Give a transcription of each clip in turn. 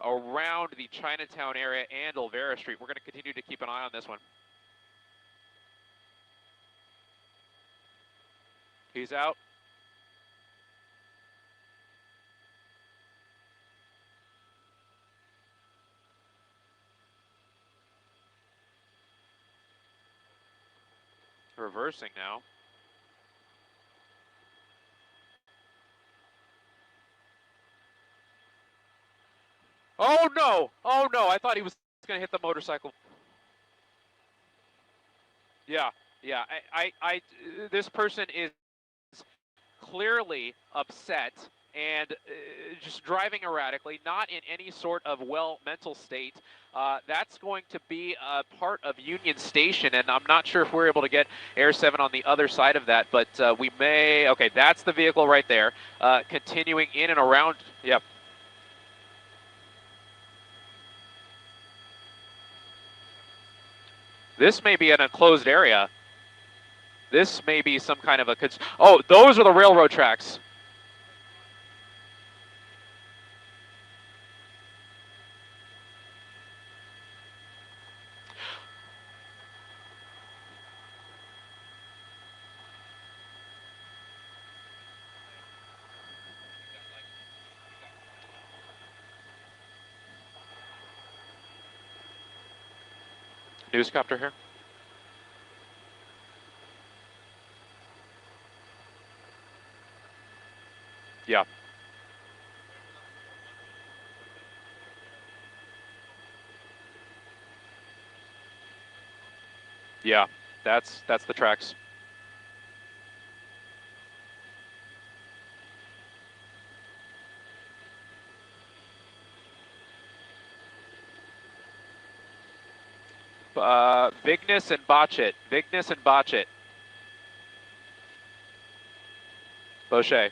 around the Chinatown area and Olvera Street. We're going to continue to keep an eye on this one. He's out. Reversing now. Oh no! Oh no! I thought he was going to hit the motorcycle. Yeah, yeah. This person is clearly upset and just driving erratically, not in any sort of mental state. That's going to be a part of Union Station, and I'm not sure if we're able to get Air 7 on the other side of that, but we may. Okay, that's the vehicle right there, continuing in and around. Yep. This may be an enclosed area. This may be some kind of a... Oh, those are the railroad tracks. Newscopter here. Yeah. Yeah, that's the tracks. Vignes and Botchit. Vignes and Botchit. Boucher.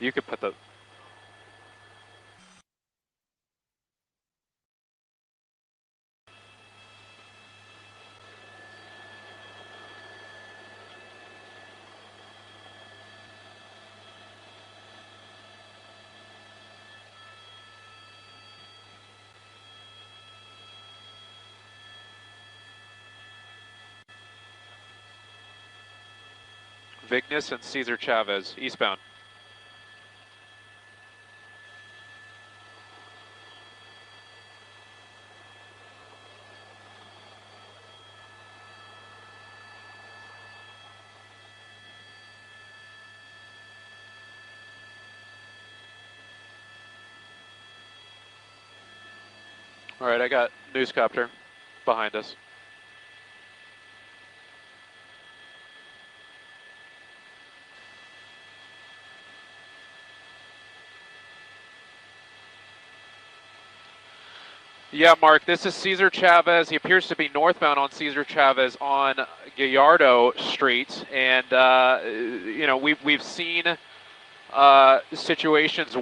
You could put the... Vignes and Cesar Chavez, eastbound. All right, I got Newscopter behind us. Yeah, Mark, this is Cesar Chavez. He appears to be northbound on Cesar Chavez on Gallardo Street. And, you know, we've seen situations.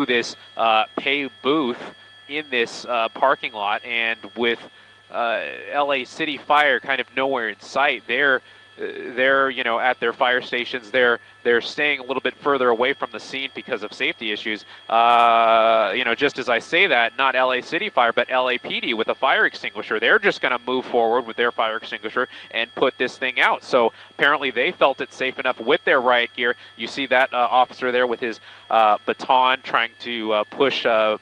this pay booth in this parking lot, and with LA City Fire kind of nowhere in sight, they're at their fire stations. They're staying a little bit further away from the scene because of safety issues. Just as I say that, not LA City Fire, but LAPD with a fire extinguisher. They're just going to move forward with their fire extinguisher and put this thing out. So apparently they felt it safe enough with their riot gear. You see that officer there with his baton trying to push a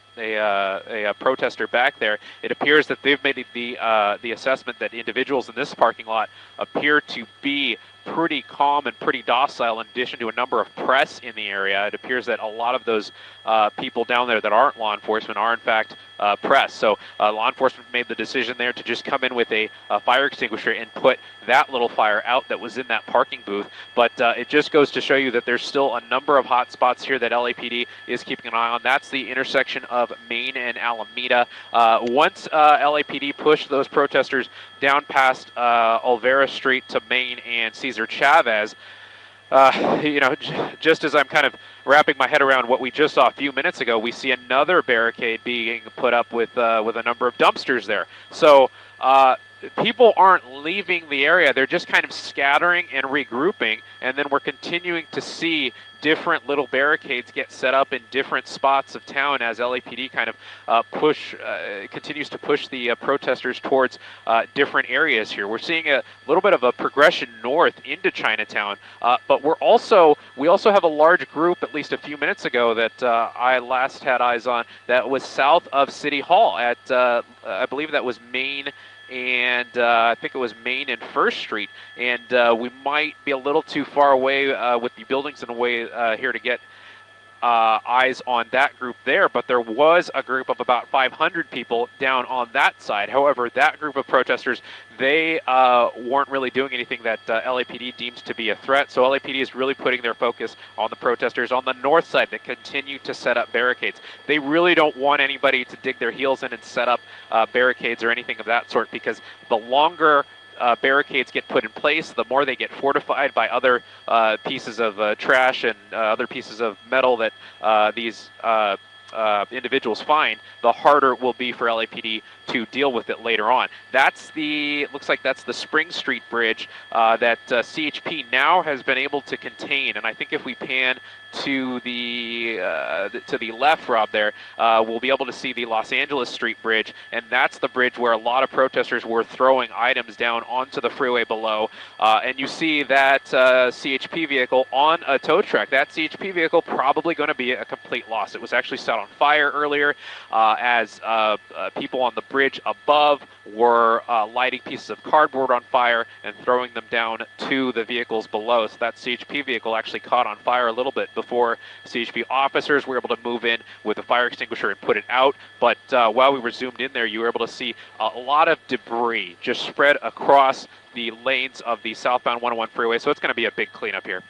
protester back there. It appears that they've made the assessment that individuals in this parking lot appear to be pretty calm and pretty docile, in addition to a number of press in the area. It appears that a lot of those people down there that aren't law enforcement are in fact press. So law enforcement made the decision there to just come in with a fire extinguisher and put that little fire out that was in that parking booth. But it just goes to show you that there's still a number of hot spots here that LAPD is keeping an eye on. That's the intersection of Main and Alameda. Once LAPD pushed those protesters down past Olvera Street to Main and Cesar Chavez, just as I'm kind of wrapping my head around what we just saw a few minutes ago, we see another barricade being put up with a number of dumpsters there. So people aren't leaving the area. They're just kind of scattering and regrouping, and then we're continuing to see different little barricades get set up in different spots of town as LAPD kind of continues to push the protesters towards different areas here. We're seeing a little bit of a progression north into Chinatown, but we also have a large group, at least a few minutes ago, that I last had eyes on, that was south of City Hall at, I believe that was Main and I think it was Main and First Street, and we might be a little too far away with the buildings in a way here to get eyes on that group there, but there was a group of about 500 people down on that side. However, that group of protesters, they weren't really doing anything that LAPD deems to be a threat, so LAPD is really putting their focus on the protesters on the north side that continue to set up barricades. They really don't want anybody to dig their heels in and set up barricades or anything of that sort, because the longer barricades get put in place, the more they get fortified by other pieces of trash and other pieces of metal that these individuals find, the harder it will be for LAPD to deal with it later on. Looks like that's the Spring Street Bridge that CHP now has been able to contain. And I think if we pan to the left, Rob, there, we'll be able to see the Los Angeles Street Bridge, and that's the bridge where a lot of protesters were throwing items down onto the freeway below. And you see that CHP vehicle on a tow truck. That CHP vehicle probably going to be a complete loss. It was actually set on fire earlier as people on the bridge above were lighting pieces of cardboard on fire and throwing them down to the vehicles below. So that CHP vehicle actually caught on fire a little bit before CHP officers were able to move in with a fire extinguisher and put it out. But while we were zoomed in there, you were able to see a lot of debris just spread across the lanes of the southbound 101 freeway. So it's going to be a big cleanup here.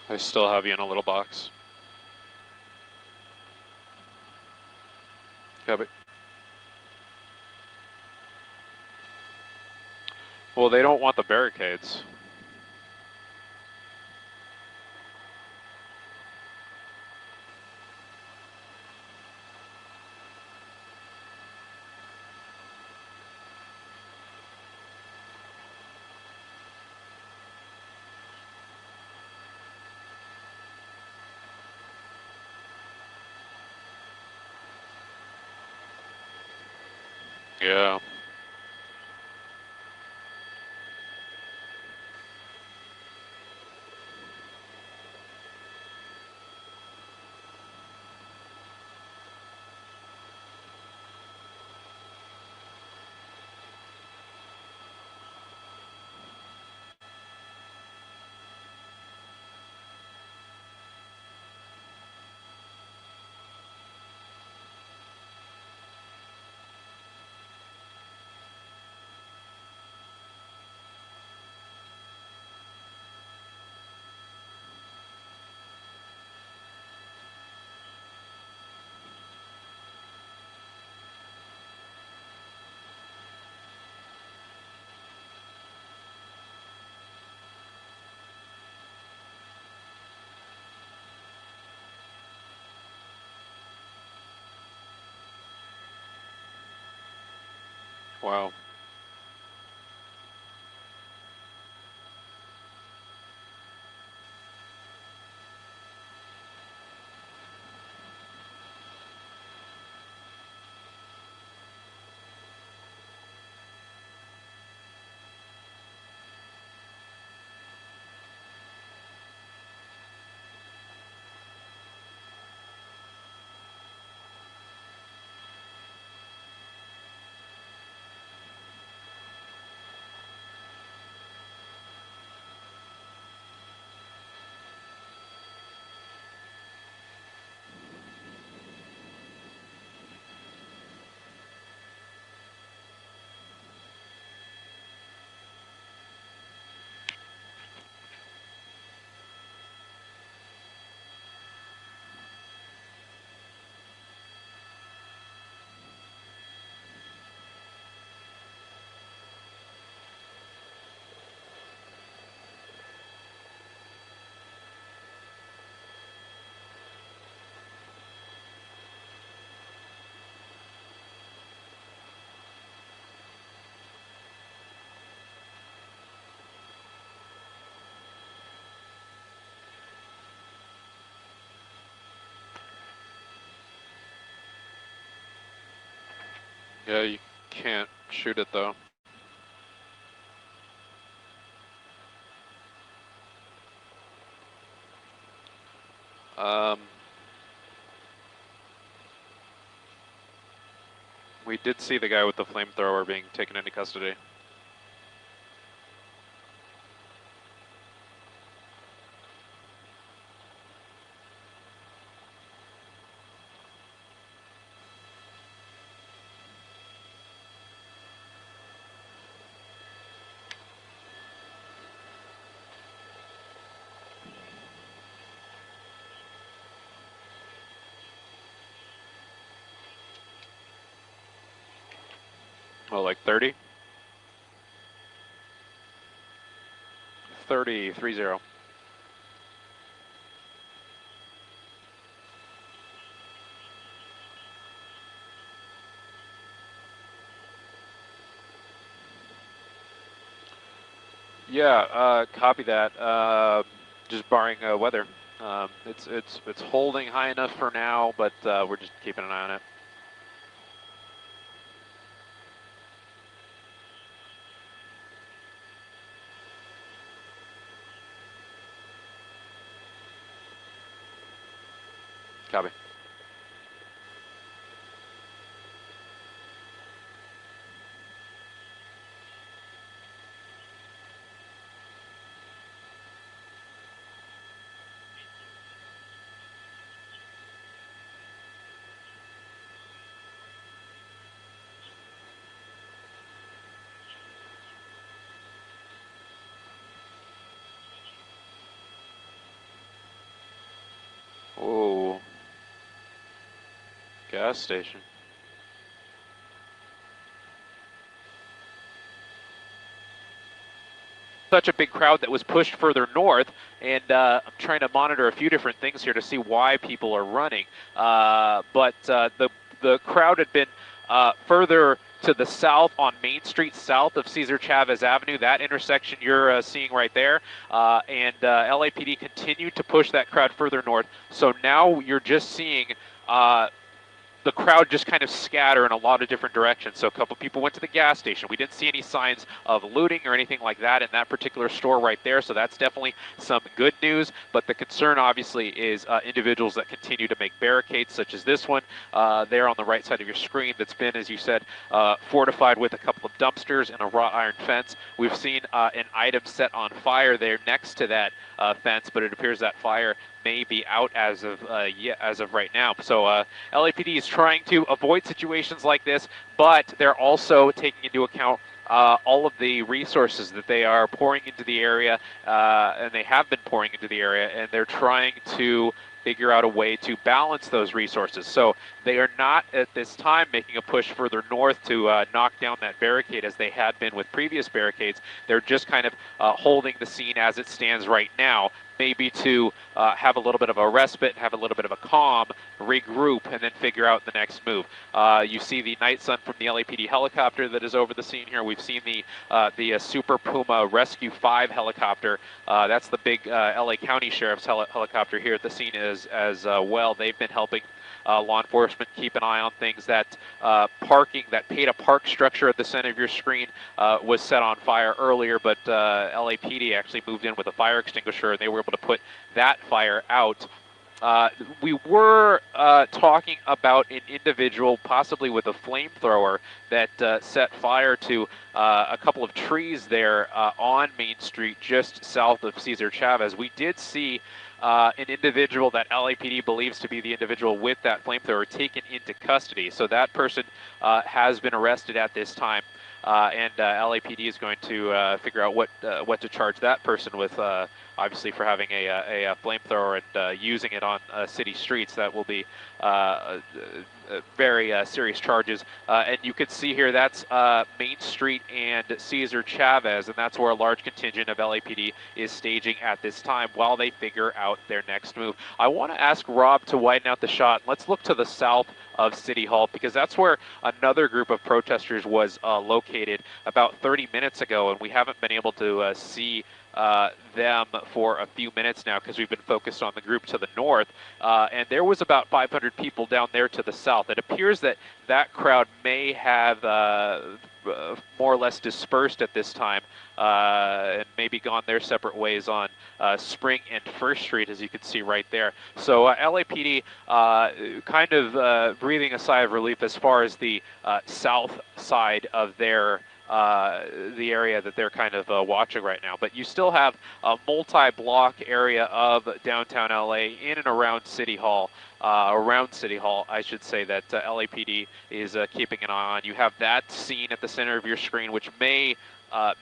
I still have you in a little box. Copy. Well, they don't want the barricades. Yeah. Wow. Yeah, you can't shoot it though. Um, we did see the guy with the flamethrower being taken into custody. Oh, like 30? 30. Yeah, copy that. Just barring weather. It's holding high enough for now, but we're just keeping an eye on it. Copy. Gas station. Such a big crowd that was pushed further north, and I'm trying to monitor a few different things here to see why people are running. But the crowd had been further to the south on Main Street, south of Cesar Chavez Avenue, that intersection you're seeing right there. And LAPD continued to push that crowd further north. So now you're just seeing the crowd just kind of scatter in a lot of different directions. So a couple people went to the gas station. We didn't see any signs of looting or anything like that in that particular store right there. So that's definitely some good news. But the concern obviously is individuals that continue to make barricades, such as this one there on the right side of your screen that's been, as you said, fortified with a couple of dumpsters and a wrought iron fence. We've seen an item set on fire there next to that fence, but it appears that fire may be out as of right now. So LAPD is trying to avoid situations like this, but they're also taking into account all of the resources that they are pouring into the area, and they have been pouring into the area, and they're trying to figure out a way to balance those resources. So they are not at this time making a push further north to knock down that barricade as they had been with previous barricades. They're just kind of holding the scene as it stands right now, maybe to have a little bit of a respite, have a little bit of a calm, regroup, and then figure out the next move. You see the Night Sun from the LAPD helicopter that is over the scene here. We've seen the Super Puma Rescue 5 helicopter. That's the big LA County Sheriff's helicopter here at the scene as well. They've been helping law enforcement keep an eye on things. That parking, that pay-to-park structure at the center of your screen was set on fire earlier, but LAPD actually moved in with a fire extinguisher, and they were able to put that fire out. We were talking about an individual, possibly with a flamethrower, that set fire to a couple of trees there on Main Street, just south of Cesar Chavez. We did see an individual that LAPD believes to be the individual with that flamethrower taken into custody. So that person has been arrested at this time, and LAPD is going to figure out what to charge that person with. Obviously, for having a flamethrower and using it on city streets. That will be very serious charges. And you can see here that's Main Street and Cesar Chavez, and that's where a large contingent of LAPD is staging at this time while they figure out their next move. I want to ask Rob to widen out the shot. Let's look to the south of City Hall, because that's where another group of protesters was located about 30 minutes ago, and we haven't been able to see them for a few minutes now because we've been focused on the group to the north, and there was about 500 people down there to the south. It appears that that crowd may have more or less dispersed at this time and maybe gone their separate ways on Spring and First Street, as you can see right there. So LAPD kind of breathing a sigh of relief as far as the south side of their the area that they're kind of watching right now. But you still have a multi-block area of downtown LA in and around City Hall, I should say, that LAPD is keeping an eye on. You have that scene at the center of your screen, which may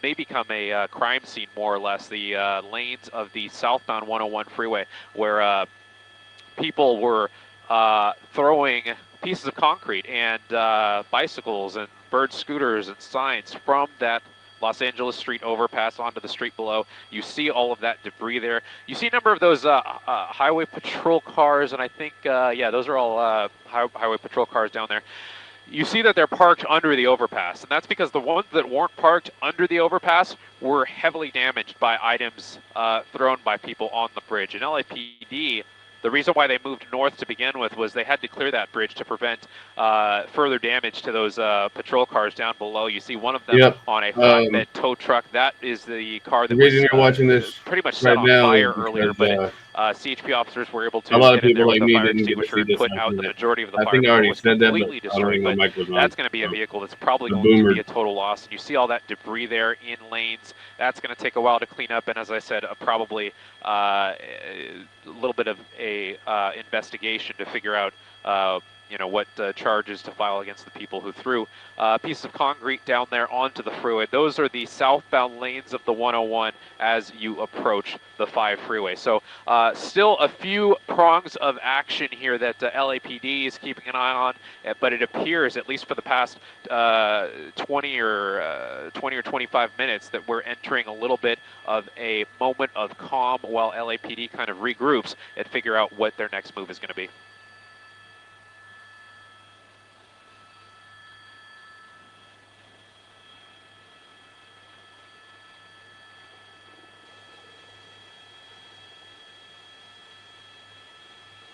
become a crime scene, more or less, the lanes of the southbound 101 freeway, where people were throwing pieces of concrete and bicycles and bird scooters and signs from that Los Angeles Street overpass onto the street below. You see all of that debris there. You see a number of those highway patrol cars, and I think, yeah, those are all highway patrol cars down there. You see that they're parked under the overpass, and that's because the ones that weren't parked under the overpass were heavily damaged by items thrown by people on the bridge. And LAPD, the reason why they moved north to begin with was they had to clear that bridge to prevent further damage to those patrol cars down below. You see one of them on a flatbed tow truck. That is the car that was watching this pretty much set on fire earlier, but CHP officers were able to get in there with the fire extinguisher and put out the majority of the fire. I think I already said that, but destroyed, but that's going to be a vehicle that's probably going to be a total loss. And you see all that debris there in lanes. That's going to take a while to clean up, and as I said, probably a little bit of a investigation to figure out you know, what charges to file against the people who threw a piece of concrete down there onto the freeway. Those are the southbound lanes of the 101 as you approach the 5 freeway. So still a few prongs of action here that LAPD is keeping an eye on, but it appears, at least for the past 20 or 25 minutes, that we're entering a little bit of a moment of calm while LAPD kind of regroups and figure out what their next move is going to be.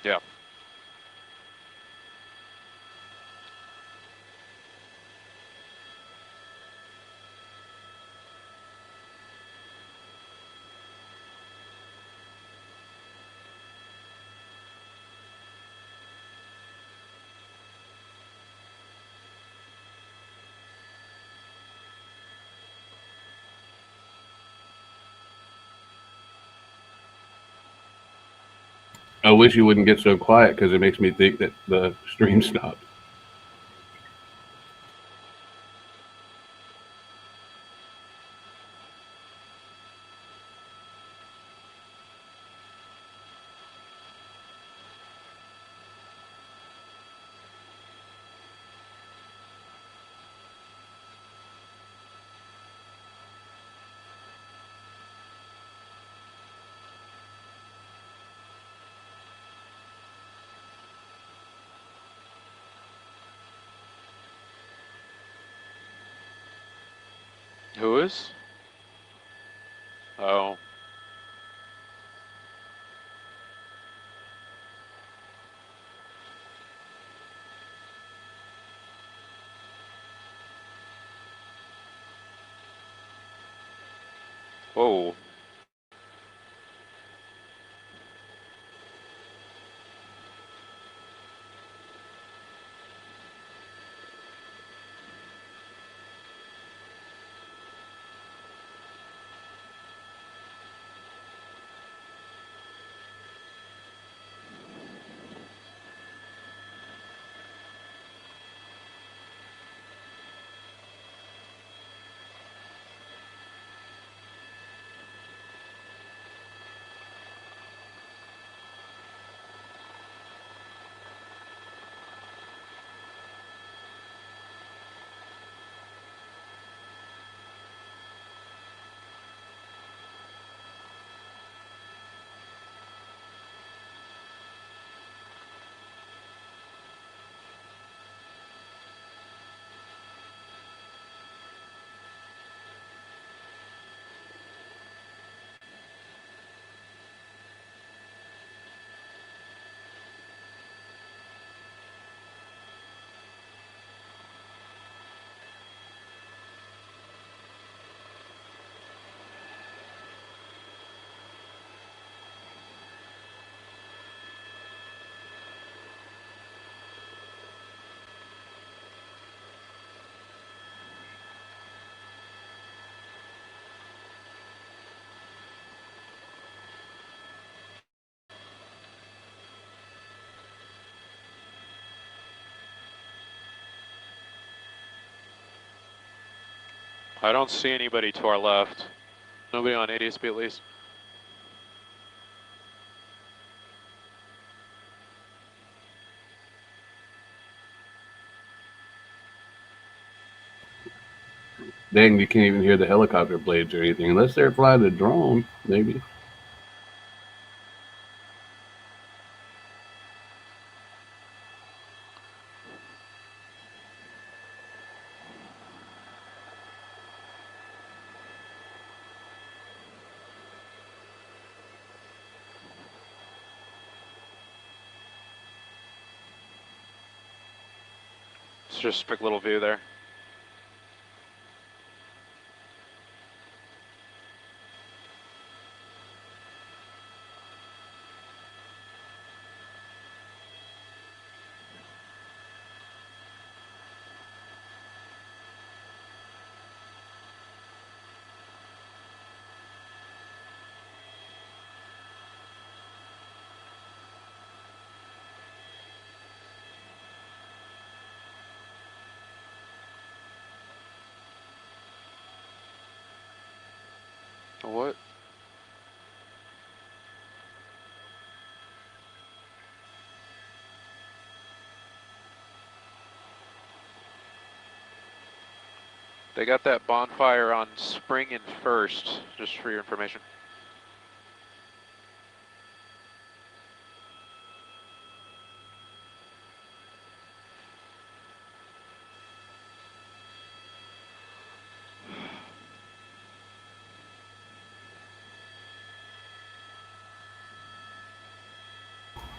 Yeah. I wish you wouldn't get so quiet because it makes me think that the stream stopped. Who is? Oh. Whoa. I don't see anybody to our left. Nobody on ADSB at least. Dang, you can't even hear the helicopter blades or anything unless they're flying a drone, maybe. It's just a quick little view there. What? They got that bonfire on Spring and First, just for your information.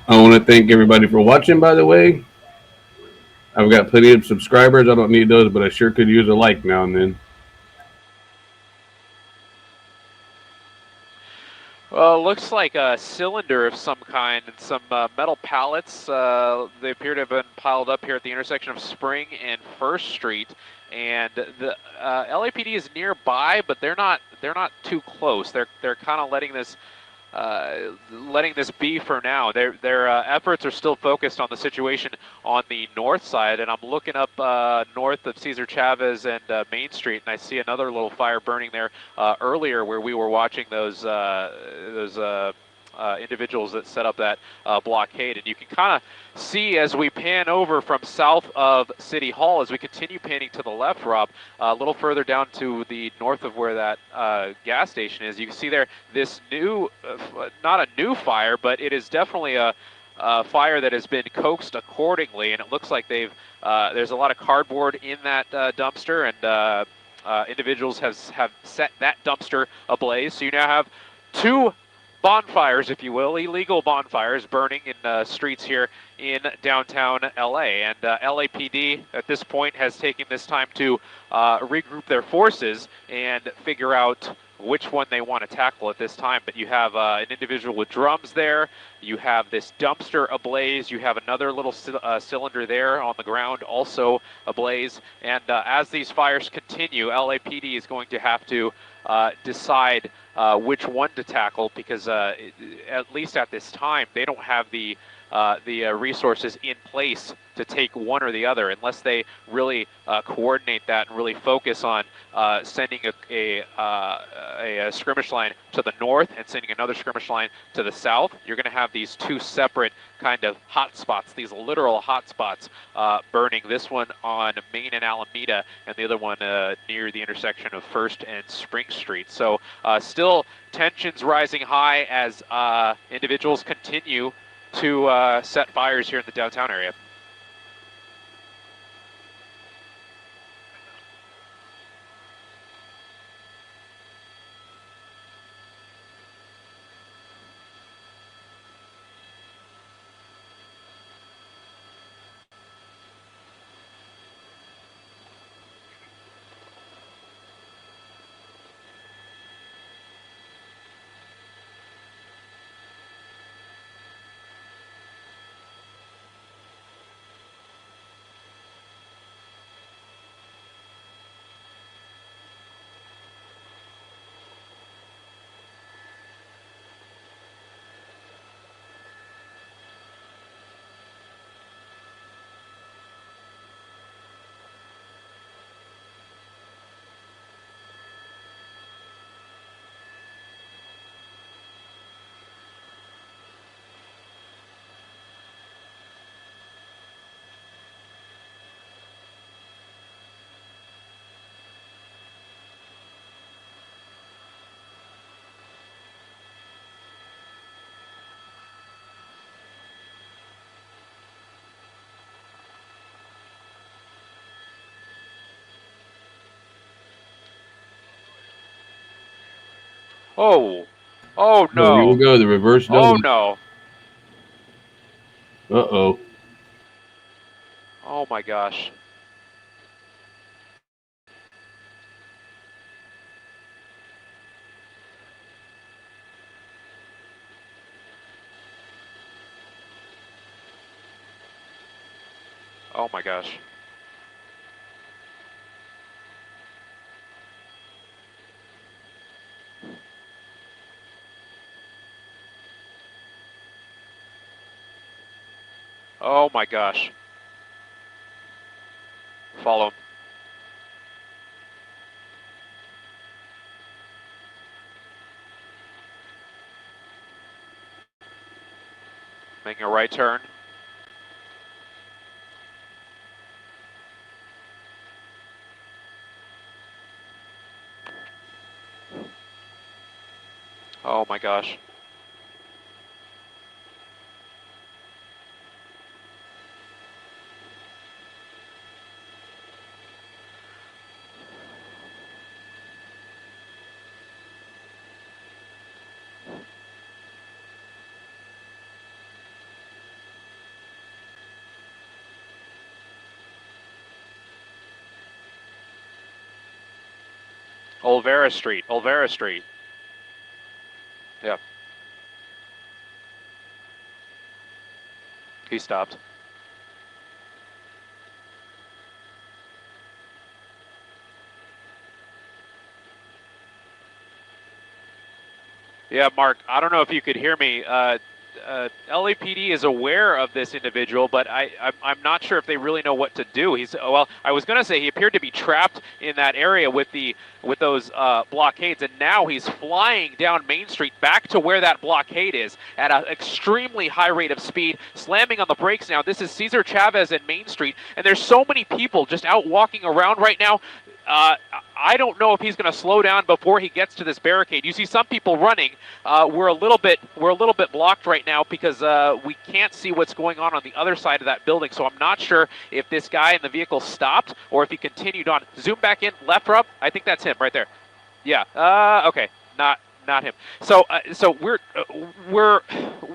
I want to thank everybody for watching, by the way. I've got plenty of subscribers. I don't need those, but I sure could use a like now and then. Well, it looks like a cylinder of some kind and some metal pallets. They appear to have been piled up here at the intersection of Spring and First Street. And the LAPD is nearby, but they're not too close. They're kind of letting this be for now. Their efforts are still focused on the situation on the north side, and I'm looking up north of Cesar Chavez and Main Street, and I see another little fire burning there earlier where we were watching those individuals that set up that blockade. And you can kind of see as we pan over from south of City Hall, as we continue panning to the left, Rob, a little further down to the north of where that gas station is, you can see there this new, not a new fire, but it is definitely a fire that has been coaxed accordingly, and it looks like there's a lot of cardboard in that dumpster, and individuals have set that dumpster ablaze. So you now have two bonfires, if you will, illegal bonfires burning in streets here in downtown LA. And LAPD at this point has taken this time to regroup their forces and figure out which one they want to tackle at this time. But you have an individual with drums there, you have this dumpster ablaze, you have another little cylinder there on the ground also ablaze. And as these fires continue, LAPD is going to have to decide which one to tackle, because at least at this time, they don't have the resources in place to take one or the other, unless they really coordinate that and really focus on sending a skirmish line to the north and sending another skirmish line to the south. You're going to have these two separate kind of hot spots, these literal hot spots burning, this one on Main and Alameda, and the other one near the intersection of First and Spring Street. So still tensions rising high as individuals continue to set fires here in the downtown area. Oh, oh Oh, here we no, go. The reverse oh double. no, Uh-oh. oh my gosh. Oh my gosh. Oh my gosh. Follow him. Making a right turn. Oh my gosh. Olvera Street, Olvera Street. Yep. He stopped. Yeah, Mark, I don't know if you could hear me. LAPD is aware of this individual, but I'm not sure if they really know what to do. Well, I was going to say he appeared to be trapped in that area with those blockades, and now he's flying down Main Street back to where that blockade is at an extremely high rate of speed, slamming on the brakes now. This is Cesar Chavez and Main Street, and there's so many people just out walking around right now. I don't know if he's going to slow down before he gets to this barricade. You see some people running. We're a little bit blocked right now because we can't see what's going on the other side of that building. So I'm not sure if this guy in the vehicle stopped or if he continued on. Zoom back in, left, Rob. I think that's him right there. Yeah. Okay. Not him. So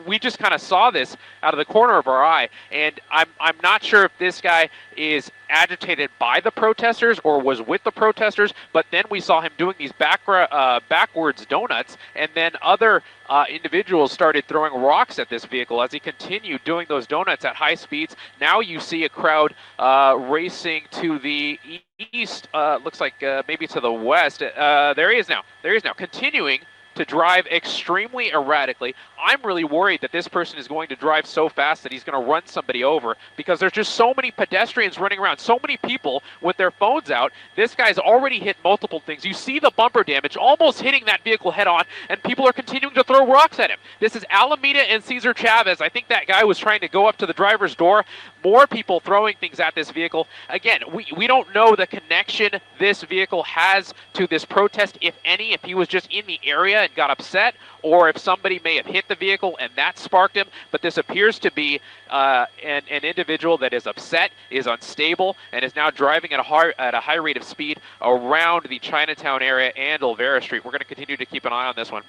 we just kind of saw this out of the corner of our eye, and I'm not sure if this guy is agitated by the protesters or was with the protesters. But then we saw him doing these backwards donuts, and then other individuals started throwing rocks at this vehicle as he continued doing those donuts at high speeds. Now you see a crowd racing to the east. Looks like maybe to the west. There he is now. Continuing to drive extremely erratically. I'm really worried that this person is going to drive so fast that he's going to run somebody over because there's just so many pedestrians running around, so many people with their phones out. This guy's already hit multiple things. You see the bumper damage almost hitting that vehicle head on, and people are continuing to throw rocks at him. This is Alameda and Cesar Chavez. I think that guy was trying to go up to the driver's door. More people throwing things at this vehicle. Again, we don't know the connection this vehicle has to this protest, if any, if he was just in the area and got upset, or if somebody may have hit the vehicle and that sparked him. But this appears to be an individual that is upset, is unstable, and is now driving at a high rate of speed around the Chinatown area and Olvera Street. We're going to continue to keep an eye on this one.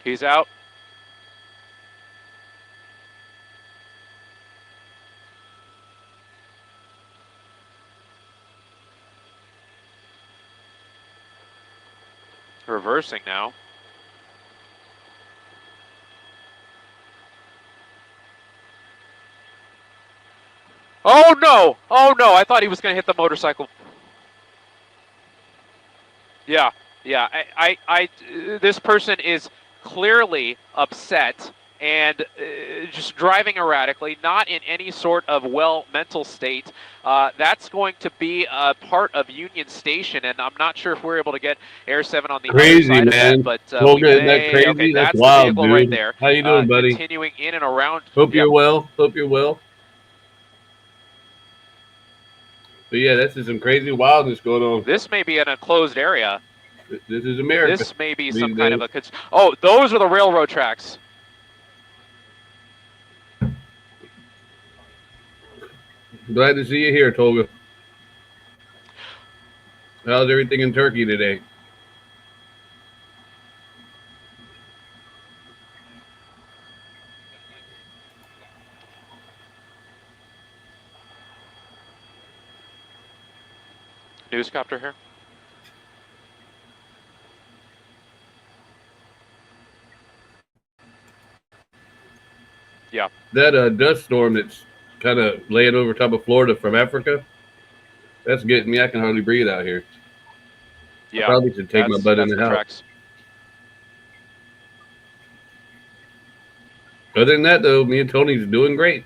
He's out. Reversing now. Oh no! Oh no! I thought he was going to hit the motorcycle. Yeah. This person is clearly upset and just driving erratically, not in any sort of mental state. That's going to be a part of Union Station, and I'm not sure if we're able to get Air 7 on the crazy, other side man. of that, but Isn't that crazy? Okay, that's that's wild, the vehicle dude. right there. How you doing, buddy? Continuing in and around. Hope you're well. But yeah, this is some crazy wildness going on. This may be an enclosed area. This is America. This may be some kind of a... Oh, those are the railroad tracks. Glad to see you here, Tolga. How's everything in Turkey today? Newscopter here. Yeah. That dust storm that's kind of laying over top of Florida from Africa, that's getting me. I can hardly breathe out here. Yeah. I probably should take my butt in the house. Tracks. Other than that, though, me and Tony's doing great.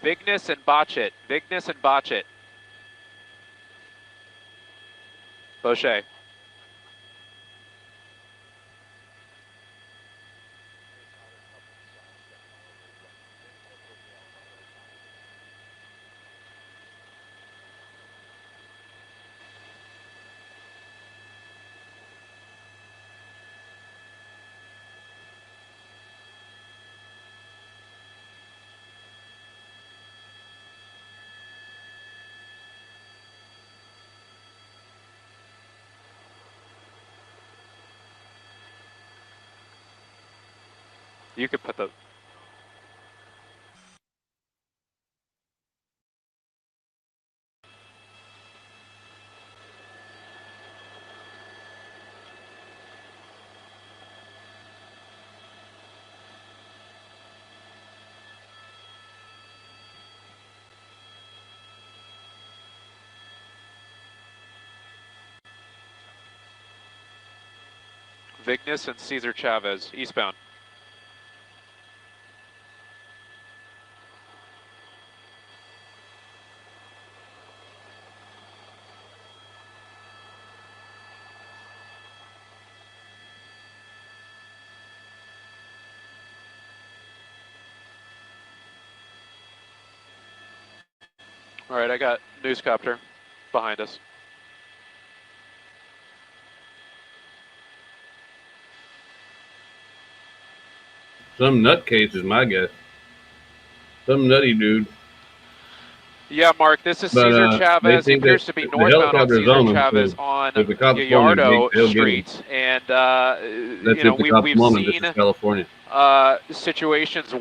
Vignes and Botch it. Boucher. You could put the... Vignes and Cesar Chavez, eastbound. All right, I got newscopter behind us. Some nutcase is my guess. Some nutty dude. Yeah, Mark, this is But, Cesar Chavez. He appears to be northbound on Cesar Chavez on Gallardo Street. And, you know, we've seen California. Situations.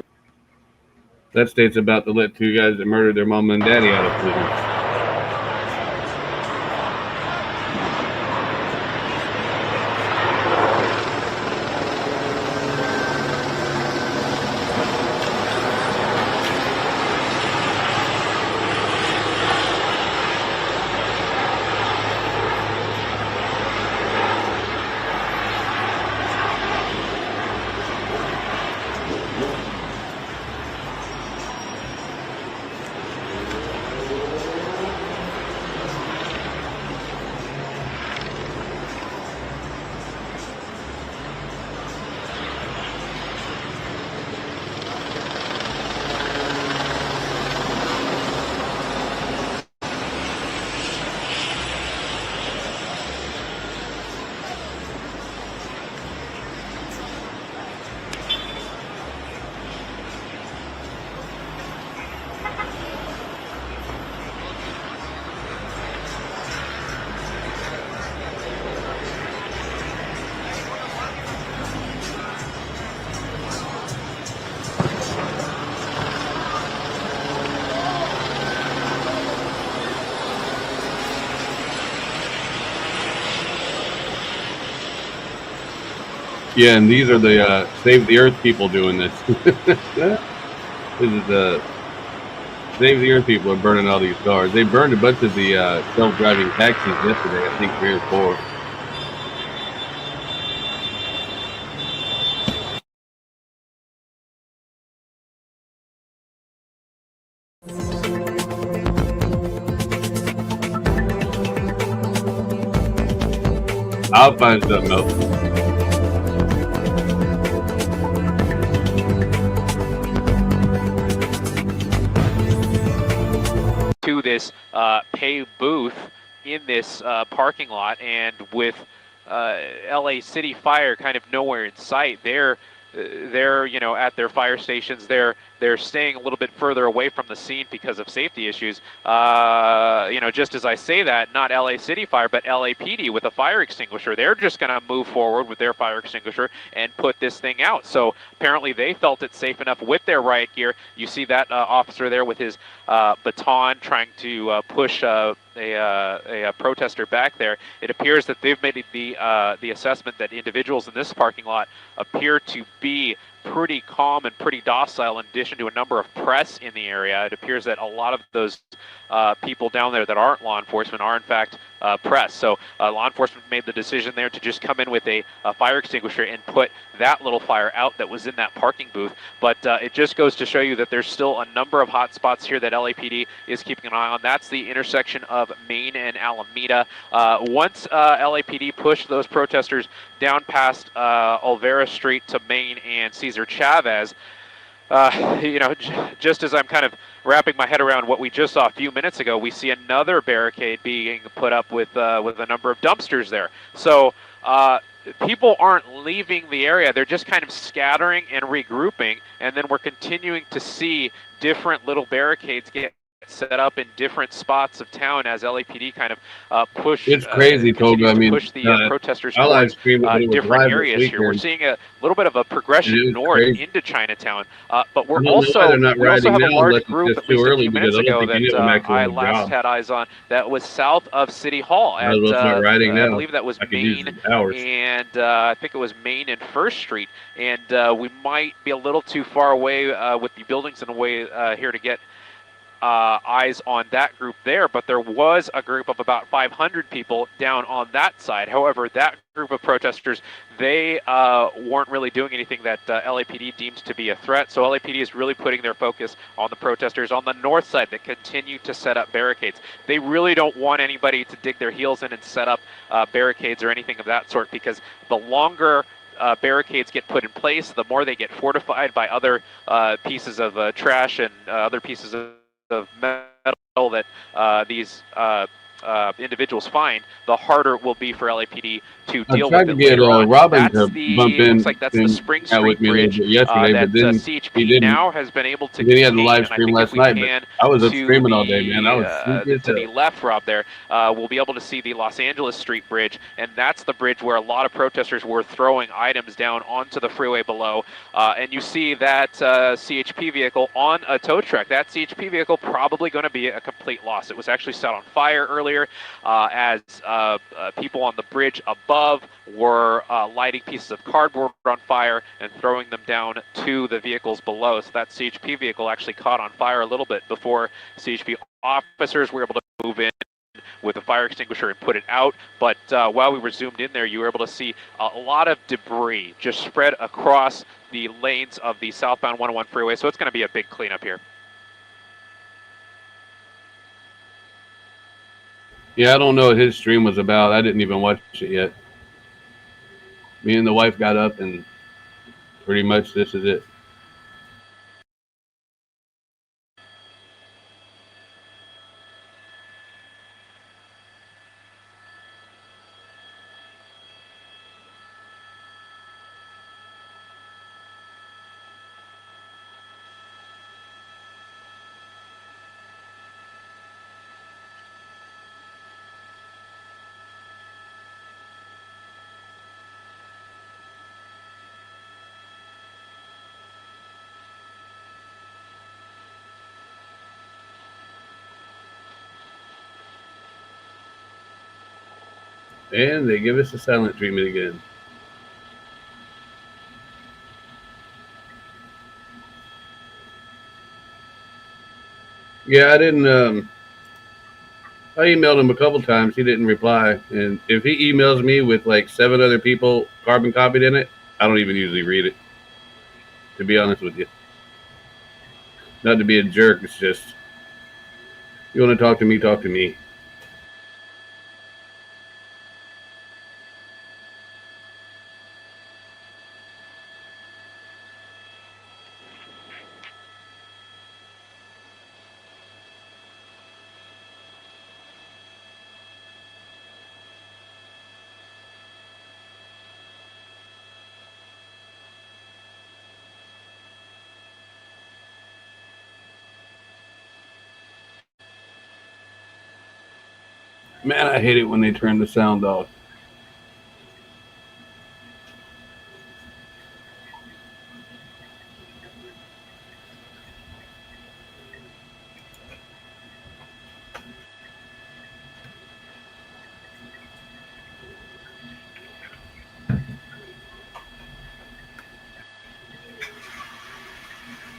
That state's about to let two guys that murdered their mom and daddy out of prison. Yeah, and these are the Save the Earth people doing this. This is Save the Earth people are burning all these cars. They burned a bunch of the self-driving taxis yesterday, I think 3 or 4. I'll find something else. To this pay booth in this parking lot, and with LA City Fire kind of nowhere in sight, they're you know, at their fire stations. They're staying a little bit further away from the scene because of safety issues. You know, just as I say that, not LA City Fire, but LAPD with a fire extinguisher. They're just going to move forward with their fire extinguisher and put this thing out. So apparently they felt it safe enough with their riot gear. You see that officer there with his baton trying to push a protester back there. It appears that they've made the assessment that individuals in this parking lot appear to be pretty calm and pretty docile, in addition to a number of press in the area. It appears that a lot of those people down there that aren't law enforcement are in fact press. So law enforcement made the decision there to just come in with a fire extinguisher and put that little fire out that was in that parking booth. But it just goes to show you that there's still a number of hot spots here that LAPD is keeping an eye on. That's the intersection of Main and Alameda. Once LAPD pushed those protesters down past Olvera Street to Main and Cesar Chavez, just as I'm kind of wrapping my head around what we just saw a few minutes ago, we see another barricade being put up with a number of dumpsters there. So people aren't leaving the area. They're just kind of scattering and regrouping, and then we're continuing to see different little barricades get set up in different spots of town as LAPD kind of push. It's crazy, Toga. I mean, push the protesters I live towards streamed it, but it was different live this areas here. We're weekend. seeing a little bit of a progression north crazy. into Chinatown, but we're I don't know why also they're not we also riding have a now large unless it's group just at too least a early, few because minutes I don't ago think any that of them actually I have a last job. had eyes on that was south of City Hall Might at as well start riding I now. believe that was I could use Main the hours. and I think it was Main and First Street, and we might be a little too far away with the buildings in a way here to get eyes on that group there, but there was a group of about 500 people down on that side. However, that group of protesters, they weren't really doing anything that LAPD deems to be a threat. So LAPD is really putting their focus on the protesters on the north side that continue to set up barricades. They really don't want anybody to dig their heels in and set up barricades or anything of that sort, because the longer barricades get put in place, the more they get fortified by other pieces of trash and other pieces of metal that these individuals find, the harder it will be for LAPD to I deal tried with to it get later on. Robin That's to bump in looks like that's the and Spring out with Street me a little Bridge bit yesterday, that but then he CHP didn't. now has been able to Then he had the contain, live and I stream think last if we night, but pan I was up to streaming all day, man. I was sleepy as to the hell. left, Rob, there, we'll be able to see the Los Angeles Street Bridge, and that's the bridge where a lot of protesters were throwing items down onto the freeway below, and you see that CHP vehicle on a tow truck. That CHP vehicle probably going to be a complete loss. It was actually set on fire earlier as people on the bridge above were lighting pieces of cardboard on fire and throwing them down to the vehicles below. So that CHP vehicle actually caught on fire a little bit before CHP officers were able to move in with a fire extinguisher and put it out. But while we were zoomed in there, you were able to see a lot of debris just spread across the lanes of the southbound 101 freeway. So it's going to be a big cleanup here. Yeah, I don't know what his stream was about. I didn't even watch it yet. Me and the wife got up, and pretty much this is it. And they give us the silent treatment again. Yeah, I didn't. I emailed him a couple times. He didn't reply. And if he emails me with like 7 other people carbon copied in it, I don't even usually read it. To be honest with you, not to be a jerk. It's just, you want to talk to me, talk to me. Man, I hate it when they turn the sound off.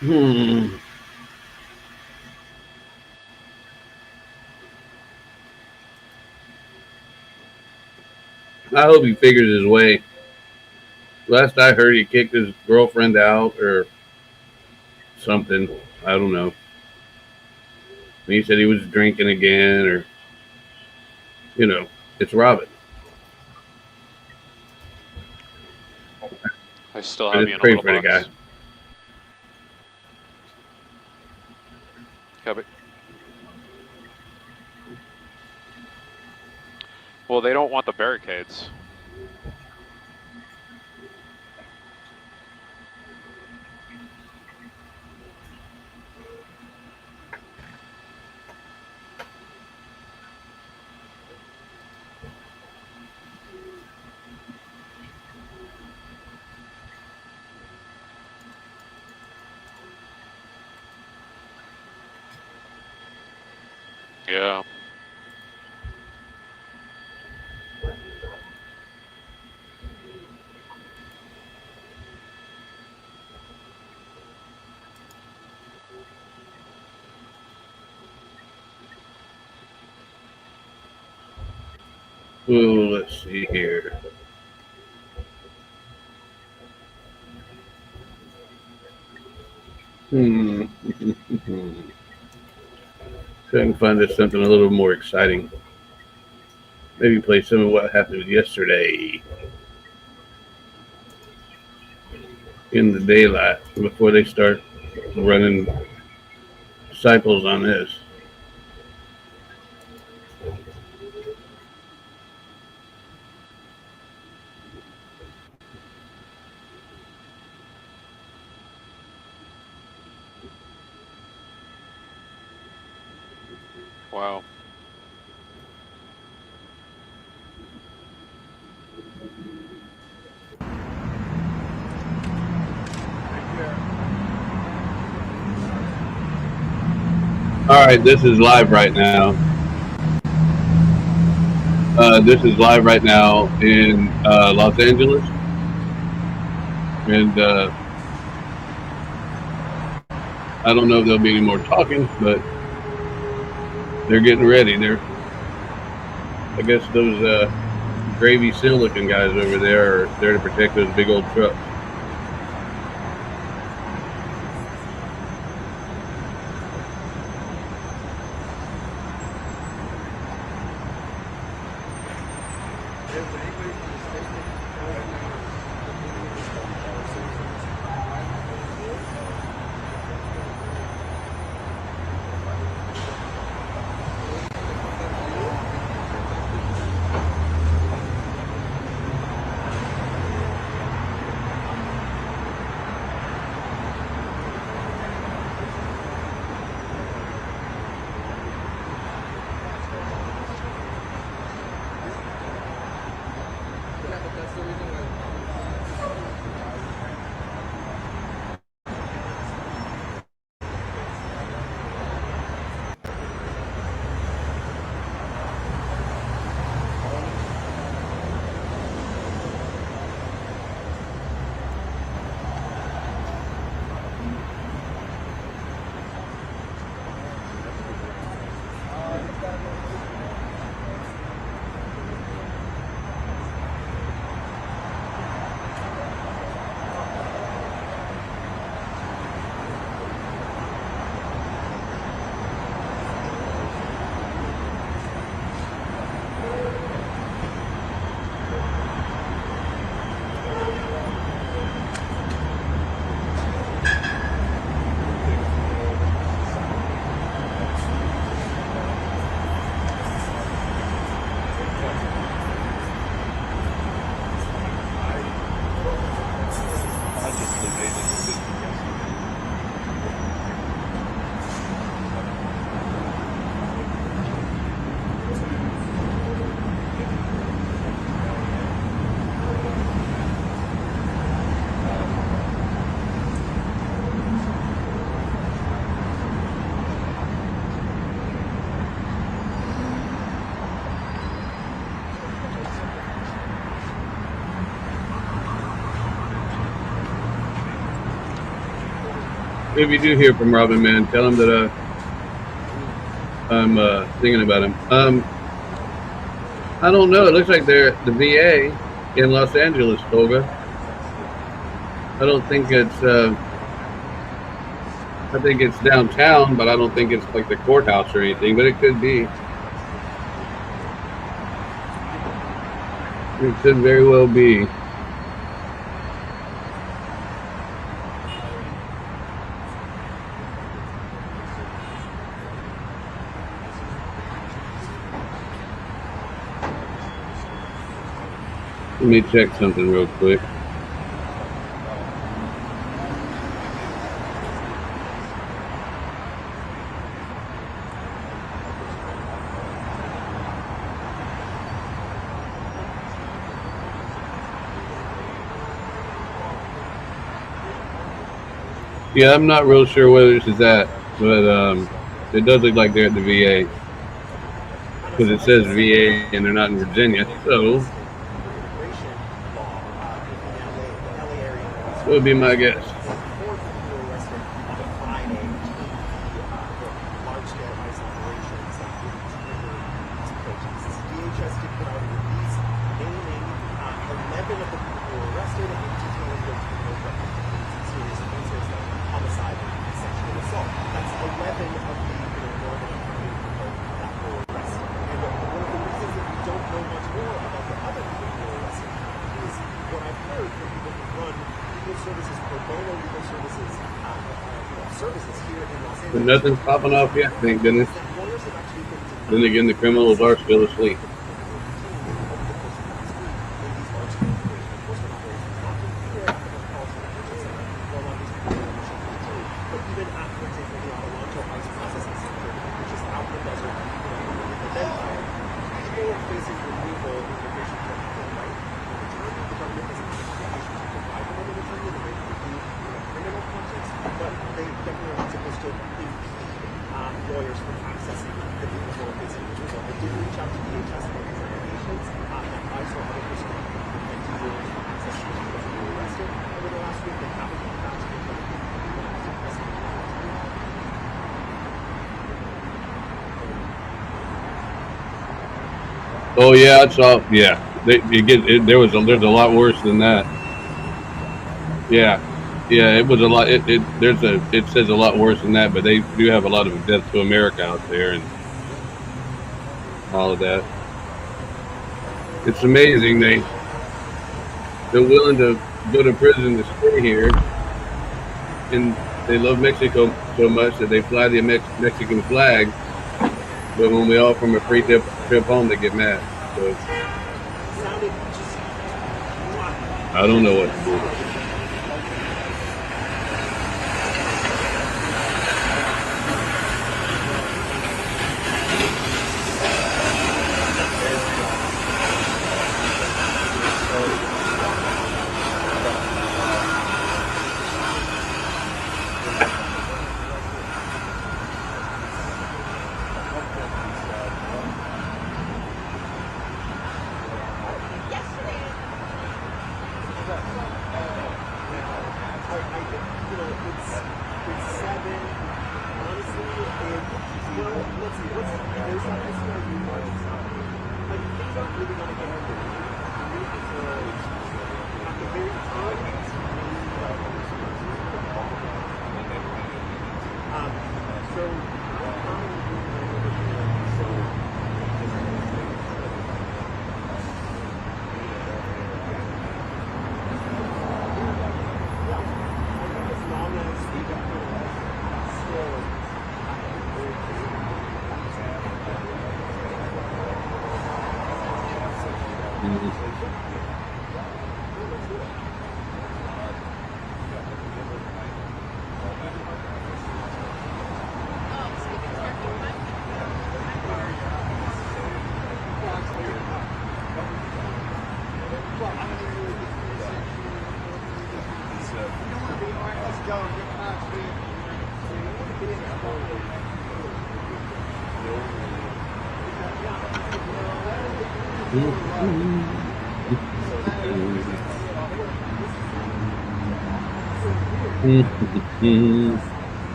Hmm. I hope he figures his way. Last I heard, he kicked his girlfriend out or something. I don't know. He said he was drinking again, or you know, it's Robin. I still I have you just in a pray little for the guy. box. Copy. Well, they don't want the barricades. Yeah. Oh, let's see here. Hmm. Try and find us something a little more exciting. Maybe play some of what happened yesterday in the daylight before they start running cycles on this. Wow. All right, this is live right now. This is live right now in Los Angeles, and I don't know if there'll be any more talking, but they're getting ready. I guess those gravy seal looking guys over there are there to protect those big old trucks. if you do hear from Robin, man, tell him that I'm thinking about him. I don't know. It looks like they're the VA in Los Angeles, Tolga. I don't think it's. I think it's downtown, but I don't think it's like the courthouse or anything. But it could be. It could very well be. Let me check something real quick. Yeah, I'm not real sure where this is at, but it does look like they're at the VA because it says VA and they're not in Virginia, so that would be my guess. But nothing's popping off yet, thank goodness. Then again, the criminals are still asleep. Oh yeah, I saw. Yeah, there's a lot worse than that. Yeah, it was a lot. It says a lot worse than that, but they do have a lot of death to America out there and all of that. It's amazing they're willing to go to prison to stay here, and they love Mexico so much that they fly the Mexican flag. But when we offer them a free trip home, they get mad. So I don't know what to do.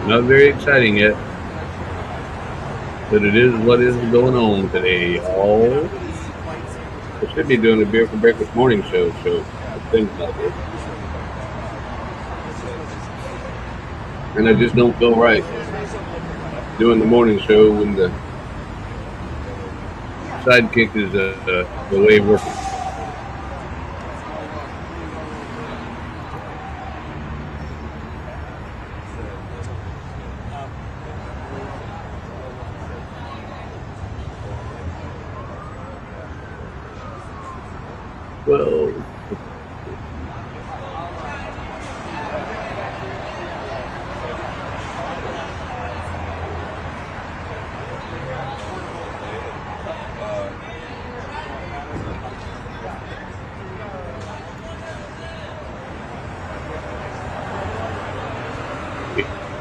Not very exciting yet, but it is what is going on today. All I should be doing a Beer for Breakfast morning show. The thing's not here, and I just don't feel right doing the morning show when the sidekick is the way working. Well,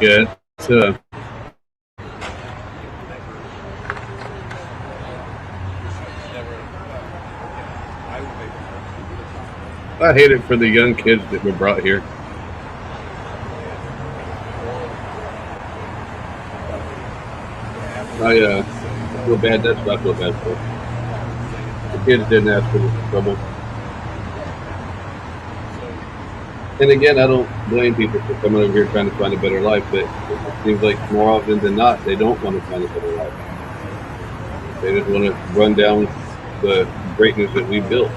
yeah, it's I hate it for the young kids that were brought here. I feel bad. That's what I feel bad for. The kids didn't ask for this trouble. And again, I don't blame people for coming over here trying to find a better life, but it seems like more often than not, they don't want to find a better life. They just want to run down the greatness that we built.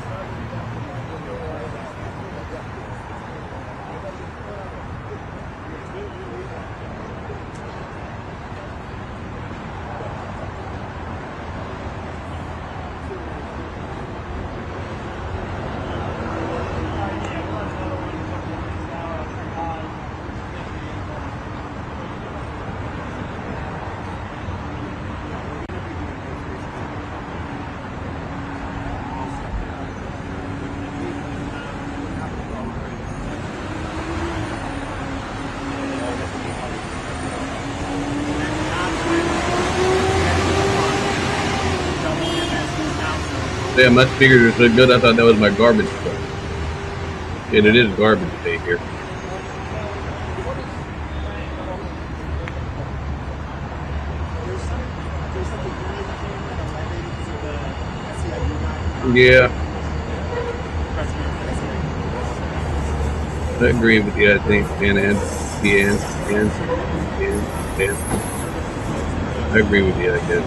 Yeah, my speakers are so good, I thought that was my garbage truck. And it is garbage day here. Yeah. I agree with you, I think. And I agree with you, I guess.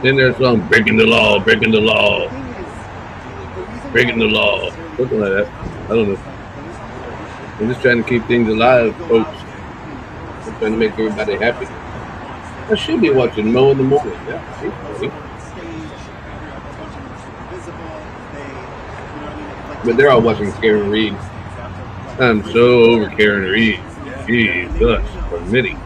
Then there's some breaking the law, breaking the law, breaking the law, something like that. I don't know. I'm just trying to keep things alive, folks. I'm trying to make everybody happy. I should be watching Mo in the morning. Yeah, but they're all watching Karen Reed. I'm so over Karen Reed. Jesus, for Mitty.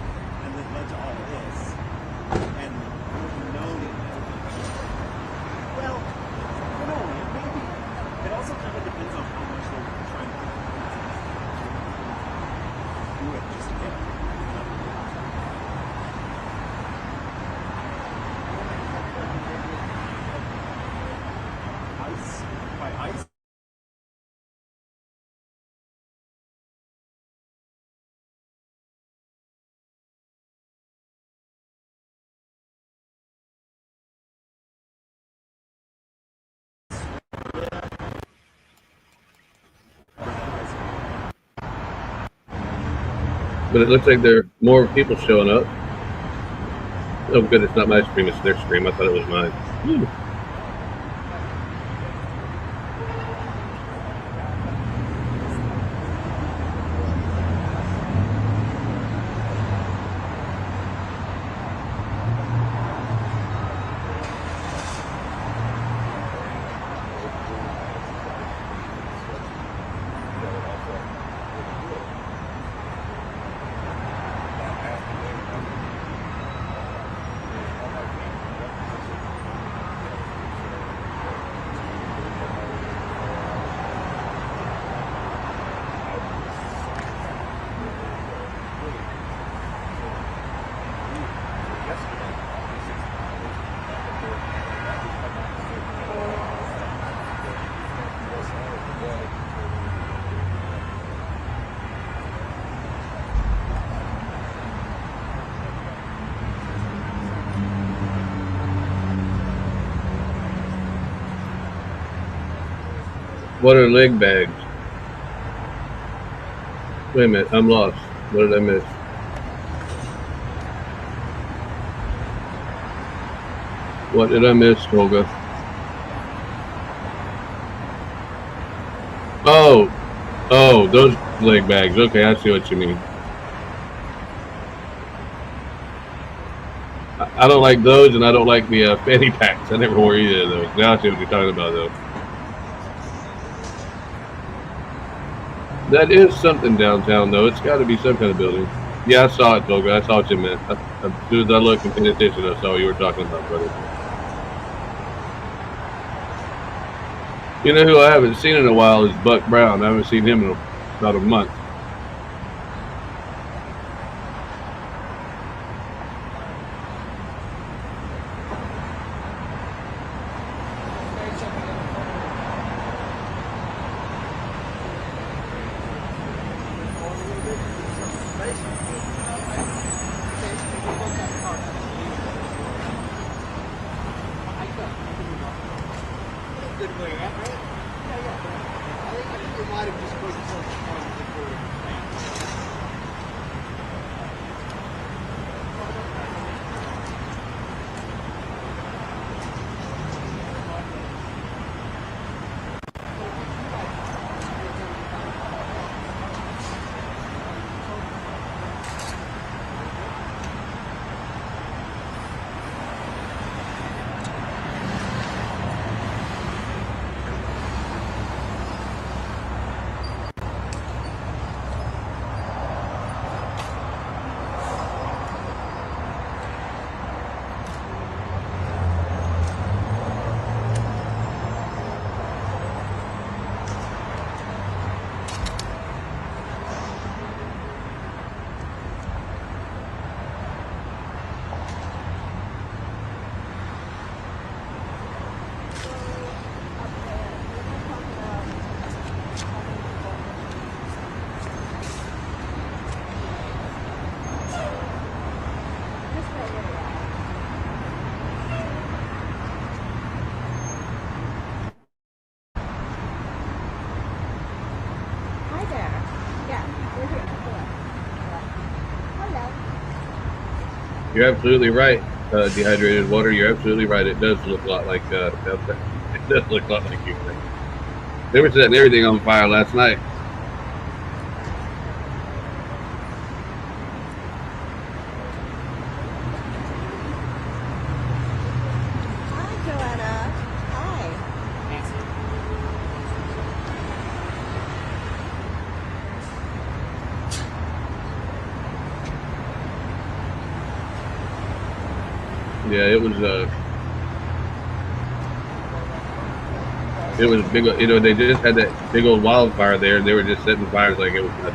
But it looks like there are more people showing up. Oh, good, it's not my stream, it's their stream. I thought it was mine. What are leg bags? Wait a minute, I'm lost. What did I miss? What did I miss, Olga? Oh, those leg bags. Okay, I see what you mean. I don't like those, and I don't like the fanny packs. I never wore either of those. Now I see what you're talking about, though. That is something downtown, though. It's got to be some kind of building. Yeah, I saw it, Olga. I saw what you meant. As soon as I looked and paid attention, I saw what you were talking about, brother. You know who I haven't seen in a while is Buck Brown. I haven't seen him in about a month. You're absolutely right, dehydrated water. You're absolutely right. It does look a lot like it does look a lot like you. They were setting everything on fire last night. Yeah, it was big. You know, they just had that big old wildfire there, and they were just setting fires like it was nothing.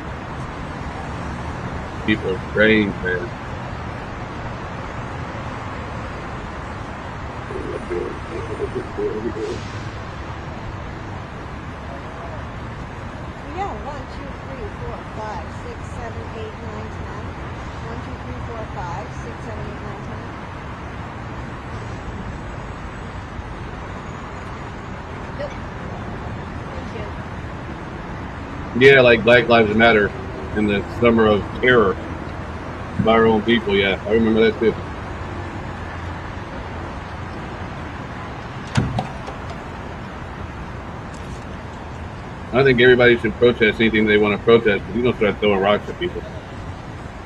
People are strange, man. Yeah, 1, 2, 3, 4, 5, 6, 7, 8, 9, 10. 1, 2, 3, 4, 5, 6, 7, 8, 9, 10. Yeah, like Black Lives Matter in the summer of terror by our own people. Yeah, I remember that too. I think everybody should protest anything they want to protest, but you don't start throwing rocks at people.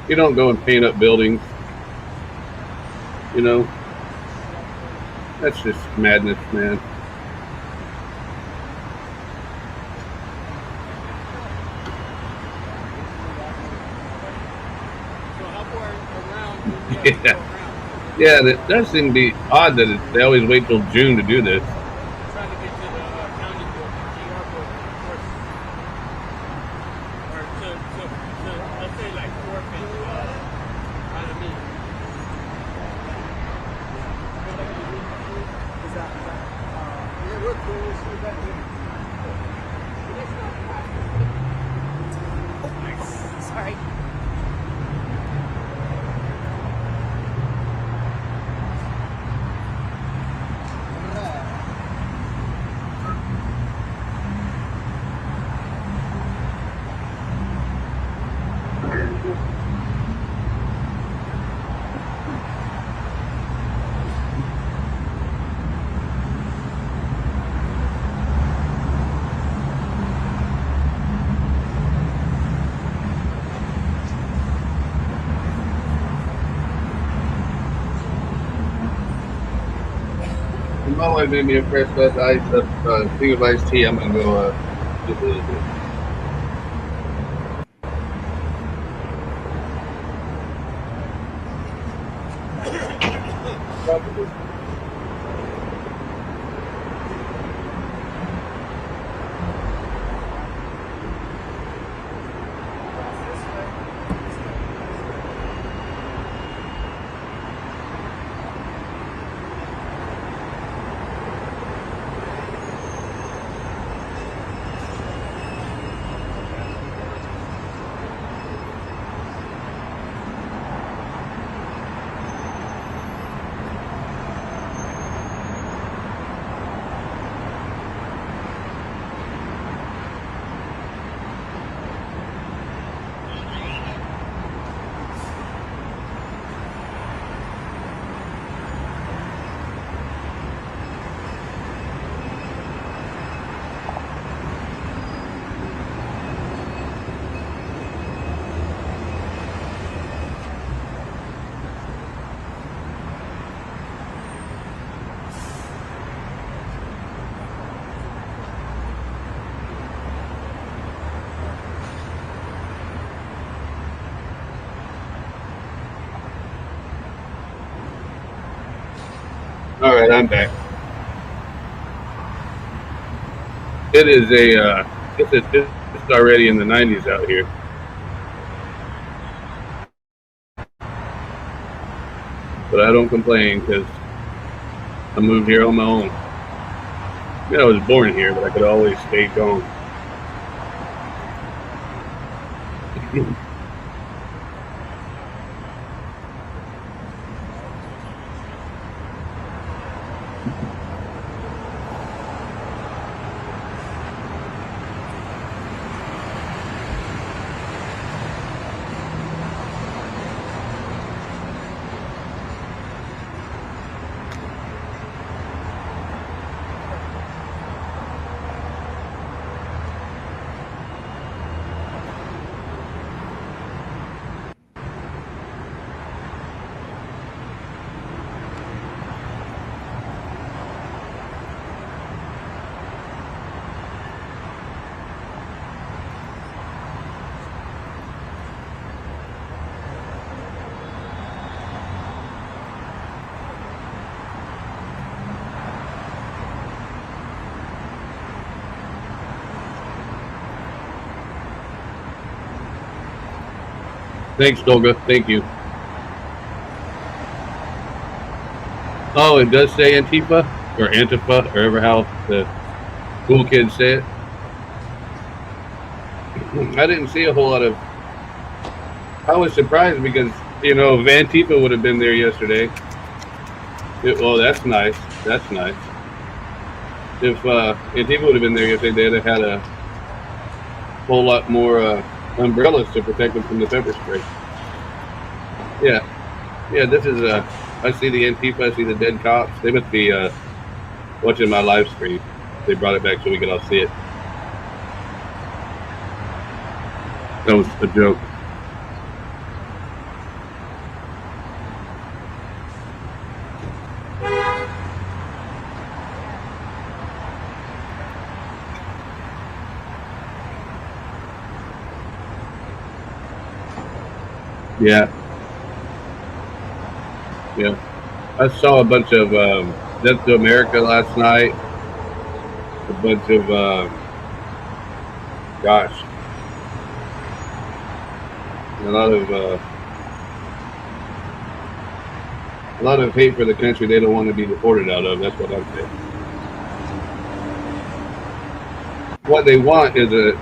You don't go and paint up buildings. You know, that's just madness, man. Yeah, that does seem to be odd that they always wait till June to do this. Trying to get to the county board, GR board, or to let's say like forfeit, I mean. Yeah, we're cool. We'll see that later. Sorry. my wife made me a fresh glass of ice, thing of iced tea. I'm gonna go just a little bit. Probably. All right, I'm back. It is it's already in the 90s out here, but I don't complain because I moved here on my own. I mean, I was born here, but I could always stay gone. Thanks, Dolga. Thank you. Oh, it does say Antifa or Antifa, or ever how the cool kids say it. I didn't see a whole lot of. I was surprised because if Antifa would have been there yesterday. Well, that's nice. That's nice. If Antifa would have been there yesterday, they'd have had a whole lot more umbrellas to protect them from the pepper spray. Yeah. This is I see the Antifa. I see the dead cops. They must be watching my live stream. They brought it back so we could all see it. That was a joke. Yeah. I saw a bunch of Death to America last night. A bunch of a lot of hate for the country they don't want to be deported out of. That's what I'm saying. What they want is a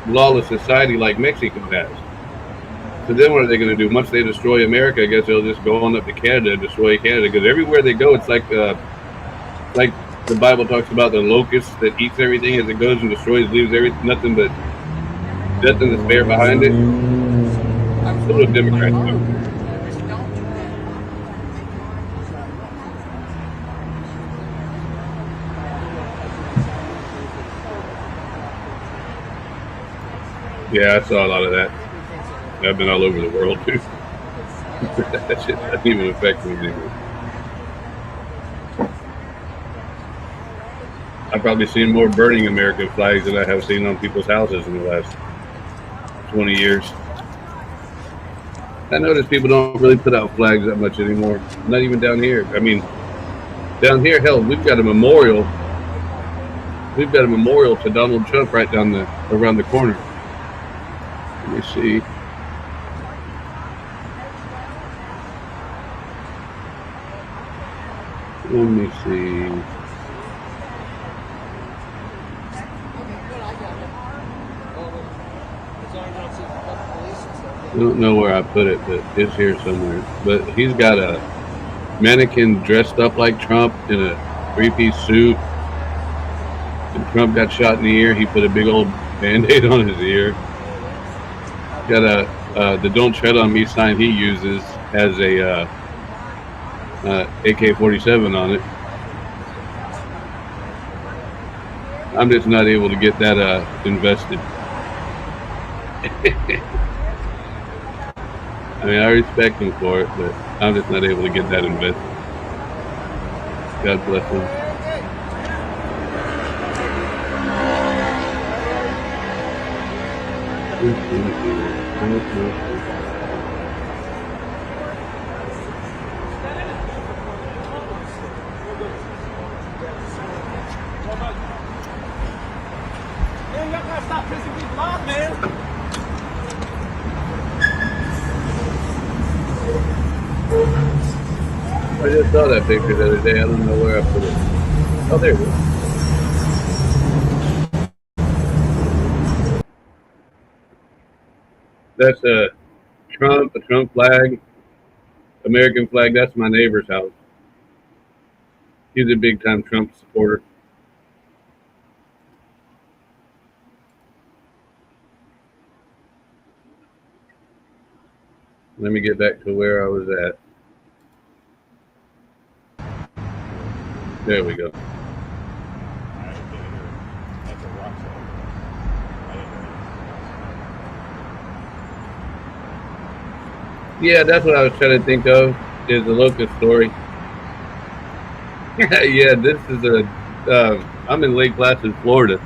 lawless society like Mexico has. So then what are they going to do? Once they destroy America, I guess they'll just go on up to Canada and destroy Canada. Because everywhere they go, it's like the Bible talks about the locust that eats everything as it goes and destroys, leaves nothing but death and despair behind it. That's what the Democrats do. Yeah, I saw a lot of that. I've been all over the world too. That shit doesn't even affect me anymore. I've probably seen more burning American flags than I have seen on people's houses in the last 20 years. I notice people don't really put out flags that much anymore. Not even down here. I mean, down here, hell, we've got a memorial. We've got a memorial to Donald Trump right around the corner. Let me see. Let me see. I don't know where I put it, but it's here somewhere. But he's got a mannequin dressed up like Trump in a three-piece suit. And Trump got shot in the ear. He put a big old Band-Aid on his ear. Got the "Don't Tread on Me" sign he uses has a AK-47 on it. I'm just not able to get that invested. I mean, I respect him for it, but I'm just not able to get that invested. God bless him. Man, y'all gotta stop pissing people off, man. I just saw that picture the other day. I don't know where I put it. Oh, there it is. That's a Trump flag, American flag. That's my neighbor's house. He's a big time Trump supporter. Let me get back to where I was at. There we go. Yeah, that's what I was trying to think of, is the locust story. Yeah, this is I'm in Lake Placid, Florida,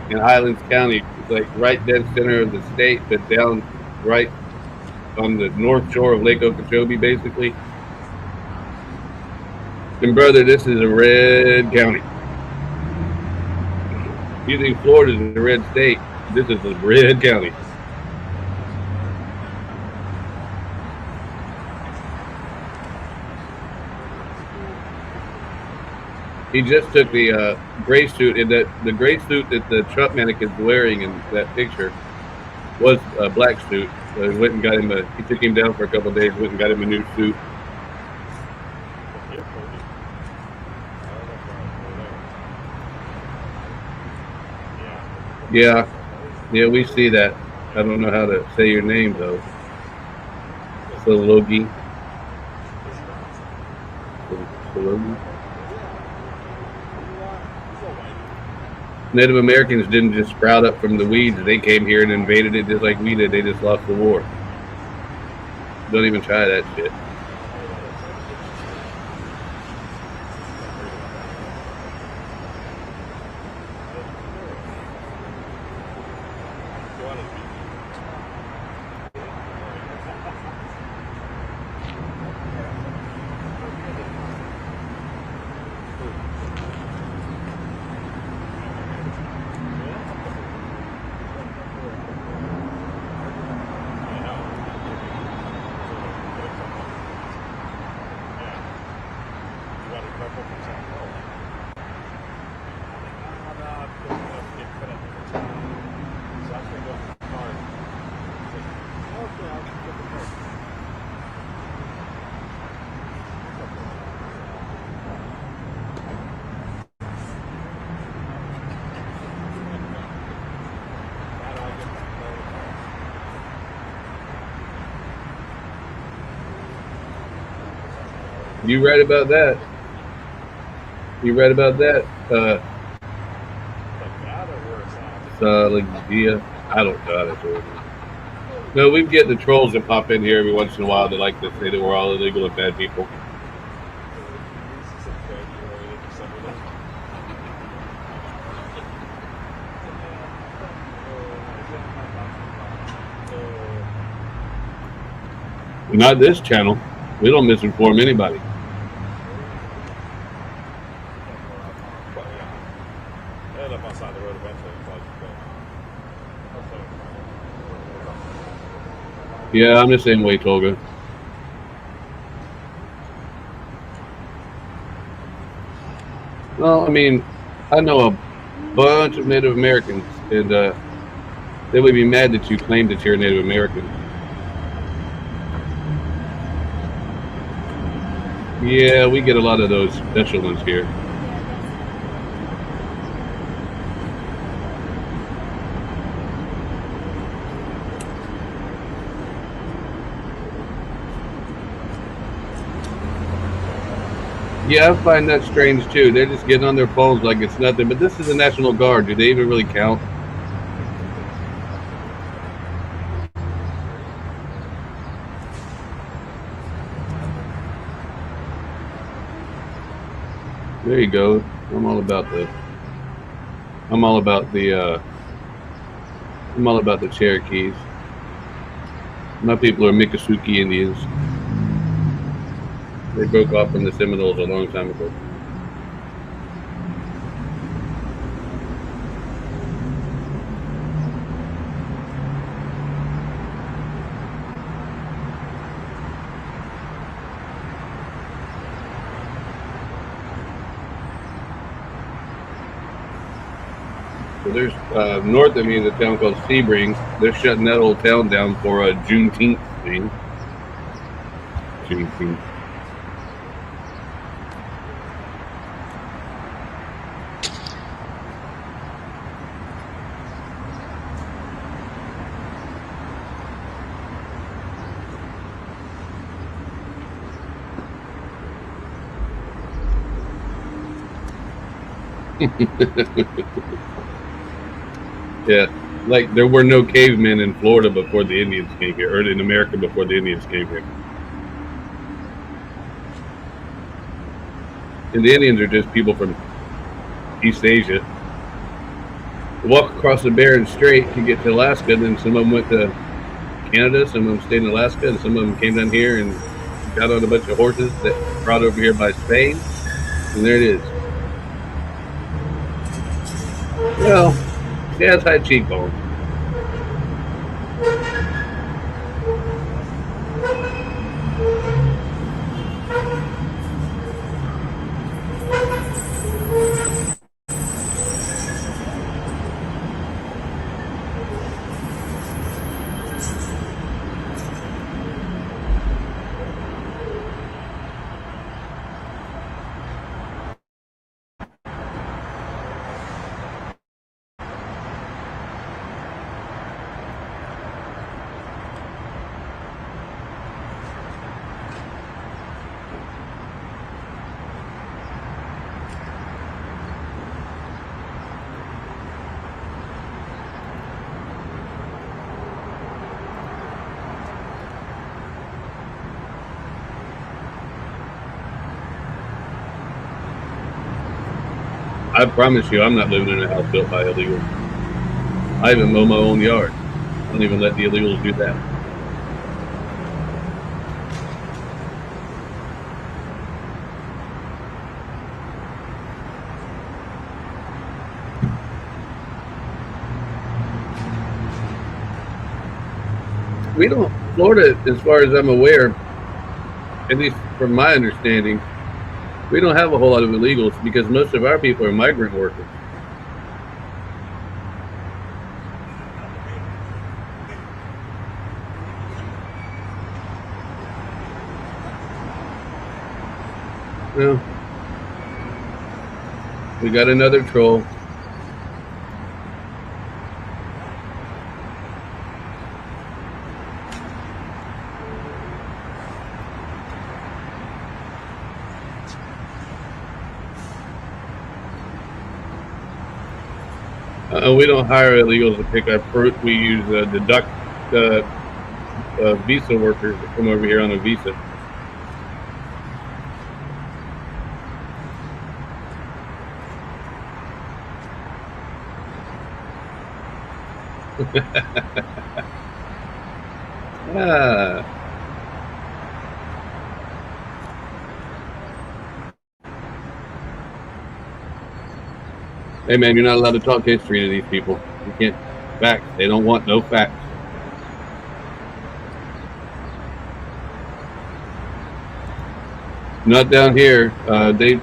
in Highlands County. It's like right dead center of the state, but down right on the north shore of Lake Okeechobee, basically. And brother, this is a red county. You think Florida's a red state? This is a red county. He just took the gray suit, and the gray suit that the Trump mannequin's wearing in that picture was a black suit. So he went and got him he took him down for a couple of days, went and got him a new suit. Yeah, we see that. I don't know how to say your name though. Sologi. Native Americans didn't just sprout up from the weeds. They came here and invaded it just like we did. They just lost the war. Don't even try that shit. You right about that. I don't know how to do it. No, we get the trolls that pop in here every once in a while that like to say that we're all illegal and bad people. Not this channel. We don't misinform anybody. They end up on the side of the road eventually. Yeah, I'm the same way, Tolga. Well, I mean, I know a bunch of Native Americans, and they would be mad that you claim that you're a Native American. Yeah, we get a lot of those special ones here. Yeah, I find that strange too. They're just getting on their phones like it's nothing. But this is the National Guard. Do they even really count? There you go. I'm all about the Cherokees. My people are Miccosukee Indians. They broke off from the Seminoles a long time ago. So there's north of me is a town called Sebring. They're shutting that old town down for a Juneteenth thing. Juneteenth. Yeah, like there were no cavemen in Florida before the Indians came here, or in America before the Indians came here. And the Indians are just people from East Asia. They walk across the Bering Strait to get to Alaska, and then some of them went to Canada, some of them stayed in Alaska, and some of them came down here and got on a bunch of horses that brought over here by Spain, and there it is. Well, she has high cheekbones. I promise you, I'm not living in a house built by illegals. I even mow my own yard. I don't even let the illegals do that. We don't, Florida, as far as I'm aware, at least from my understanding, we don't have a whole lot of illegals because most of our people are migrant workers. Well, we got another troll. We don't hire illegals to pick up fruit. We use deduct visa workers that come over here on a visa. Hey man, you're not allowed to talk history to these people. You can't facts. They don't want no facts. Not down here. They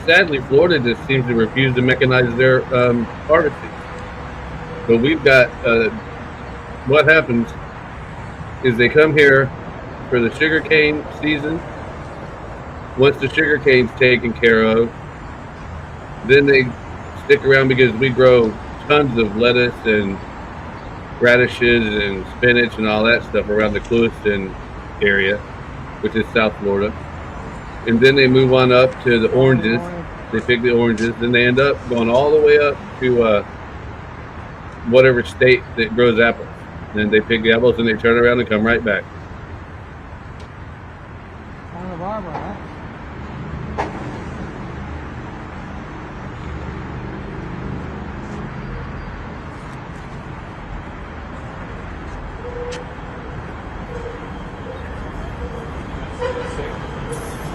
sadly Florida just seems to refuse to mechanize their harvesting. But we've got what happens is they come here for the sugarcane season. Once the sugarcane's taken care of, then they stick around because we grow tons of lettuce and radishes and spinach and all that stuff around the Clewiston area, which is South Florida. And then they move on up to the oranges. They pick the oranges. Then they end up going all the way up to whatever state that grows apples. Then they pick the apples and they turn around and come right back. Santa Barbara, huh?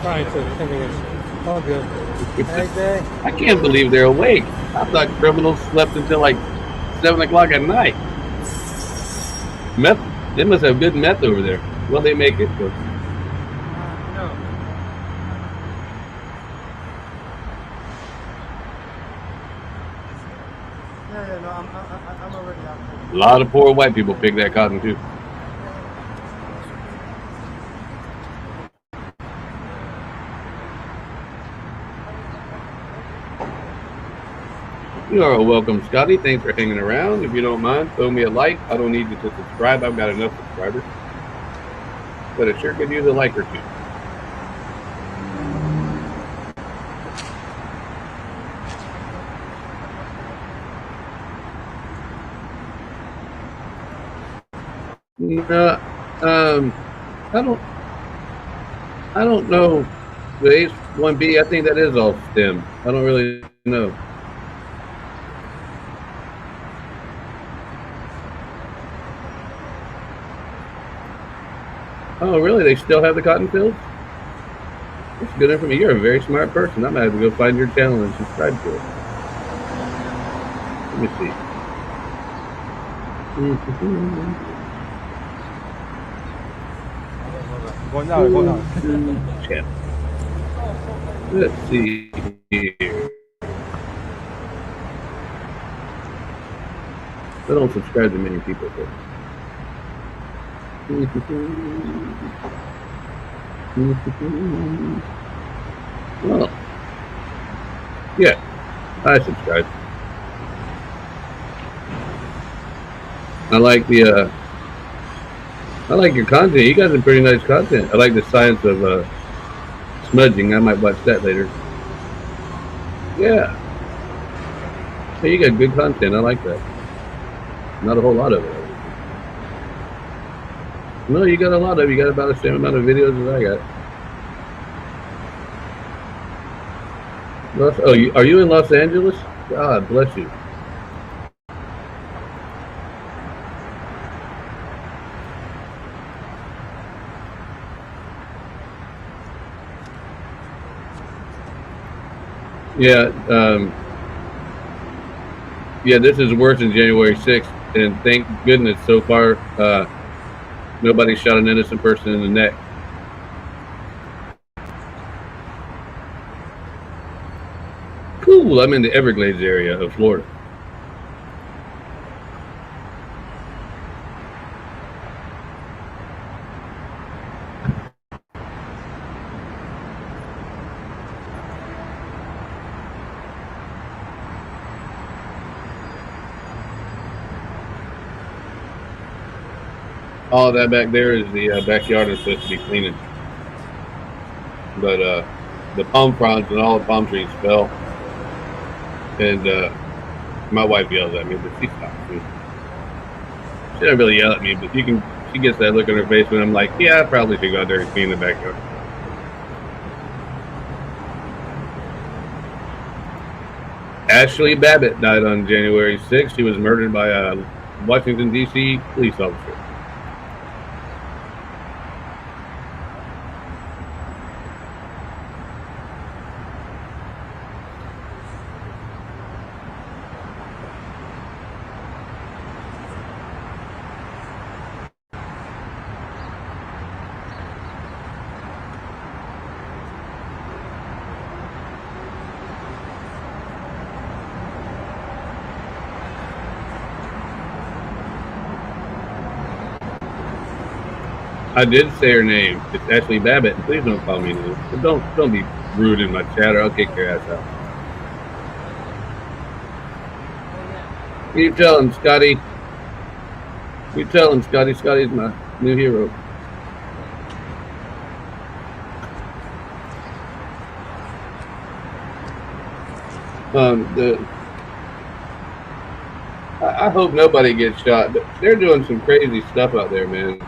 Trying to finish. All good. Hey, Day. I can't believe they're awake. I thought criminals slept until like 7 o'clock at night. Meth, they must have good meth over there. Well, they make it. So. No. Yeah, no, I'm already out there. A lot of poor white people pick that cotton too. You are welcome, Scotty. Thanks for hanging around. If you don't mind, throw me a like. I don't need you to subscribe. I've got enough subscribers. But it sure could use a like or two. I don't know. The H1B, I think that is all STEM. I don't really know. Oh, really? They still have the cotton fields? That's good information. You're a very smart person. I'm going to have to go find your channel and subscribe to it. Let me see. Go now. Channel. Let's see here. I don't subscribe to many people, but. Well, yeah, I subscribe. I like the I like your content. You got some pretty nice content. I like the science of smudging. I might watch that later. Yeah. Hey, you got good content. I like that. Not a whole lot of it. No, you got a lot of. You got about the same amount of videos as I got. Oh, are you in Los Angeles? God bless you. Yeah. Yeah, this is worse than January 6th, and thank goodness so far. Nobody shot an innocent person in the neck. Cool, I'm in the Everglades area of Florida. All that back there is the backyard I'm supposed to be cleaning. But the palm fronds and all the palm trees fell. And my wife yells at me, but she stops me. She doesn't really yell at me, but she gets that look on her face when I'm like, yeah, I probably should go out there and clean the backyard. Ashley Babbitt died on January 6th. She was murdered by a Washington, D.C. police officer. I did say her name. It's Ashley Babbitt. Please don't call me names. Don't be rude in my chat or I'll kick your ass out. You tell him, Scotty. You tell him, Scotty. Scotty's my new hero. I hope nobody gets shot, but they're doing some crazy stuff out there, man.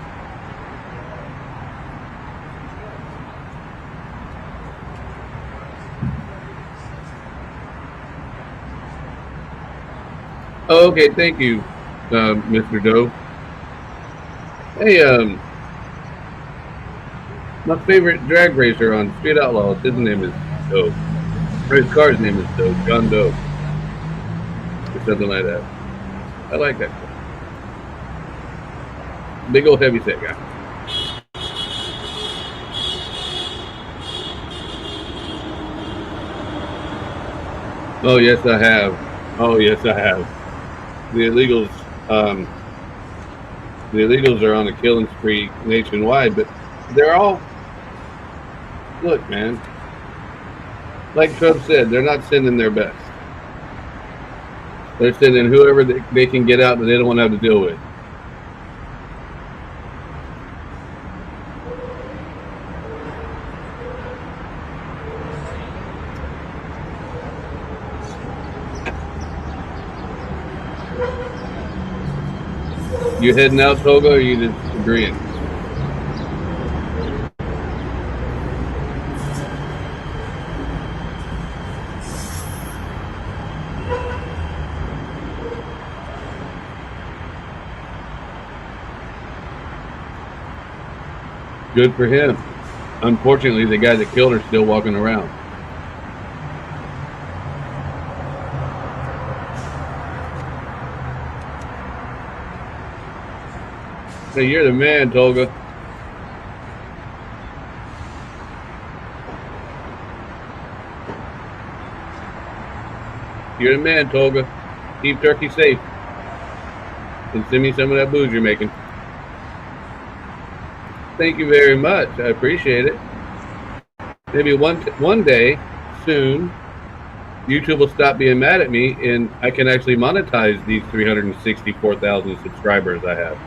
Oh, okay, thank you, Mr. Doe. Hey, my favorite drag racer on Street Outlaws, his name is Doe. His car's name is Doe, John Doe. Or something like that. I like that guy. Big old heavyset guy. Oh, yes, I have. Oh, yes, I have. The illegals are on a killing spree nationwide, but they're all, look, man, like Trump said, they're not sending their best. They're sending whoever they can get out that they don't want to have to deal with. You heading out, Toga, or are you just agreeing? Good for him. Unfortunately, the guy that killed her is still walking around. Hey, you're the man, Tolga. You're the man, Tolga. Keep Turkey safe. And send me some of that booze you're making. Thank you very much. I appreciate it. Maybe one day, soon, YouTube will stop being mad at me and I can actually monetize these 364,000 subscribers I have.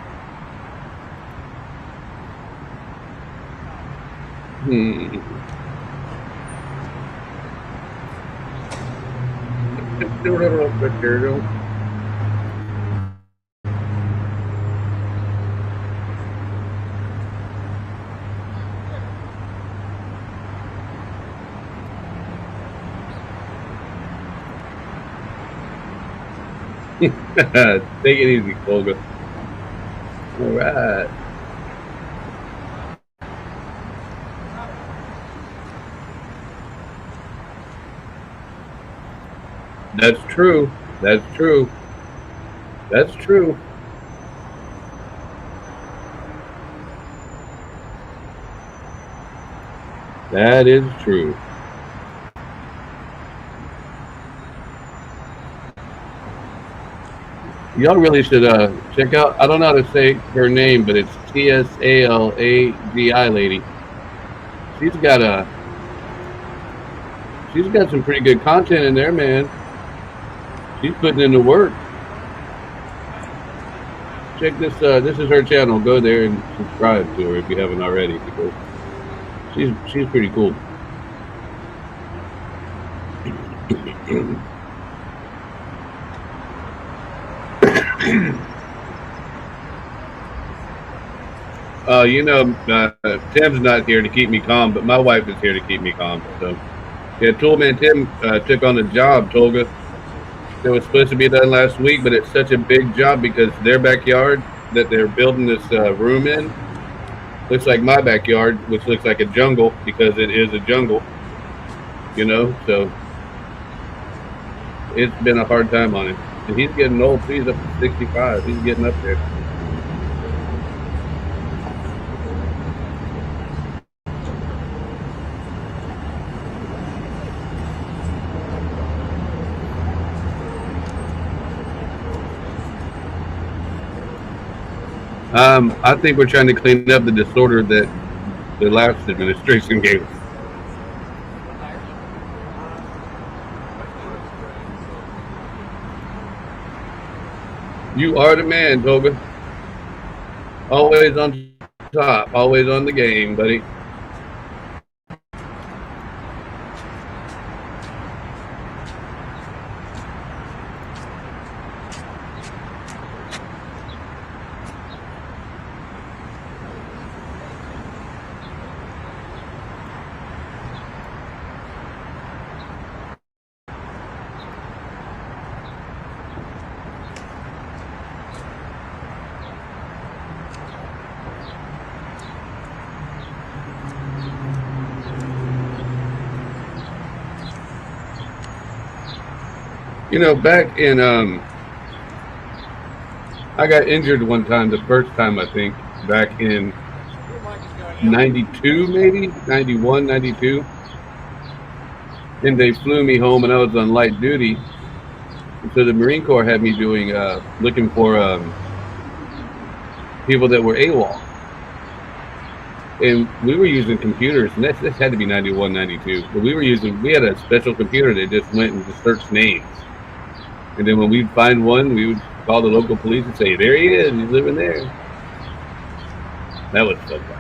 Take it easy, Olga. All right. That's true. That's true. That's true. That is true. Y'all really should check out, I don't know how to say her name, but it's TSALADI lady. She's got some pretty good content in there, man. She's putting in the work. Check this, this is her channel. Go there and subscribe to her if you haven't already, because she's pretty cool. You know, Tim's not here to keep me calm, but my wife is here to keep me calm. So, yeah, Toolman Tim took on a job, Tolga. It was supposed to be done last week, but it's such a big job because their backyard that they're building this room in looks like my backyard, which looks like a jungle because it is a jungle, you know, so it's been a hard time on him. And he's getting old, he's up to 65, he's getting up there. I think we're trying to clean up the disorder that the last administration gave us. You are the man, Toga. Always on top, always on the game, buddy. You know, back in I got injured one time, the first time I think, back in 92 maybe, 91, 92. And they flew me home and I was on light duty. And so the Marine Corps had me doing, looking for people that were AWOL. And we were using computers, and this had to be 91, 92. But we had a special computer that just went and just searched names. And then when we'd find one, we would call the local police and say, there he is, he's living there. That was fun time.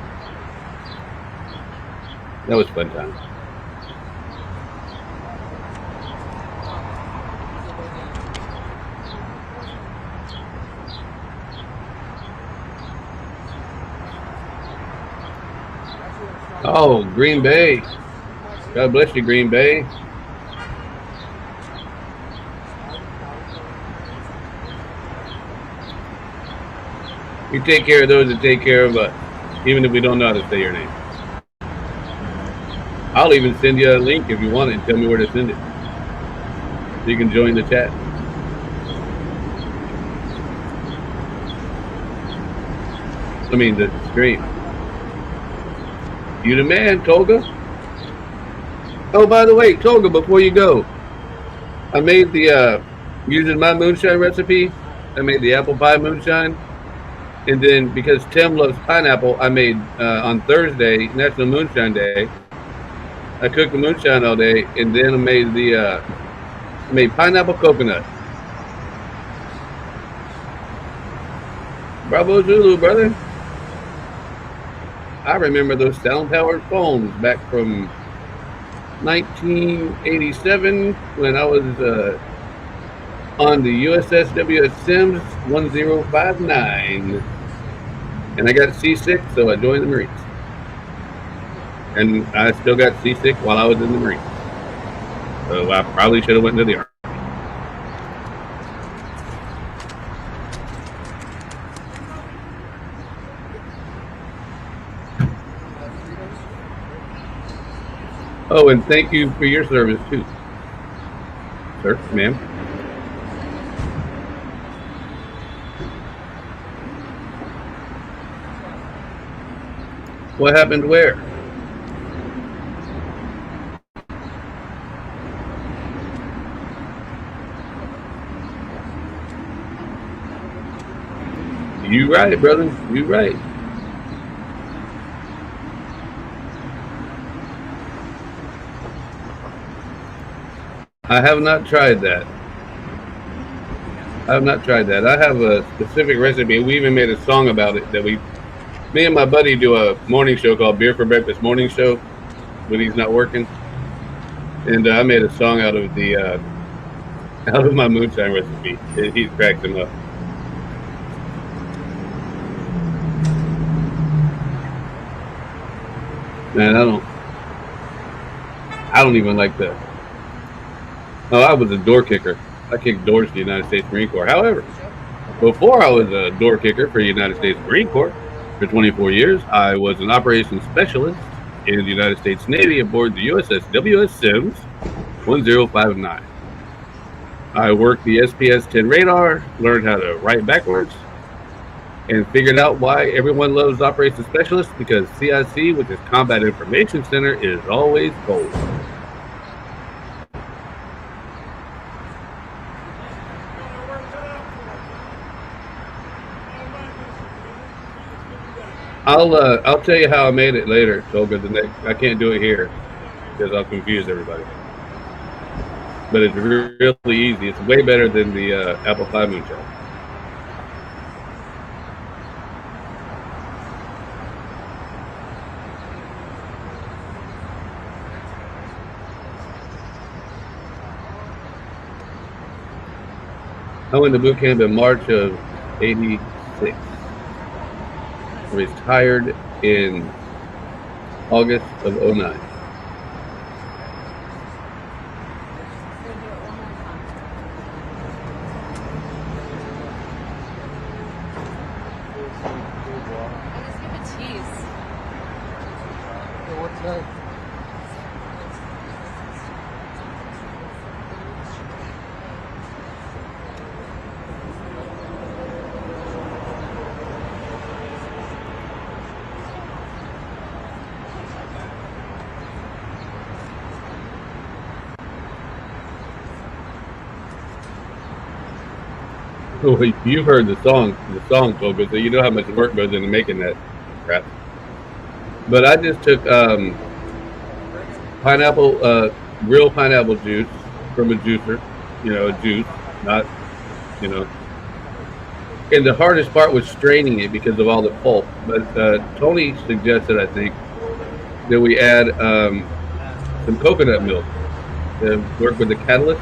That was fun time. Oh, Green Bay. God bless you, Green Bay. We take care of those that take care of us, even if we don't know how to say your name. I'll even send you a link if you want it and tell me where to send it. So you can join the chat. I mean, the stream. You the man, Toga. Oh, by the way, Toga, before you go, I made the, using my moonshine recipe, I made the apple pie moonshine. And then because Tim loves pineapple, I made, on Thursday, National Moonshine Day, I cooked the moonshine all day, and then I made made pineapple coconut. Bravo Zulu, brother. I remember those sound-powered phones back from 1987 when I was on the USS WS Sims 1059. And I got seasick, so I joined the Marines. And I still got seasick while I was in the Marines. So I probably should have went to the Army. Oh, and thank you for your service too, sir, ma'am. What happened where? You right, brother. You right. I have not tried that. I have not tried that. I have a specific recipe. We even made a song about it that me and my buddy do a morning show called Beer for Breakfast Morning Show when he's not working. And I made a song out of my moonshine recipe. He cracked him up. Man, I don't even like that. Oh, I was a door kicker. I kicked doors for the United States Marine Corps. However, before I was a door kicker for the United States Marine Corps for 24 years, I was an operations specialist in the United States Navy aboard the USS WS Sims 1059. I worked the SPS-10 radar, learned how to write backwards, and figured out why everyone loves operations specialists, because CIC, which is Combat Information Center, is always cold. I'll tell you how I made it later, Tolga. The next I can't do it here because I'll confuse everybody. But it's really easy. It's way better than the apple pie moonshine. I went to boot camp in March of '86. Retired in August of '09. Let's give a tease. What's that? Oh, you've heard the song, Tolga, so you know how much work goes into making that crap. But I just took pineapple, real pineapple juice from a juicer, a juice, not, you know. And the hardest part was straining it because of all the pulp. But Tony suggested, I think, that we add some coconut milk to work with the catalyst,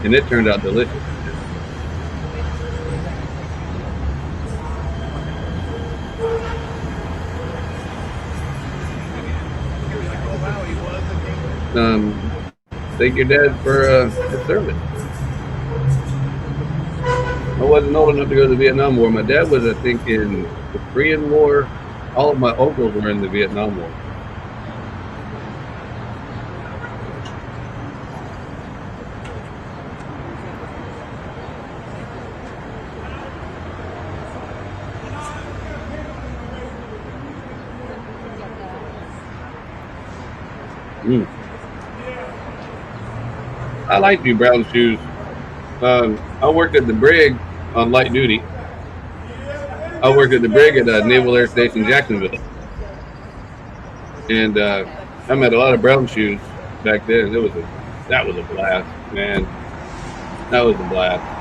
and it turned out delicious. Thank your dad for his service. I wasn't old enough to go to the Vietnam War. My dad was, I think, in the Korean War. All of my uncles were in the Vietnam War. Mm. I like new brown shoes. I worked at the brig on light duty. I worked at the brig at Naval Air Station Jacksonville, and I met a lot of brown shoes back then. That was a blast, man. That was a blast.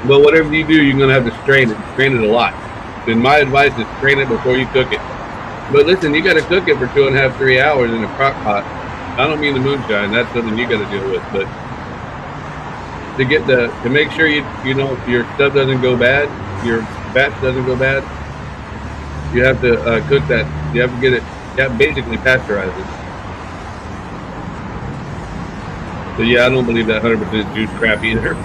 But whatever you do, you're gonna have to strain it a lot. And my advice is strain it before you cook it. But listen, you got to cook it for 2.5, 3 hours in a crock pot. I don't mean the moonshine. That's something you got to deal with. But to make sure your stuff doesn't go bad, your batch doesn't go bad, you have to cook that. You have to get it. You have to basically pasteurize it. So yeah, I don't believe that 100% juice crap either.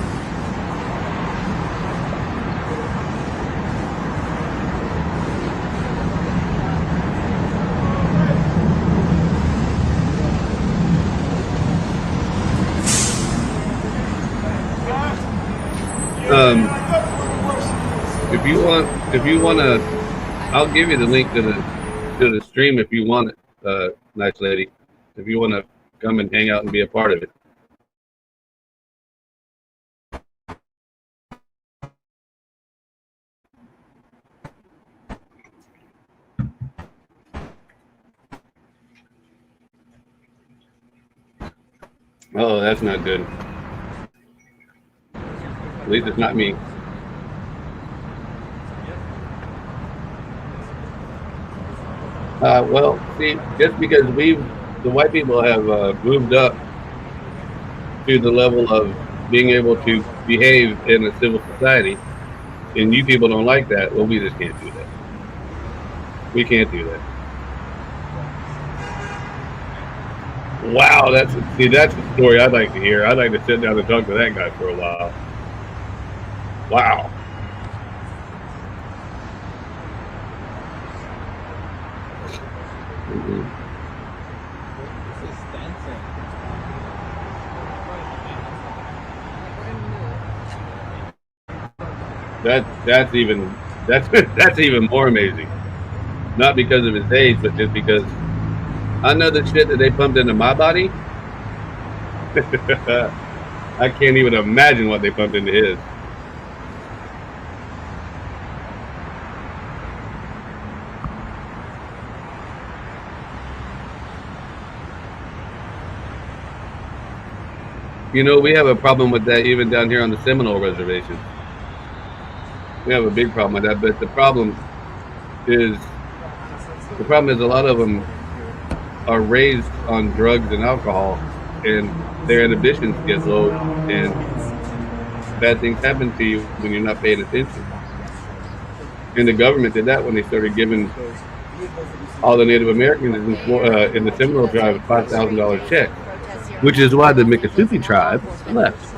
If you want to, I'll give you the link to the stream if you want it, nice lady. If you want to come and hang out and be a part of it. Oh, that's not good. At least it's not me. Well, see, just because the white people have moved up to the level of being able to behave in a civil society, and you people don't like that, well, we just can't do that. We can't do that. Wow, that's the story I'd like to hear. I'd like to sit down and talk to that guy for a while. Wow. Mm-hmm. That's even that's even more amazing. Not because of his age, but just because I know the shit that they pumped into my body. I can't even imagine what they pumped into his. You know, we have a problem with that even down here on the Seminole Reservation. We have a big problem with that, but the problem is a lot of them are raised on drugs and alcohol, and their inhibitions get low, and bad things happen to you when you're not paying attention. And the government did that when they started giving all the Native Americans in the Seminole tribe $5,000 check, which is why the Miccosukee tribe left.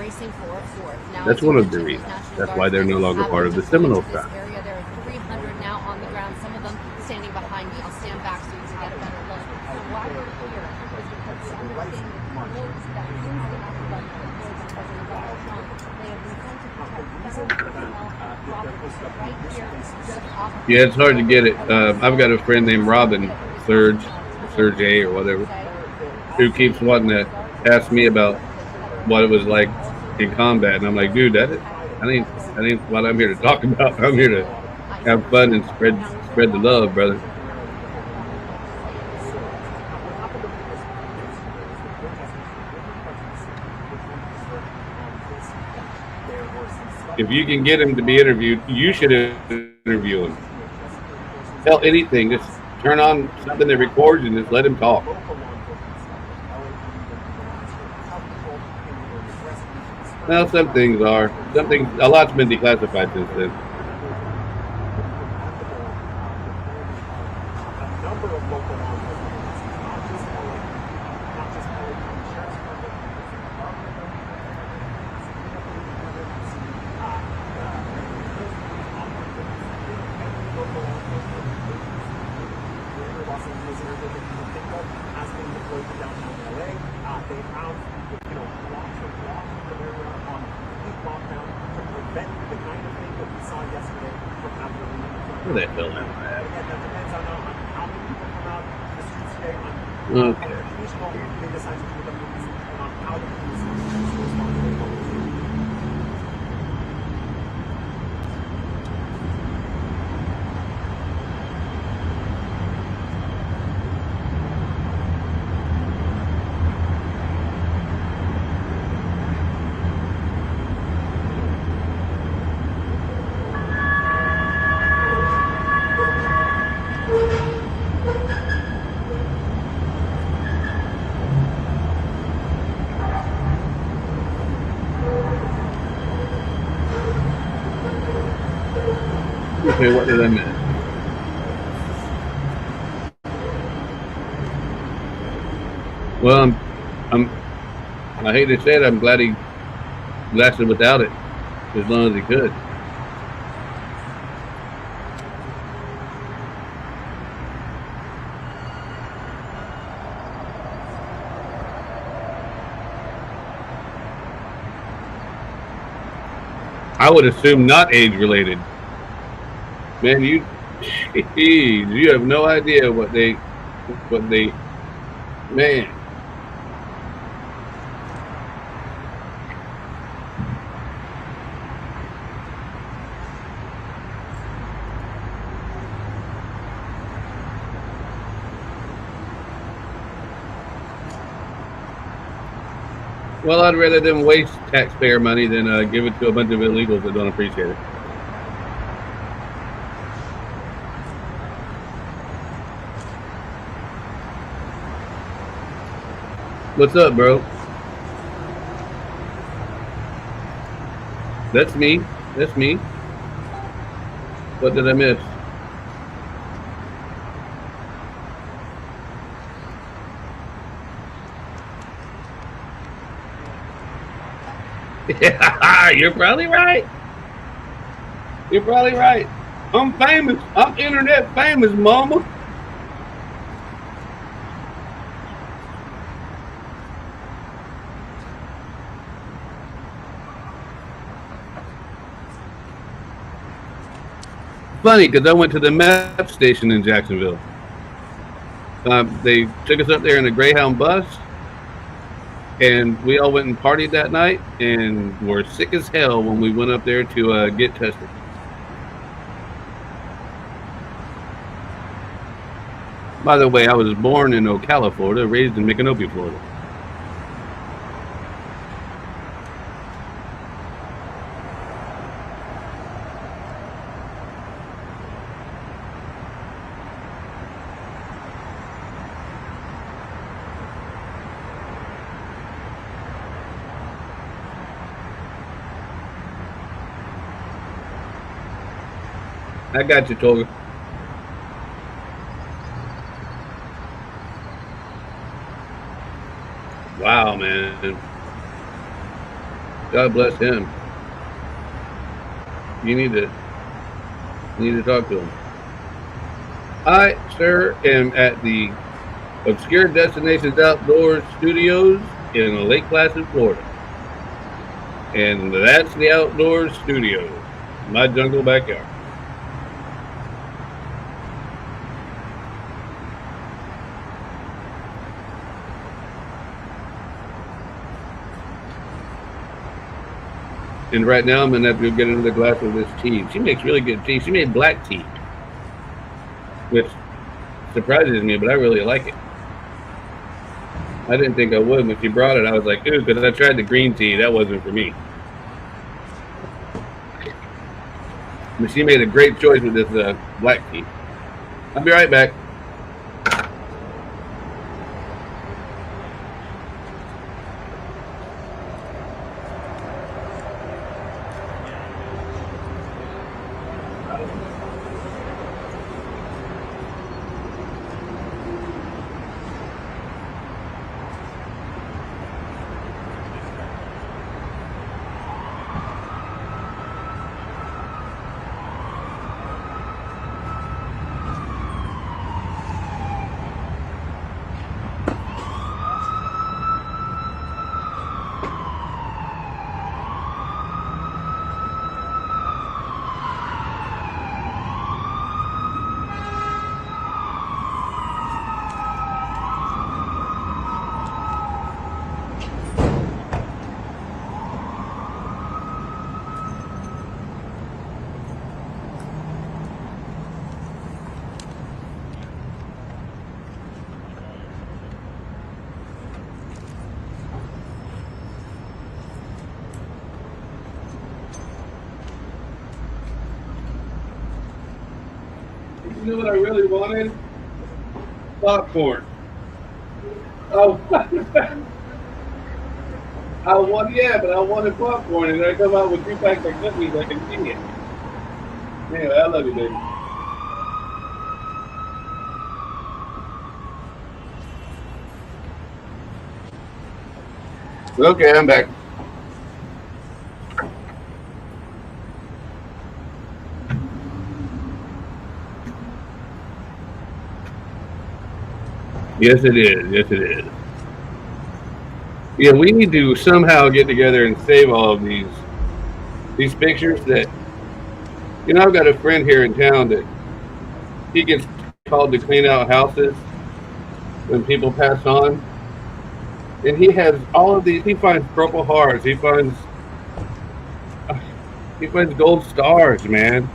That's one of the reasons. That's why they're no longer part of the Seminole tribe. There are 300 now on the ground, some of them standing behind me. I'll stand back so you can get a better look. So why we're here is because we understand the codes that since the 9/11 codes of President Donald Trump, they have been sent to protect federal personnel property right here just off of Yeah, it's hard to get it. I've got a friend named Robin, Serge A or whatever, who keeps wanting to ask me about what it was like in combat, and I'm like, dude, that ain't what I'm here to talk about. I'm here to have fun and spread the love, brother. If you can get him to be interviewed, you should interview him. Hell, anything. Just turn on something that records and just let him talk. Well, some things are. A lot's been declassified since then. Where the hell am I at? Okay. Okay, what did I miss? Well, I hate to say it, I'm glad he lasted without it as long as he could. I would assume not age related. Man, you have no idea what they, man. Well, I'd rather them waste taxpayer money than give it to a bunch of illegals that don't appreciate it. What's up, bro? That's me. That's me. What did I miss? Yeah, you're probably right. You're probably right. I'm famous. I'm internet famous, mama. funny because I went to the meth station in Jacksonville. They took us up there in a Greyhound bus, and we all went and partied that night, and were sick as hell when we went up there to get tested. By the way, I was born in Ocala, Florida, raised in Micanopy, Florida. I got you, Tolga. Wow, man. God bless him. You need to talk to him. I, sir, am at the Obscure Destinations Outdoor Studios in Lake Placid, Florida. And that's the Outdoor Studio, my jungle backyard. And right now I'm gonna have to go get another glass of this tea. She makes really good tea. She made black tea, which surprises me, but I really like it. I didn't think I would. When she brought it, I was like, ooh, because I tried the green tea. That wasn't for me. But she made a great choice with this black tea. I'll be right back. You know what I really wanted? Popcorn. Oh, I wanted popcorn, and I come out with 2 packs of cookies. I can see it. Anyway, I love you, baby. Okay, I'm back. Yes, it is. Yes, it is. Yeah, we need to somehow get together and save all of these pictures. That, you know, I've got a friend here in town that he gets called to clean out houses when people pass on, and he has all of these. He finds Purple Hearts. He finds gold stars, man,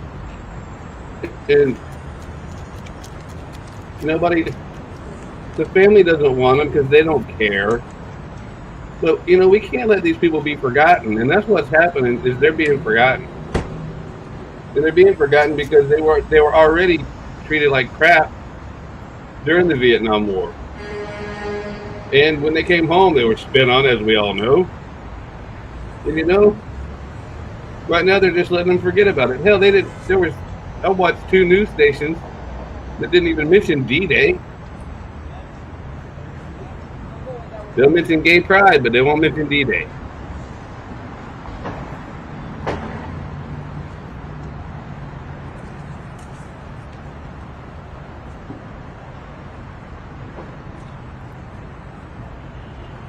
and nobody. The family doesn't want them because they don't care. But, you know, we can't let these people be forgotten. And that's what's happening, is they're being forgotten. And they're being forgotten because they were already treated like crap during the Vietnam War. And when they came home, they were spit on, as we all know. And, you know, right now they're just letting them forget about it. Hell, I watched 2 news stations that didn't even mention D-Day. They'll mention gay pride, but they won't mention D-Day.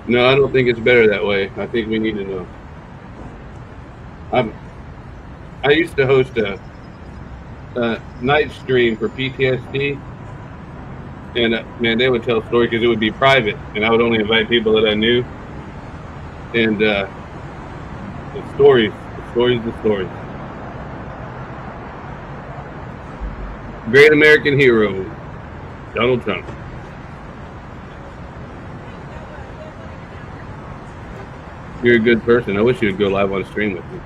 No, I don't think it's better that way. I think we need to know. I used to host night stream for PTSD, and man, they would tell stories because it would be private, and I would only invite people that I knew, and the stories. Great American hero, Donald Trump. You're a good person. I wish you would go live on stream with me.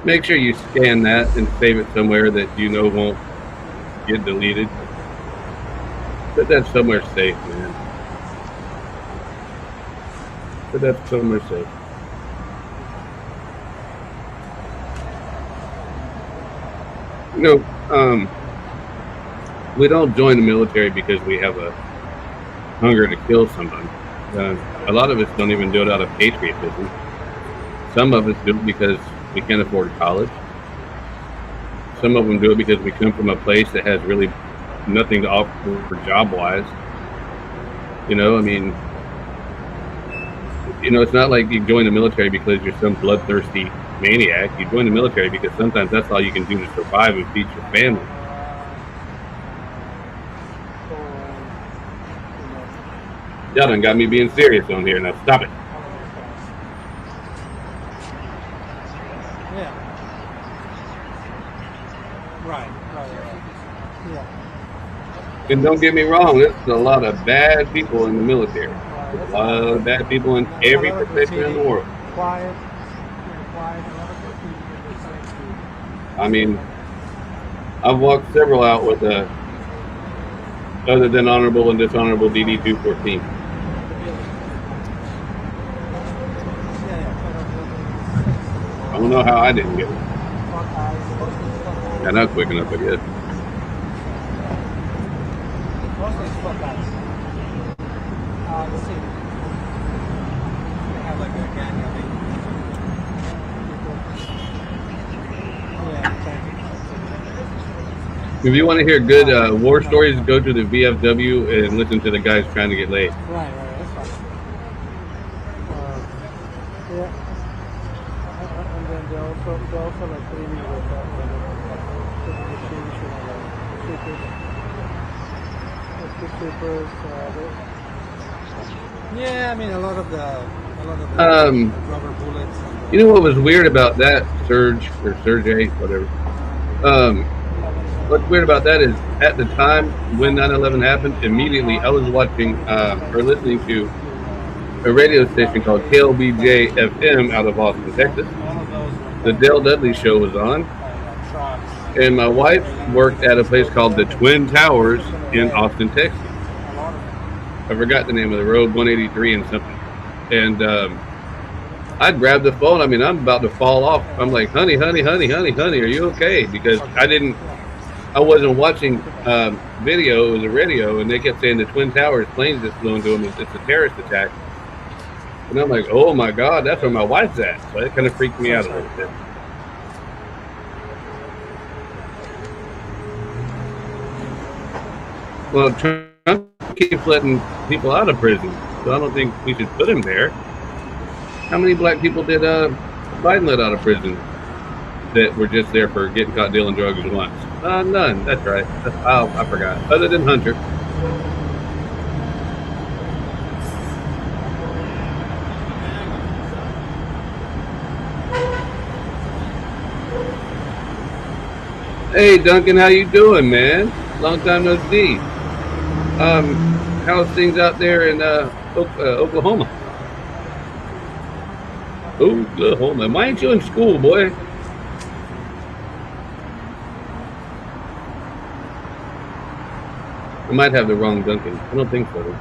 Make sure you scan that and save it somewhere that you know won't get deleted. Put that somewhere safe, man. Put that somewhere safe. You know, we don't join the military because we have a hunger to kill somebody. A lot of us don't even do it out of patriotism. Some of us do it because we can't afford college. Some of them do it because we come from a place that has really nothing to offer for job-wise. You know, I mean, you know, it's not like you join the military because you're some bloodthirsty maniac. You join the military because sometimes that's all you can do to survive and feed your family. Y'all done got me being serious on here. Now stop it. Yeah. Right. Yeah. And don't get me wrong, there's a lot of bad people in the military. A lot of bad people in every profession in the world. Quiet. I mean, I've walked several out with other than honorable and dishonorable DD-214. I don't know how I didn't get it. Yeah, not quick enough, I guess. Mostly it's fuck guys. Let's see. They have like a gang of it. Yeah, If you want to hear good war stories, go to the VFW and listen to the guys trying to get laid. right, that's fine. Yeah. And then they also like training with troopers. Yeah, I mean a lot of the rubber bullets. You know what was weird about that, Serge or Sergey, whatever. What's weird about that is at the time when 9/11 happened, immediately I was watching or listening to a radio station called KLBJ FM out of Austin, Texas. The Dale Dudley show was on, and my wife worked at a place called the Twin Towers in Austin, Texas. I forgot the name of the road, 183 and something. And I grabbed the phone. I mean, I'm about to fall off. I'm like, honey, are you okay? Because I wasn't watching video. It was a radio, and they kept saying the Twin Towers planes just flew into them. It's a terrorist attack. And I'm like, oh my God, that's where my wife's at. So it kind of freaked me out a little bit. Well, Trump keeps letting people out of prison, so I don't think we should put him there. How many black people did Biden let out of prison that were just there for getting caught dealing drugs once? None. That's right. I forgot. Other than Hunter. Hey Duncan, how you doing, man? Long time no see. How's things out there in Oklahoma? Oklahoma. Why ain't you in school, boy? I might have the wrong Duncan. I don't think so.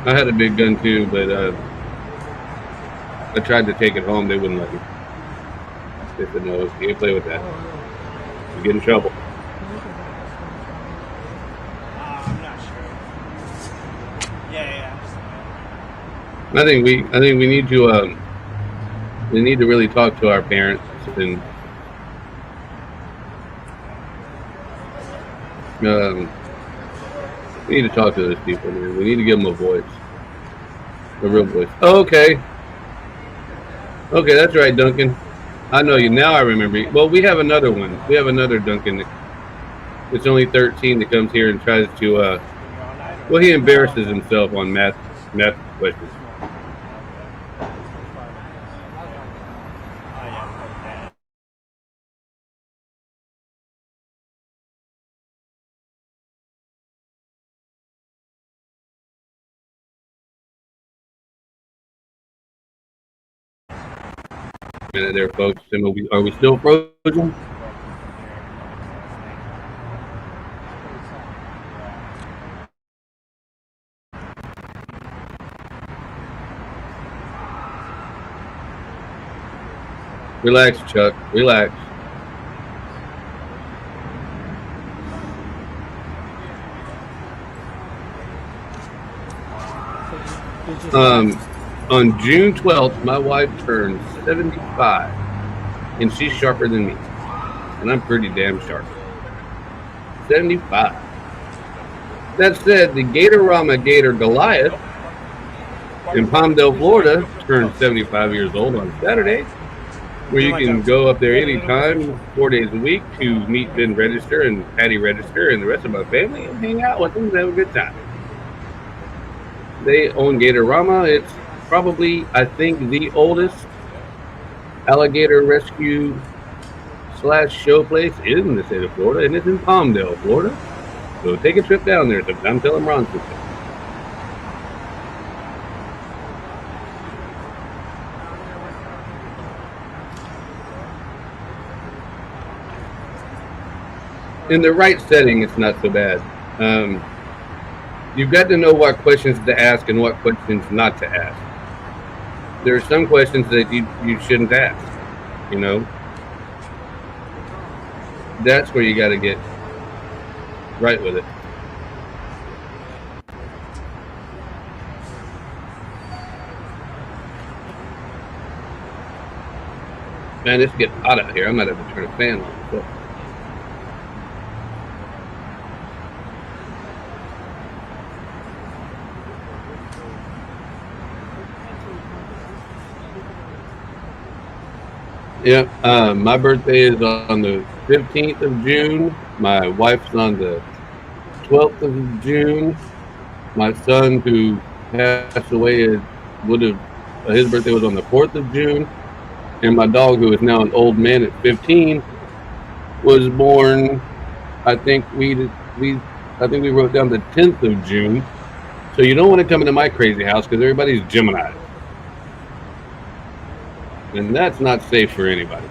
I had a big gun too, but I tried to take it home. They wouldn't let me. They said no, you can't play with that. You get in trouble. I'm not sure. Yeah. I think we need to really talk to our parents and we need to talk to those people, man. We need to give them a voice, a real voice. Oh, okay, that's right, Duncan. I know you now. I remember you. Well, we have another one. We have another Duncan. It's only 13 that comes here and tries to. Well, he embarrasses himself on math questions. Minute there, folks. Are we still frozen? Relax, Chuck. Relax. On June 12th, my wife turned 75, and she's sharper than me, and I'm pretty damn sharp. 75. That said, the Gatorama Gator Goliath in Palmdale, Florida, turned 75 years old on Saturday, where you can go up there anytime, 4 days a week, to meet Ben Register and Patty Register and the rest of my family and hang out with them and have a good time. They own Gatorama. It's probably, I think, the oldest alligator rescue / show place in the state of Florida, and it's in Palmdale, Florida. So take a trip down there sometime. Tell them Ron sent you. In the right setting, it's not so bad. You've got to know what questions to ask and what questions not to ask. There are some questions that you shouldn't ask, you know. That's where you got to get right with it. Man, it's getting hot out here. I might have to turn a fan on. So. Yeah, my birthday is on the 15th of June. My wife's on the 12th of June. My son, who passed away, his birthday was on the 4th of June. And my dog, who is now an old man at 15, was born. I think we wrote down the 10th of June. So you don't want to come into my crazy house because everybody's Gemini. And that's not safe for anybody.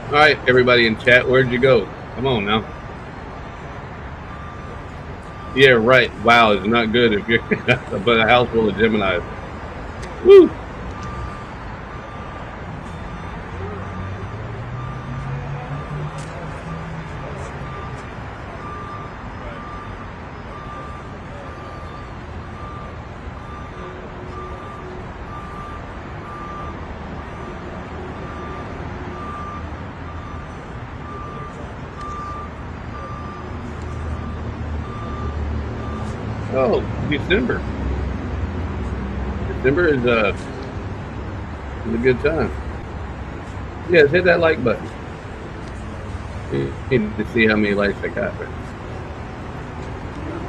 All right, everybody in chat, where'd you go? Come on now. Yeah, right. Wow, it's not good if you're but a house full of Gemini. Woo! Oh, December. December is a good time. Yes, hit that like button. You need to see how many likes I got.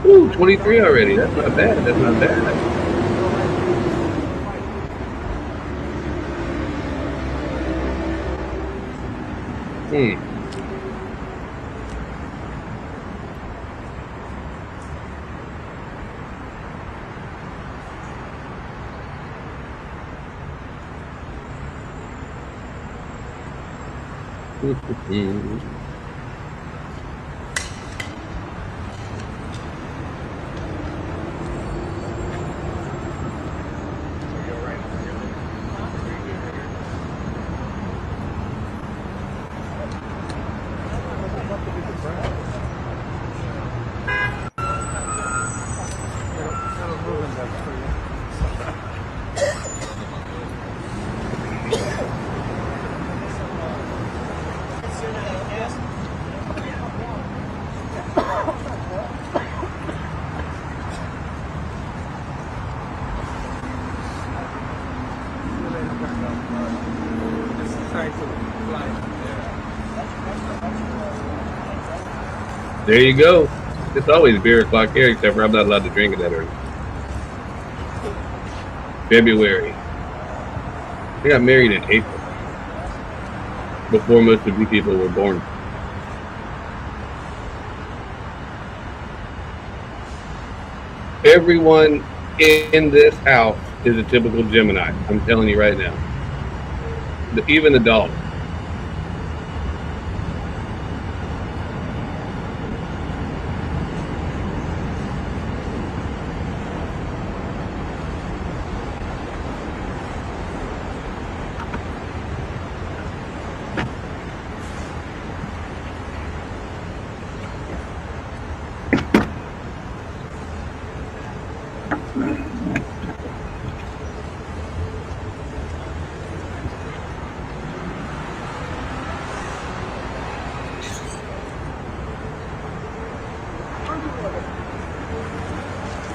Ooh, 23 already. That's not bad. That's not bad. There you go. It's always beer o'clock here, except for I'm not allowed to drink it that early. February. I got married in April, before most of you people were born. Everyone in this house is a typical Gemini. I'm telling you right now. Even the dog.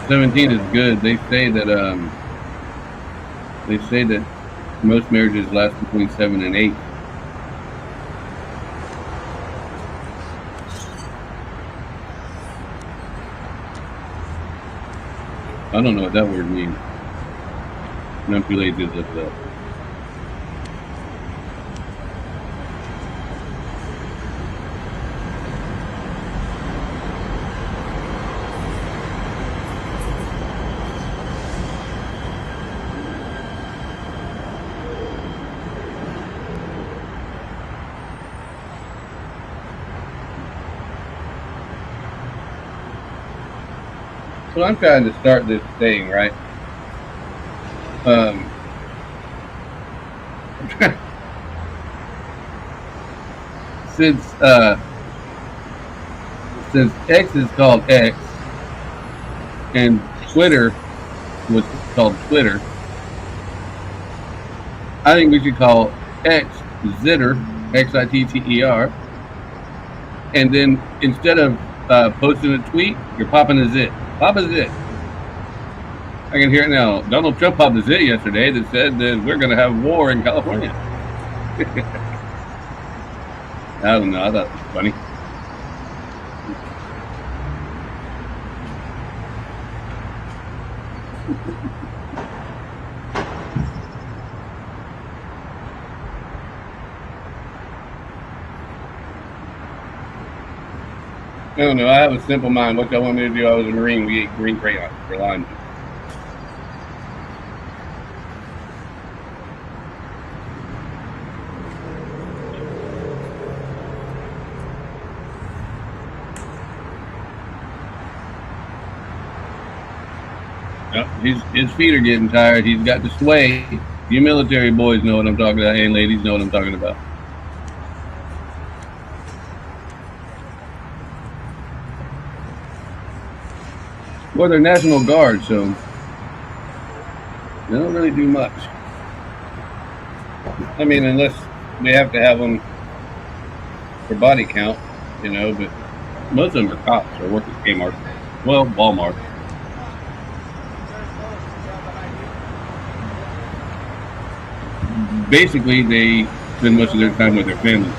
$17 is good. They say that most marriages last between 7 and 8. I don't know what that word means. And I'm too lazy to look it up. So I'm trying to start this thing, right? Since X is called X and Twitter was called Twitter, I think we should call X Zitter, X-I-T-T-E-R, and then instead of posting a tweet, you're popping a zit. Pop a zit. I can hear it now. Donald Trump popped a zit yesterday that said that we're going to have war in California. I don't know. I thought it was funny. I don't know. I have a simple mind. What y'all want me to do? I was a Marine. We ate green crayons for lunch. His feet are getting tired. He's got to sway. You military boys know what I'm talking about, and ladies know what I'm talking about. Well, they're National Guard, so they don't really do much. I mean, unless we have to have them for body count, you know, but most of them are cops or work at Kmart. Well, Walmart. Basically, they spend most of their time with their families.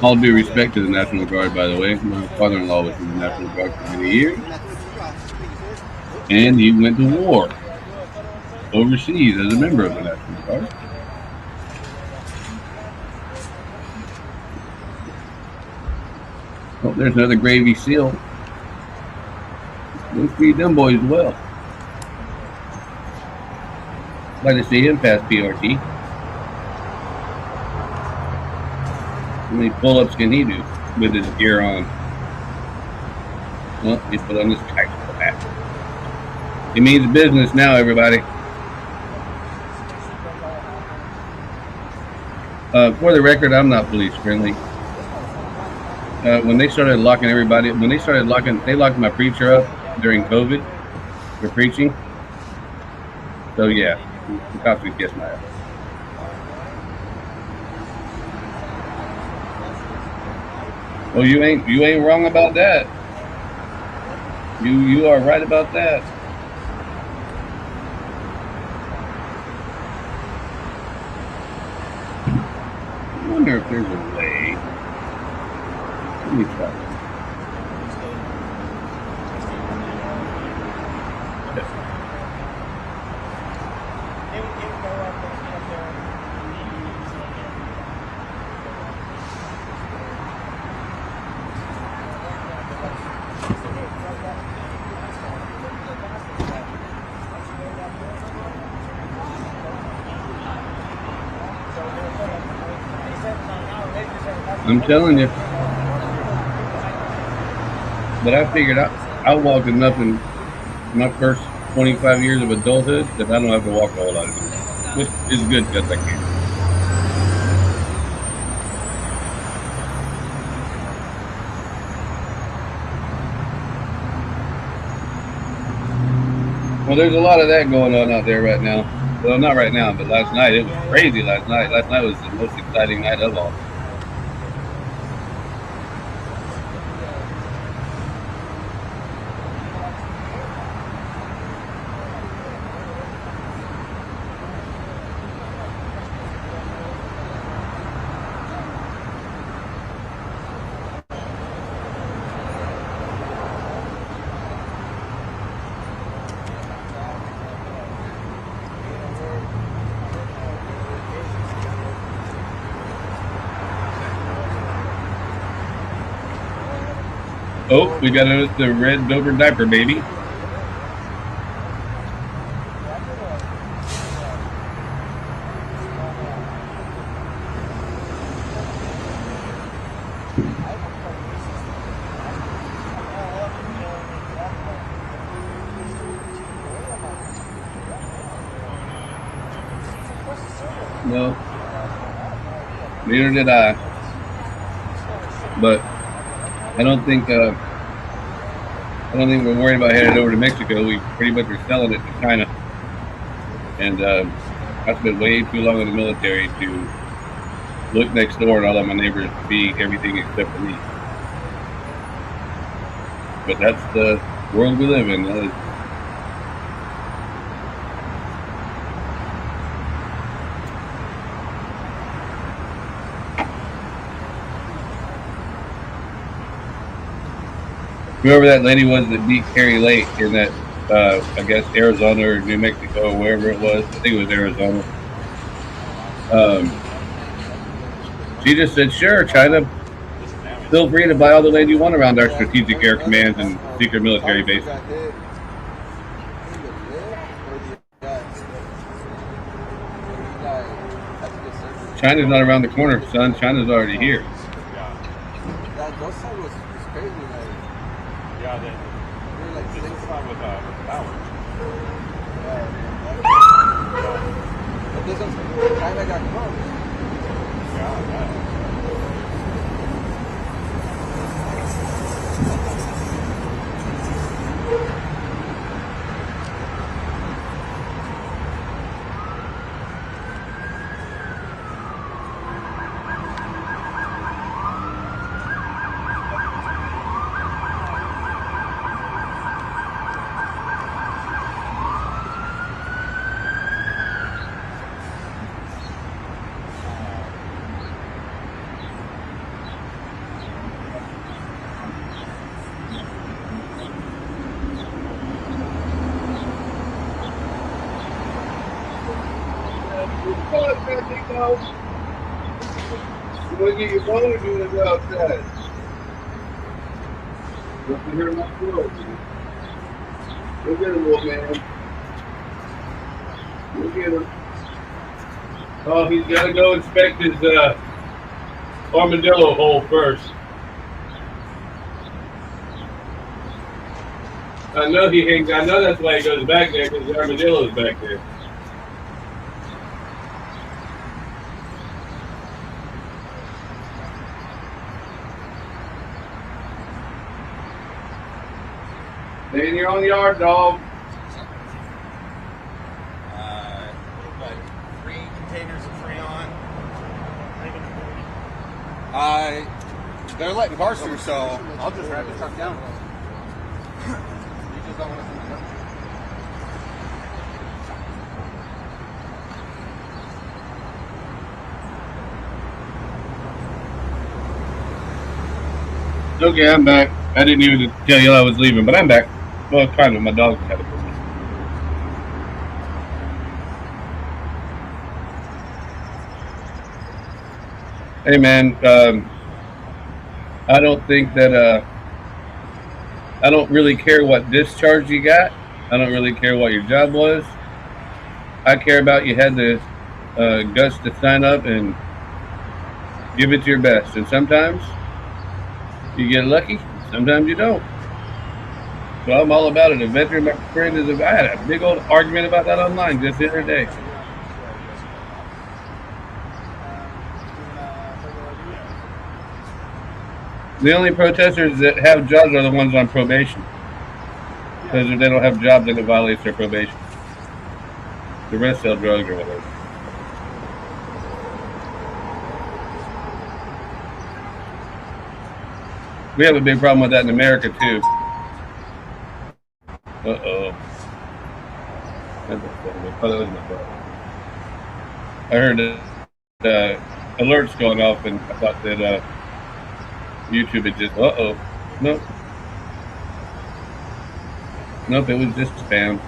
All due respect to the National Guard, by the way. My father-in-law was in the National Guard for many years. And he went to war overseas as a member of the National Guard. Oh, there's another Gravy Seal. Let's feed them boys well. Like to see him pass PRT. How many pull-ups can he do with his gear on? Well, he put on this tactical hat. He means business now, everybody. For the record, I'm not police friendly. When they started locking everybody, they locked my preacher up during COVID for preaching. So yeah, the cops would kiss my ass. Well, you ain't wrong about that. You are right about that. I wonder if there's a way. Let me try. I'm telling you. But I figured I walked enough in my first 25 years of adulthood that I don't have to walk a whole lot anymore, which is good because I can. Well, there's a lot of that going on out there right now. Well, not right now, but last night. It was crazy last night. Last night was the most exciting night of all. Oh, we got the red Dover diaper, baby. No, neither did I. But I don't think we're worried about headed over to Mexico. We pretty much are selling it to China, and I spent way too long in the military to look next door and all of my neighbors be everything except for me. But that's the world we live in. Whoever that lady was that beat Carrie Lake in that, I guess, Arizona or New Mexico or wherever it was. I think it was Arizona. She just said, sure, China, feel free to buy all the land you want around our strategic air commands and secret military bases. China's not around the corner, son. China's already here. Yeah, they like Intensify with power. But this one's China got close. Yeah. You want to get your phone or do you want to go outside? You have to hear my clothes. Go get him, little man. Go get him. Oh, he's got to go inspect his armadillo hole first. I know he ain't. I know that's why he goes back there, because the armadillo is back there. Stay in your own yard, dog. But 3 containers of Freon. They're letting cars through, so I'll just drive the truck down. You just don't want to see the truck. Okay, I'm back. I didn't even tell you I was leaving, but I'm back. Well, kind of. My dog had a problem. Hey, man. I don't think that. I don't really care what discharge you got. I don't really care what your job was. I care about you had the guts to sign up and give it your best. And sometimes you get lucky. Sometimes you don't. So I'm all about it. A veteran, my friend, is. I had a big old argument about that online just the other day. The only protesters that have jobs are the ones on probation. Because if they don't have jobs, then it violates their probation. The rest sell drugs or whatever. We have a big problem with that in America, too. Uh-oh. I heard that alerts going off, and I thought that YouTube had just... Uh-oh. Nope. Nope, it was just spam.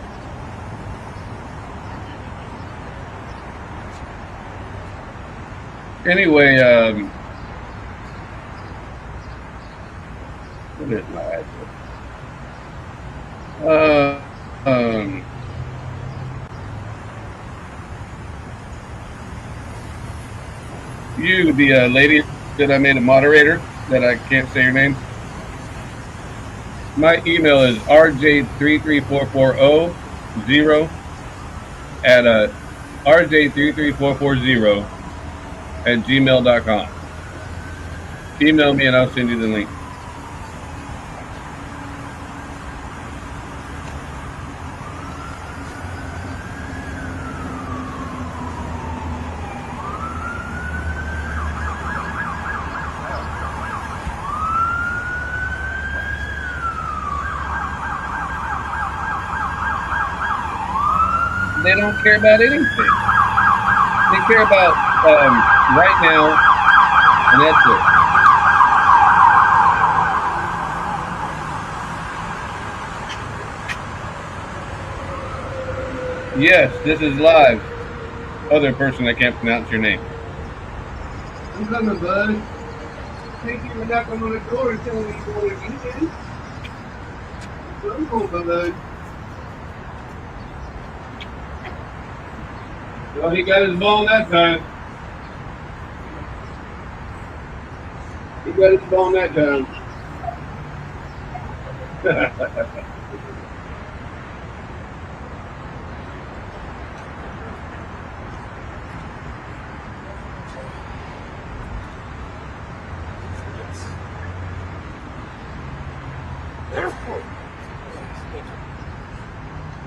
Anyway, what is my address? You, the lady that I made a moderator, that I can't say your name. My email is rj33440 at rj33440 @gmail.com. Email me and I'll send you the link. They don't care about anything. They care about right now, and that's it. Yes, this is live. Other person, I can't pronounce your name. I'm coming, bud. Thank you for knocking on the door and telling me you want to get in. I'm going, bud. Well, he got his bone that time. He got his bone that time.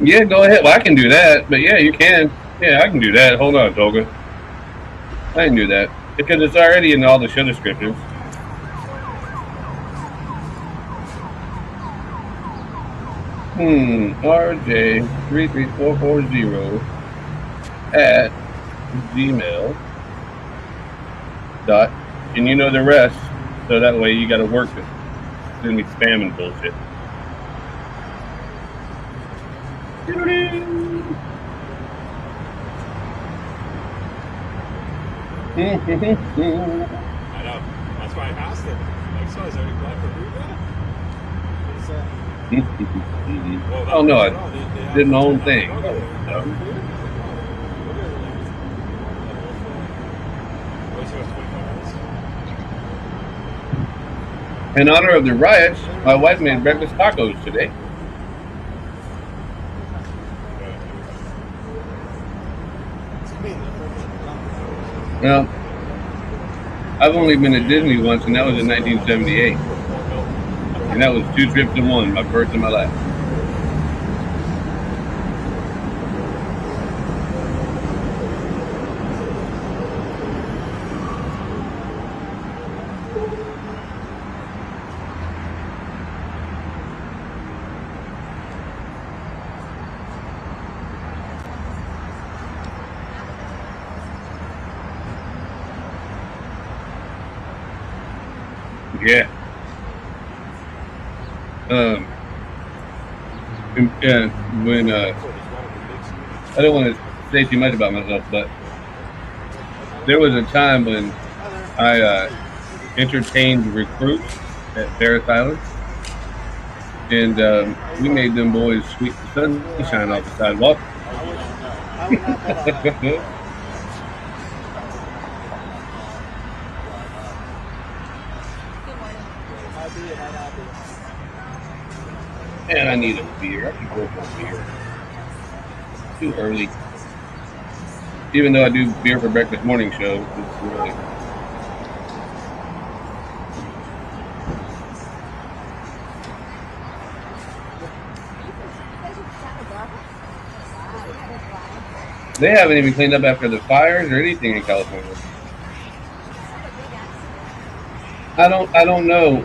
Yeah, go ahead. Well, I can do that, but yeah, you can. Yeah, I can do that. Hold on, Toga. I can do that because it's already in all the show descriptions. RJ33440 at gmail. And you know the rest, so that way you got to work it. It's gonna be spam and bullshit. I know. That's why I asked him. Like, so is there any black for Oh no, I did my own thing. In honor of the riots, my wife made breakfast tacos today. Well, I've only been to Disney once, and that was in 1978. And that was 2 trips in one, my first in my life. Yeah. When I don't want to say too much about myself, but there was a time when I entertained recruits at Paris Island, and we made them boys sweep the sunshine off the sidewalk. And I need a beer. I can go for a beer. Too early. Even though I do beer for breakfast morning show, it's really. They haven't even cleaned up after the fires or anything in California. I don't know.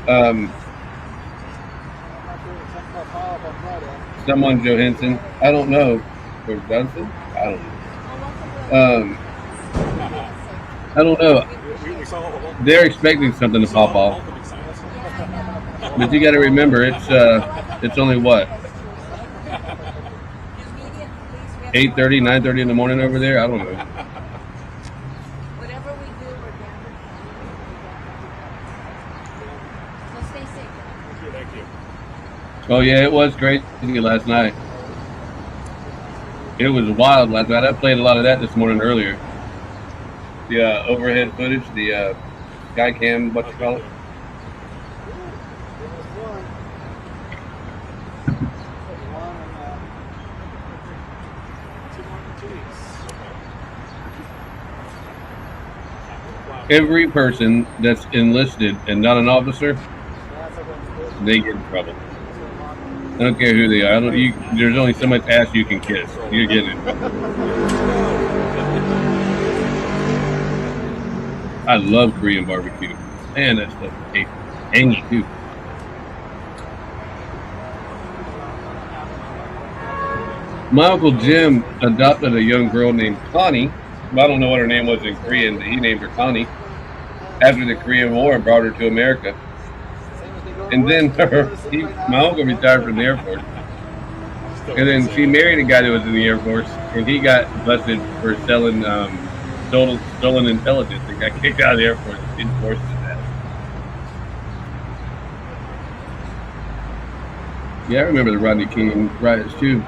Someone Johansson. I don't know. Or Johnson? I don't know. I don't know. They're expecting something to pop off. But you gotta remember it's only what? 8:30, 9:30 in the morning over there? I don't know. Whatever we do, we're down. So stay safe. Thank you. Oh yeah, it was crazy last night. It was wild last night. I played a lot of that this morning earlier. The overhead footage, the sky cam, what you call it? Every person that's enlisted and not an officer, they get in trouble. I don't care who they are. There's only so much ass you can kiss. You're getting it. I love Korean barbecue. Man, that stuff tastes tangy too. My Uncle Jim adopted a young girl named Connie. Well, I don't know what her name was in Korean, but he named her Connie after the Korean War and brought her to America. And then my uncle retired from the Air Force. And then she married a guy that was in the Air Force, and he got busted for selling stolen intelligence and got kicked out of the Air Force in force of that. Yeah, I remember the Rodney King riots too.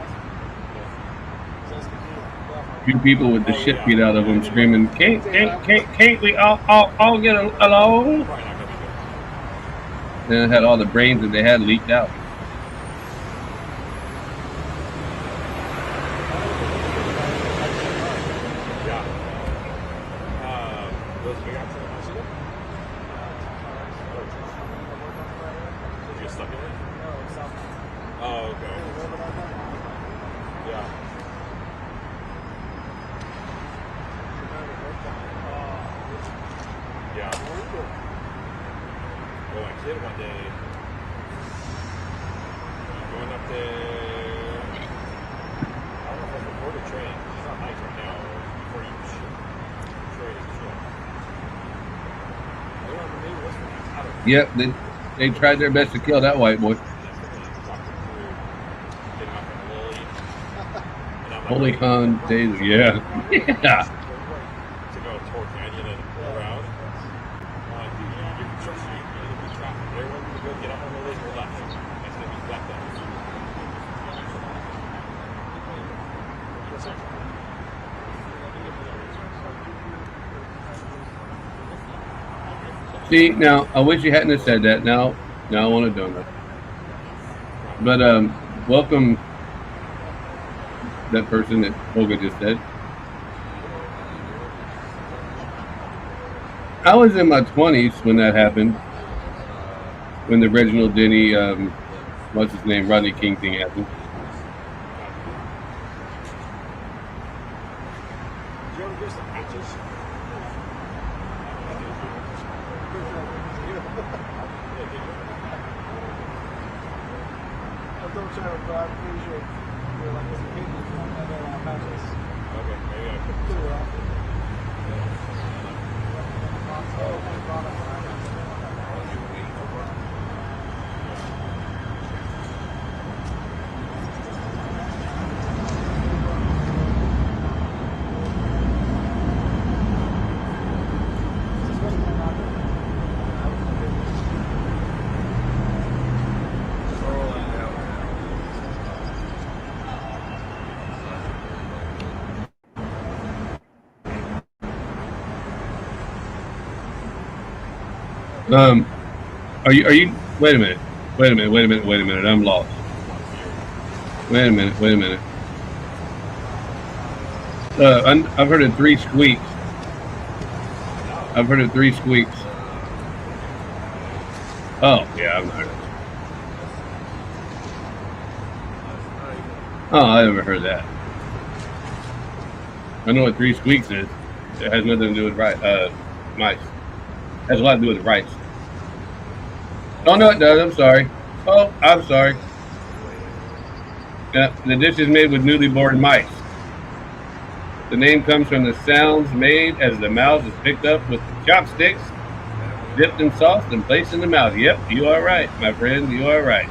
Few people with the shit beat out of them screaming, can't we all get along? And it had all the brains that they had leaked out. Yep, they tried their best to kill that white boy. Holy con days, yeah. Yeah. See, now, I wish you hadn't have said that. Now, No, I want a donut. But welcome that person that Olga just said. I was in my 20s when that happened. When the Reginald Denny, what's his name, Rodney King thing happened. Did you ever get some patches? I don't try to drive visual. You're like this kid who's on that patches. Okay, maybe I could Too rough. Are you? Wait a minute. I'm lost. Wait a minute. I've heard of 3 squeaks. Oh, yeah, I've heard it. Oh, I never heard that. I know what 3 squeaks is. It has nothing to do with mice. It has a lot to do with rice. Oh, no, it does. I'm sorry. Oh, I'm sorry. Yeah, the dish is made with newly born mice. The name comes from the sounds made as the mouse is picked up with the chopsticks, dipped in sauce, and placed in the mouth. Yep, you are right, my friend. You are right.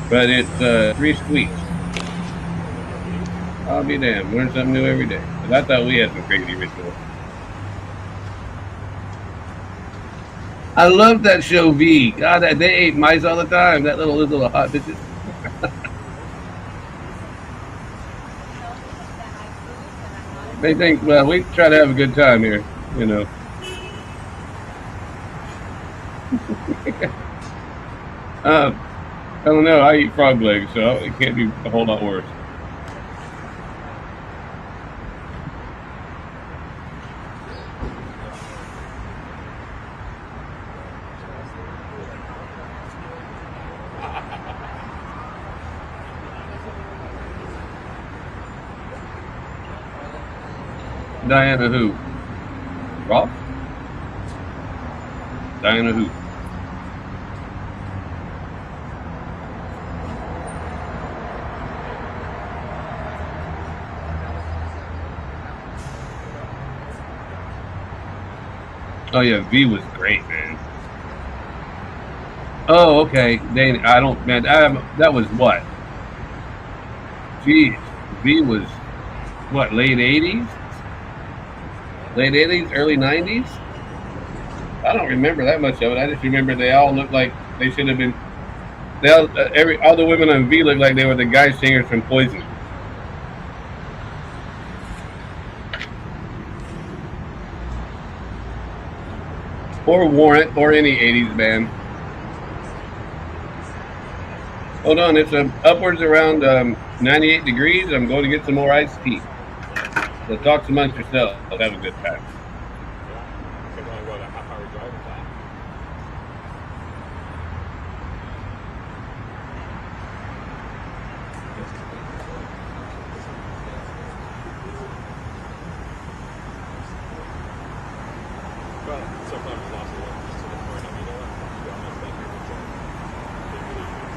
But it's 3 squeaks. I'll be damned. Learn something new every day. But I thought we had some crazy rituals. I love that show V. God, they ate mice all the time. That little hot bitches. They think, well, we try to have a good time here, you know. I don't know. I eat frog legs, so it can't be a whole lot worse. Diana who? Ross? Diana who? Oh yeah, V was great, man. Oh, okay. That was what? Jeez. V was what, late 80s? Late 80s, early 90s? I don't remember that much of it. I just remember they all looked like they should have been. All the women on V looked like they were the guy singers from Poison. Or Warrant, or any 80s band. Hold on, it's upwards around 98 degrees. I'm going to get some more iced tea. So talk amongst yourselves. Have a good time. Yeah, it's only about a half-hour drive with that. Well, sometimes it's also just to the point of, you know what, to be honest, that you're just they really should.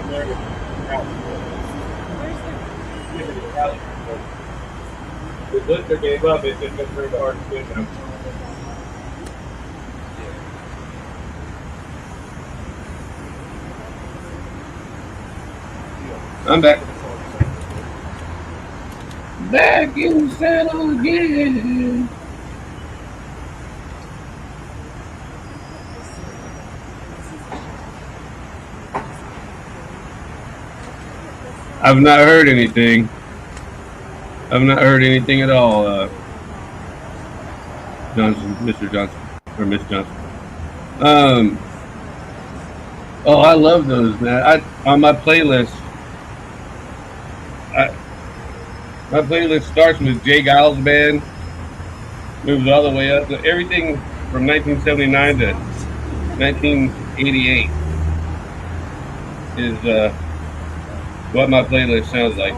The blister gave up. It's just very hard to spin now. I'm back. Back in the saddle again. I've not heard anything. I've not heard anything at all, Johnson, Mr. Johnson, or Miss Johnson. Oh, I love those, man. On my playlist, my playlist starts with Jay Giles Band, moves all the way up to everything from 1979 to 1988 is what my playlist sounds like.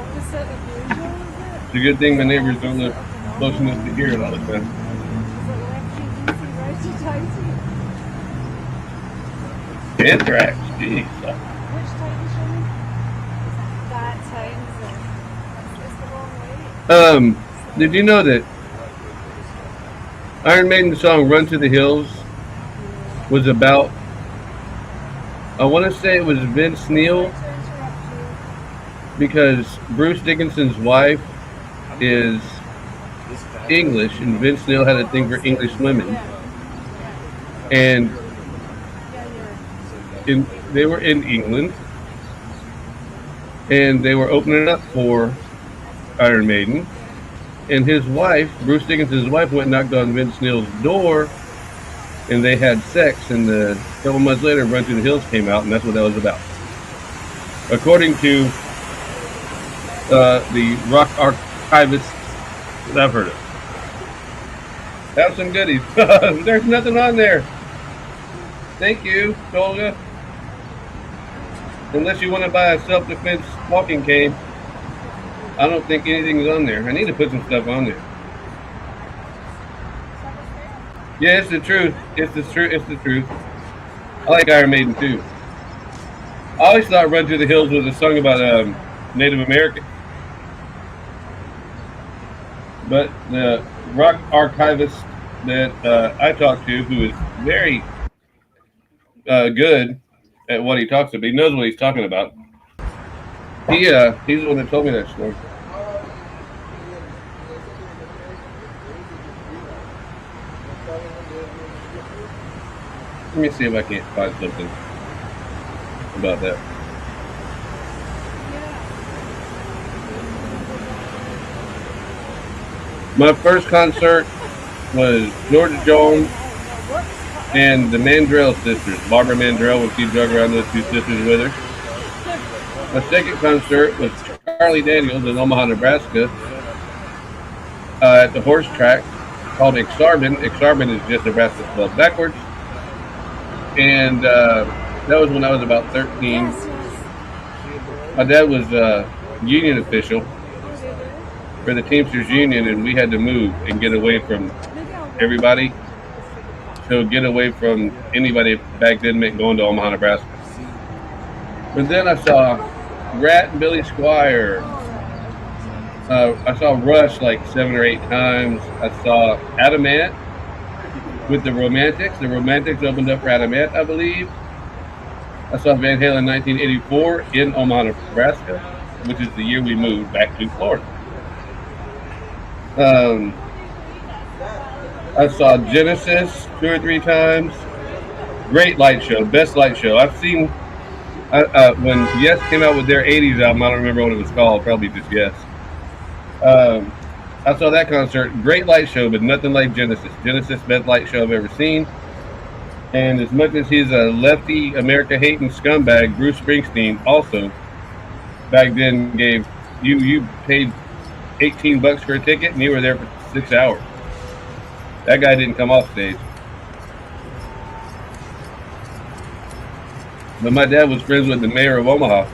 It's a good thing my neighbors don't live close enough to hear it all the time. Anthrax, jeez. Did you know that Iron Maiden's song "Run to the Hills" was about? I want to say it was Vince Neil, because Bruce Dickinson's wife is English, and Vince Neil had a thing for English women, and they were in England, and they were opening it up for Iron Maiden, and his wife, Bruce Dickinson's wife, went and knocked on Vince Neil's door, and they had sex, and a couple months later, Run Through the Hills came out, and that's what that was about. According to the rock archivists that I've heard of. Have some goodies. There's nothing on there. Thank you, Olga. Unless you want to buy a self-defense walking cane, I don't think anything's on there. I need to put some stuff on there. Yeah, it's the truth. It's the truth. It's the truth. I like Iron Maiden too. I always thought "Run Through the Hills" was a song about Native Americans. But the rock archivist that I talked to, who is very good at what he talks about, he knows what he's talking about. He's the one that told me that story. Let me see if I can't find something about that. My first concert was Georgia Jones and the Mandrell sisters, Barbara Mandrell, when she drug around those two sisters with her. My second concert was Charlie Daniels in Omaha, Nebraska, at the horse track called Exarban. Exarban is just Nebraska spelled backwards. And that was when I was about 13. My dad was a union official for the Teamsters Union, and we had to move and get away from everybody. So get away from anybody back then meant going to Omaha, Nebraska. But then I saw Rat and Billy Squire. I saw Rush like 7 or 8 times. I saw Adamant with the Romantics. The Romantics opened up for Adamant, I believe. I saw Van Halen in 1984 in Omaha, Nebraska, which is the year we moved back to Florida. I saw Genesis 2 or 3 times. Great light show, best light show. I've seen when Yes came out with their 80s album. I don't remember what it was called, probably just Yes. I saw that concert. Great light show, but nothing like Genesis. Genesis, best light show I've ever seen. And as much as he's a lefty, America-hating scumbag, Bruce Springsteen also back then gave you paid $18 for a ticket, and you were there for 6 hours. That guy didn't come off stage. But my dad was friends with the mayor of Omaha,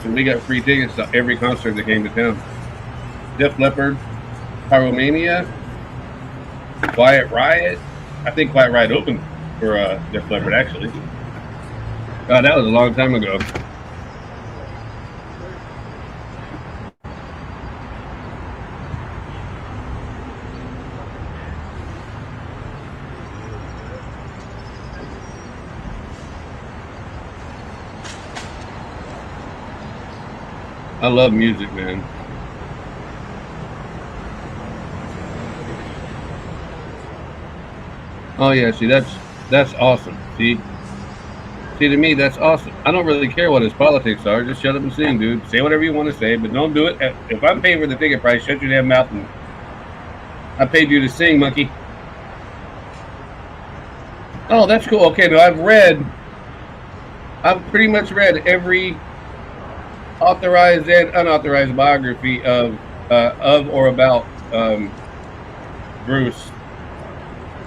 so we got free tickets to every concert that came to town. Def Leppard, Pyromania, Quiet Riot. I think Quiet Riot opened for Def Leppard, actually. God, that was a long time ago. I love music, man. Oh yeah, see that's awesome. See to me that's awesome. I don't really care what his politics are. Just shut up and sing, dude. Say whatever you want to say, but don't do it. If I'm paying for the ticket price, shut your damn mouth. And I paid you to sing, monkey. Oh, that's cool. Okay, now I've pretty much read every authorized and unauthorized biography of or about Bruce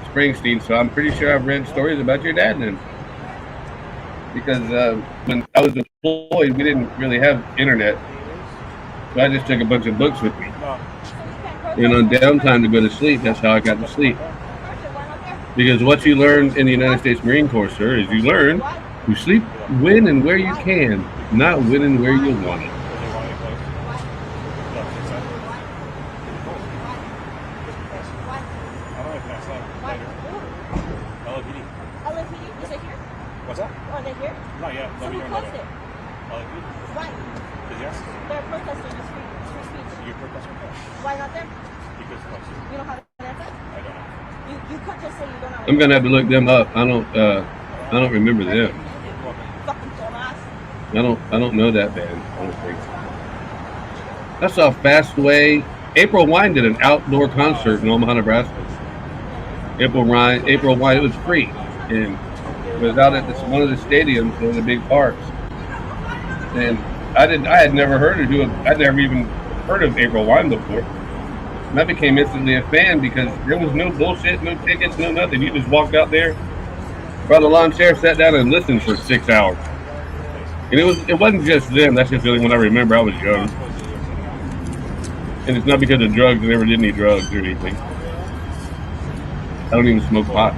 Springsteen. So I'm pretty sure I've read stories about your dad then. Because when I was deployed, we didn't really have internet, so I just took a bunch of books with me. And on downtime to go to sleep, that's how I got to sleep. Because what you learn in the United States Marine Corps, sir, is you learn to sleep when and where you can, not when and where you want it. LAPD? Is it here? What's that? Are they here? Not yet. So who closed it? Why? Yes. They're protesting the free speech. You're protesting. Why not them? Because of us. You don't have an answer? I don't know. You could just say you don't have an I'm gonna have to look them up. I don't remember them. Fucking dumbass. I don't know that band. I don't think so. I saw Fastway. April Wine did an outdoor concert in Omaha, Nebraska. April Wine, it was free, and it was out at one of the stadiums, one of the big parks. And I had never I'd never even heard of April Wine before. And I became instantly a fan because there was no bullshit, no tickets, no nothing. You just walked out there, brought a lawn chair, sat down, and listened for 6 hours. And it wasn't just them. That's just the only one I remember. I was young. And it's not because of drugs. I never did any drugs or anything. I don't even smoke pot.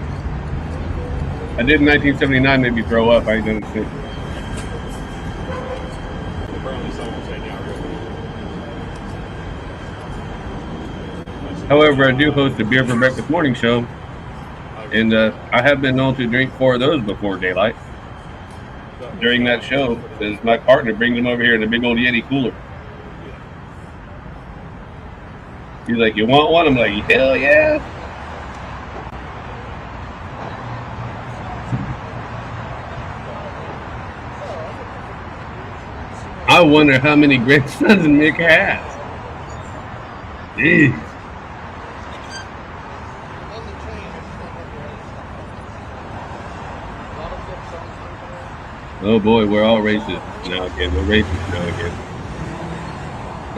I did in 1979, made me throw up. I ain't done it since. However, I do host a Beer for Breakfast morning show, and I have been known to drink 4 of those before daylight. During that show, because my partner brings them over here in a big old Yeti cooler. He's like, "You want one?" I'm like, "Hell yeah!" I wonder how many grandsons Mick has. Jeez. Oh boy, we're all racist now again. We're racist now again.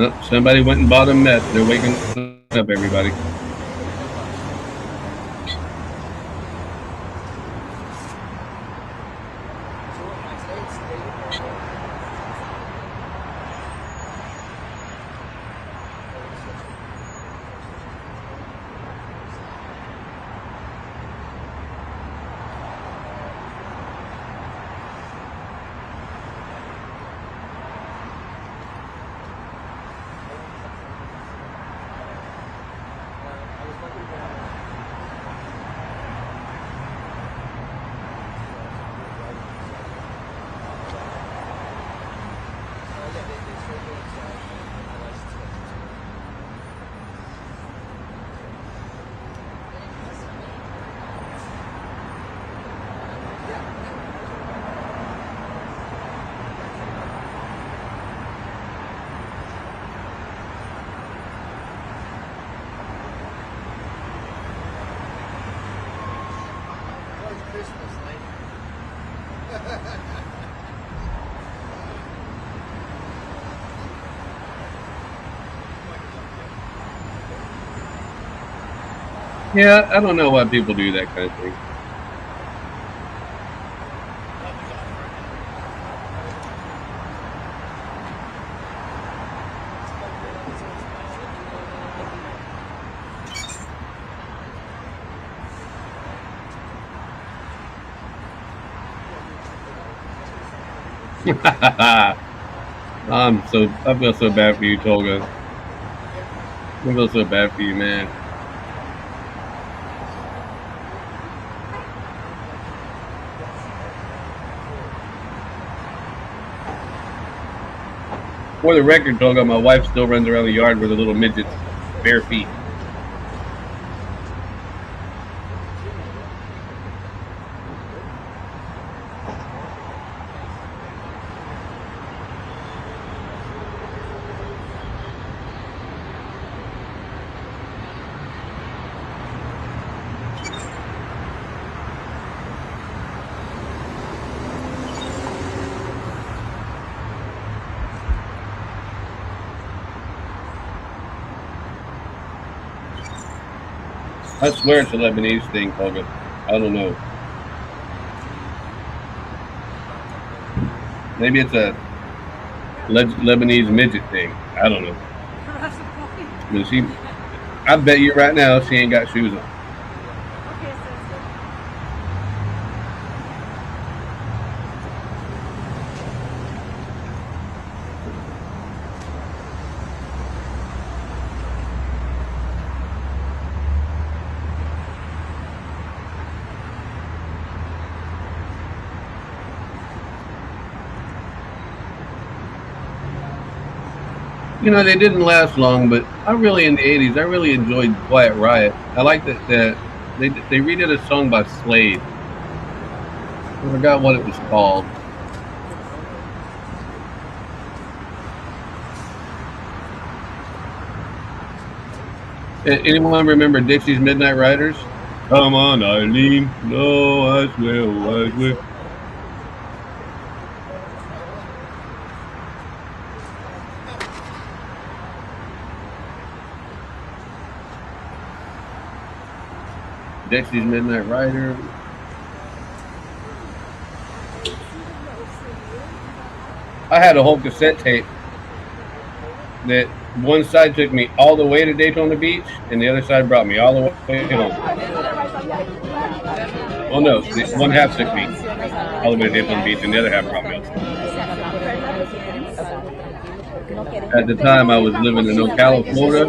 Oh, somebody went and bought them meth. They're waking up everybody. Yeah, I don't know why people do that kind of thing. I feel so bad for you, Tolga. I feel so bad for you, man. For the record, Toga, my wife still runs around the yard with her little midgets, bare feet. I swear it's a Lebanese thing, Toga. I don't know. Maybe it's a Lebanese midget thing. I don't know. But she, I bet you right now she ain't got shoes on. Okay, sister. You know, they didn't last long, but I really in the '80s, I really enjoyed Quiet Riot. I like that they redid a song by Slade. I forgot what it was called. Anyone remember Dixie's Midnight Riders? Come on, Eileen. No, I swear, I swear. Dixie's Midnight Rider. I had a whole cassette tape that one side took me all the way to Daytona Beach, and the other side brought me all the way home. Well, no, one half took me all the way to Daytona Beach, and the other half brought me home. At the time, I was living in Ocala, Florida,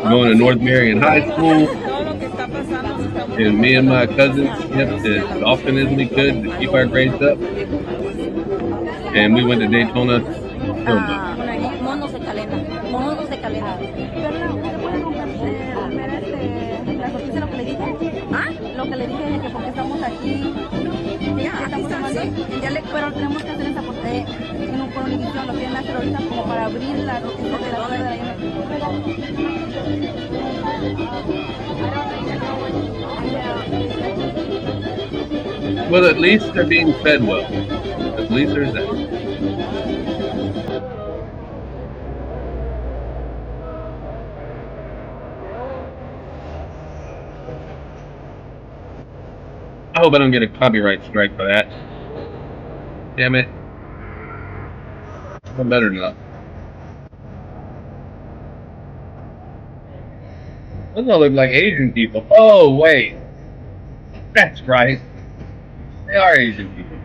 going to North Marion High School, and me and my cousins kept as often as we could to keep our grades up. And we went to Daytona. Monos de calena. Monos de calena. ¿La noticia lo que le dije? ¿Ah? Lo que le dije que porque estamos aquí. Ya, estamos tomando. Ya le, pero tenemos que hacer esa porque en un condición lo quieren hacer ahorita como para abrir la noticia de la hora de la Well, at least they're being fed well. At least there's that. I hope I don't get a copyright strike for that. Damn it. I better not. Those all look like Asian people. Oh, wait. That's right. They are Asian people.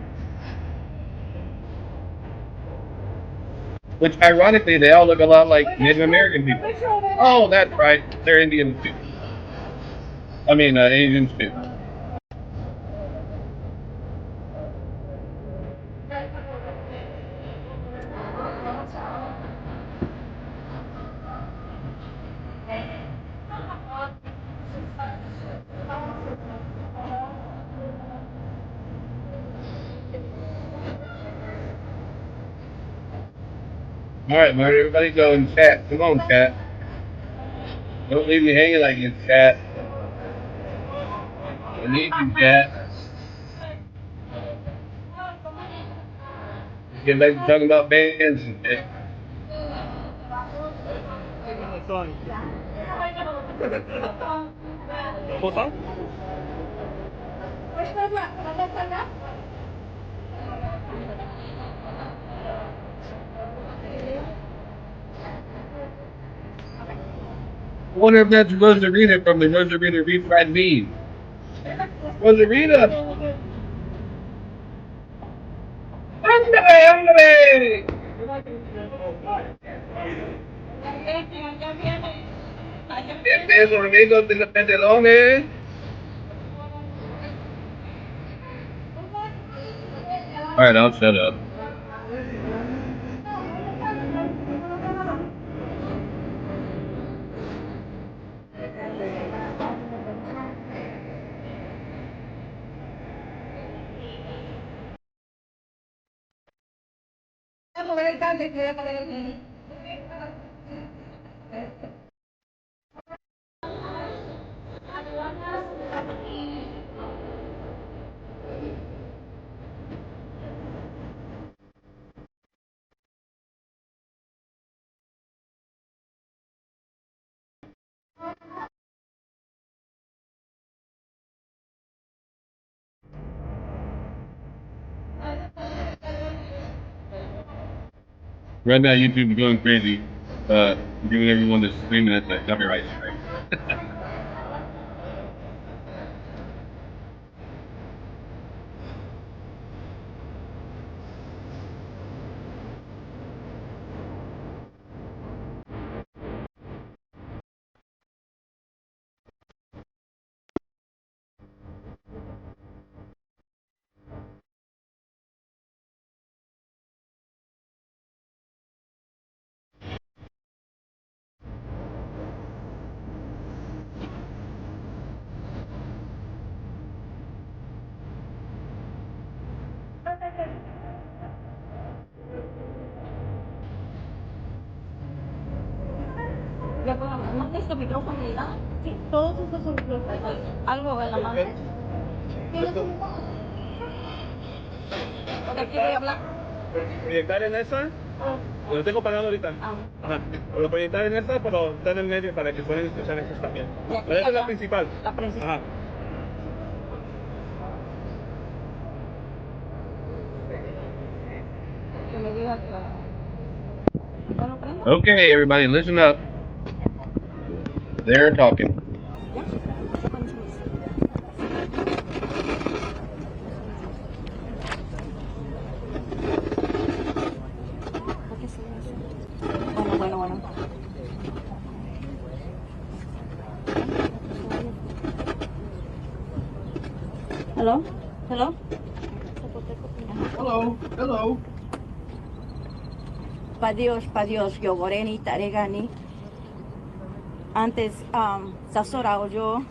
Which, ironically, they all look a lot like Native American people. Oh, that's right. They're Indians too. I mean, Asians too. All right, where everybody go in chat? Come on, chat. Don't leave me hanging like this, chat. I need you, chat. Let's get back to talking about bands and shit. I wonder if that's Rosarita from the Rosarita refried bean. Rosarita! ¡Ándale, ándale! Esos amigos de los pantalones. Alright, I'll shut up. Right now, YouTube is going crazy, giving everyone this 3 minutes of copyright strike. ¿Manda este micrófono y nada? Sí, todos estos son micrófonos. Algo en la mano. ¿O de aquí voy a hablar? Proyectar en esa. Lo tengo pagado ahorita. Ajá. Lo proyectar en esta, pero estar en medio para que puedan escuchar estas también. Pero esa es la principal. La principal. Ajá. Que me digas. Okay, everybody, listen up. They're talking. Bueno. Hello? Hello. Pa Dios, yo goreni taregani. Antes, sasorao yo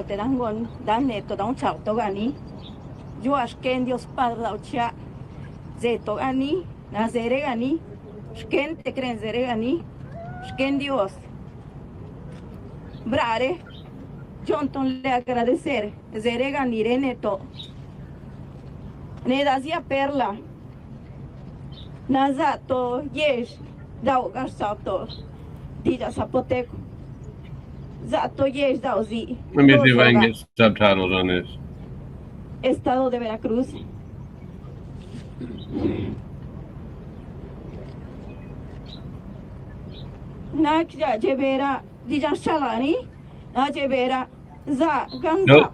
te dangon, dane to un chauto gani. Yo ashken Dios Padre laucha, zeto gani, nazere gani, shken te creen zere gani, shken Dios. Brare, Jonton le agradecer, zere gani reneto. Nedazia perla. Nazato, yesh, dau garsato, dija zapoteco. Zato yesh dau zi. Let me see if I can get subtitles on this. Estado de Veracruz. Na jebera, dija shalani, na jebera, za ganza. Nope.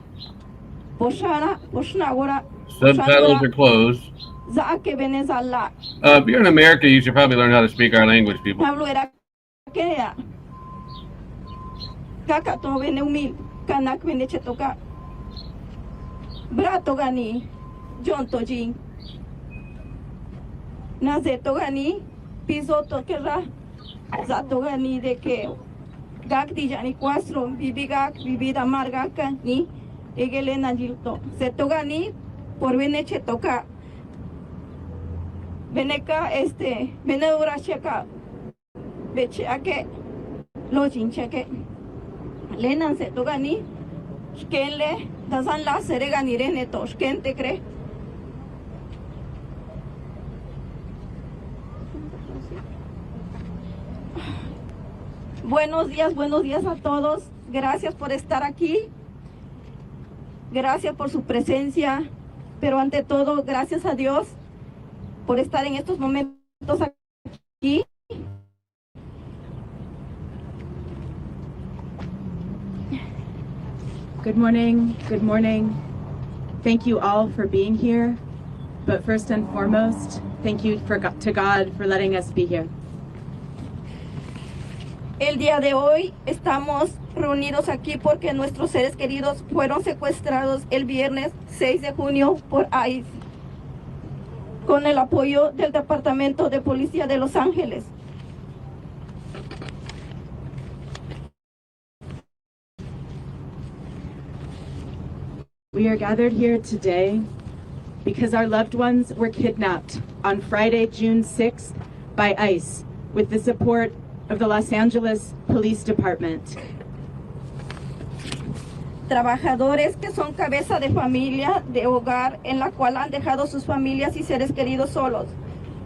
Poshnagora. Subtitles are closed. Za que venezala. If you're in America, you should probably learn how to speak our language, people. Pablo era que era. Kaka to vene umil, kanak vene chetoka. Brato gani, Jonto jing. Nazeto gani, pisoto kerra. Zato gani de que gak di jani cuastro, vivida marga ni, egele najilto. Zeto gani, por vene chetoka. Veneca venedura checa, becheake, lojin cheque. Lenan se togani, shkenle, dazan la seregani reneto, shken te cree. Buenos días a todos. Gracias por estar aquí. Gracias por su presencia. Pero ante todo, gracias a Dios por estar en estos momentos aquí. Good morning. Thank you all for being here. But first and foremost, thank you to God for letting us be here. El día de hoy estamos reunidos aquí porque nuestros seres queridos fueron secuestrados el viernes 6 de junio por ICE. Con el apoyo del Departamento de Policía de Los Ángeles. We are gathered here today because our loved ones were kidnapped on Friday, June 6th by ICE with the support of the Los Angeles Police Department. Trabajadores que son cabeza de familia, de hogar, en la cual han dejado sus familias y seres queridos solos.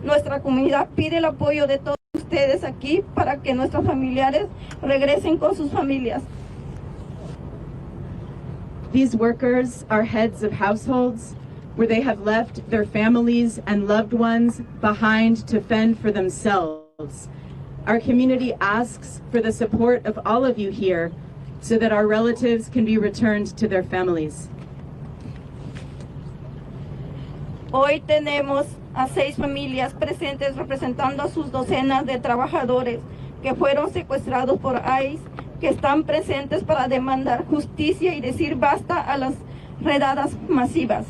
Nuestra comunidad pide el apoyo de todos ustedes aquí para que nuestros familiares regresen con sus familias. These workers are heads of households where they have left their families and loved ones behind to fend for themselves. Our community asks for the support of all of you here so that our relatives can be returned to their families. Hoy tenemos a 6 familias presentes representando a sus docenas de trabajadores que fueron secuestrados por ICE, que están presentes para demandar justicia y decir basta a las redadas masivas.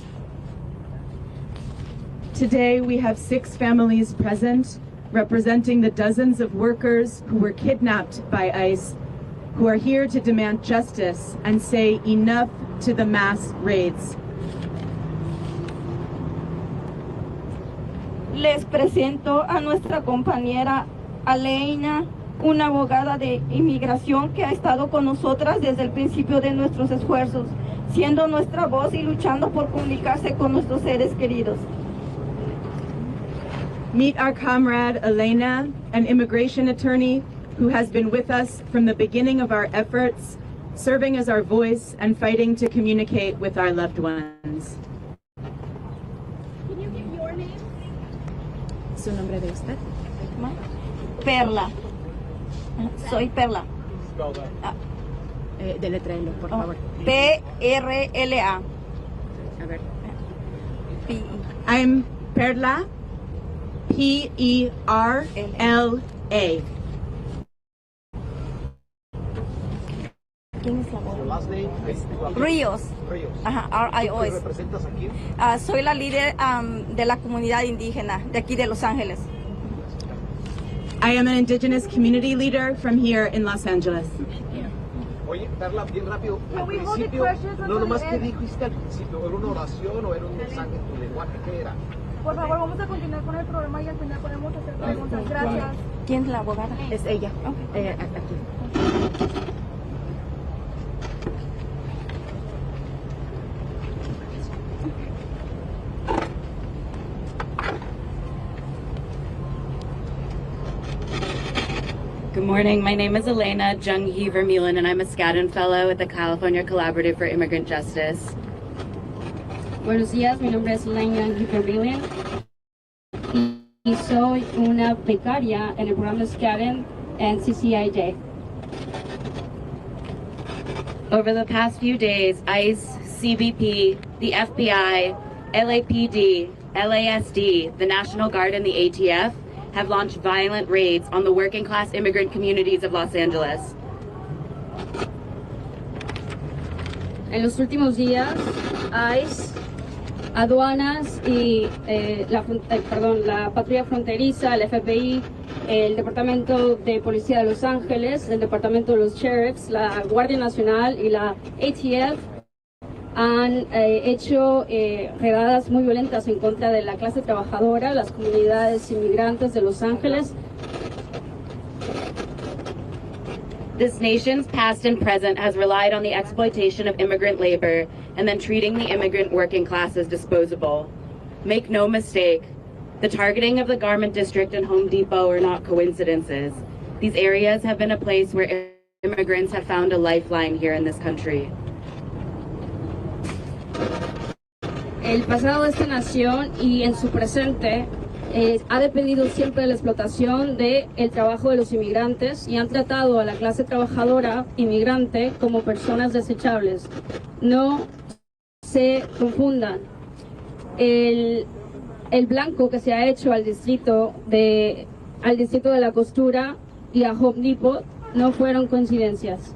Today we have 6 families present representing the dozens of workers who were kidnapped by ICE, who are here to demand justice and say enough to the mass raids. Les presento a nuestra compañera Aleina, una abogada de inmigración que ha estado con nosotras desde el principio de nuestros esfuerzos, siendo nuestra voz y luchando por comunicarse con nuestros seres queridos. Meet our comrade Elena, an immigration attorney who has been with us from the beginning of our efforts, serving as our voice and fighting to communicate with our loved ones. Can you give your name? ¿Su nombre de usted? Perla. Soy Perla. Deletréelo, por favor. P-R-L-A. A ver. P. I'm Perla, P-E-R-L-A. ¿Quién es la abogada? Last name is Ríos. Ríos. Ajá, ¿Qué R-I-O-S. representas aquí? Soy la líder de la comunidad indígena de aquí de Los Ángeles. I am an indigenous community leader from here in Los Angeles. Oye, Perla, bien rápido. Al principio, no nomás que dijiste al principio, ¿era una oración o era un mensaje en tu lenguaje? ¿Qué era? Por favor, vamos a continuar con el programa y al final podemos hacer preguntas. Gracias. ¿Quién es la abogada? Es ella. Aquí. Good morning. My name is Elena Jung-hee Vermeulen, and I'm a Skadden Fellow at the California Collaborative for Immigrant Justice. Buenos días, mi nombre es Elena Jung-hee y soy una becaria en el programa Skadden and CCIJ. Over the past few days, ICE, CBP, the FBI, LAPD, LASD, the National Guard, and the ATF have launched violent raids on the working class immigrant communities of Los Angeles. En los últimos días, ICE, aduanas y la patrulla fronteriza, el FBI, el Departamento de Policía de Los Ángeles, el Departamento de los Sheriffs, la Guardia Nacional y la ATF han hecho redadas muy violentas en contra de la clase trabajadora, las comunidades inmigrantes de Los Ángeles. This nation's past and present has relied on the exploitation of immigrant labor and then treating the immigrant working class as disposable. Make no mistake, the targeting of the Garment District and Home Depot are not coincidences. These areas have been a place where immigrants have found a lifeline here in this country. El pasado de esta nación y en su presente ha dependido siempre de la explotación del trabajo de los inmigrantes y han tratado a la clase trabajadora inmigrante como personas desechables. No se confundan. El blanco que se ha hecho al distrito de la costura y a Home Depot no fueron coincidencias.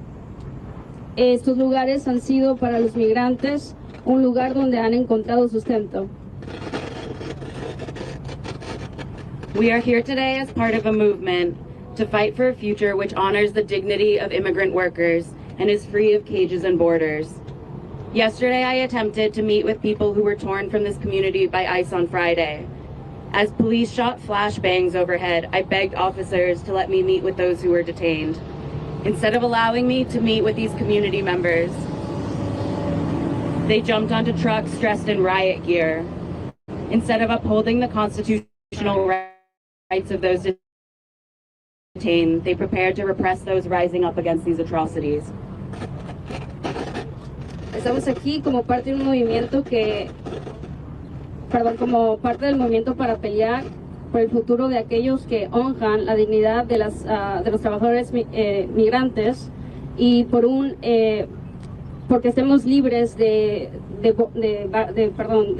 Estos lugares han sido para los migrantes un lugar donde han encontrado sustento. We are here today as part of a movement to fight for a future which honors the dignity of immigrant workers and is free of cages and borders. Yesterday, I attempted to meet with people who were torn from this community by ICE on Friday. As police shot flashbangs overhead, I begged officers to let me meet with those who were detained. Instead of allowing me to meet with these community members, they jumped onto trucks dressed in riot gear. Instead of upholding the constitutional rights of those detained, they prepared to repress those rising up against these atrocities. Estamos aquí como parte de un movimiento como parte del movimiento para pelear por el futuro de aquellos que honran la dignidad de los trabajadores migrantes y porque estemos libres de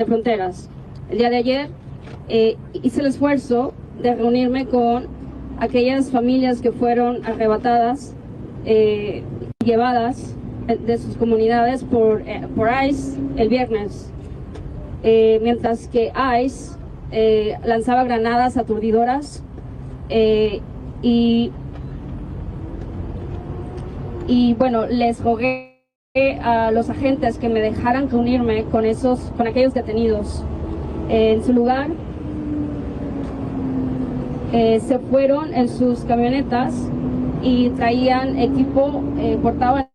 fronteras. El día de ayer hice el esfuerzo de reunirme con aquellas familias que fueron arrebatadas, llevadas de sus comunidades por ICE el viernes, mientras que ICE lanzaba granadas aturdidoras y bueno, les rogué a los agentes que me dejaran reunirme con aquellos detenidos. En su lugar se fueron en sus camionetas y traían portaban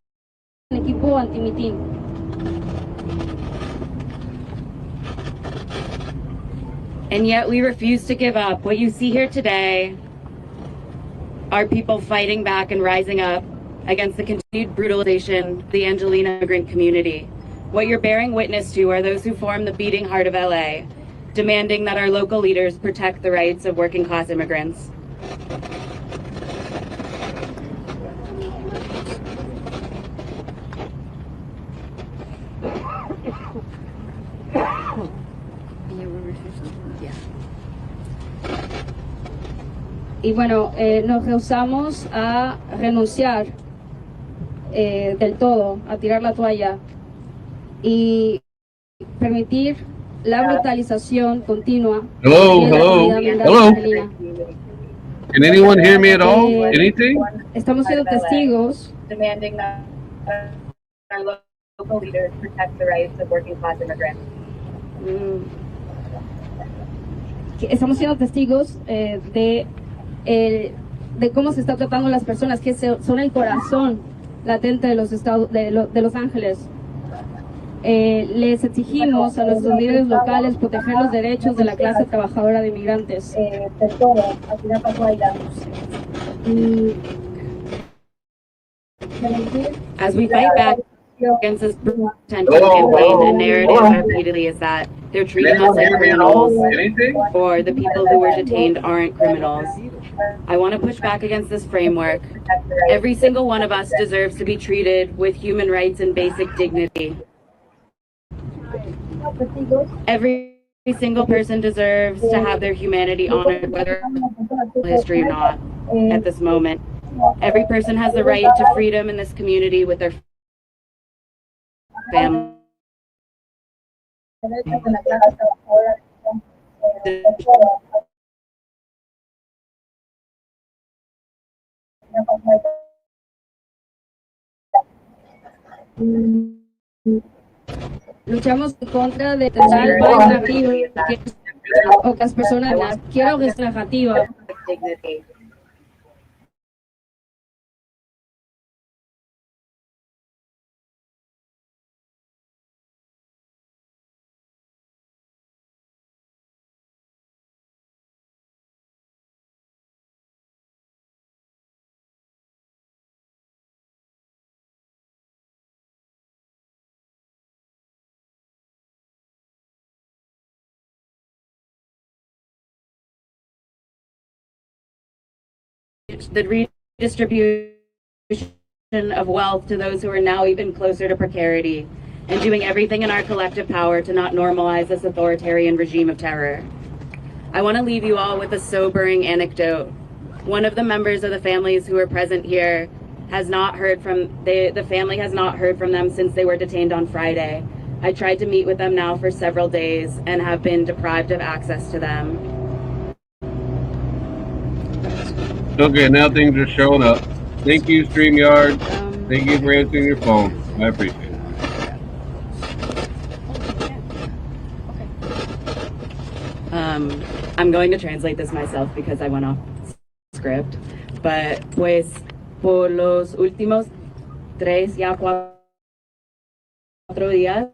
equipo antimitín. And yet we refuse to give up. What you see here today are people fighting back and rising up against the continued brutalization of the Angelina immigrant community. What you're bearing witness to are those who form the beating heart of LA, demanding that our local leaders protect the rights of working class immigrants. Y bueno, nos rehusamos a renunciar del todo, a tirar la toalla y permitir la brutalización continua. Hello. Can anyone hear me at all? Anything? Estamos siendo testigos Demanding that our local leaders protect the rights of working class immigrants. Estamos siendo testigos de cómo se está tratando a las personas que son el corazón latente de Los Ángeles. Les exigimos a nuestros líderes locales proteger los derechos de la clase trabajadora de inmigrantes. As we fight back against this potential campaign, the narrative repeatedly is that they're treating us like criminals, or the people who were detained aren't criminals. I want to push back against this framework. Every single one of us deserves to be treated with human rights and basic dignity. Every single person deserves to have their humanity honored, whether history or not, at this moment. Every person has the right to freedom in this community with their family. Luchamos en contra de tal narrativa que otras personas quiero esta narrativa. The redistribution of wealth to those who are now even closer to precarity, and doing everything in our collective power to not normalize this authoritarian regime of terror. I want to leave you all with a sobering anecdote. One of the members of the families who are present here has not heard from, the family has not heard from them since they were detained on Friday. I tried to meet with them now for several days and have been deprived of access to them. Okay, now things are showing up. Thank you, StreamYard. Thank you for answering your phone. I appreciate it. I'm going to translate this myself because I went off script. But pues por los últimos 4 días,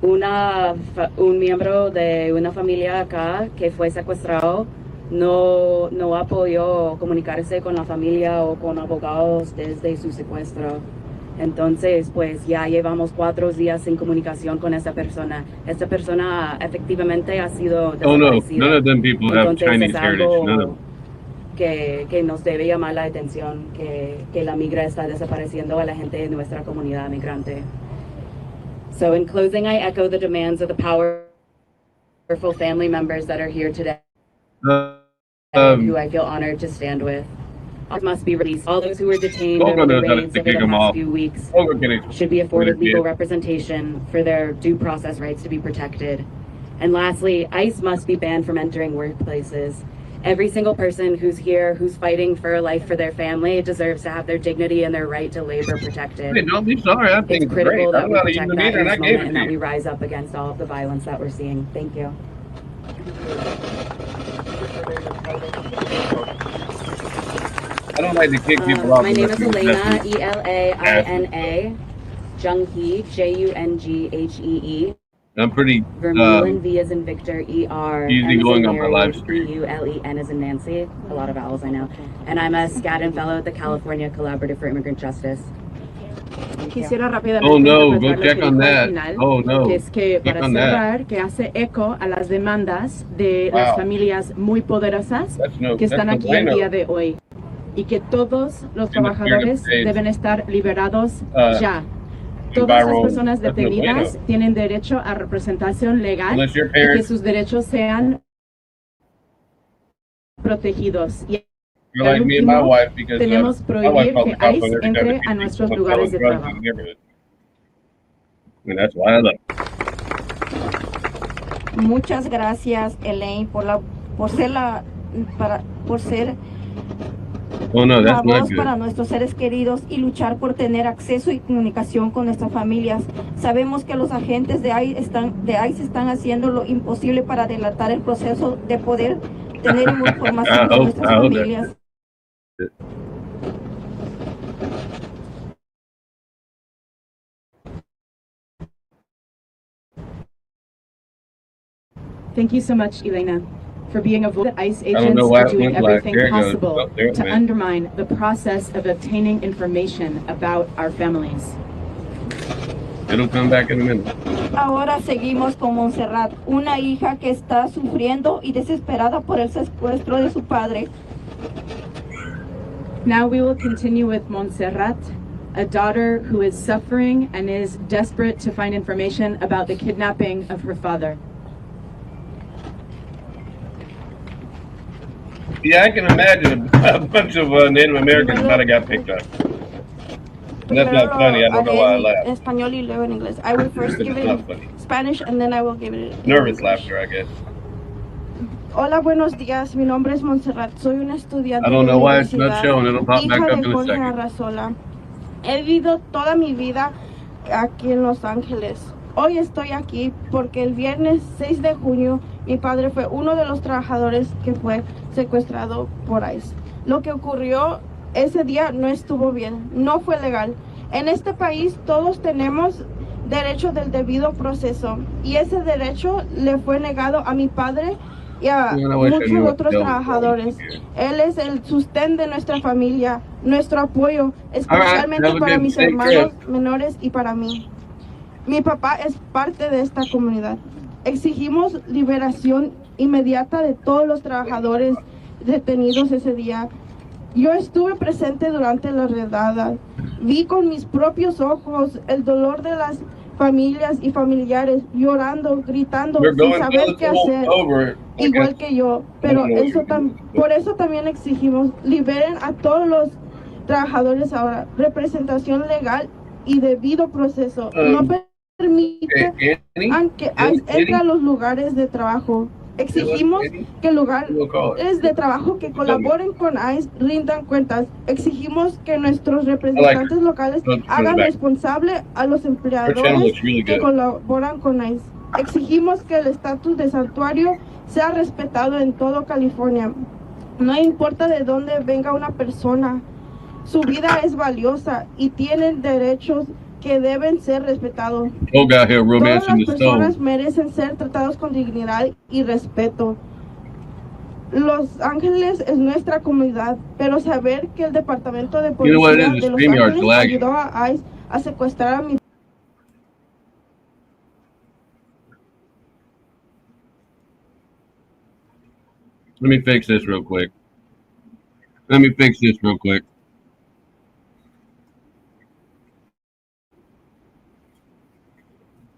un miembro de una familia acá que fue secuestrado no ha podido comunicarse con la familia o con abogados desde su secuestro. Entonces, pues ya llevamos 4 días sin comunicación con esa persona. Esta persona efectivamente ha sido desaparecida. Oh no, none of them people have Entonces, Chinese es heritage. algo None of them. que nos debe llamar la atención, que la migra está desapareciendo a la gente de nuestra comunidad migrante. So in closing, I echo the demands of the powerful family members that are here today, who I feel honored to stand with. All must be released. All those who were detained over the raids over the past few weeks should be afforded legal representation for their due process rights to be protected. And lastly, ICE must be banned from entering workplaces. Every single person who's here, who's fighting for a life for their family, deserves to have their dignity and their right to labor protected. Hey, don't be sorry. I think It's critical that we not protect even that either, in and I this gave moment it and to that we you. rise up against all of the violence that we're seeing. Thank you. I don't like to kick people off. My name is unless you- Elena, Elaina, Junghee, Junghee. I'm pretty Vermeulen, V as in Victor, ER. usually N as going in on my Mary, live stream. EULEN as in Nancy. A lot of vowels, I know. And I'm a Skadden Fellow at the California Collaborative for Immigrant Justice. Quisiera rápidamente Oh no, interpretar go lo que check on dijo al that. final, Oh no. que es que Check para on that. cerrar, que hace eco a las demandas de las Wow. familias muy poderosas no- que están that's aquí el bueno. día de hoy, y que todos los In the spirit of trabajadores today's, deben estar liberados ya. Todas las environment, personas that's no detenidas bueno. tienen derecho a representación legal Unless your y que parents- sus derechos sean protegidos. Y You're like al me and my último, wife because tenemos my wife prohibir calls que the cops ICE on every time entre that a she sees nuestros someone lugares selling de drugs in trabajo. the neighborhood. And that's why I love it. Muchas gracias, Elaine, por ser Oh no, la that's not voz good. para nuestros seres queridos y luchar por tener acceso y comunicación con nuestras familias. Sabemos que los agentes de ICE están haciendo lo imposible para delatar el proceso de poder tener información de nuestras I hope familias. that's it. Thank you so much, Elena, for being a voice that ICE don't agents know why are it doing went black. everything There it goes. possible Oh, there it to went. undermine the process of obtaining information about our families. It'll come back in a minute. Ahora seguimos con Montserrat, una hija que está sufriendo y desesperada por el secuestro de su padre. Now we will continue with Montserrat, a daughter who is suffering and is desperate to find information about the kidnapping of her father. Yeah, I can imagine a bunch of Native Americans might have got picked up. And that's not funny. I don't know why I laughed. Español y luego en inglés. I will first give It's it not funny. in Spanish and then I will give it in Nervous English. laughter, I guess. Hola, buenos días. Mi nombre es Montserrat. Soy una estudiante I don't de know why it's not universidad, showing. It'll pop back hija up de in a Jorge second. Arrazola. He vivido toda mi vida aquí en Los Ángeles. Hoy estoy aquí porque el viernes 6 de junio mi padre fue uno de los trabajadores que fue secuestrado por ICE. Lo que ocurrió ese día no estuvo bien, no fue legal. En este país todos tenemos derecho del debido proceso y ese derecho le fue negado a mi padre y a Man, I wish I muchos knew what otros the hell was trabajadores. going on Él es el sostén de nuestra familia, nuestro apoyo, especialmente have a para good mis day, hermanos Chris. menores y para mí. Mi papá es parte de esta comunidad. Exigimos liberación inmediata de todos los trabajadores detenidos ese día. Yo estuve presente durante la redada. Vi con mis propios ojos el dolor de las familias y familiares llorando, gritando, We're sin going saber qué hacer, over. igual que yo. Pero I don't know eso what you're doing. por eso también exigimos liberen a todos los trabajadores ahora, representación legal y debido proceso. No permite que entre a los lugares de trabajo. Exigimos que lugares de trabajo que colaboren con ICE rindan cuentas. Exigimos que nuestros representantes locales hagan responsable a los empleadores que colaboran con ICE. Exigimos que el estatus de santuario sea respetado en todo California. No importa de dónde venga una persona, su vida es valiosa y tienen derechos que deben ser respetados. Folk out here Todas romancing las the personas stone. merecen ser tratados con dignidad y respeto. Los Ángeles es nuestra comunidad, pero saber que el Departamento de You know what it Policía is? de The Los StreamYard's Ángeles lagging. ayudó a ICE a secuestrar a mi Let me fix this real quick.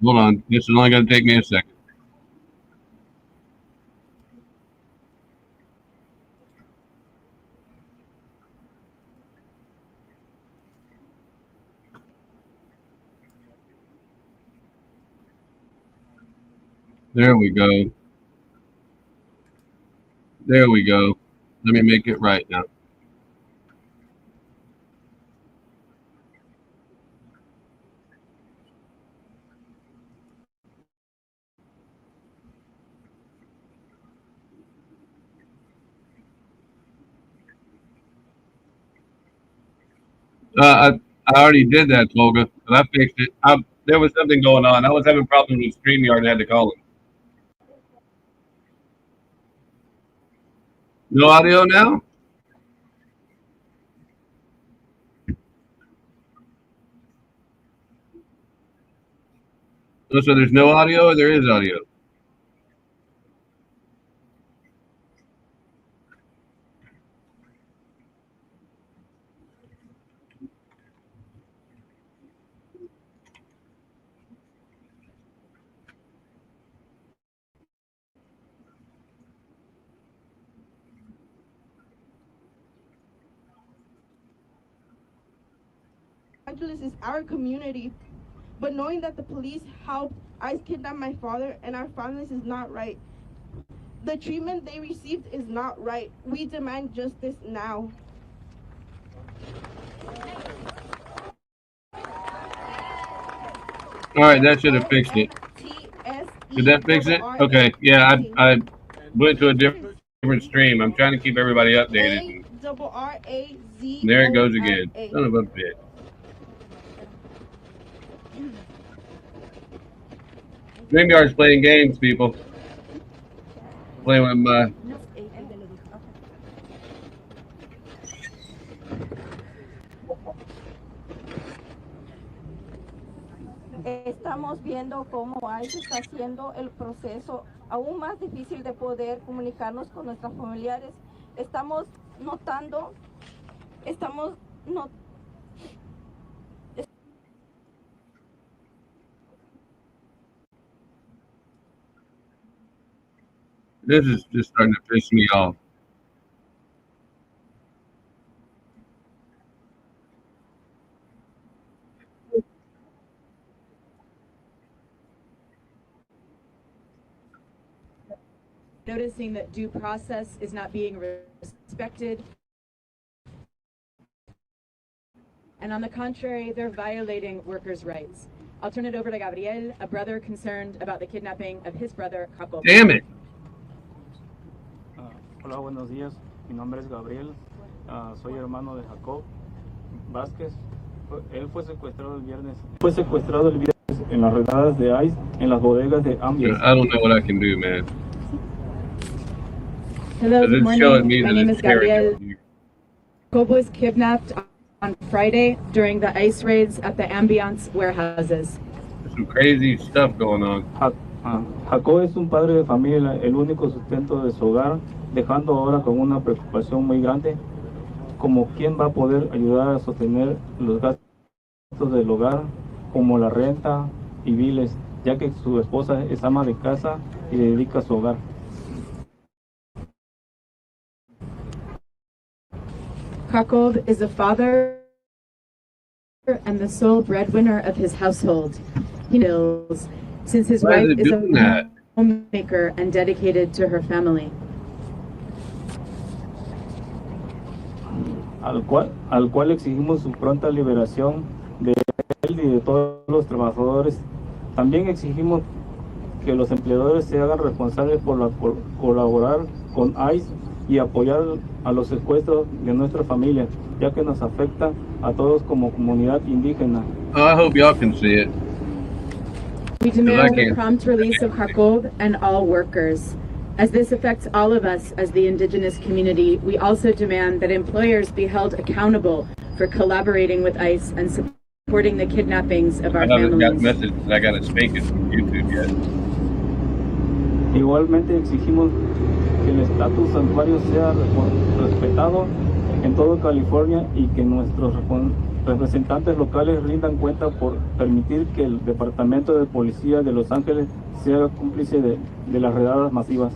Hold on. This is only going to take me a second. There we go. There we go. Let me make it right now. I already did that, Tolga, but I fixed it. There was something going on. I was having problems with StreamYard and had to call him. No audio now? Oh, so there's no audio or there is audio? Angeles is our community, but knowing that the police helped ICE kidnap my father and our families is not right. The treatment they received is not right. We demand justice now. All right, that should have fixed it. Did that fix it? Okay, yeah, I went to a different stream. I'm trying to keep everybody updated. There it goes again. Son of a bitch. StreamYard's playing games, people. Playing with my... Estamos viendo cómo ICE está haciendo el proceso aún más difícil de poder comunicarnos con nuestros familiares. Estamos notando, This is just starting to piss me off. Noticing that due process is not being respected. And on the contrary, they're violating workers' rights. I'll turn it over to Gabriel, a brother concerned about the kidnapping of his brother, Jacob. Damn it! Hola, buenos días. Mi nombre es Gabriel. Soy hermano de Jacob Vázquez. Él fue secuestrado el viernes. En las redadas de ICE en las bodegas de Ambience. I don't know what I can do, man. Hello, good morning. My name is Gabriel. Jacob was kidnapped on Friday during the ICE raids at the Ambience warehouses. There's some crazy stuff going on. Jacob es un padre de familia, el único sustento de su hogar, dejando ahora con una preocupación muy grande, como quién va a poder ayudar a sostener los gastos del hogar, como la renta y biles, ya que su esposa es ama de casa y le dedica a su hogar. Jacob is a father and the sole breadwinner of his household. He knows, since his wife is a homemaker and dedicated to her family. Al cual exigimos su pronta liberación de él y de todos los trabajadores. También exigimos que los empleadores se hagan responsables por colaborar con ICE y apoyar a los secuestros de nuestras familias, ya que nos afecta a todos como comunidad indígena. Oh, I hope y'all can see it. We demand the prompt release of Jacob and all workers. As this affects all of us as the indigenous community, we also demand that employers be held accountable for collaborating with ICE and supporting the kidnappings of our I haven't got families. message that I got to spank it from YouTube yet. Igualmente exigimos que el estatus santuario sea respetado en todo California y que nuestros representantes locales rindan cuenta por permitir que el Departamento de Policía de Los Ángeles sea cómplice de las redadas masivas.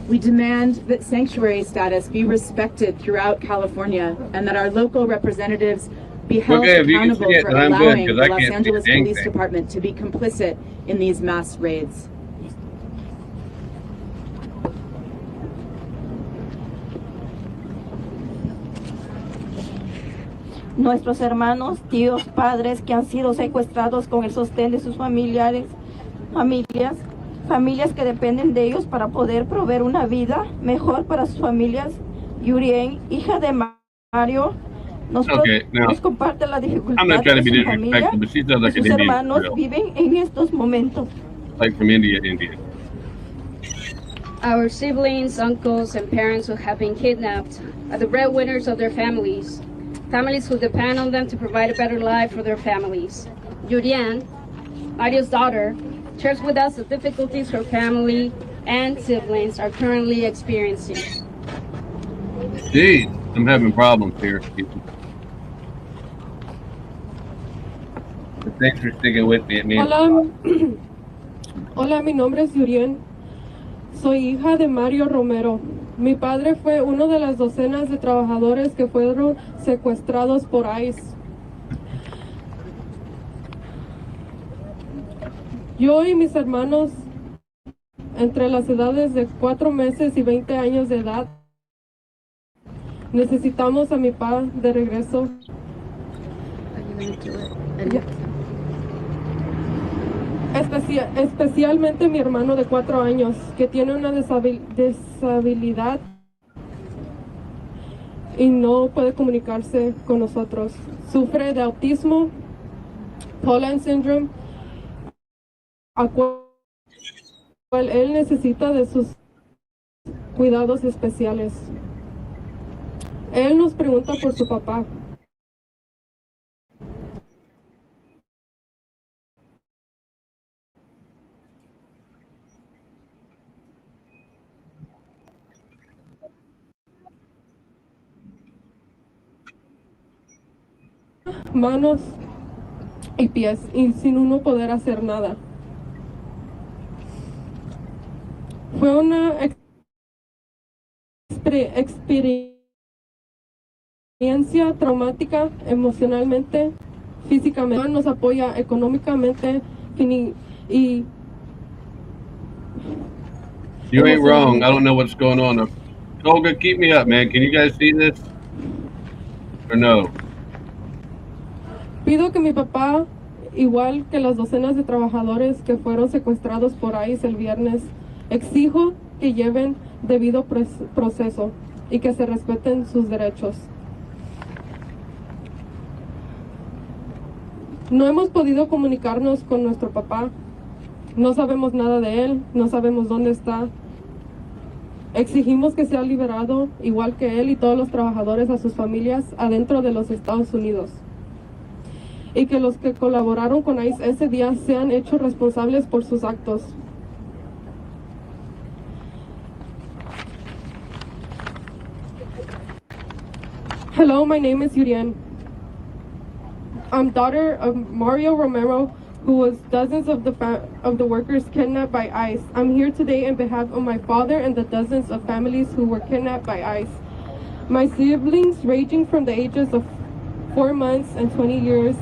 We demand that sanctuary status be respected throughout California and that our local representatives be held accountable for allowing the Los Angeles Police Department to be complicit in these mass raids. Nuestros hermanos, tíos, padres que han sido secuestrados con el sostén de sus familias que dependen de ellos para poder proveer una vida mejor para sus familias. Yurien, hija de Mario, nos comparte la dificultad de su familia y sus hermanos viven en estos momentos. Like from India. Our siblings, uncles, and parents who have been kidnapped are the breadwinners of their families who depend on them to provide a better life for their families. Yurian, Mario's daughter, shares with us the difficulties her family and siblings are currently experiencing. Jeez, I'm having problems here. But thanks for sticking with me. Hola, mi nombre es Yurien. Soy hija de Mario Romero. Mi padre fue uno de las docenas de trabajadores que fueron secuestrados por ICE. Yo y mis hermanos, entre las edades de 4 meses y 20 años de edad, necesitamos a mi papá de regreso. Especialmente mi hermano de 4 años, que tiene una deshabilidad y no puede comunicarse con nosotros. Sufre de autismo, Poland Syndrome, a cual él necesita de sus cuidados especiales. Él nos pregunta por su papá. Manos y pies y sin uno poder hacer nada. Fue una experiencia traumática emocionalmente, físicamente. Nos apoya económicamente y You ain't wrong. I don't know what's going on. Olga, keep me up, man. Can you guys see this? Or no? Pido que mi papá, igual que las docenas de trabajadores que fueron secuestrados por ICE el viernes, exijo que lleven debido proceso y que se respeten sus derechos. No hemos podido comunicarnos con nuestro papá. No sabemos nada de él, no sabemos dónde está. Exigimos que sea liberado, igual que él y todos los trabajadores, a sus familias adentro de los Estados Unidos. Y que los que colaboraron con ICE ese día sean hechos responsables por sus actos. Hello, my name is Yurian. I'm daughter of Mario Romero, who was dozens of the workers kidnapped by ICE. I'm here today on behalf of my father and the dozens of families who were kidnapped by ICE. My siblings, ranging from the ages of 4 months and 20 years,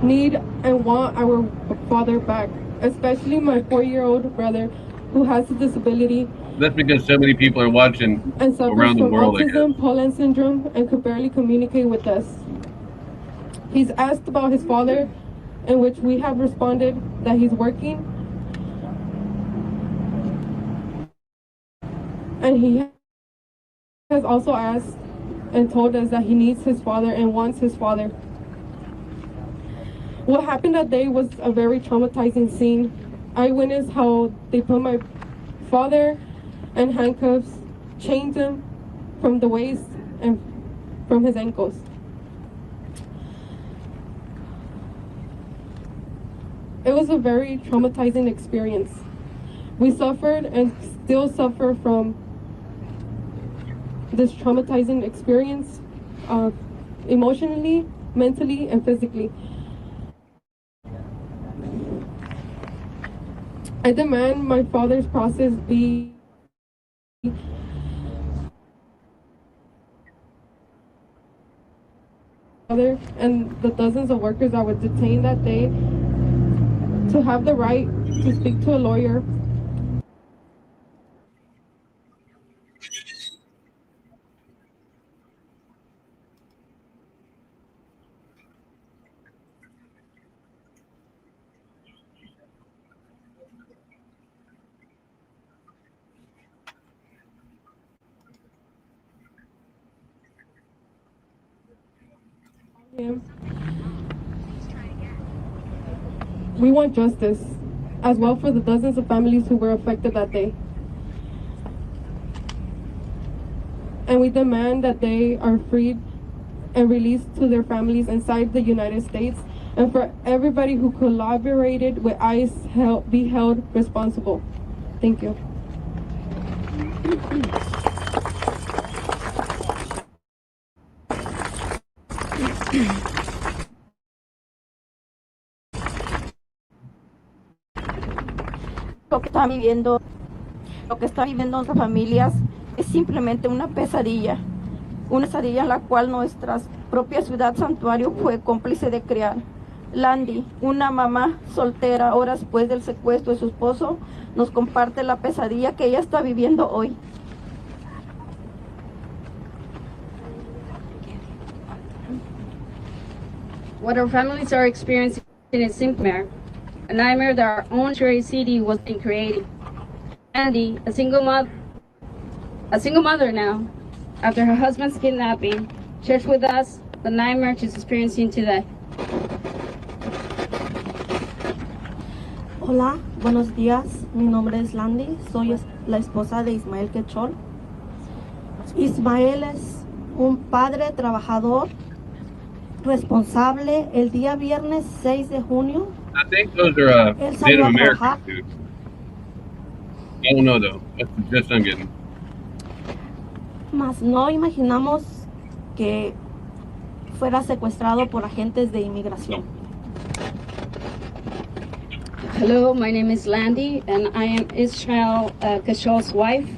need and want our father back, especially my 4-year-old brother who has a disability. That's because so many people are watching and around the world. Autism, Poland syndrome, and could barely communicate with us. He's asked about his father in which we have responded that he's working, and he has also asked and told us that he needs his father and wants his father. What happened that day was a very traumatizing scene. I witnessed how they put my father in handcuffs, chained him from the waist and from his ankles. It was a very traumatizing experience. We suffered and still suffer from this traumatizing experience, emotionally, mentally, and physically. I demand my father's process be and the dozens of workers that were detained that day to have the right to speak to a lawyer. We want justice, as well for the dozens of families who were affected that day. And we demand that they are freed and released to their families inside the United States, and for everybody who collaborated with ICE be held responsible. Thank you. Lo que están viviendo nuestras familias es simplemente una pesadilla en la cual nuestra propia ciudad santuario fue cómplice de crear. Landy, una mamá soltera horas después del secuestro de su esposo, nos comparte la pesadilla que ella está viviendo hoy. What our families are experiencing is a nightmare that our own Cherry City was being created. Andy, a single mother now, after her husband's kidnapping, shares with us the nightmare she's experiencing today. Hola, buenos días. Mi nombre es Landy. Soy la esposa de Ismael Quechol. Ismael es un padre trabajador, responsable. El día viernes 6 de junio, I think those are él salió Native a American trabajar. dudes. I don't know though. That's the gist I'm getting. Mas no imaginamos que fuera secuestrado por agentes de inmigración. Hello, my name is Landy, and I am Ismael Kachol's wife.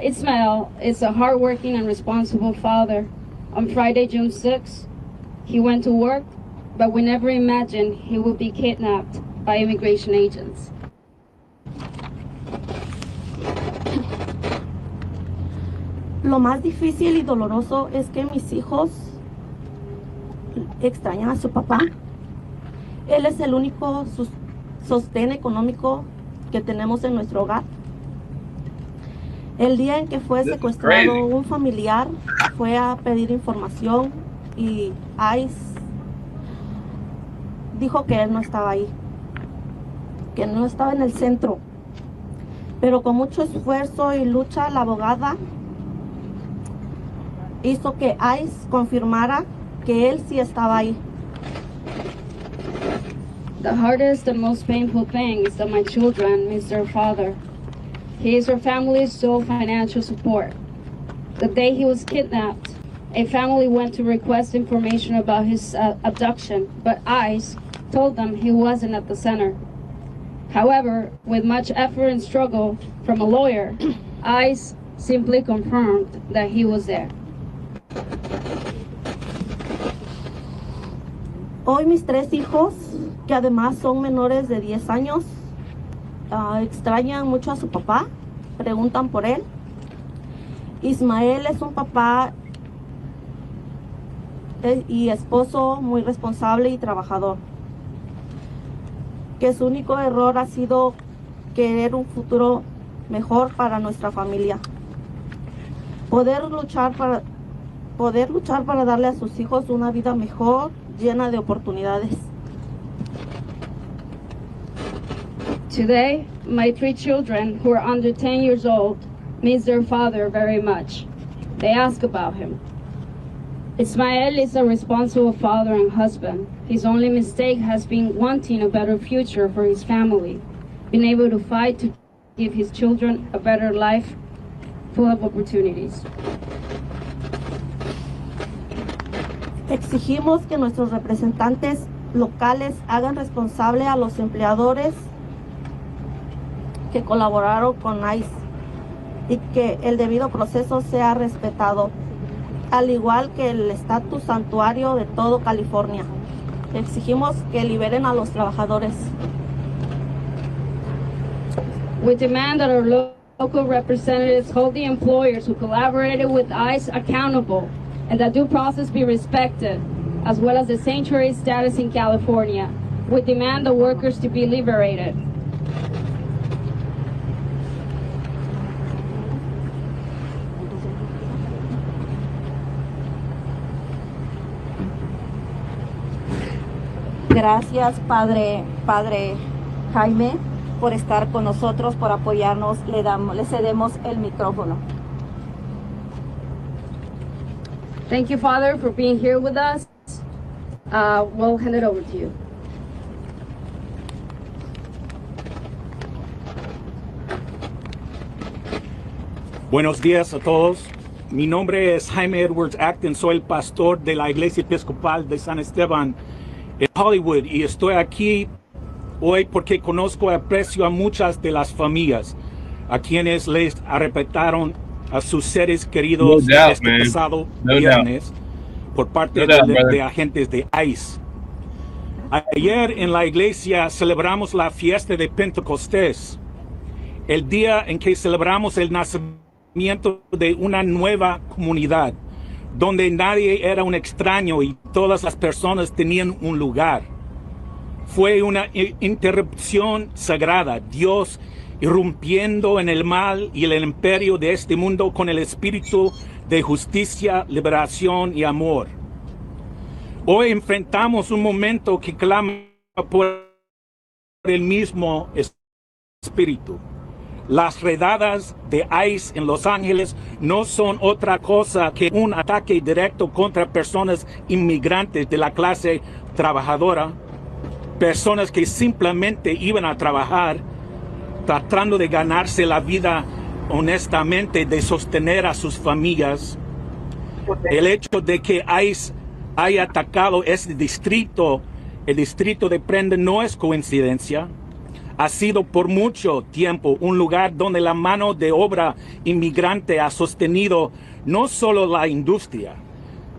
Ismael is a hardworking and responsible father. On Friday, June 6th, he went to work, but we never imagined he would be kidnapped by immigration agents. Lo más difícil y doloroso es que mis hijos extrañan a su papá. Él es el único sostén económico que tenemos en nuestro hogar. El día en que fue secuestrado un familiar, fue a pedir información y ICE dijo que él no estaba ahí, que no estaba en el centro. Pero con mucho esfuerzo y lucha, la abogada hizo que ICE confirmara que él sí estaba ahí. The hardest and most painful thing is that my children miss their father. He is our family's sole financial support. The day he was kidnapped, a family went to request information about his abduction, but ICE told them he wasn't at the center. However, with much effort and struggle from a lawyer, ICE simply confirmed that he was there. Hoy mis tres hijos, que además son menores de 10 años, extrañan mucho a su papá, preguntan por él. Ismael es un papá y esposo muy responsable y trabajador. que su único error ha sido querer un futuro mejor para nuestra familia. Poder luchar para darle a sus hijos una vida mejor, llena de oportunidades. Today, my 3 children, who are under 10 years old, miss their father very much. They ask about him. Ismael is a responsible father and husband. His only mistake has been wanting a better future for his family, being able to fight to give his children a better life full of opportunities. Exigimos que nuestros representantes locales hagan responsable a los empleadores que colaboraron con ICE y que el debido proceso sea respetado, al igual que el estatus santuario de todo California. Exigimos que liberen a los trabajadores. We demand that our local representatives hold the employers who collaborated with ICE accountable and that due process be respected, as well as the sanctuary status in California. We demand the workers to be liberated. Gracias, Padre Jaime, por estar con nosotros, por apoyarnos. Le cedemos el micrófono. Thank you, Father, for being here with us. We'll hand it over to you. Buenos días a todos. Mi nombre es Jaime Edwards Acton. Soy el pastor de la Iglesia Episcopal de San Esteban en Hollywood y estoy aquí hoy porque conozco y aprecio a muchas de las familias a quienes les arrebataron a sus seres queridos pasado viernes por parte de agentes de ICE. Ayer en la iglesia celebramos la fiesta de Pentecostés, el día en que celebramos el nacimiento de una nueva comunidad, donde nadie era un extraño y todas las personas tenían un lugar. Fue una interrupción sagrada, Dios irrumpiendo en el mal y el imperio de este mundo con el espíritu de justicia, liberación y amor. Hoy enfrentamos un momento que clama por el mismo espíritu. Las redadas de ICE en Los Ángeles no son otra cosa que un ataque directo contra personas inmigrantes de la clase trabajadora, personas que simplemente iban a trabajar tratando de ganarse la vida honestamente, de sostener a sus familias. El hecho de que ICE haya atacado este distrito, el distrito de Prenda, no es coincidencia. Ha sido por mucho tiempo un lugar donde la mano de obra inmigrante ha sostenido no solo la industria,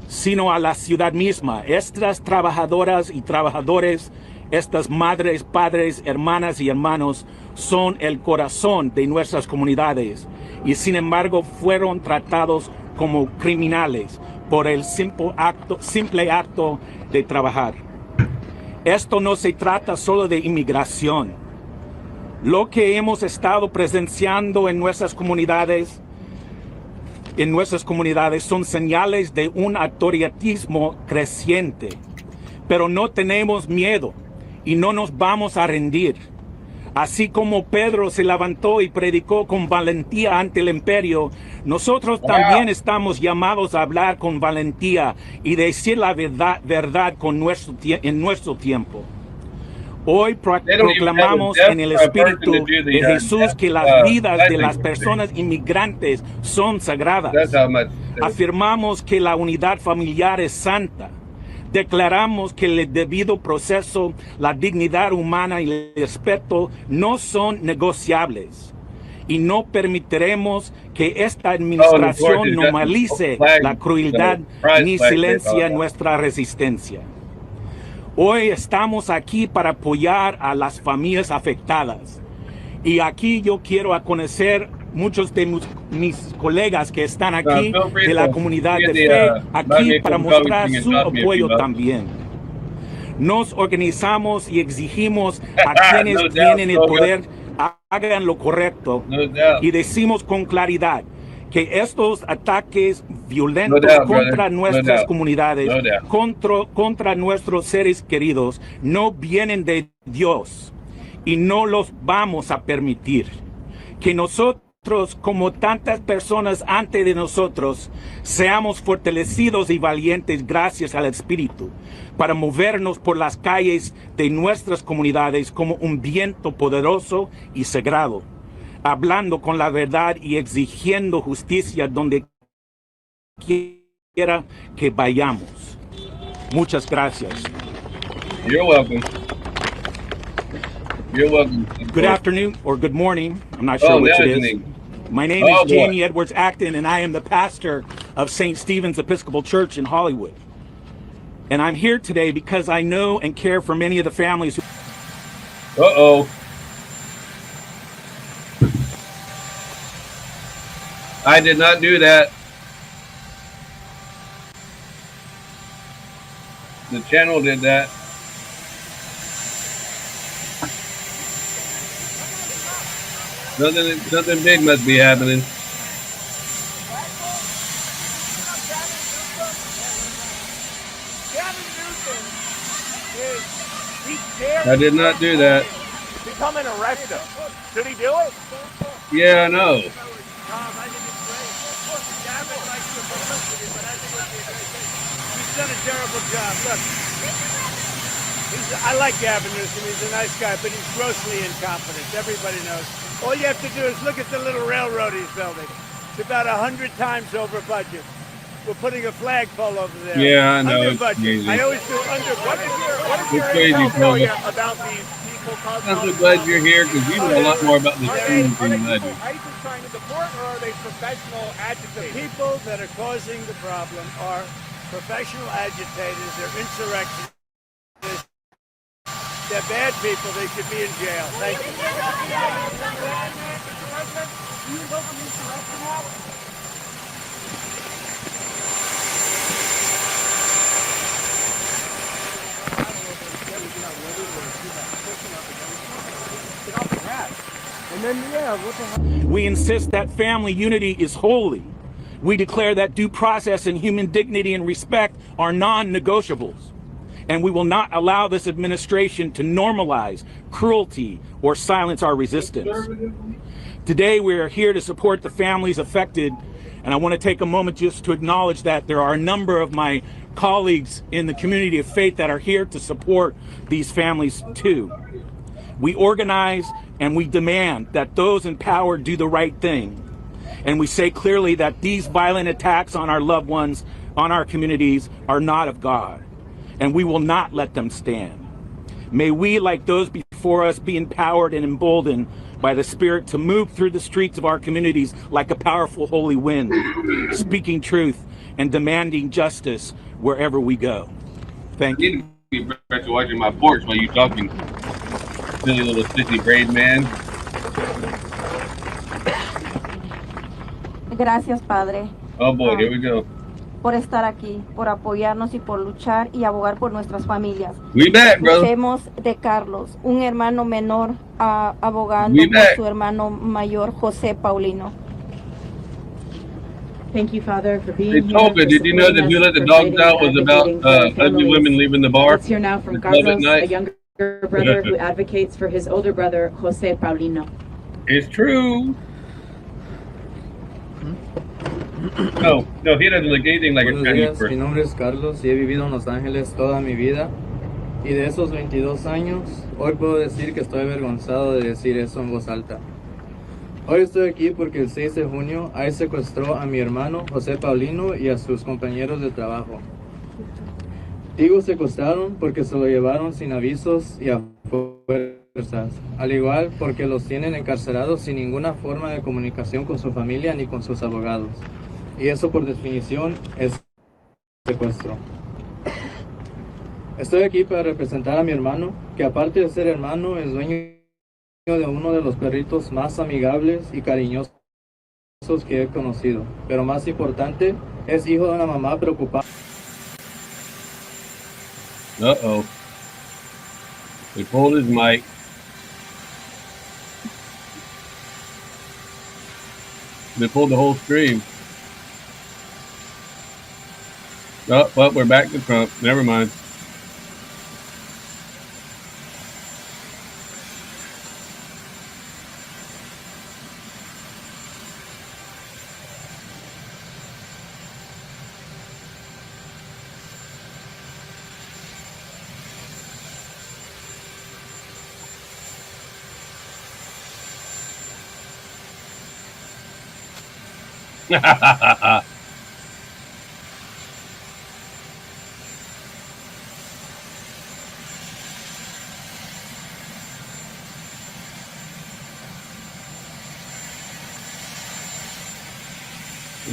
sino a la ciudad misma. Estas trabajadoras y trabajadores, estas madres, padres, hermanas y hermanos son el corazón de nuestras comunidades y sin embargo fueron tratados como criminales por el simple acto de trabajar. Esto no se trata solo de inmigración. Lo que hemos estado presenciando en nuestras comunidades son señales de un autoritarismo creciente. Pero no tenemos miedo y no nos vamos a rendir. Así como Pedro se levantó y predicó con valentía ante el imperio, nosotros también estamos llamados a hablar con valentía y decir la verdad en nuestro tiempo. Hoy proclamamos en el Espíritu de Jesús que las vidas de las personas inmigrantes son sagradas. Afirmamos que la unidad familiar es santa. Declaramos que el debido proceso, la dignidad humana y el respeto no son negociables. Y no permitiremos que esta administración normalice la crueldad ni silencie nuestra resistencia. Hoy estamos aquí para apoyar a las familias afectadas. Y aquí yo quiero conocer muchos de mis colegas que están aquí de la comunidad de fe, aquí para mostrar su apoyo también. Nos organizamos y exigimos a quienes No doubt, tienen el Smoker. poder hagan lo correcto. No doubt. Y decimos con claridad que estos ataques No violentos doubt, contra brother. No nuestras doubt. comunidades, No doubt. contra nuestros seres queridos, no vienen de Dios y no los vamos a permitir. Que nosotros, como tantas personas antes de nosotros, seamos fortalecidos y valientes gracias al Espíritu para movernos por las calles de nuestras comunidades como un viento poderoso y sagrado, hablando con la verdad y exigiendo justicia donde quiera que vayamos. Muchas gracias. You're welcome. You're welcome. Good afternoon or good morning. I'm not sure Oh, which now it it's is. me. My name Oh, is boy. Jamie Edwards Acton, and I am the pastor of St. Stephen's Episcopal Church in Hollywood. And I'm here today because I know and care for many of the families who... Uh-oh. I did not do that. The channel did that. Nothing big must be happening. I did not do that. Become an arrestor. Should he do it? Yeah, I know. He's done a terrible job. Look, I like Gavin Newsom. He's a nice guy, but he's grossly incompetent. Everybody knows. All you have to do is look at the little railroad he's building. It's about 100 times over budget. We're putting a flagpole over there. Yeah, I know. Under It's budget. crazy. I always do under budget. What is It's your crazy, intel tell you Paul. about these people causing I'm so glad you're here because you know a lot more about this thing than I do. ISIS trying to deport, or are they professional agitators? The people that are causing the problem are professional agitators. They're insurrectionists. They're bad people. They should be in jail. Thank you. We insist that family unity is holy. We declare that due process and human dignity and respect are non-negotiables. And we will not allow this administration to normalize cruelty or silence our resistance. Today, we are here to support the families affected, and I want to take a moment just to acknowledge that there are a number of my colleagues in the community of faith that are here to support these families too. We organize and we demand that those in power do the right thing. And we say clearly that these violent attacks on our loved ones, on our communities, are not of God. And we will not let them stand. May we, like those before us, be empowered and emboldened by the Spirit to move through the streets of our communities like a powerful holy wind, speaking truth and demanding justice wherever we go. Thank you. You need to be back to watching my porch while you talking. Silly little sissy braid man. Gracias, Padre. Oh boy, here we go. Por estar aquí, por apoyarnos y por luchar y abogar por nuestras familias. We back, brother. Escuchemos de Carlos, un hermano menor abogando We por back. su hermano mayor José Paulino. Thank you, Father, for being Hey, here. Toka, for did you know that supporting Who us, Let the for Dogs fighting Out and was about advocating for our ugly families. women leaving the bar? Let's hear now from The club at Carlos, night? a younger brother who advocates for his older brother, Jose Paulino. It's true. No, he doesn't look anything like a Buenos Chinese días, mi person. nombre es Carlos y he vivido en Los Ángeles toda mi vida. Y de esos 22 años, hoy puedo decir que estoy avergonzado de decir eso en voz alta. Hoy estoy aquí porque el 6 de junio ICE secuestró a mi hermano José Paulino y a sus compañeros de trabajo. Digo secuestraron porque se lo llevaron sin avisos y a fuerzas, al igual porque los tienen encarcelados sin ninguna forma de comunicación con su familia ni con sus abogados. Y eso por definición es secuestro. Estoy aquí para representar a mi hermano, que aparte de ser hermano es dueño de uno de los perritos más amigables y cariñosos que he conocido. Pero más importante, es hijo de una mamá preocupada. Uh-oh. They pulled his mic. They pulled the whole stream. Oh, well, we're back to Trump. Never mind.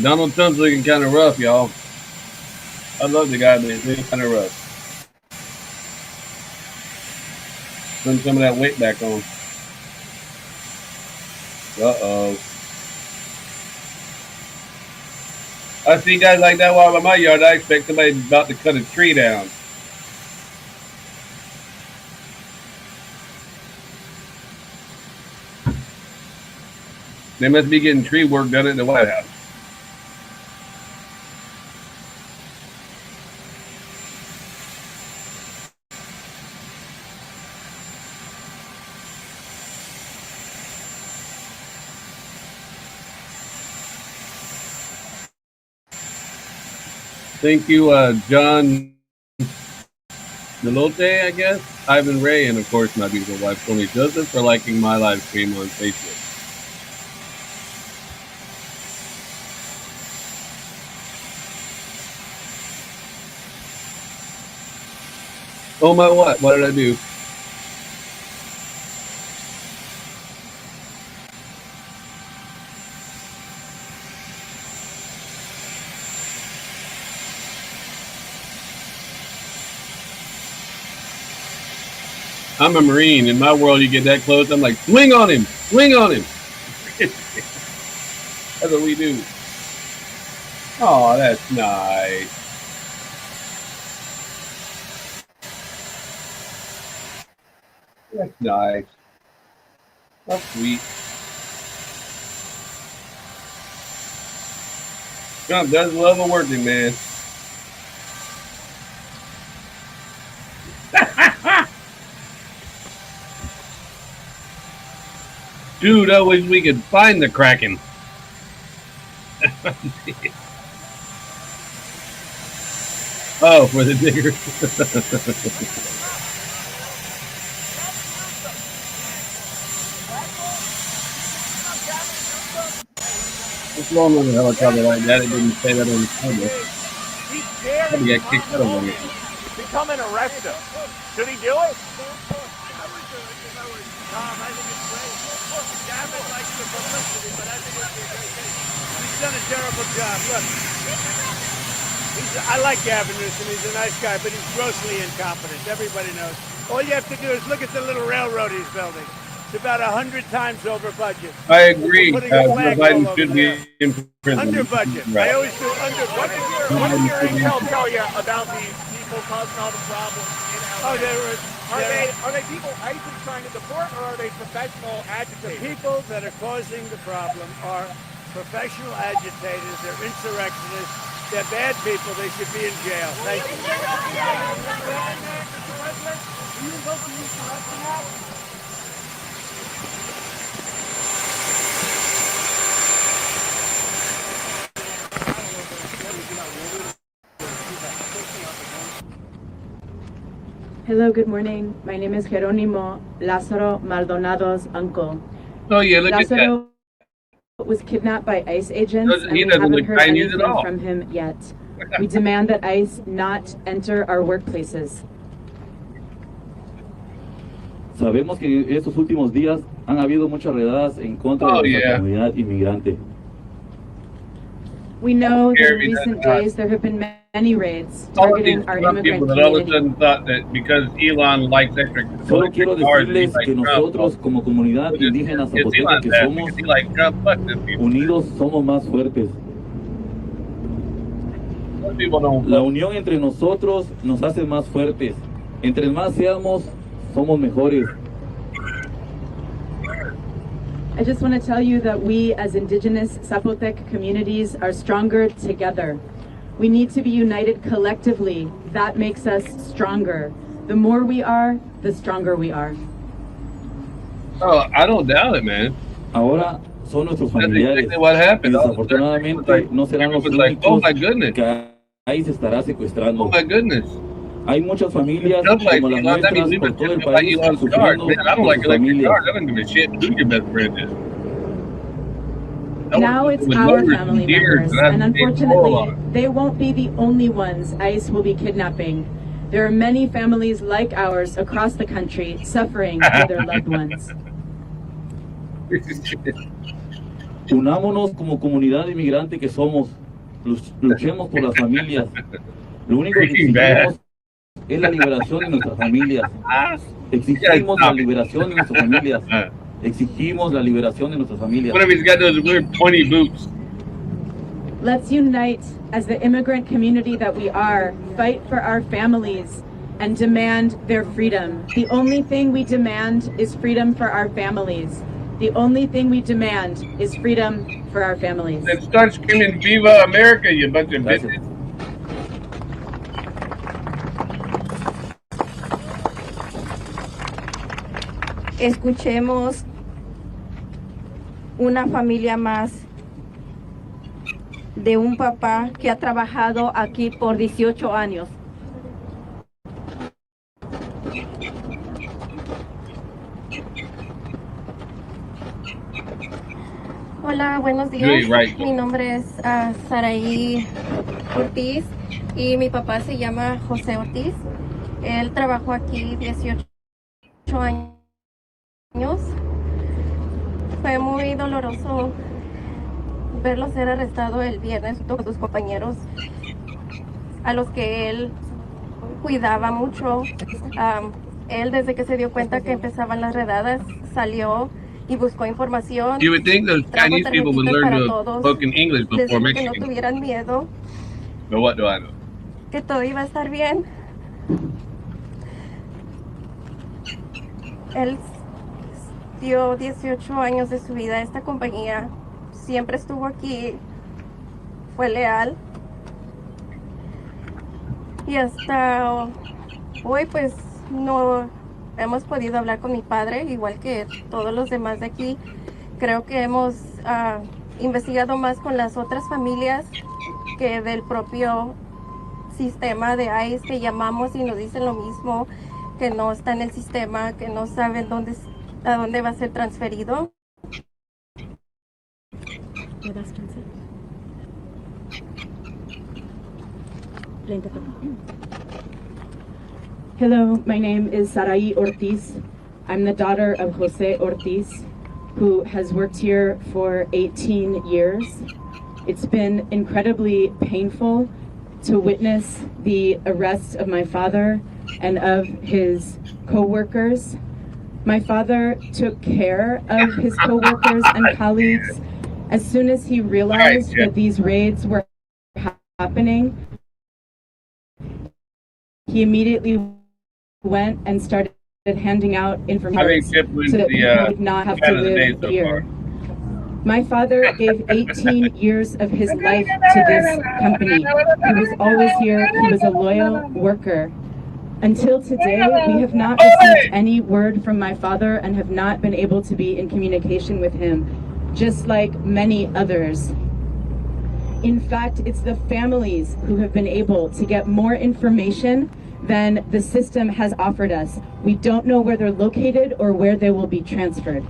Donald Trump's looking kind of rough, y'all. I love the guy, but he's looking kind of rough. Putting some of that weight back on. Uh-oh. I see guys like that while I'm in my yard. I expect somebody's about to cut a tree down. They must be getting tree work done at the White House. Thank you, John Delote, I guess, Ivan Ray, and of course my beautiful wife, Tony Joseph, for liking my live stream on Facebook. Oh my what? What did I do? I'm a Marine. In my world, you get that close, I'm like, swing on him! Swing on him! That's what we do. Oh, that's nice. That's nice. That's sweet. Trump does love a working man. Dude, I wish we could find the Kraken. Oh, for the digger. What's wrong with a helicopter like that? It didn't say that on the title. He's scared. Probably got kicked out of it. They come and arrest him. Should he do it? Gavin likes the publicity, but I think it's a great case. He's done a terrible job. Look, I like Gavin Newsom. He's a nice guy, but he's grossly incompetent. Everybody knows. All you have to do is look at the little railroad he's building. It's about 100 times over budget. I agree. Biden should be in prison. Under budget. Right. I always do under budget. What did your intel tell you about these people causing all the problems in LA? Are they people ISIS trying to deport, or are they professional agitators? The people that are causing the problem are professional agitators. They're insurrectionists. They're bad people. They should be in jail. Thank you. Hello, good morning. My name is Jerónimo Lázaro Maldonado's uncle. Oh yeah, look Lázaro at that. Was kidnapped by ICE agents, and He we doesn't haven't look heard Chinese at anything all. from him yet. We demand that ICE not enter our workplaces. Sabemos que estos últimos días han habido muchas redadas en contra de la comunidad inmigrante. We know that in Jeremy, recent that's days there have been many raids All of these targeting our Trump people immigrant that all of a community. sudden thought that because Elon likes Solo quiero cars, decirles he's like que Trump. nosotros como comunidad indígena It's zapoteca Elon's que bad somos because he likes Trump. Fuck them people. unidos somos más fuertes. Those people don't La unión entre nosotros nos hace más fuertes. Entre más seamos somos mejores. I just want to tell you that we as indigenous Zapotec communities are stronger together. We need to be united collectively. That makes us stronger. The more we are, the stronger we are. Oh, I don't doubt it, man. Ahora son nuestros That's familiares. exactly what Y happened. desafortunadamente no serán los It was like, oh únicos my goodness. que ahí se estará secuestrando. Oh my goodness. Hay muchas familias Stuff like como las Elon, that means nuestras we por must todo el just buy país Elon's cars. sufriendo Man, I don't por like sus electric familias. cars. I don't give a shit who your best friend is. Now it's our family members, and unfortunately, they won't be the only ones ICE will be kidnapping. There are many families like ours across the country suffering for their loved ones. Unámonos como comunidad inmigrante que somos. Luchemos por las familias. Lo único que exigimos es la liberación de nuestras familias. Exigimos la liberación de nuestras familias. Exigimos la liberación de nuestras familias. What if he's got those weird pointy boots? Let's unite as the immigrant community that we are, fight for our families, and demand their freedom. The only thing we demand is freedom for our families. The only thing we demand is freedom for our families. Then start screaming Viva America, you bunch of bitches. Escuchemos una familia más de un papá que ha trabajado aquí por 18 años. Hola, buenos días. Mi nombre es Saraí Ortiz y mi papá se llama José Ortiz. Él trabajó aquí 18 años. Fue muy doloroso verlo ser arrestado el viernes junto con sus compañeros a los que él cuidaba mucho. Él desde que se dio cuenta que empezaban las redadas salió y buscó información. You would think those Chinese people would learn to have spoken English before que no Mexican. tuvieran miedo, But what do I know? que todo iba a estar bien. Él dio 18 años de su vida a esta compañía, siempre estuvo aquí, fue leal y hasta hoy pues no hemos podido hablar con mi padre, igual que todos los demás de aquí. Creo que hemos investigado más con las otras familias que del propio sistema de ICE, que llamamos y nos dicen lo mismo, que no está en el sistema, que no saben a dónde va a ser transferido. Hello, my name is Saraí Ortiz. I'm the daughter of Jose Ortiz, who has worked here for 18 years. It's been incredibly painful to witness the arrest of my father and of his co-workers. My father took care of his co-workers and colleagues as soon as he realized that these raids were happening. He immediately went and started handing out information so that people would not have to live here. My father gave 18 years of his life to this company. He was always here. He was a loyal worker. Until today, we have not received any word from my father and have not been able to be in communication with him, just like many others. In fact, it's the families who have been able to get more information than the system has offered us. We don't know where they're located or where they will be transferred.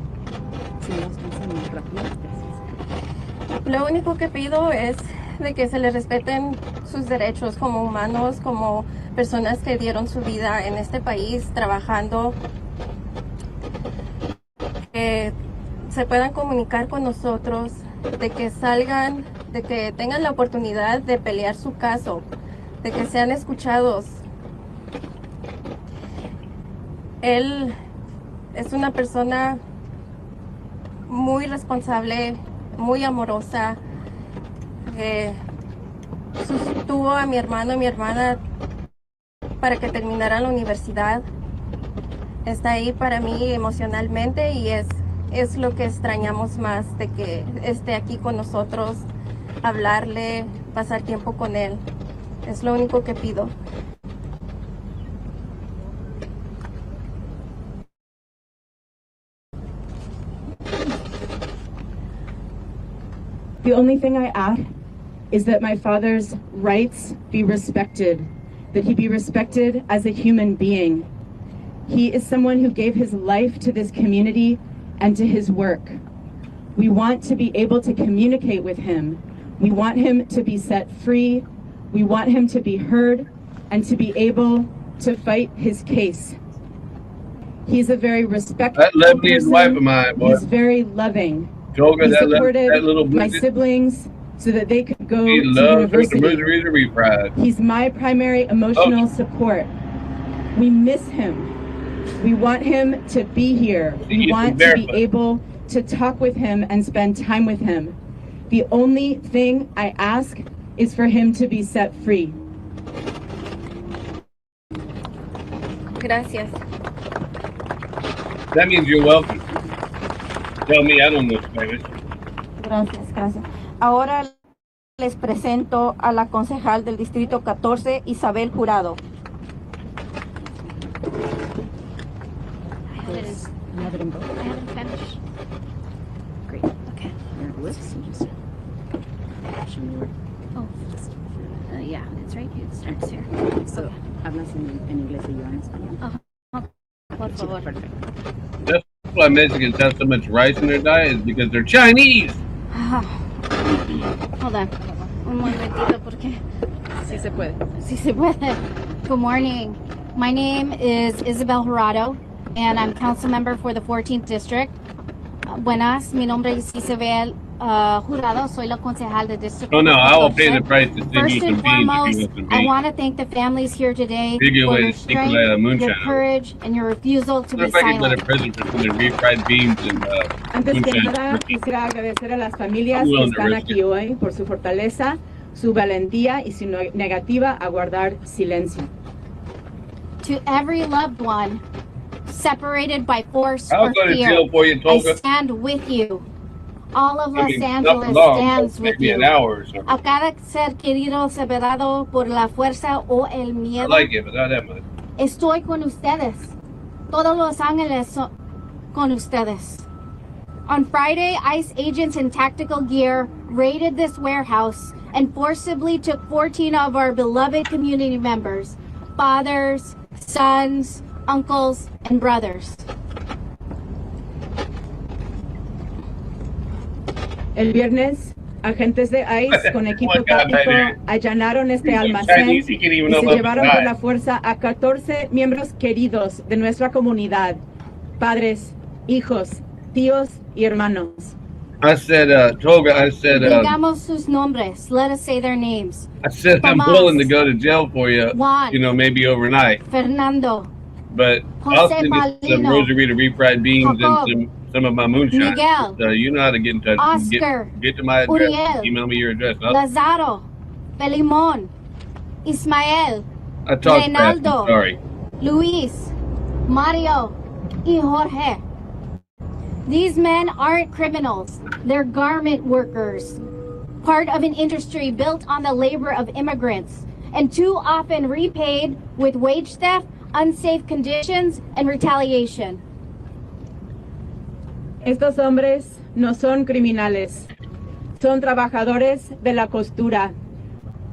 Lo único que pido es de que se les respeten sus derechos como humanos, como personas que dieron su vida en este país trabajando, que se puedan comunicar con nosotros, de que salgan, de que tengan la oportunidad de pelear su caso, de que sean escuchados. Él es una persona muy responsable, muy amorosa, sostuvo a mi hermano y mi hermana para que terminaran la universidad. está ahí para mí emocionalmente y es lo que extrañamos más, de que esté aquí con nosotros, hablarle, pasar tiempo con él. Es lo único que pido. The only thing I ask is that my father's rights be respected, that he be respected as a human being. He is someone who gave his life to this community and to his work. We want to be able to communicate with him. We want him to be set free. We want him to be heard and to be able to fight his case. He's a very respectful person. Wife of mine, boy. He's very loving. Joga, He supported that little my blizzard. siblings so that they could go He to loves the university. refried. He's my primary emotional support. We miss him. We want him to be here. We want to be able to talk with him and spend time with him. The only thing I ask is for him to be set free. Gracias. That means you're welcome. Tell me, I don't know Spanish. Gracias. Ahora les presento a la concejal del Distrito 14, Isabel Jurado. I have it in Spanish. Great. Okay. Oh. Yeah, it's right. It starts here. So, hablas en inglés y yo en español. Por favor. That's why Mexicans have so much rice in their diet, is because they're Chinese. Hold on. Un momentito porque Sí se puede. sí se puede. Good morning. My name is Isabel Jurado, and I'm council member for the 14th District. Buenas, mi nombre es Isabel Jurado, soy la concejal de District. Oh no, I will pay the price to send First you some and beans if you foremost, want some I beans. want to thank the families here today for Figure away your to take strength, away the your moonshine. courage, and your refusal to be Looks like he's been in silent. prison for sending refried beans and Antes que moonshine. nada, quisiera agradecer a las familias I'm que willing to están risk aquí hoy por su fortaleza, su valentía y su negativa a guardar silencio. To every loved one separated by force I'll or go to fear, jail for you, I Tolga. stand with you. All of I Los mean, not Angeles long, stands with maybe you. an hour or something. A cada ser querido separado por la fuerza o el I miedo, like it, but not that much. estoy con ustedes. Todos Los Ángeles son con ustedes. On Friday, ICE agents in tactical gear raided this warehouse and forcibly took 14 of our beloved community members, fathers, sons, uncles, and brothers. El viernes, agentes de ICE con equipo One guy táctico made it. allanaron este He's almacén Chinese, he can't even y know se about llevaron the por guy. la fuerza a 14 miembros queridos de nuestra comunidad, padres, hijos, tíos y hermanos. I said, Tolga, I said, Digamos sus nombres. Let us say their names. I'm Tomás, willing to go to jail for you, Juan, you know, maybe overnight. Fernando, But I'll Jose send you some Paulino, Rosarita refried beans Jacob, and some of my moonshine. Miguel, So you know how to get in touch. Oscar, Get to my address. Uriel, Email me your address. Lazaro, Pelimon, Ismael, I talked fast. I'm Reinaldo, sorry. Luis, Mario, y Jorge. These men aren't criminals. They're garment workers, part of an industry built on the labor of immigrants, and too often repaid with wage theft, unsafe conditions, and retaliation. Estos hombres no son criminales, son trabajadores de la costura,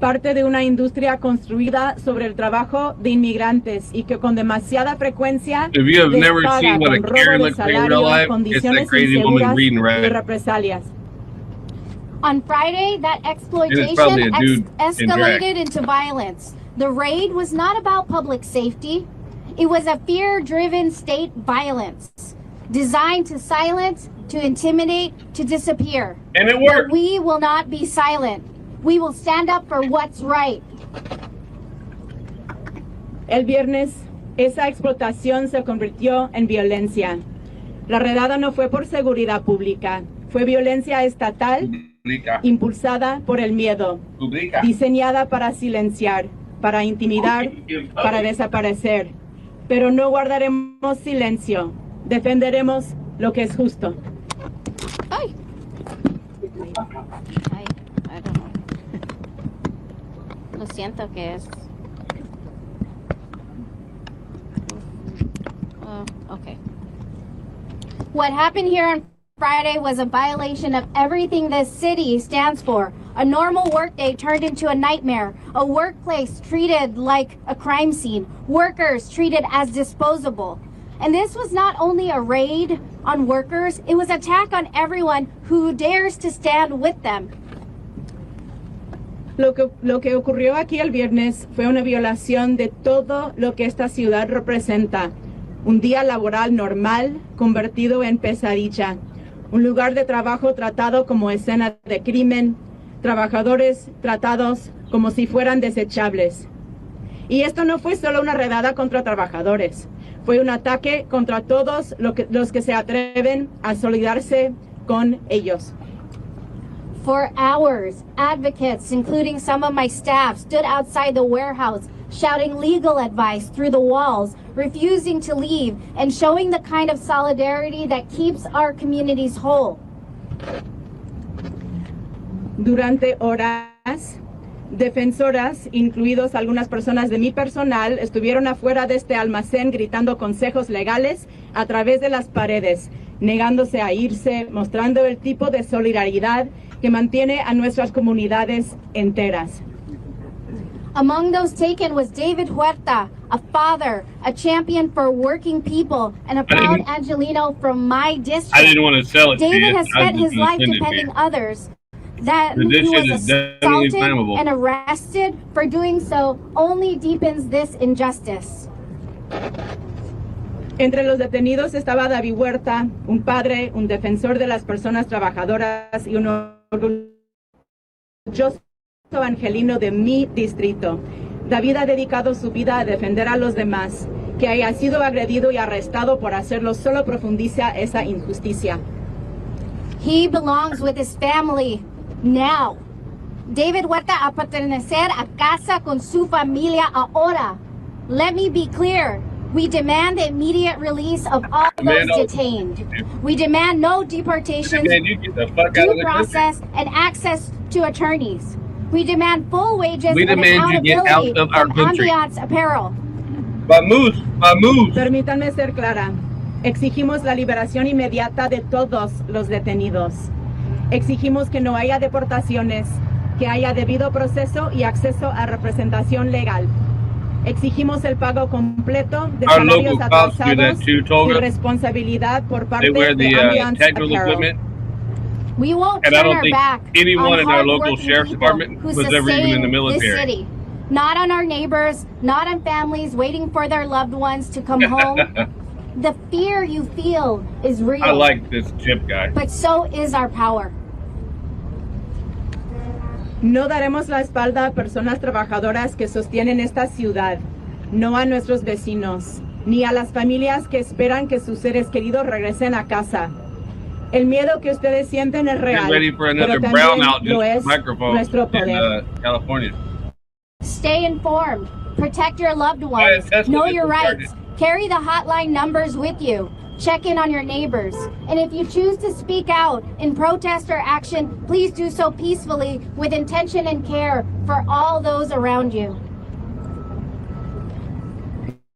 parte de una industria construida sobre el trabajo de inmigrantes y que con demasiada frecuencia If you have les never paga seen what a con Karen robo de looks like in real salario, life, it's that condiciones crazy woman inseguras reading y right. represalias. On Friday, that exploitation probably a dude in escalated drag. into violence. The raid was not about public safety. It was a fear-driven state violence designed to silence, to intimidate, to disappear. And it But worked. we will not be silent. We will stand up for what's right. El viernes, esa explotación se convirtió en violencia. La redada no fue por seguridad pública, fue violencia estatal impulsada por el miedo, diseñada para silenciar, para intimidar, para desaparecer. pero no guardaremos silencio. Defenderemos lo que es justo. Ay. Ay, I don't know. Lo siento que es. Okay. What happened here on Friday was a violation of everything this city stands for. A normal workday turned into a nightmare. A workplace treated like a crime scene. Workers treated as disposable. And this was not only a raid on workers, it was an attack on everyone who dares to stand with them. Lo que ocurrió aquí el viernes fue una violación de todo lo que esta ciudad representa. Un día laboral normal convertido en pesadilla. Un lugar de trabajo tratado como escena de crimen. Trabajadores tratados como si fueran desechables. Y esto no fue solo una redada contra trabajadores. Fue un ataque contra todos los que se atreven a solidarse con ellos. For hours, advocates, including some of my staff, stood outside the warehouse, shouting legal advice through the walls, refusing to leave, and showing the kind of solidarity that keeps our communities whole. Durante horas, defensoras, incluidos algunas personas de mi personal, estuvieron afuera de este almacén gritando consejos legales a través de las paredes, negándose a irse, mostrando el tipo de solidaridad que mantiene a nuestras comunidades enteras. Among those taken was David Huerta, a father, a champion for working people, and a proud Angelino from my district. I didn't want to sell it to you. David has spent his life defending others. That who was assaulted and arrested for doing so only deepens this injustice. Entre los detenidos estaba David Huerta, un padre, un defensor de las personas trabajadoras y un orgulloso angelino de mi distrito. David ha dedicado su vida a defender a los demás. Que haya sido agredido y arrestado por hacerlo solo profundiza esa injusticia. He belongs with his family now. David Huerta a pertenecer a casa con su familia ahora. Let me be clear. We demand the immediate release of all those detained. We demand no deportations, due process, and access to attorneys. We demand full wages and accountability from Ambiance Apparel. Vamos. Permítanme ser clara. Exigimos la liberación inmediata de todos los detenidos. Exigimos que no haya deportaciones, que haya debido proceso y acceso a representación legal. Exigimos el pago completo de salarios atrasados y responsabilidad por parte de Ambiance Apparel. We won't and I turn don't our think back anyone on in our local hard-working sheriff's people department who was ever even in the sustain military. this city. Not on our neighbors, not on families waiting for their loved ones to come home. The fear you feel is real. I like this Chip guy. But so is our power. No daremos la espalda a personas trabajadoras que sostienen esta ciudad, no a nuestros vecinos, ni a las familias que esperan que sus seres queridos regresen a casa. El miedo que ustedes sienten es real, pero también lo es nuestro poder. California. Stay informed. Protect your loved ones. Know your rights. Carry the hotline numbers with you. Check in on your neighbors. And if you choose to speak out in protest or action, please do so peacefully with intention and care for all those around you.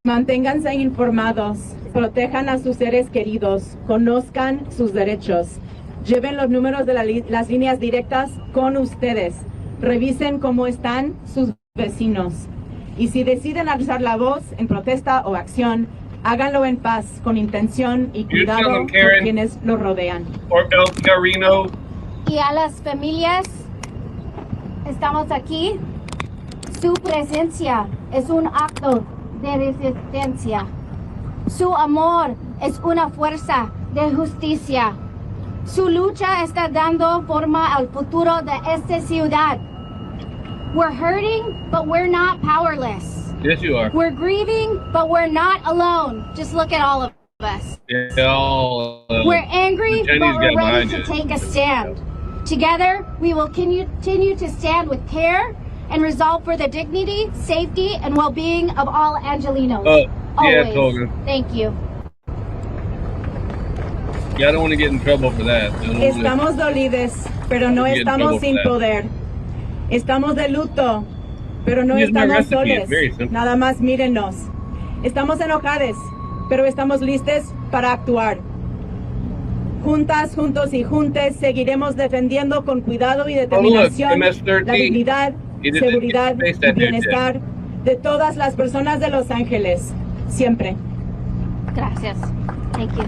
Manténganse informados, protejan a sus seres queridos, conozcan sus derechos, lleven los números de las líneas directas con ustedes, revisen cómo están sus vecinos. Y si deciden alzar la voz en protesta o acción, háganlo en paz, con intención y cuidado por quienes los rodean. Y a las familias, estamos aquí. Su presencia es un acto de resistencia. Su amor es una fuerza de justicia. Su lucha está dando forma al futuro de esta ciudad. We're hurting, but we're not powerless. Yes, you are. We're grieving, but we're not alone. Just look at all of us. Yeah, We're angry, but we're ready to take a stand. Together, we will continue to stand with care and resolve for the dignity, safety, and well-being of all Angelinos. Yeah, I Always. told her. Thank you. Yeah, I don't want to get in trouble for that. Estamos dolides, pero no Get in estamos trouble sin for that. poder. Estamos de luto, pero no Here's my estamos recipe. soles. It's very simple. Nada más mírenos. Estamos enojados, pero estamos listos para actuar. Juntas, juntos y juntes seguiremos defendiendo con cuidado y determinación MS-13. la dignidad, He did seguridad the face y tattoo, bienestar de todas las personas de Los Ángeles, siempre. Gracias. Thank you.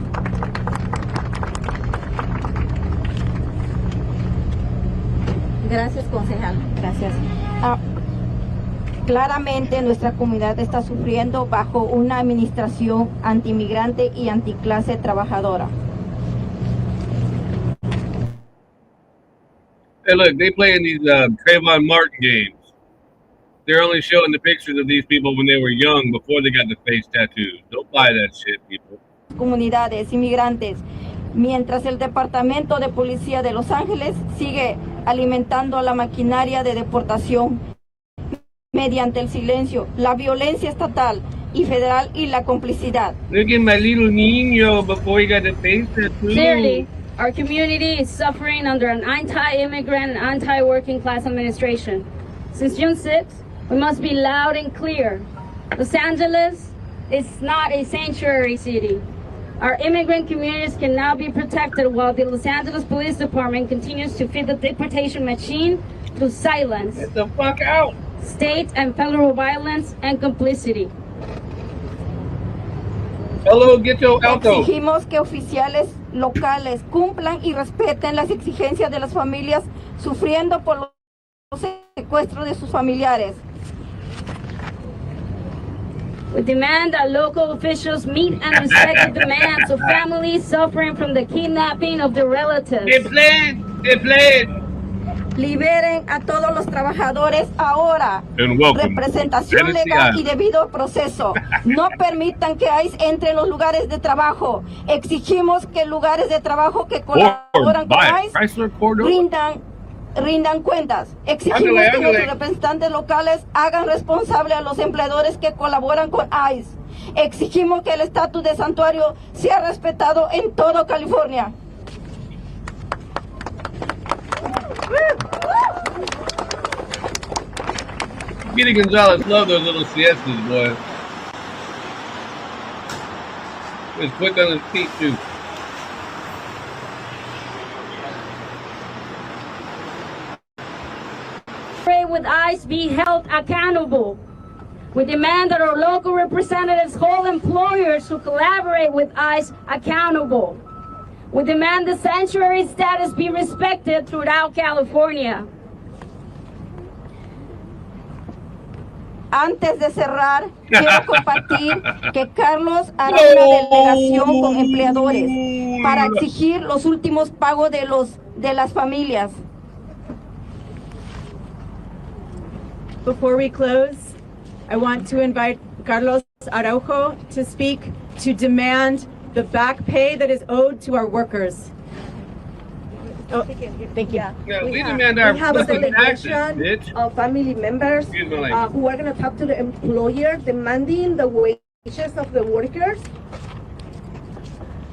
Gracias, concejal. Gracias. Claramente nuestra comunidad está sufriendo bajo una administración antimigrante y anticlase trabajadora. Hey, look, they play in these Trayvon Martin games. They're only showing the pictures of these people when they were young, before they got the face tattoos. Don't buy that shit, people. Comunidades inmigrantes, mientras el Departamento de Policía de Los Ángeles sigue alimentando la maquinaria de deportación mediante el silencio, la violencia estatal y federal y la complicidad. Look at my little niño before he got the face tattoo. Clearly, our community is suffering under an anti-immigrant and anti-working class administration. Since June 6th, we must be loud and clear. Los Angeles is not a sanctuary city. Our immigrant communities can now be protected while the Los Angeles Police Department continues to feed the deportation machine through silence. Get the fuck out! State and federal violence and complicity. Hello, get your auto. Exigimos que oficiales locales cumplan y respeten las exigencias de las familias sufriendo por los secuestros de sus familiares. We demand that local officials meet and respect the demands of families suffering from the kidnapping of their relatives. Liberen a todos los trabajadores ahora. Representación legal y debido proceso. No permitan que ICE entre en los lugares de trabajo. Exigimos que lugares de trabajo que colaboran con ICE rindan cuentas. Exigimos que nuestros representantes locales hagan responsable a los empleadores que colaboran con ICE. Exigimos que el estatus de santuario sea respetado en toda California. Speedy Gonzalez love those little siestas, boy. He's quick on his feet, too. With ICE be held accountable. We demand that our local representatives hold employers who collaborate with ICE accountable. We demand the sanctuary status be respected throughout California. Antes de cerrar, quiero compartir que Carlos hará una delegación con empleadores para exigir los últimos pagos de las familias. Before we close, I want to invite Carlos Araujo to speak to demand the back pay that is owed to our workers. Oh, thank you. Yeah, we demand our have a fucking taxes, delegation bitch. of family members Excuse me, lady. who are going to talk to the employer demanding the wages of the workers.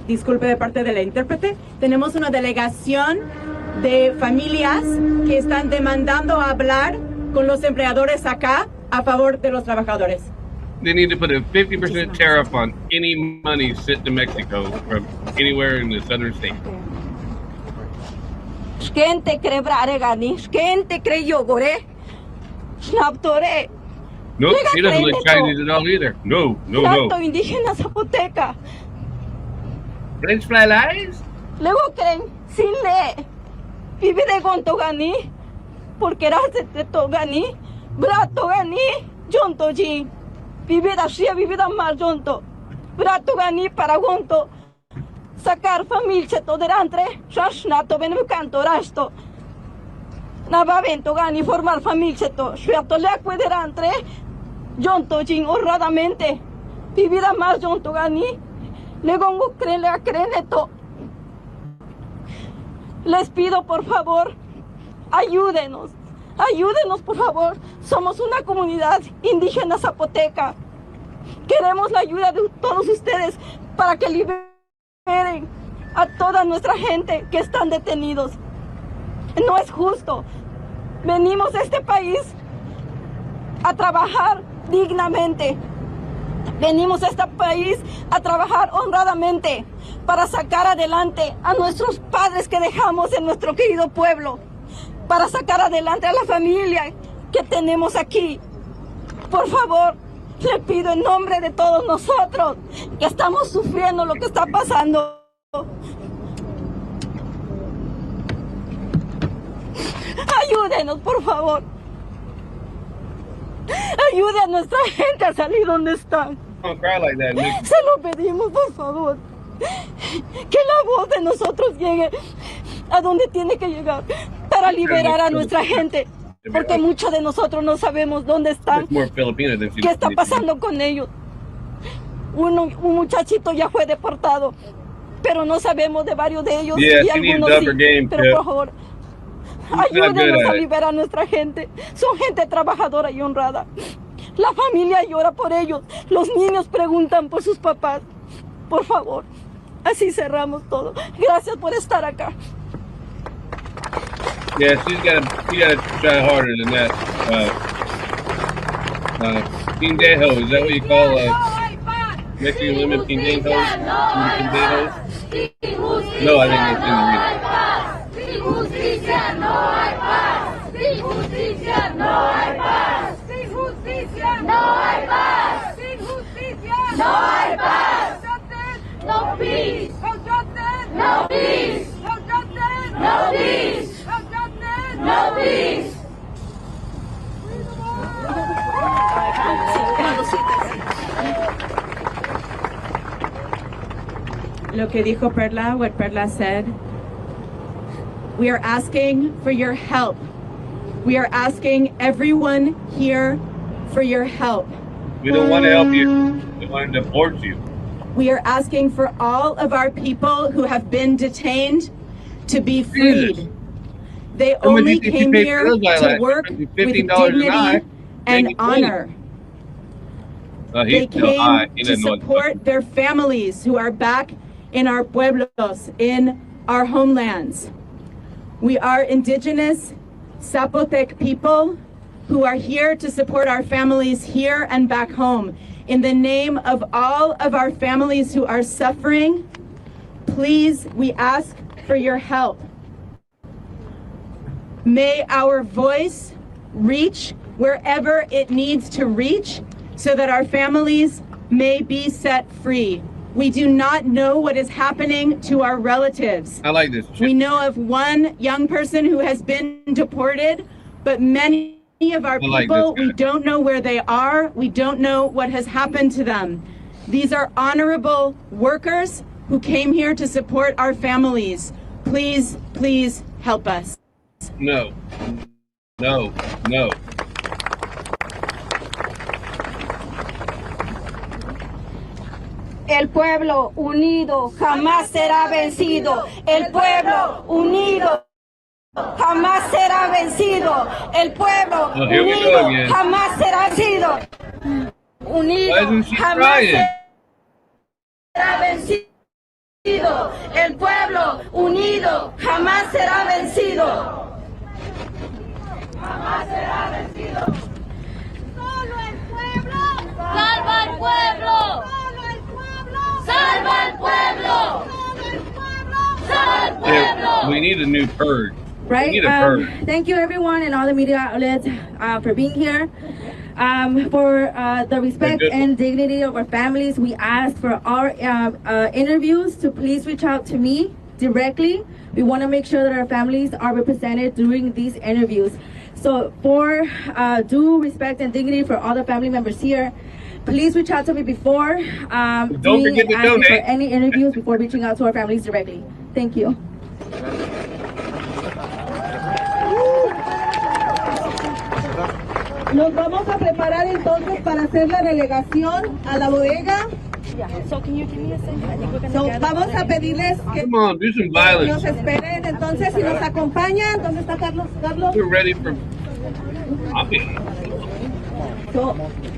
Disculpe de parte de la intérprete. Tenemos una delegación de familias que están demandando hablar con los empleadores acá a favor de los trabajadores. They need to put a 50% tariff on any money sent to Mexico from anywhere in the southern state. Gente crebrare gani, gente creyo gore, snaptore. Nope, she doesn't look Chinese at all either. No. Tanto indígena zapoteca. French fly lies? Luego creen, sin le, vive de gonto gani, porque era de to gani, brato gani, jonto ji, vive da shia, vive da mal jonto, brato gani para gonto. Sacar familje to derantre, shashnato benecanto rasto. Navavento gani formar familje to, shuato leque derantre, jonto jin honradamente, vivida más jonto gani, le gongo creen a creneto. Les pido por favor, ayúdenos por favor, somos una comunidad indígena zapoteca. Queremos la ayuda de todos ustedes para que liberen a toda nuestra gente que están detenidos. No es justo. Venimos a este país a trabajar dignamente. Venimos a este país a trabajar honradamente para sacar adelante a nuestros padres que dejamos en nuestro querido pueblo, para sacar adelante a la familia que tenemos aquí. Por favor, le pido en nombre de todos nosotros que estamos sufriendo lo que está pasando. Ayúdenos, por favor. Ayude a nuestra gente a salir donde están. Don't cry like that, Nick. Se lo pedimos, por favor. Que la voz de nosotros llegue a donde tiene que llegar para liberar a nuestra gente. Porque muchos de nosotros no sabemos dónde están. ¿Qué está pasando con ellos? Un muchachito ya fue deportado, pero no sabemos de varios de ellos y algunos sí. Pero por favor, ayúdenos a liberar a nuestra gente. Son gente trabajadora y honrada. La familia llora por ellos. Los niños preguntan por sus papás. Por favor, así cerramos todo. Gracias por estar acá. Yeah, she's gotta try harder than that. Pindejo, is that what you call Mexican women pendejos? No, I think that's in the reading. Sin justicia no hay paz. Sin justicia no hay paz. Sin justicia no hay paz. Sin justicia no hay paz. No peace. No peace. No peace. No peace. Lo que dijo Perla, what Perla said. We are asking for your help. We are asking everyone here for your help. We don't want to help you. We want to deport you. We are asking for all of our people who have been detained to be freed. They only came here to work with dignity and honor. They came to support their families who are back in our pueblos, in our homelands. We are indigenous Zapotec people who are here to support our families here and back home. In the name of all of our families who are suffering, please, we ask for your help. May our voice reach wherever it needs to reach so that our families may be set free. We do not know what is happening to our relatives. I like this. We know of one young person who has been deported, but many of our people, we don't know where they are. We don't know what has happened to them. These are honorable workers who came here to support our families. Please, please help us. No. No. No. El pueblo unido jamás será vencido. El pueblo unido jamás será vencido. El pueblo unido jamás será vencido. Unido jamás será vencido. El pueblo unido jamás será vencido. Jamás será vencido. Solo el pueblo salva al pueblo. Salva al pueblo. Salva al pueblo. We need a new purge. Right? We need a purge. Thank you everyone and all the media outlets for being here. For the respect and dignity of our families, we ask for our interviews to please reach out to me directly. We want to make sure that our families are represented during these interviews. So for due respect and dignity for all the family members here, please reach out to me before Don't forget to donate. for any interviews before reaching out to our families directly. Thank you. Nos vamos a preparar entonces para hacer la delegación a la bodega. Vamos a pedirles que Come on, do some violence. nos esperen entonces y nos acompañan. ¿Dónde está Carlos? Carlos. We're ready for.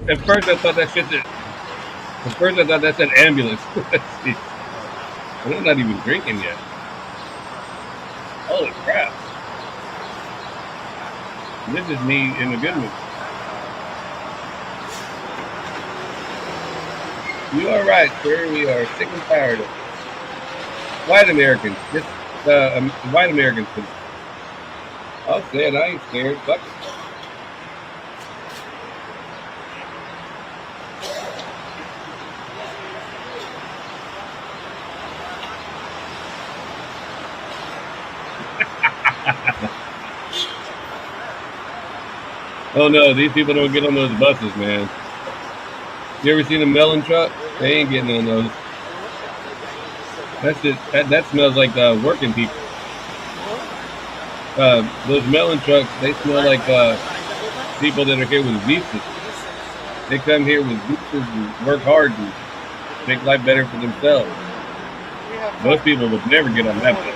At first, I thought that shit that At first I thought that said ambulance. And I'm not even drinking yet. Holy crap. This is me in a good mood. You are right, sir. We are sick and tired of white Americans. Just white Americans. I'll say it. I ain't scared. Fuck it. Oh no, these people don't get on those buses, man. You ever seen a melon truck? They ain't getting on those. That's just that smells like working people. Those melon trucks, they smell like people that are here with visas. They come here with visas and work hard and make life better for themselves. Most people would never get on that bus.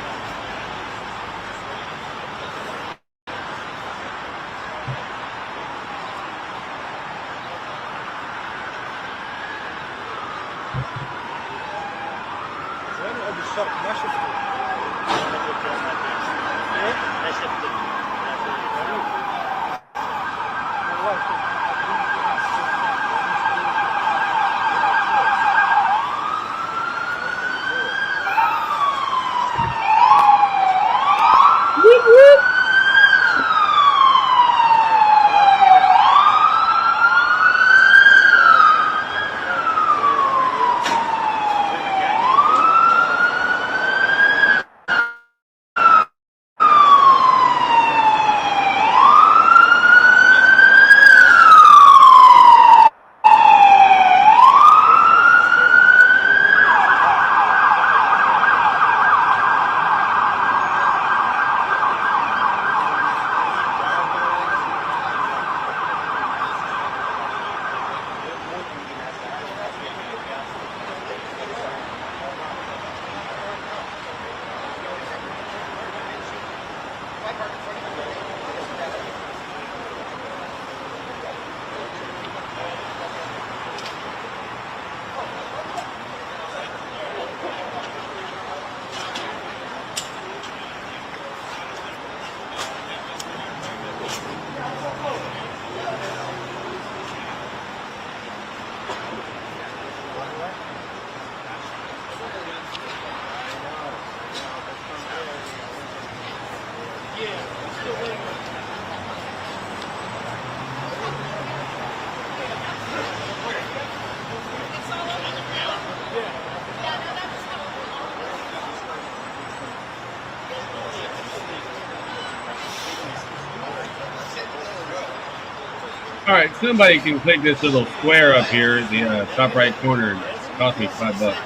All right, somebody can click this little square up here, the top right corner, and it cost me $5.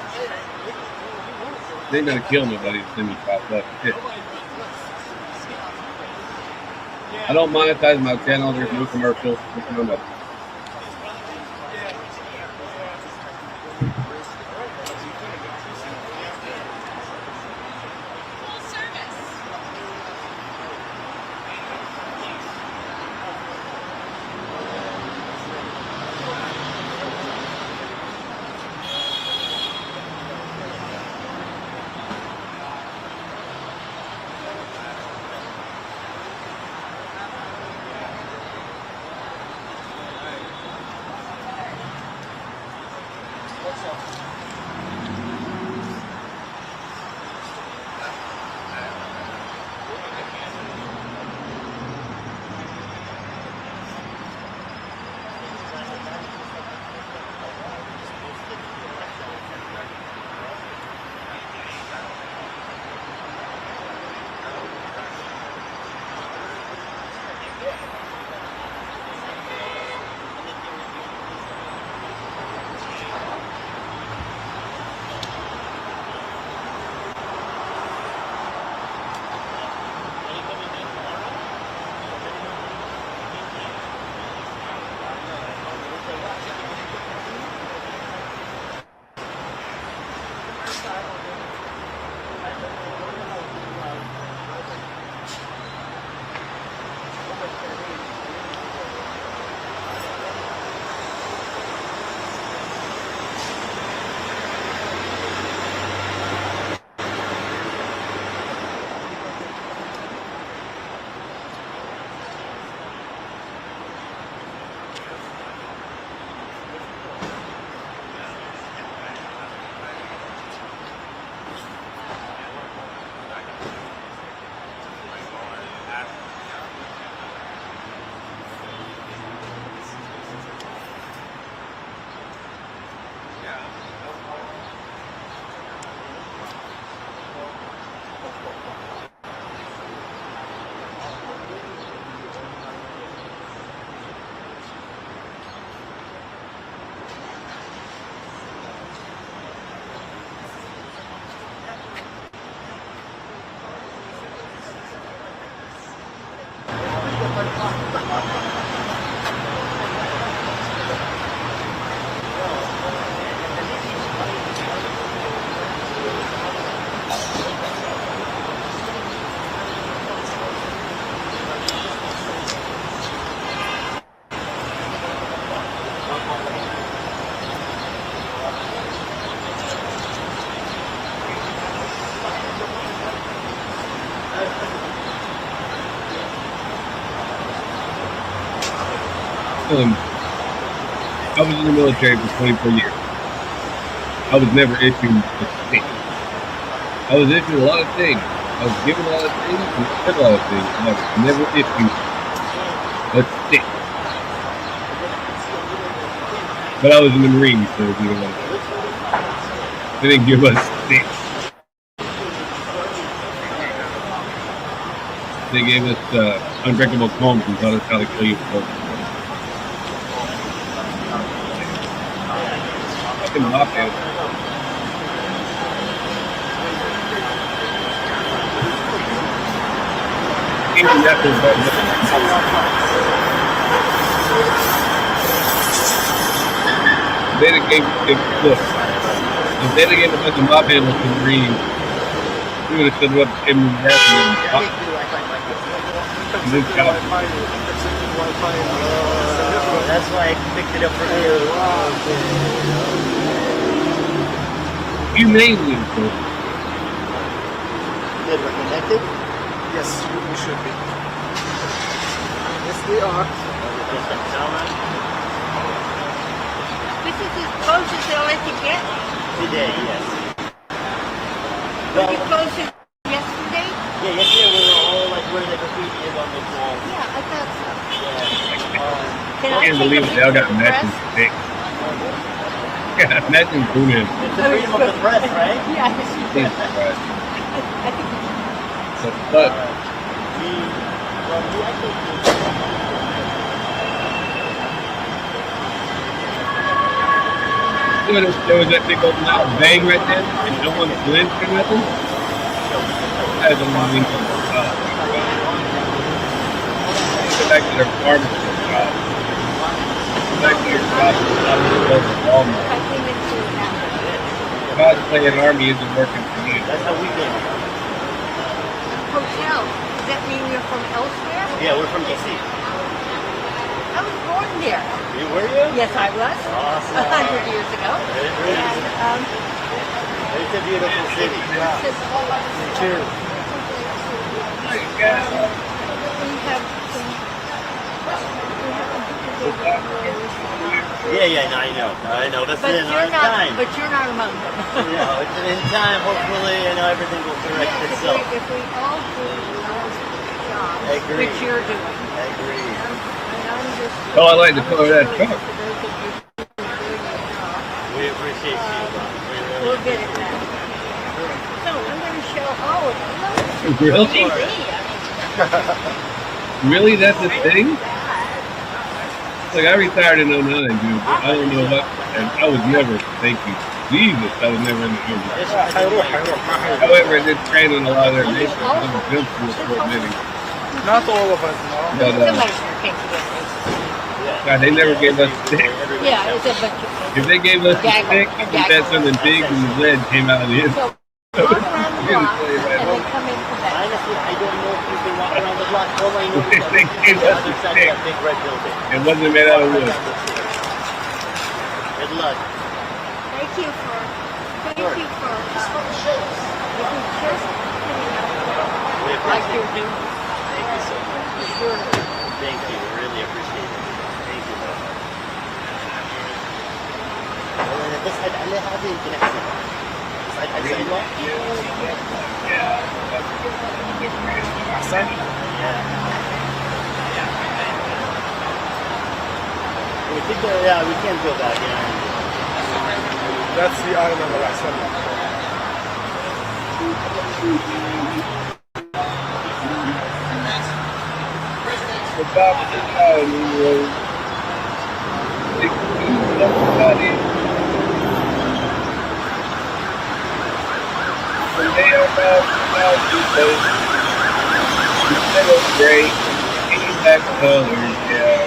They ain't gonna kill nobody to send me $5. Shit. I don't monetize my channel. There's no commercials. There's no nothing. I was in the military for 24 years. I was never issued a stick. I was issued a lot of things. I was given a lot of things and said a lot of things. And I was never issued a stick. But I was in the Marines, so you know, they didn't give us sticks. They gave us unbreakable combs and taught us how to kill you for fucking mop it. Even that was they gave look. If they gave a bunch of mop handles to the Marines, we would have stood up in the bathroom. That's why I picked it up for you. Humanely. Good, we're connected? Yes, we should be. Yes, we are. This is as close as they'll let you get? Today, yes. Were you closer yesterday? Yeah, yesterday we were all like where the graffiti is on the wall. Yeah, I thought so. Yeah. Can I can't believe they all got matching sticks. Yeah, matching booty. It's the freedom of the press, right? Yeah. But there was that big open out bang right there, and no one flinched or nothing. That is a long income for a job. Go back to their farmers for a job. Go back to your job for a Walmart. Cosplay and army isn't working for you. That's how we did it. Hotel. Does that mean you're from elsewhere? Yeah, we're from DC. I was born there. You were you? Yes, I was. Awesome. 100 years ago. And, it's a beautiful city. Yeah. Me too. We have some. Yeah, no, I know. That's But in you're our not. time. But you're not among them. Yeah, it's in time. Hopefully, everything will correct itself. If we all do our job, Agree. which you're doing. I agree. Oh, I like the color of that truck. We appreciate you. We'll get it back. So I'm going to show. Really? Really? That's a thing? Like, I retired in 09, dude. But I don't know what. And I was never, thank you, Jesus, I was never in the Army. However, I did train on a lot of their nations. I was a film school for a minute. Not all of us, no. But, God, they never gave us sticks. Yeah, it's a bunch of. If they gave us a stick, we had something big and the lead came out of the end. So, walk around the block and then come into that. Honestly, I don't know if you can walk around the block. All I know is that They gave the us other a side stick. of that big red building. It wasn't made out of wood. Good luck. Thank you for. Thank Sure. you for. We Like appreciate you're it. doing. Thank you so much. Sure. Thank you. We really appreciate it. Thank you. بس على هذه يمكن احسن. بس على السيدوات. أحسن. We can go back. That's the island of Ahsan. The top of the island was 1670. And they are now people. The middle grade, Black colors, yeah.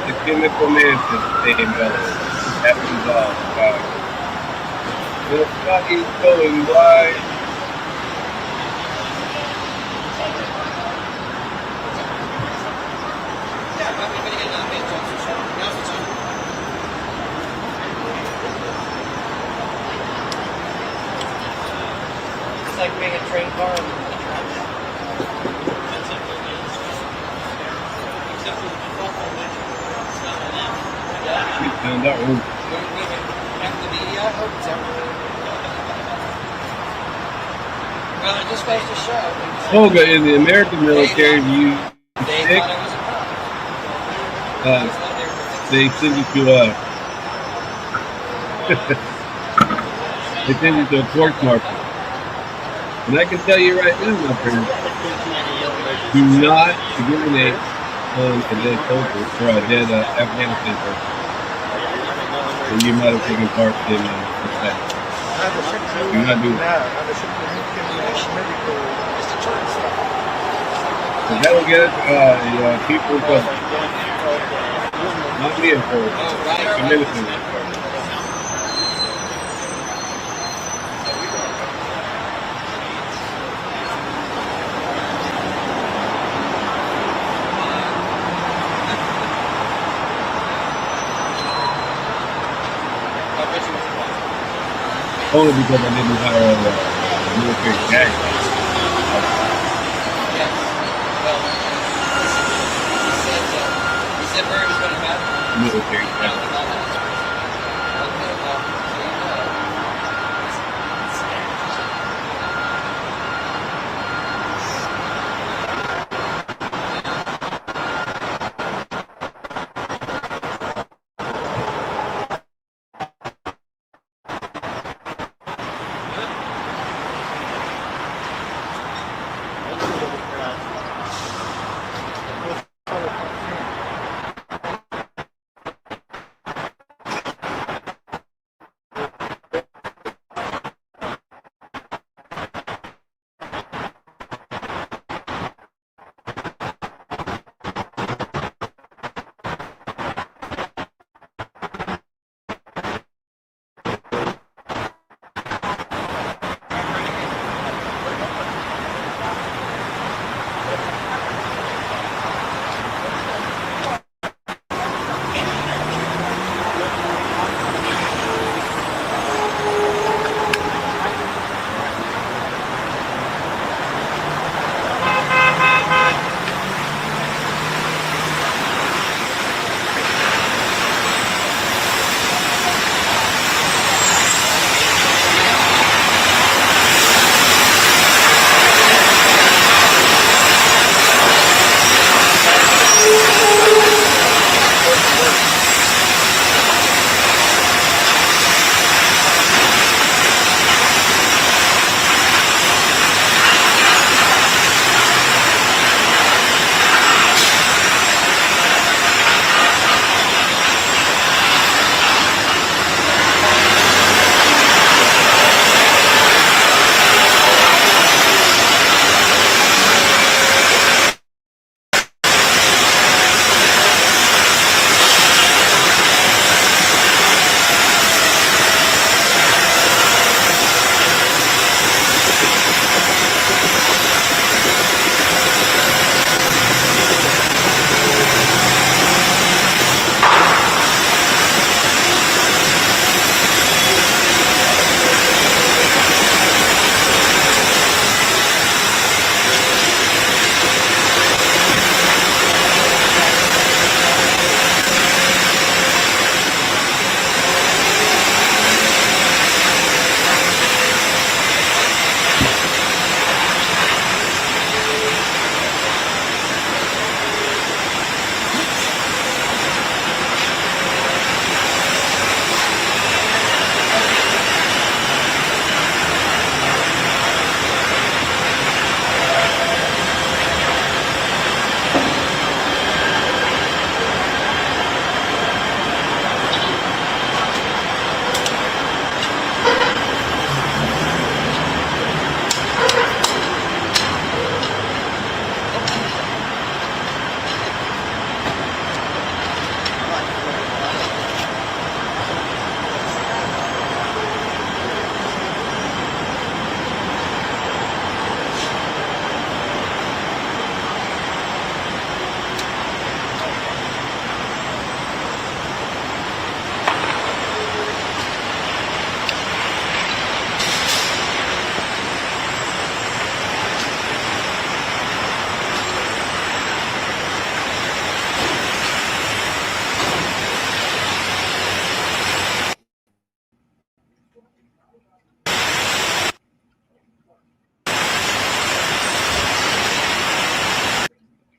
The chemical mansion staying mellow. Happens all the time. The sky is going wide. It's like being a train car on the track. We found out. Well, it just goes to show. Toga in the American military, you sick, they send you to they send you to a court martial. And I can tell you right now, my friend, do not urinate on a dead soldier or a dead Afghanistan person. And you might have taken part in that. Do not do that. Because that will get people in trouble. Not me, of course. The military. Only because I didn't hire a military tag. He said where he was going to bat? Military tag.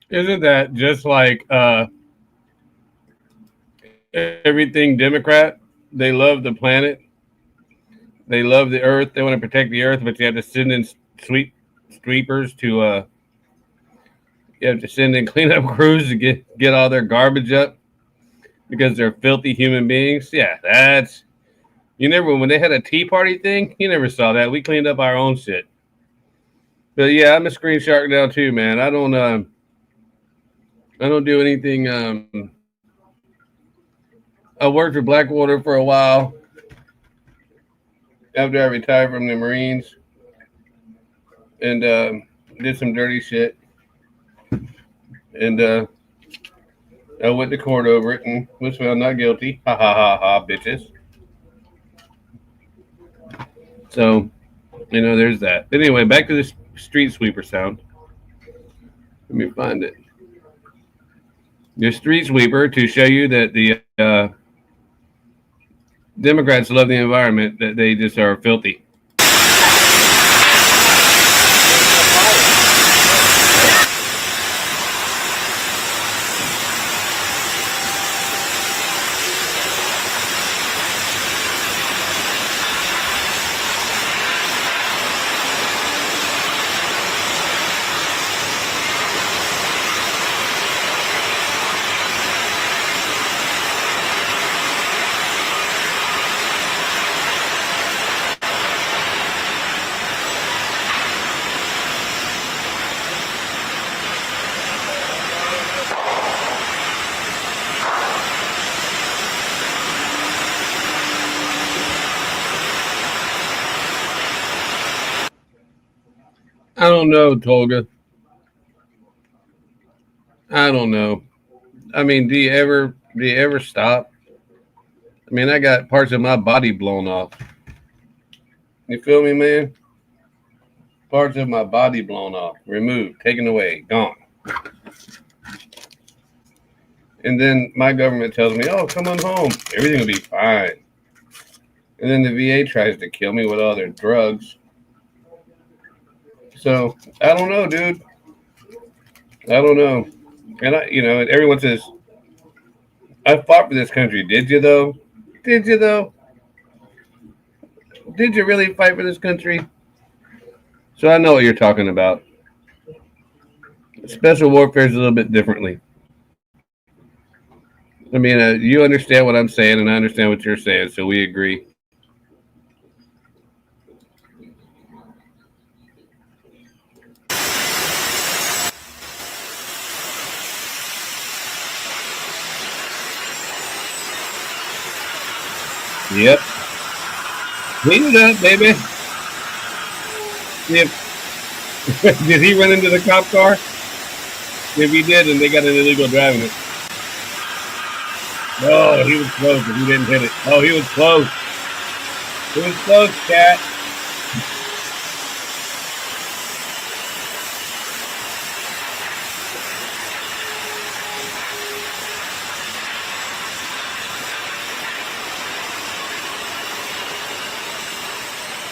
Isn't that just like everything Democrat? They love the planet. They love the earth. They want to protect the earth, but you have to send in sweepers to you have to send in cleanup crews to get all their garbage up because they're filthy human beings. Yeah, that's you never when they had a Tea Party thing. You never saw that. We cleaned up our own shit. But yeah, I'm a screen shark now too, man. I don't do anything. I worked for Blackwater for a while after I retired from the Marines and did some dirty shit. And I went to court over it and was found not guilty. Ha ha ha ha, bitches. So, there's that. But anyway, back to this street sweeper sound. Let me find it. The street sweeper to show you that the Democrats love the environment, that they just are filthy. I don't know, Tolga. I don't know. I mean, do you ever stop? I mean, I got parts of my body blown off. You feel me, man? Parts of my body blown off, removed, taken away, gone. And then my government tells me, "Oh, come on home. Everything will be fine." And then the VA tries to kill me with all their drugs. So I don't know, dude. I don't know. And everyone says, "I fought for this country." Did you though? Did you though? Did you really fight for this country? So I know what you're talking about. Special warfare is a little bit differently. I mean, you understand what I'm saying, and I understand what you're saying, so we agree. Yep. Clean it up, baby. If did he run into the cop car? If he did, then they got an illegal driving it. Oh, he was close, but he didn't hit it. Oh, he was close. He was close, cat.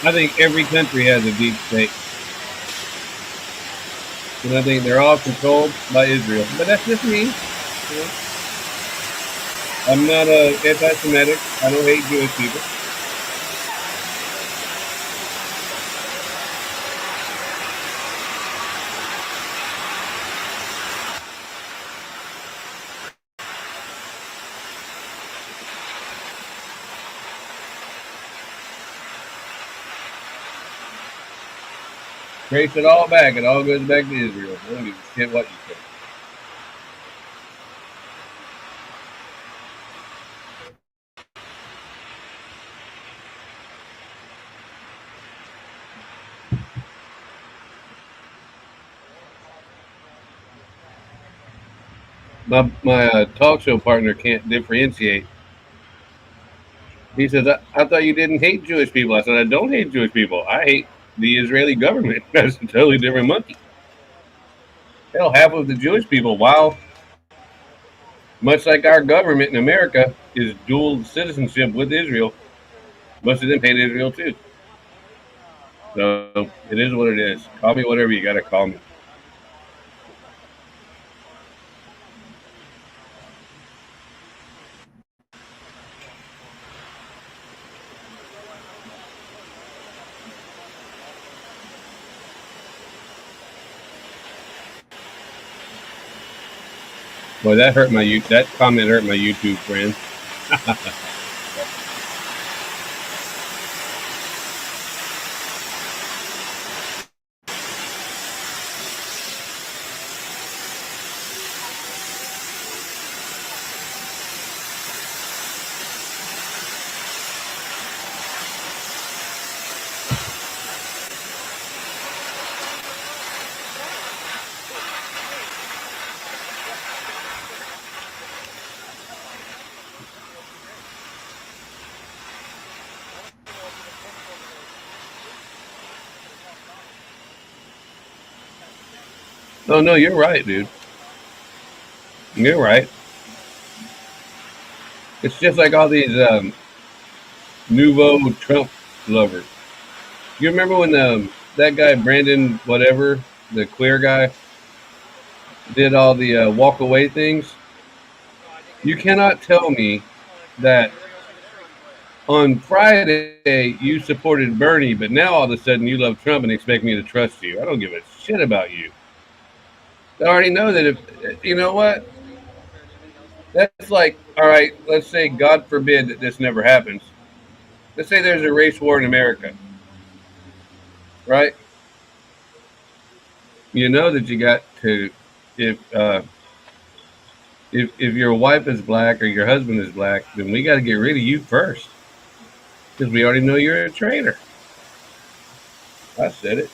I think every country has a deep state. And I think they're all controlled by Israel. But that's just me. I'm not anti-Semitic. I don't hate Jewish people. Trace it all back. It all goes back to Israel. I don't give a shit what you say. My talk show partner can't differentiate. He says, I thought you didn't hate Jewish people. I said, I don't hate Jewish people. I hate the Israeli government. That's a totally different monkey. Hell, half of the Jewish people, while much like our government in America is dual citizenship with Israel, most of them hate Israel too. So it is what it is. Call me whatever you got to call me. Boy, that hurt my that comment hurt my YouTube friends. Oh no, you're right, dude. You're right. It's just like all these nouveau Trump lovers. You remember when that guy Brandon whatever, the queer guy, did all the walk away things? You cannot tell me that on Friday you supported Bernie, but now all of a sudden you love Trump and expect me to trust you. I don't give a shit about you. I already know that if you know what, that's like, all right, let's say God forbid that this never happens. Let's say there's a race war in America, right? You know that you got to, if if your wife is black or your husband is black, then we got to get rid of you first because we already know you're a traitor. I said it.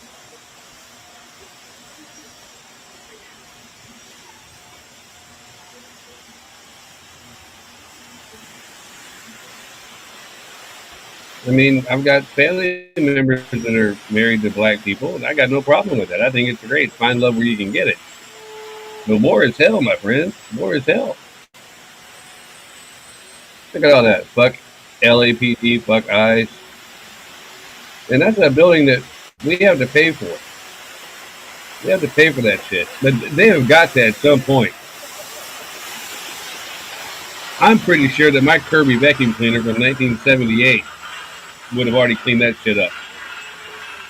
I mean, I've got family members that are married to black people, and I got no problem with that. I think it's great. Find love where you can get it. But war is hell, my friend. War is hell. Look at all that. Fuck LAPD, fuck ICE. And that's a building that we have to pay for. We have to pay for that shit. But they have got to at some point. I'm pretty sure that my Kirby vacuum cleaner from 1978 would have already cleaned that shit up.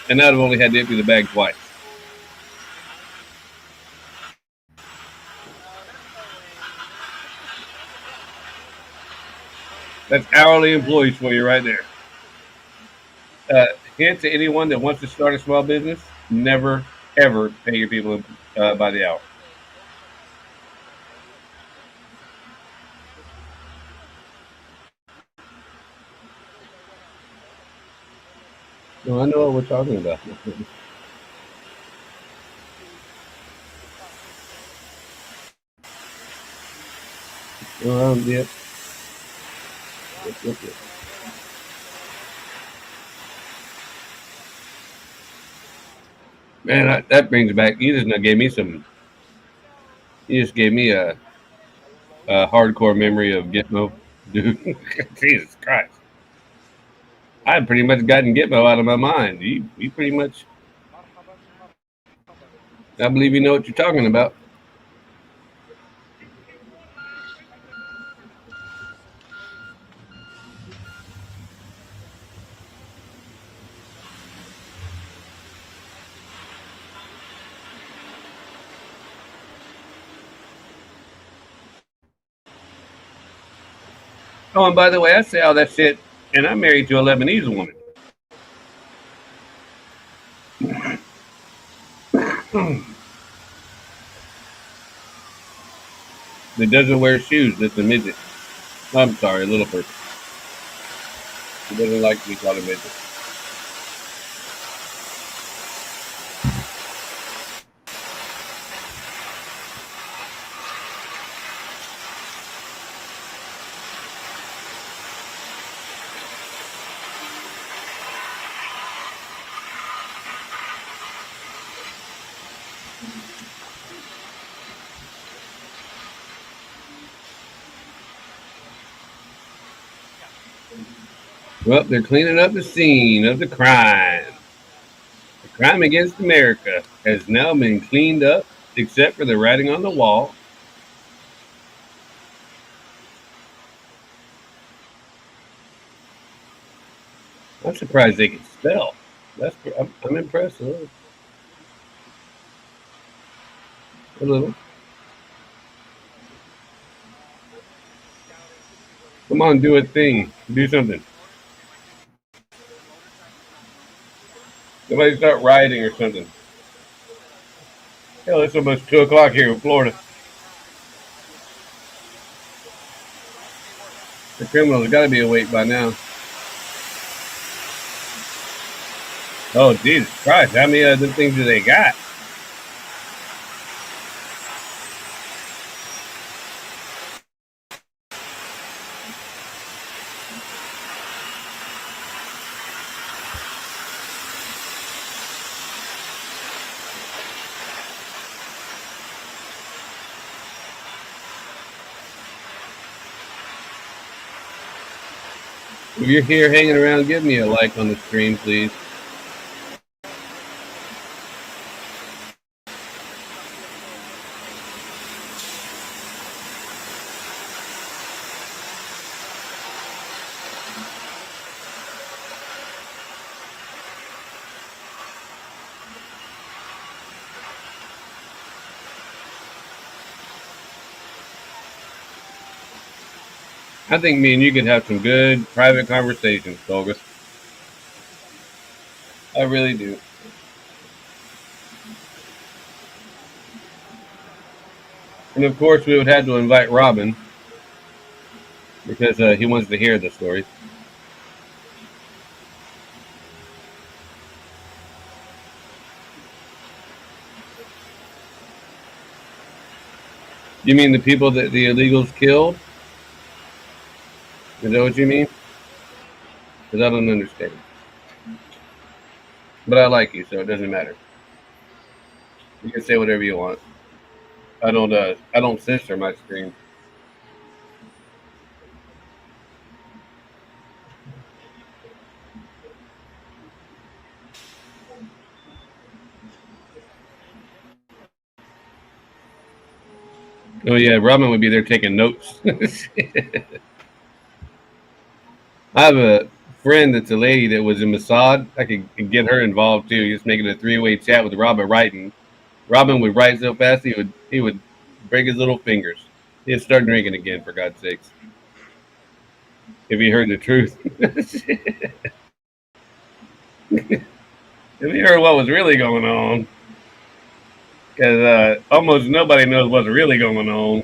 And I'd have only had to empty the bag twice. That's hourly employees for you right there. Hint to anyone that wants to start a small business, never, ever pay your people by the hour. No, I know what we're talking about. Yep. Yep. Man, that brings back. You just gave me some. You just gave me a hardcore memory of Gitmo, dude. Jesus Christ! I've pretty much gotten Gitmo out of my mind. You pretty much. I believe you know what you're talking about. Oh, and by the way, I say all that shit, and I'm married to a Lebanese woman. That doesn't wear shoes. That's a midget. I'm sorry, a little person. She doesn't like to be called a midget. Well, they're cleaning up the scene of the crime. The crime against America has now been cleaned up, except for the writing on the wall. I'm surprised they can spell. I'm impressed. A little. Come on, do a thing. Do something. Somebody start rioting or something. Hell, it's almost 2 o'clock here in Florida. The criminals got to be awake by now. Oh, Jesus Christ. How many of them things do they got? If you're here hanging around, give me a like on the stream, please. I think me and you could have some good private conversations, Togus. I really do. And of course, we would have to invite Robin because he wants to hear the stories. You mean the people that the illegals killed? Is that what you mean? Because I don't understand. But I like you, so it doesn't matter. You can say whatever you want. I don't censor my stream. Oh yeah, Robin would be there taking notes. I have a friend that's a lady that was in Mossad. I could get her involved too. Just making a 3-way chat with Robin writing. Robin would write so fast he would break his little fingers. He'd start drinking again, for God's sakes. If he heard the truth. If he heard what was really going on. Because almost nobody knows what's really going on.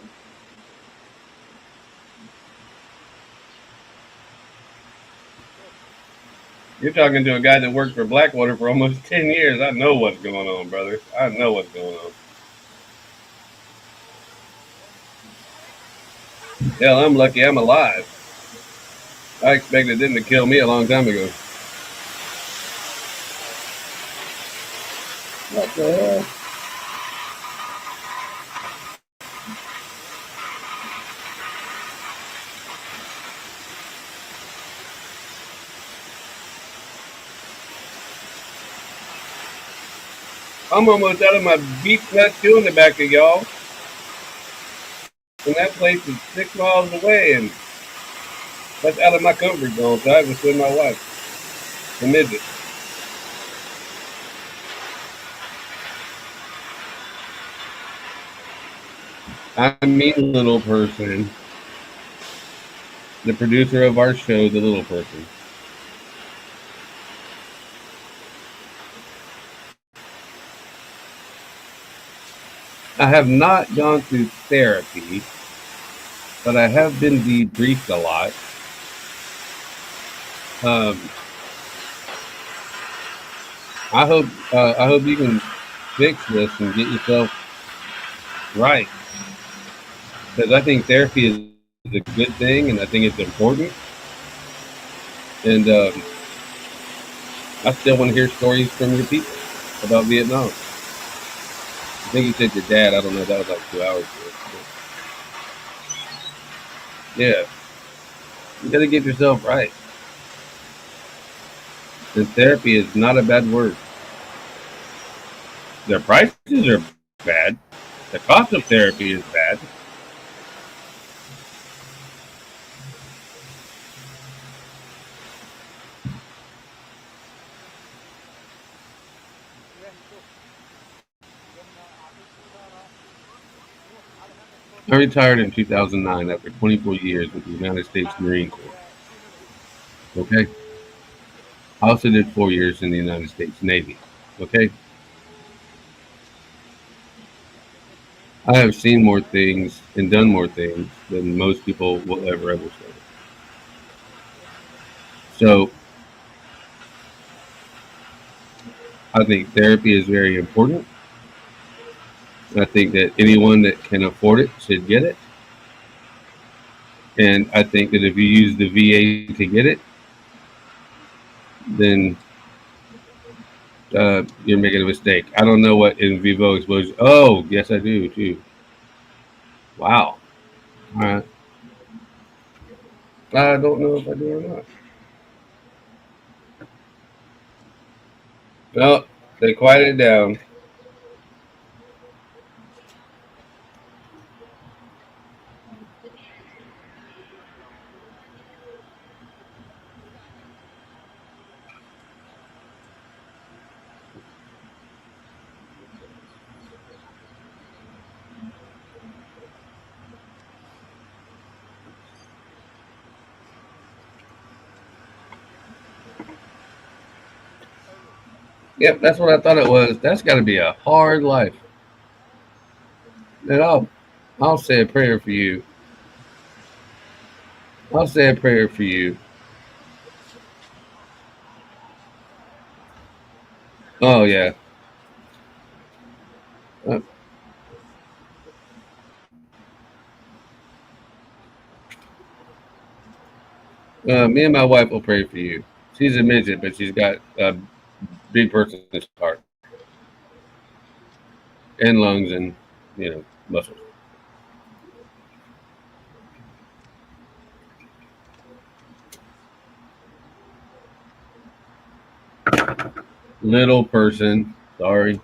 You're talking to a guy that worked for Blackwater for almost 10 years. I know what's going on, brother. I know what's going on. Hell, I'm lucky I'm alive. I expected them to kill me a long time ago. What the hell? I'm almost out of my beef nut too in the back of y'all. And that place is 6 miles away, and that's out of my comfort zone, so I have to send my wife. The midget. I mean, little person. The producer of our show, the little person. I have not gone to therapy, but I have been debriefed a lot. I hope you can fix this and get yourself right, because I think therapy is a good thing, and I think it's important. And I still want to hear stories from your people about Vietnam. I think you said your dad. I don't know. That was like 2 hours ago. Yeah, you got to get yourself right. And therapy is not a bad word. Their prices are bad. The cost of therapy is bad. I retired in 2009 after 24 years with the United States Marine Corps. Okay. I also did 4 years in the United States Navy. Okay. I have seen more things and done more things than most people will ever say. So I think therapy is very important. I think that anyone that can afford it should get it. And I think that if you use the VA to get it, then you're making a mistake. I don't know what in vivo exposure. Oh, yes, I do too. Wow. All right. I don't know if I do or not. Well, they quieted down. Yep, that's what I thought it was. That's got to be a hard life. And I'll say a prayer for you. I'll say a prayer for you. Oh yeah. Uh, Me and my wife will pray for you. She's a midget, but she's got a big person's heart and lungs and muscles. Little person. Sorry.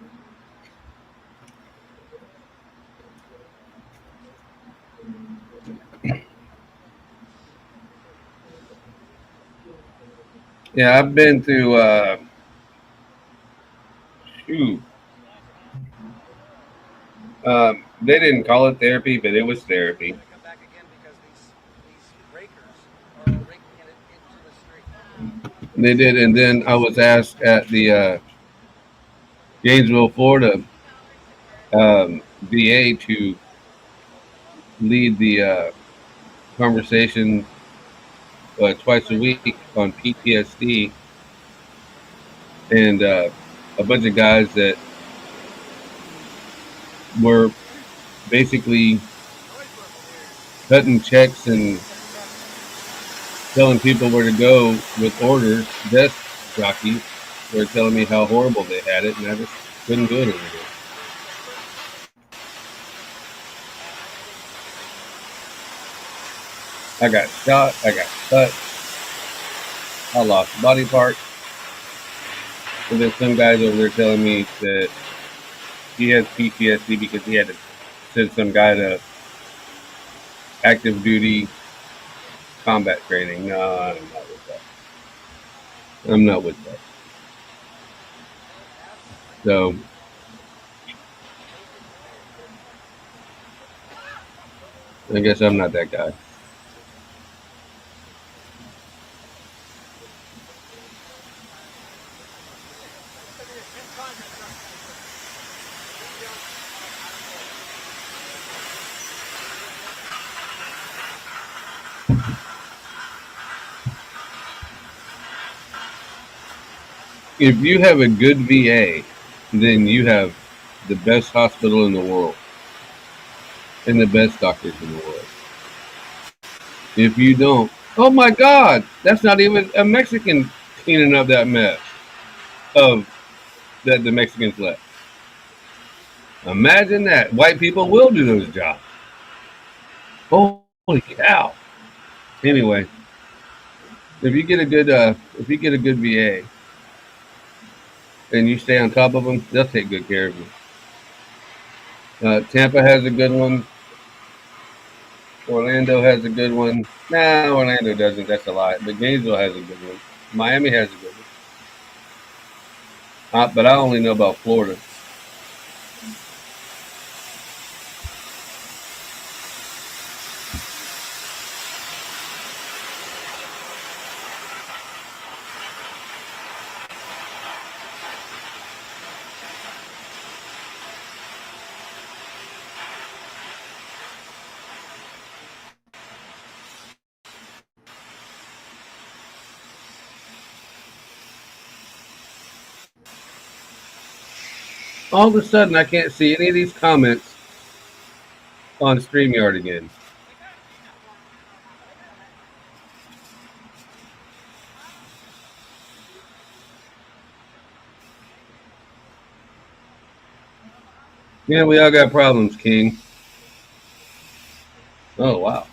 Yeah, I've been through. Shoot. They didn't call it therapy, but it was therapy. They did, and then I was asked at the Gainesville, Florida VA to lead the conversation twice a week on PTSD, and a bunch of guys that were basically cutting checks and telling people where to go with orders. Desk jockeys were telling me how horrible they had it, and I just couldn't do it anymore. I got shot. I got cut. I lost body parts. And then some guys over there telling me that he has PTSD because he had to send some guy to active duty combat training. No, I'm not with that. I'm not with that. So I guess I'm not that guy. If you have a good VA, then you have the best hospital in the world and the best doctors in the world. If you don't, oh my God, that's not even a Mexican cleaning up that mess of that the Mexicans left. Imagine that. White people will do those jobs. Holy cow. Anyway, if you get a good VA and you stay on top of them, they'll take good care of you. Tampa has a good one. Orlando has a good one. Nah, Orlando doesn't. That's a lie. But Gainesville has a good one. Miami has a good one. But I only know about Florida. All of a sudden, I can't see any of these comments on StreamYard again. Yeah, we all got problems, King. Oh, wow.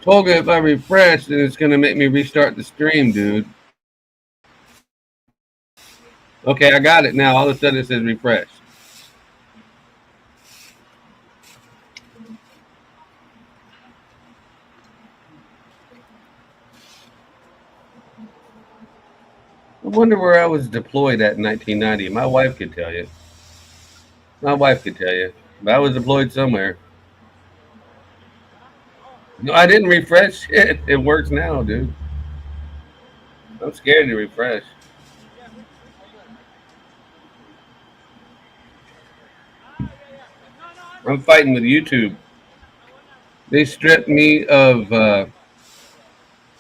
Tolga, if I refresh, then it's going to make me restart the stream, dude. Okay, I got it now. All of a sudden, it says refresh. I wonder where I was deployed at in 1990. My wife could tell you. My wife could tell you. But I was deployed somewhere. No, I didn't refresh it. It works now, dude. I'm scared to refresh. I'm fighting with YouTube. They stripped me of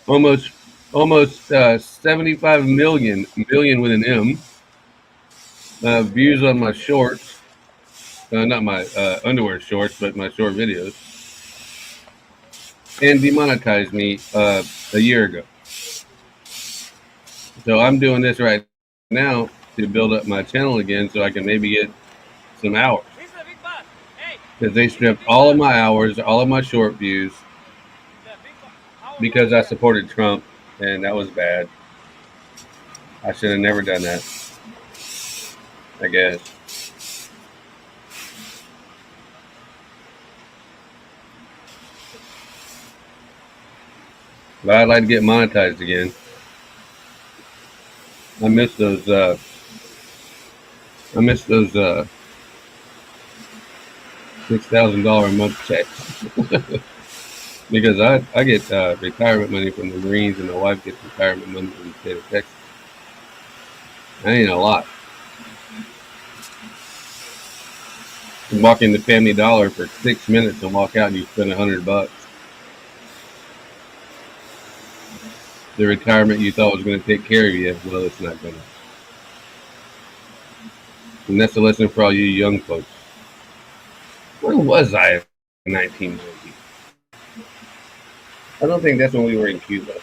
almost 75 million with an M views on my shorts. Not my underwear shorts, but my short videos. And demonetized me a year ago. So I'm doing this right now to build up my channel again so I can maybe get some hours. Because they stripped all of my hours, all of my short views, because I supported Trump, and that was bad. I should have never done that, I guess. But I'd like to get monetized again. I miss those $6,000 a month checks. Because I get retirement money from the Marines, and my wife gets retirement money from the state of Texas. That ain't a lot. You walk into Family Dollar for 6 minutes and walk out and you spend $100. The retirement you thought was going to take care of you, well, it's not going to. And that's a lesson for all you young folks. Where was I in 1990? I don't think that's when we were in Cuba.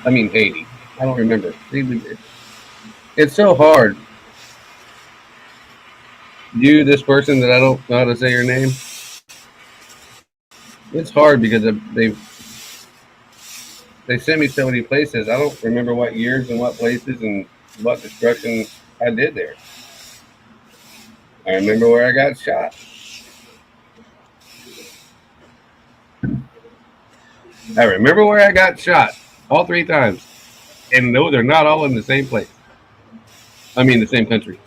I mean Haiti. I don't remember. It's so hard. You, this person that I don't know how to say your name. It's hard because they sent me so many places. I don't remember what years and what places and what destruction I did there. I remember where I got shot. I remember where I got shot all 3 times. And no, they're not all in the same place. I mean, the same country.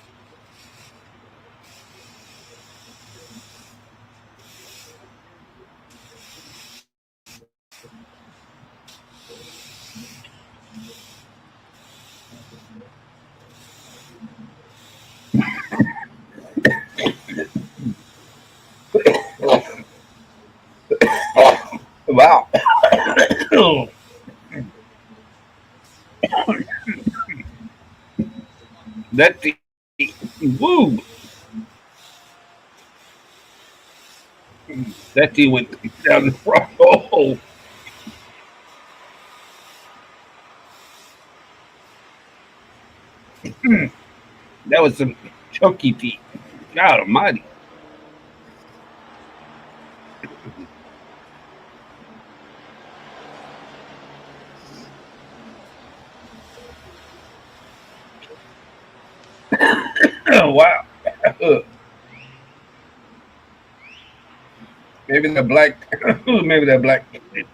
Wow. That tea, woo! That tea went down the front. Oh, that was some chunky tea. God Almighty! Oh wow! Maybe that black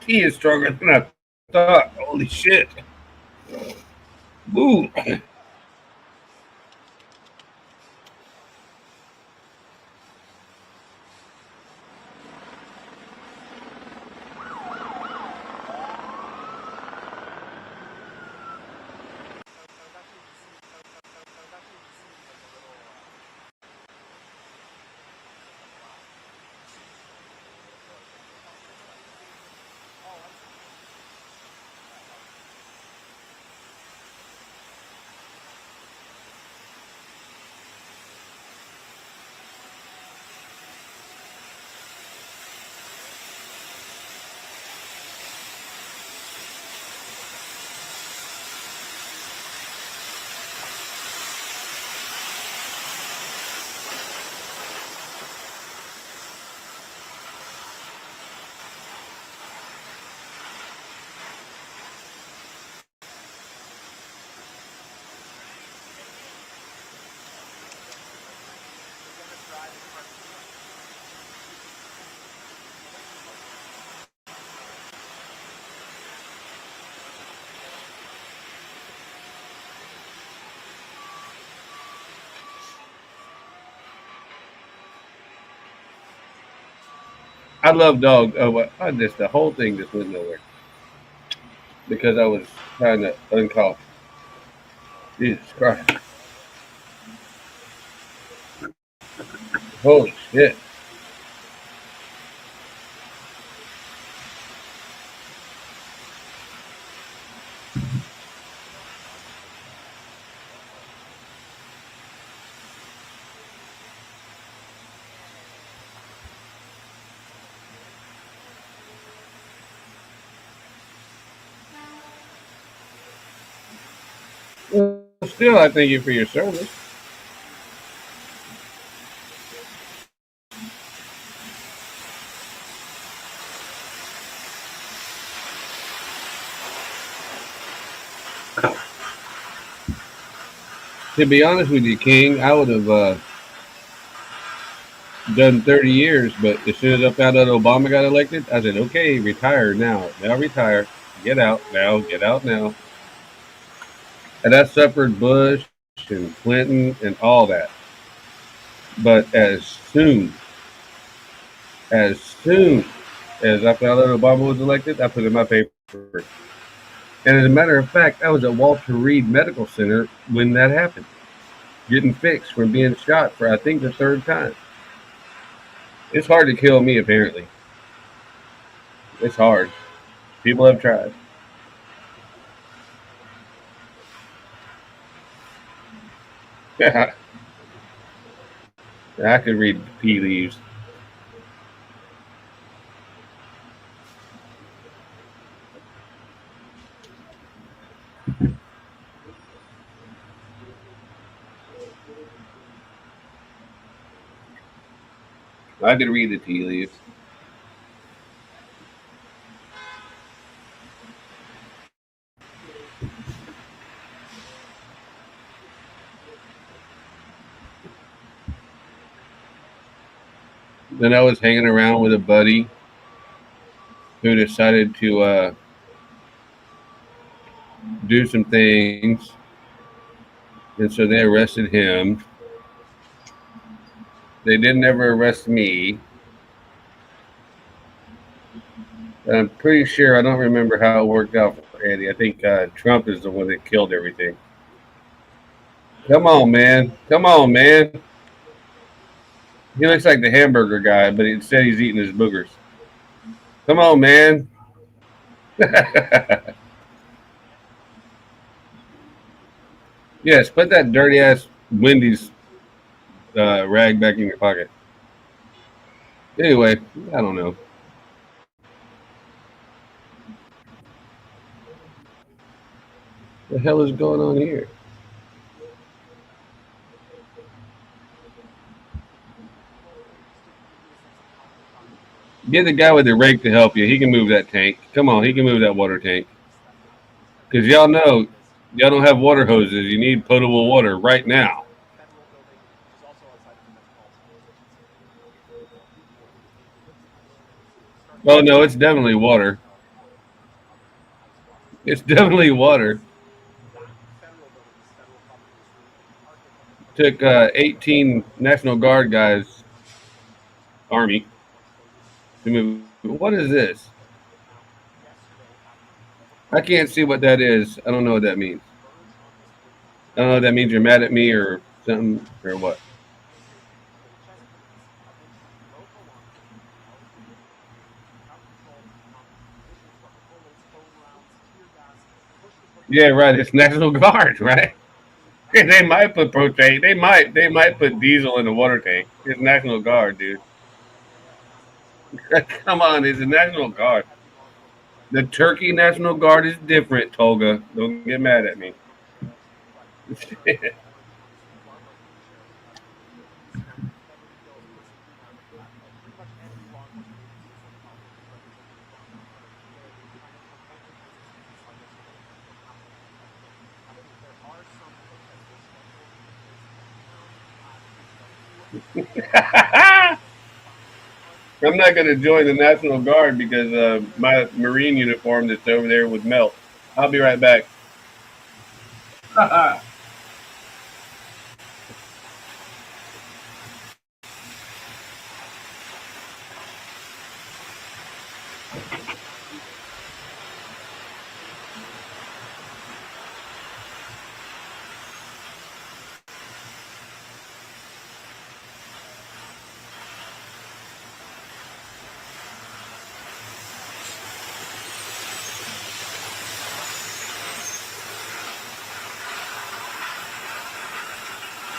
tea is stronger than I thought. Holy shit! Woo! I love dogs. Oh, but I just the whole thing just went nowhere because I was trying to uncough. Jesus Christ! Holy shit! Well, still, I thank you for your service. To be honest with you, King, I would have done 30 years, but as soon as I found out Obama got elected, I said, okay, retire now. Now retire. Get out now. Get out now. And I suffered Bush and Clinton and all that. But as soon as I found out Obama was elected, I put in my papers. And as a matter of fact, I was at Walter Reed Medical Center when that happened, getting fixed from being shot for, I think, the third time. It's hard to kill me, apparently. It's hard. People have tried. Yeah, I could read tea leaves. I could read the tea leaves. Then I was hanging around with a buddy who decided to do some things, and so they arrested him. They didn't ever arrest me. I'm pretty sure I don't remember how it worked out for Eddie. I think Trump is the one that killed everything. Come on, man. Come on, man. He looks like the hamburger guy, but instead he's eating his boogers. Come on, man. Yes, put that dirty ass Wendy's rag back in your pocket. Anyway, I don't know. What the hell is going on here? Get the guy with the rake to help you. He can move that tank. Come on, he can move that water tank. Because y'all know, y'all don't have water hoses. You need potable water right now. Oh no, it's definitely water. It's definitely water. Took 18 National Guard guys, Army, to move. What is this? I can't see what that is. I don't know what that means. I don't know if that means you're mad at me or something or what. Yeah, right. It's National Guard, right? They might put propane. They might put diesel in the water tank. It's National Guard, dude. Come on, it's the National Guard. The Turkey National Guard is different, Tolga. Don't get mad at me. I'm not going to join the National Guard because my Marine uniform that's over there would melt. I'll be right back.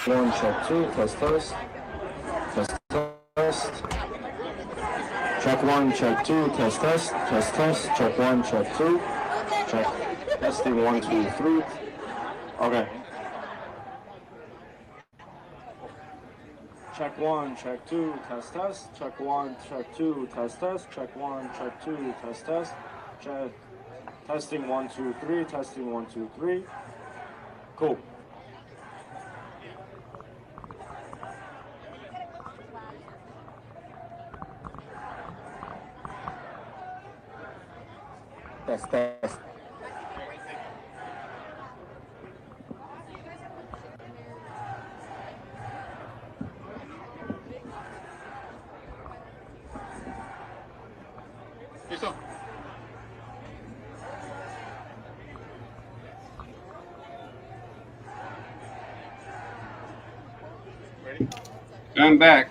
One, check two, test, test. Test, test. Check one, check two, test, test. Test, test. Check one, check two. Check. Testing 1, 2, 3. Okay. Check one, check two, test, test. Check one, check two, test, test. Check one, check two, test, test. Check. Testing 1, 2, 3. Testing 1, 2, 3. Cool. Test, test. Listo. Ready? I'm back.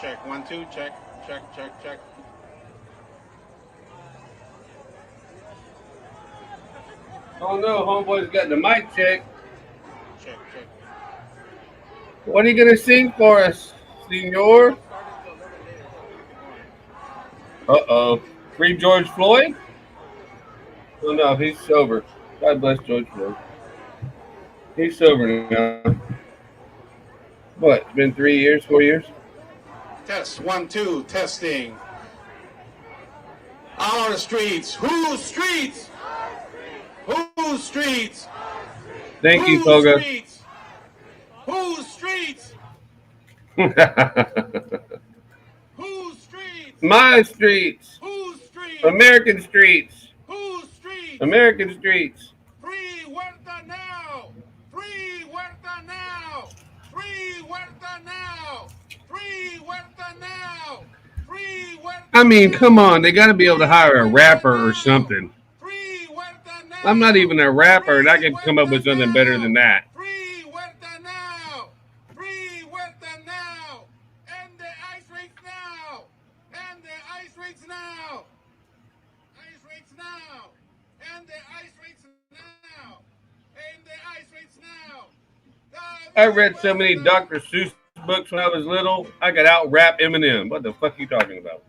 Check 1, 2. Check. Check. Check. Check. Oh no, homeboy's got the mic check. Check. Check. What are you gonna sing for us, senor? Uh-oh. Free George Floyd? Oh no, he's sober. God bless George Floyd. He's sober now. What? It's been 3 years, 4 years? Test 1, 2. Testing. Our streets. Whose streets? Whose streets? Thank you, Whose Toga. streets? Whose streets? Whose streets? My streets. Whose streets? American streets. Whose streets? American streets. Free Huerta now! Free Huerta now! Free Huerta now! Free Huerta now! Free Huerta. I mean, come on. They got to be able to hire a rapper or something. I'm not even a rapper, and I can come up with something better than that. Free Huerta now! Free Huerta now! End the ice rates now! End the ice rates now! Ice rates now! End the ice rates now! End the ice rates now! I read so many Dr. Seuss books when I was little, I could out-rap Eminem. What the fuck are you talking about?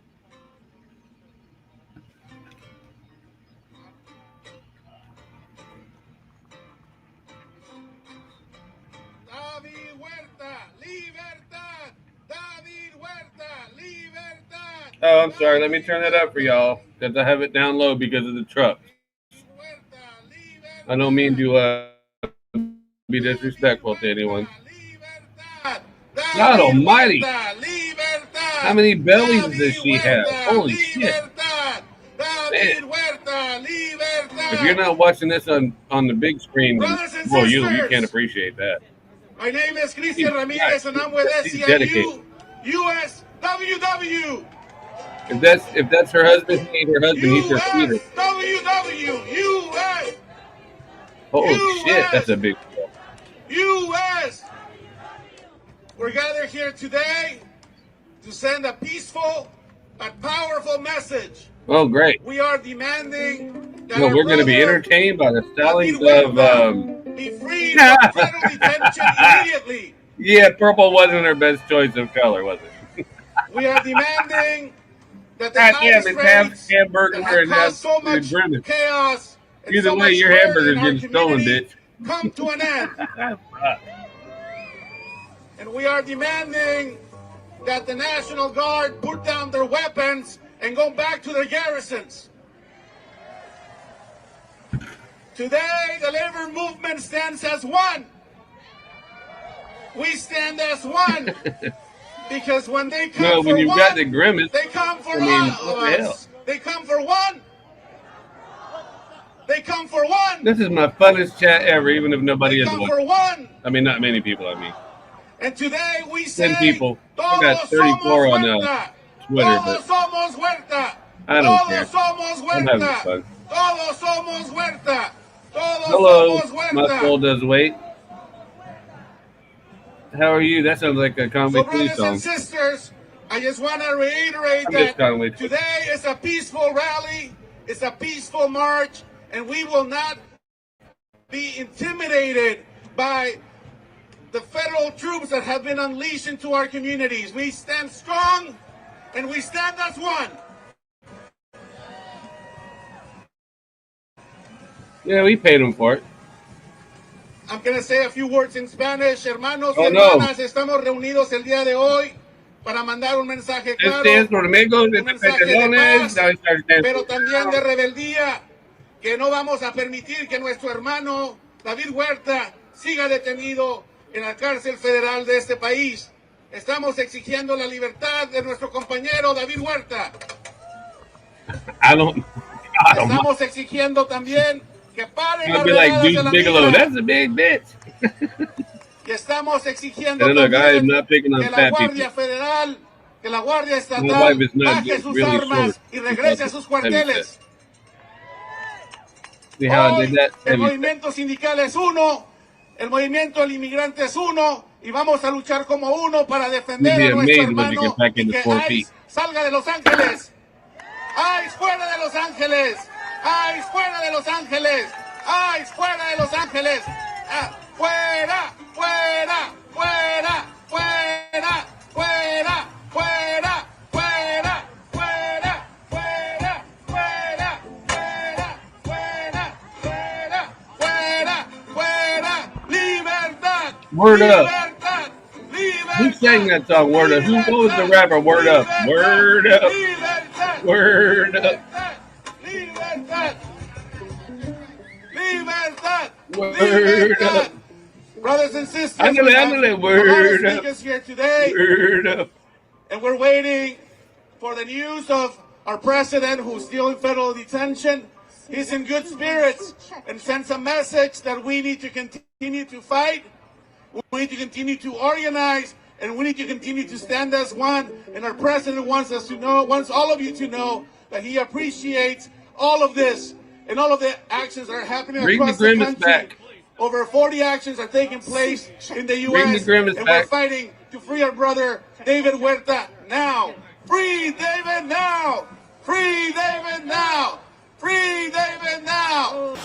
Oh, I'm sorry. Let me turn that up for y'all because I have it down low because of the truck. I don't mean to be disrespectful to anyone. God almighty! How many bellies does she have? Holy shit! Man. If you're not watching this on the big screen, well, you can't appreciate that. My name is Cristian Ramirez, and I'm with SCIU USWW. If that's her husband, he ain't her husband. He's her feeder. WW US. Holy shit, that's a big deal. US. We're gathered here today to send a peaceful but powerful message. Oh, great. We are demanding that well, we're going to be entertained by the stylings of be freed from federal detention immediately. Yeah, purple wasn't her best choice of color, was it? We are demanding that the it's half rates hamburger that and have half caused so much chaos and Either so way, much your hurt hamburger's in our getting stolen, community bitch. come to an end. And we are demanding that the National Guard put down their weapons and go back to their garrisons. Today, the labor movement stands as one. We stand as one. Because when they come No, for when you've one, got the grimace, they come for I mean, all what of the hell? us. They come for one. They come for one. This is my funnest chat ever, even if nobody They is come one. for one. I mean, not many people, I mean. And today we 10 say, people. I got todos 34 somos on Huerta. Twitter, Todos but somos Huerta. I don't Todos care. somos I'm having Huerta. fun. Todos somos Huerta. Todos Hello, somos my Huerta. soul does wait. How are you? That sounds like a Conway So, Twitty brothers and song. sisters, I just want to reiterate I miss that Conway Twitty. today is a peaceful rally, it's a peaceful march, and we will not be intimidated by the federal troops that have been unleashed into our communities. We stand strong, and we stand as one. Yeah, we paid him for it. I'm going to say a few words in Spanish. Hermanos y Oh, no. hermanas, estamos reunidos el día de hoy para mandar un mensaje claro, Este es por amigos de un mensaje de Petelones. paz, pero también de rebeldía, que no vamos a permitir que nuestro hermano David Huerta siga detenido en la cárcel federal de este país. Estamos exigiendo la libertad de nuestro compañero David Huerta. Estamos exigiendo también que paren las I'd be like redadas de Deuce la Bigelow. mira. That's a big bitch. Y estamos exigiendo And look, I am también not picking on que la fat Guardia people. Federal, que la Guardia My Estatal wife is not baje sus really armas short. y regrese a sus Heavy cuarteles. set. See how I Hoy did that? el Heavy set. movimiento sindical es uno, el movimiento del inmigrante es uno, y vamos a luchar como uno para You'd defender be a nuestro amazed when you hermano get back y into que 4 feet. ICE salga de Los Ángeles. ICE fuera de Los Ángeles. ICE fuera de Los Ángeles. ICE fuera de Los Ángeles. Fuera, fuera, fuera, fuera, fuera, fuera, fuera, fuera, fuera, fuera, fuera, fuera, fuera, fuera, fuera, libertad. Word up. Libertad. Who sang that song? Word up. Who was the rapper? Word up. Word up. Word up. Libertad. Libertad. Word up. Brothers and sisters, Ándale, we have ándale. a lot of Word up. speakers here today, Word up. and we're waiting for the news of our president who's still in federal detention. He's in good spirits and sends a message that we need to continue to fight, we need to continue to organize, and we need to continue to stand as one. And our president wants us to know, wants all of you to know that he appreciates all of this and all of the actions that are happening Bring the across the grimace country. back. Over 40 actions are taking place in the Bring the U.S. grimace and back. we're fighting to free our brother David Huerta now. Free David now! Free David now! Free David now!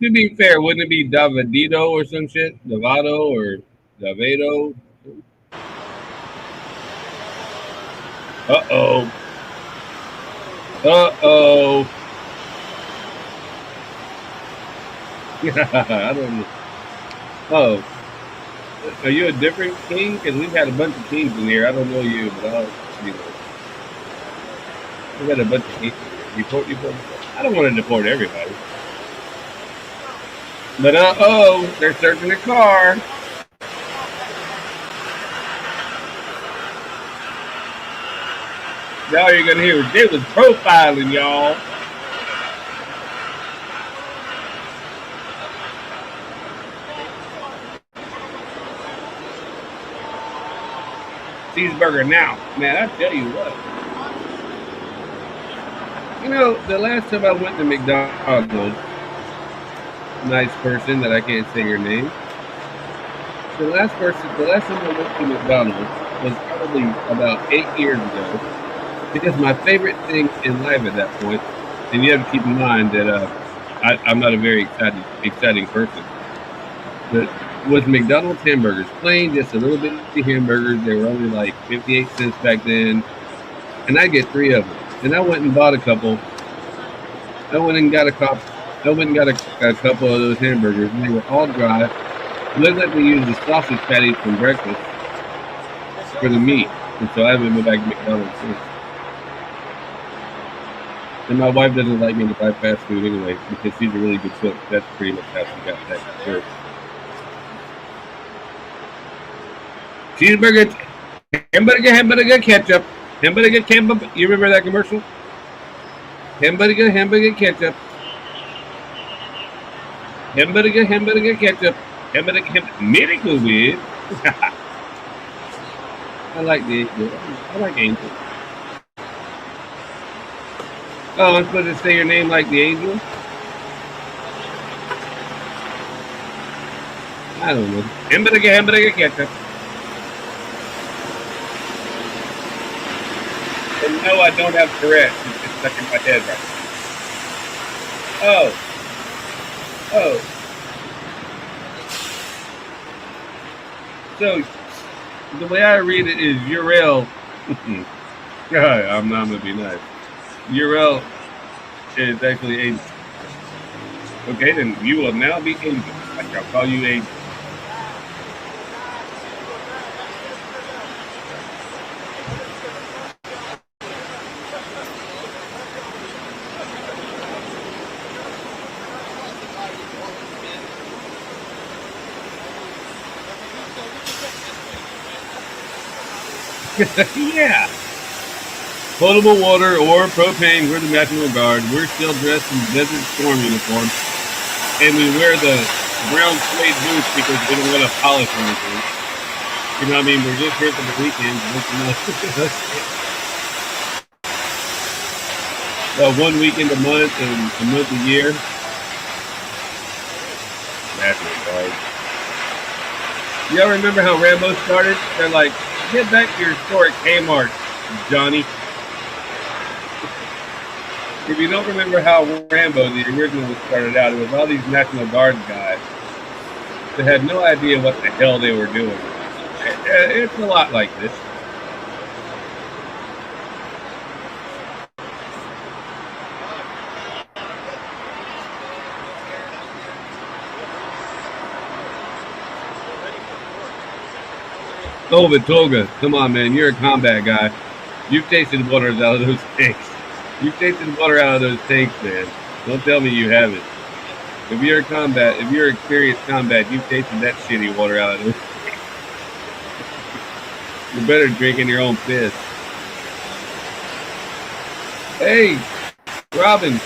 To be fair, wouldn't it be Davidito or some shit? Davado or Davido? Uh-oh. Uh-oh. I don't know. Oh. Are you a different king? Because we've had a bunch of kings in here. I don't know you, but I'll, you know. We've had a bunch of kings. Deport. I don't want to deport everybody. But uh-oh, they're searching the car. Now you're going to hear they was profiling, y'all. Cheeseburger now. Man, I tell you what. You know, the last time I went to McDonald's, nice person that I can't say her name. The last time I went to McDonald's was probably about 8 years ago. Because my favorite thing in life at that point, and you have to keep in mind that I'm not a very exciting person, but was McDonald's hamburgers. Plain, just a little bit of hamburgers. They were only like 58 cents back then. And I get 3 of them. And I went and bought a couple. I went and got a couple of those hamburgers, and they were all dry. It looked like they used the sausage patties from breakfast for the meat. And so I haven't been back to McDonald's since. And my wife doesn't like me to buy fast food anyway, because she's a really good cook. That's pretty much how she got that for sure. Cheeseburger, hamburger ketchup. Hamburger ketchup. You remember that commercial? Hamburger ketchup. Hamburger ketchup. Miracle Whip. I like the Angel. I like Angel. Oh, I'm supposed to say your name like the Angel? I don't know. Hamburger ketchup. And no, I don't have Tourette's. It's just stuck in my head right now. Oh. So, the way I read it is Uriel. I'm not going to be nice. Uriel is actually Angel. Okay, then you will now be Angel. Like I'll call you Angel. Yeah. Potable water or propane. We're the National Guard. We're still dressed in Desert Storm uniforms. And we wear the brown suede boots because we don't want to polish anything. You know what I mean? We're just here for the weekend. One weekend a month and a month a year. National Guard. Y'all remember how Rambo started? They're like, get back to your store at Kmart, Johnny. If you don't remember how Rambo, the original, started out, it was all these National Guard guys that had no idea what the hell they were doing. It's a lot like this. Oh, but Toga, come on, man. You're a combat guy. You've tasted waters out of those tanks. You've tasted water out of those tanks, man. Don't tell me you haven't. If you're experienced combat, you've tasted that shitty water out of those tanks. You're better drinking your own piss. Hey, Robin,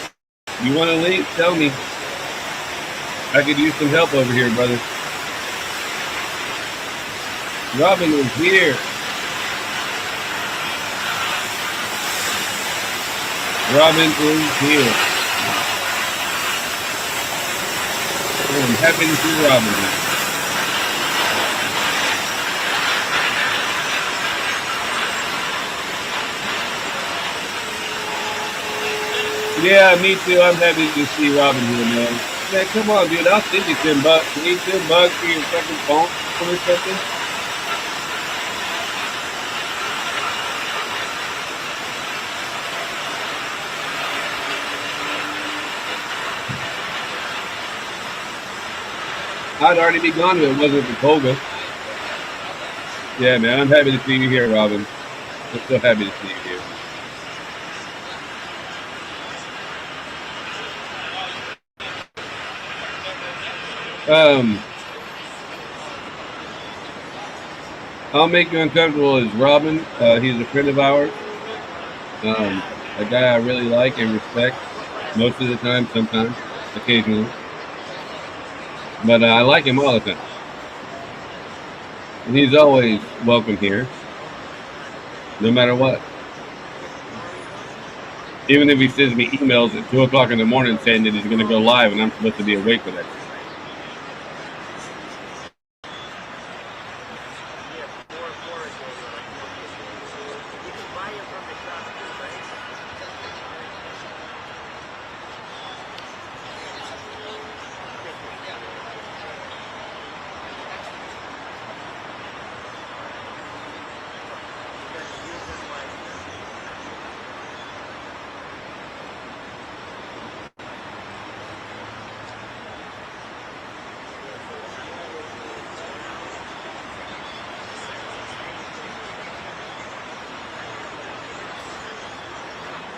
you want to link? Tell me. I could use some help over here, brother. Robin is here. Robin is here. I'm happy to see Robin. Yeah, me too. I'm happy to see Robin here, man. Man, come on, dude. I'll send you $10. You need $10 for your fucking phone or something? I'd already be gone if it wasn't for Toga. Yeah, man, I'm happy to see you here, Robin. I'm so happy to see you here. I'll make you uncomfortable is Robin. He's a friend of ours. A guy I really like and respect most of the time, sometimes, occasionally. But I like him all the time. And he's always welcome here, no matter what. Even if he sends me emails at 2 o'clock in the morning saying that he's going to go live and I'm supposed to be awake for that.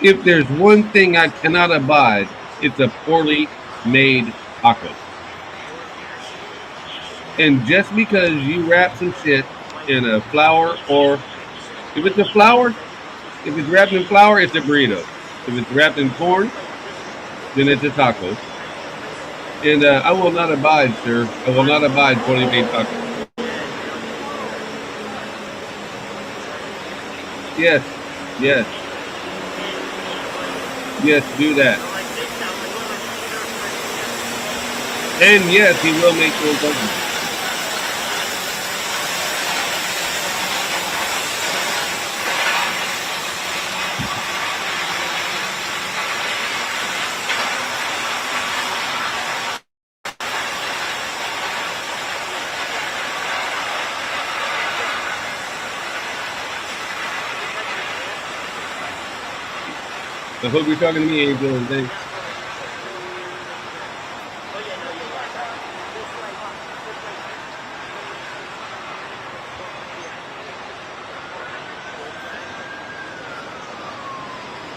If there's one thing I cannot abide, it's a poorly made taco. And just because you wrap some shit in a flour, or if it's a flour, if it's wrapped in flour, it's a burrito. If it's wrapped in corn, then it's a taco. And I will not abide, sir. I will not abide poorly made tacos. Yes, yes, yes, do that. And yes, he will make those ugly. I hope you're talking to me, Angel, and thanks.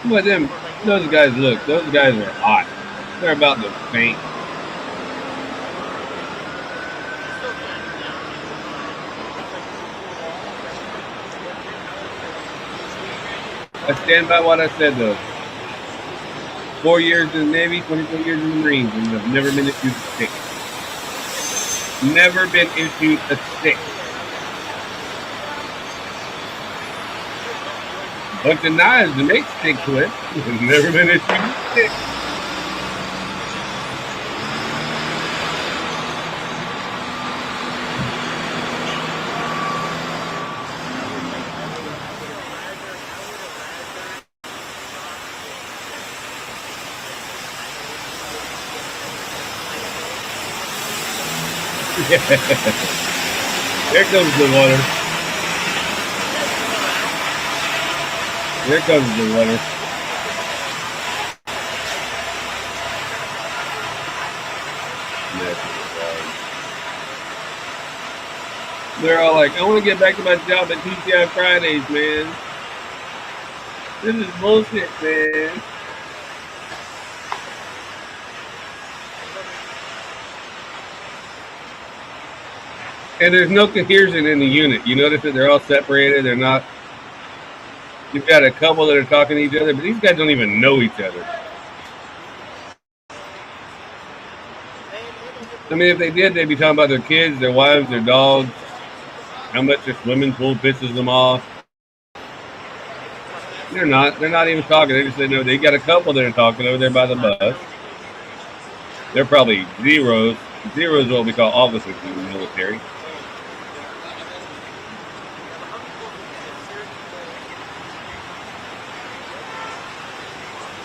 But them, those guys look, those guys are hot. They're about to faint. I stand by what I said though. 4 years in the Navy, 24 years in the Marines, and I've never been issued a stick. Never been issued a stick. Bunch of knives to make sticks with. Never been issued a stick. Here comes the water. Here comes the water. They're all like, I want to get back to my job at TCI Fridays, man. This is bullshit, man. And there's no cohesion in the unit. You notice that they're all separated. They're not. You've got a couple that are talking to each other, but these guys don't even know each other. I mean, if they did, they'd be talking about their kids, their wives, their dogs, how much their swimming pool pisses them off. They're not. They're not even talking. They just say, no, they got a couple that are talking over there by the bus. They're probably zeros. Zeros is what we call officers in the military.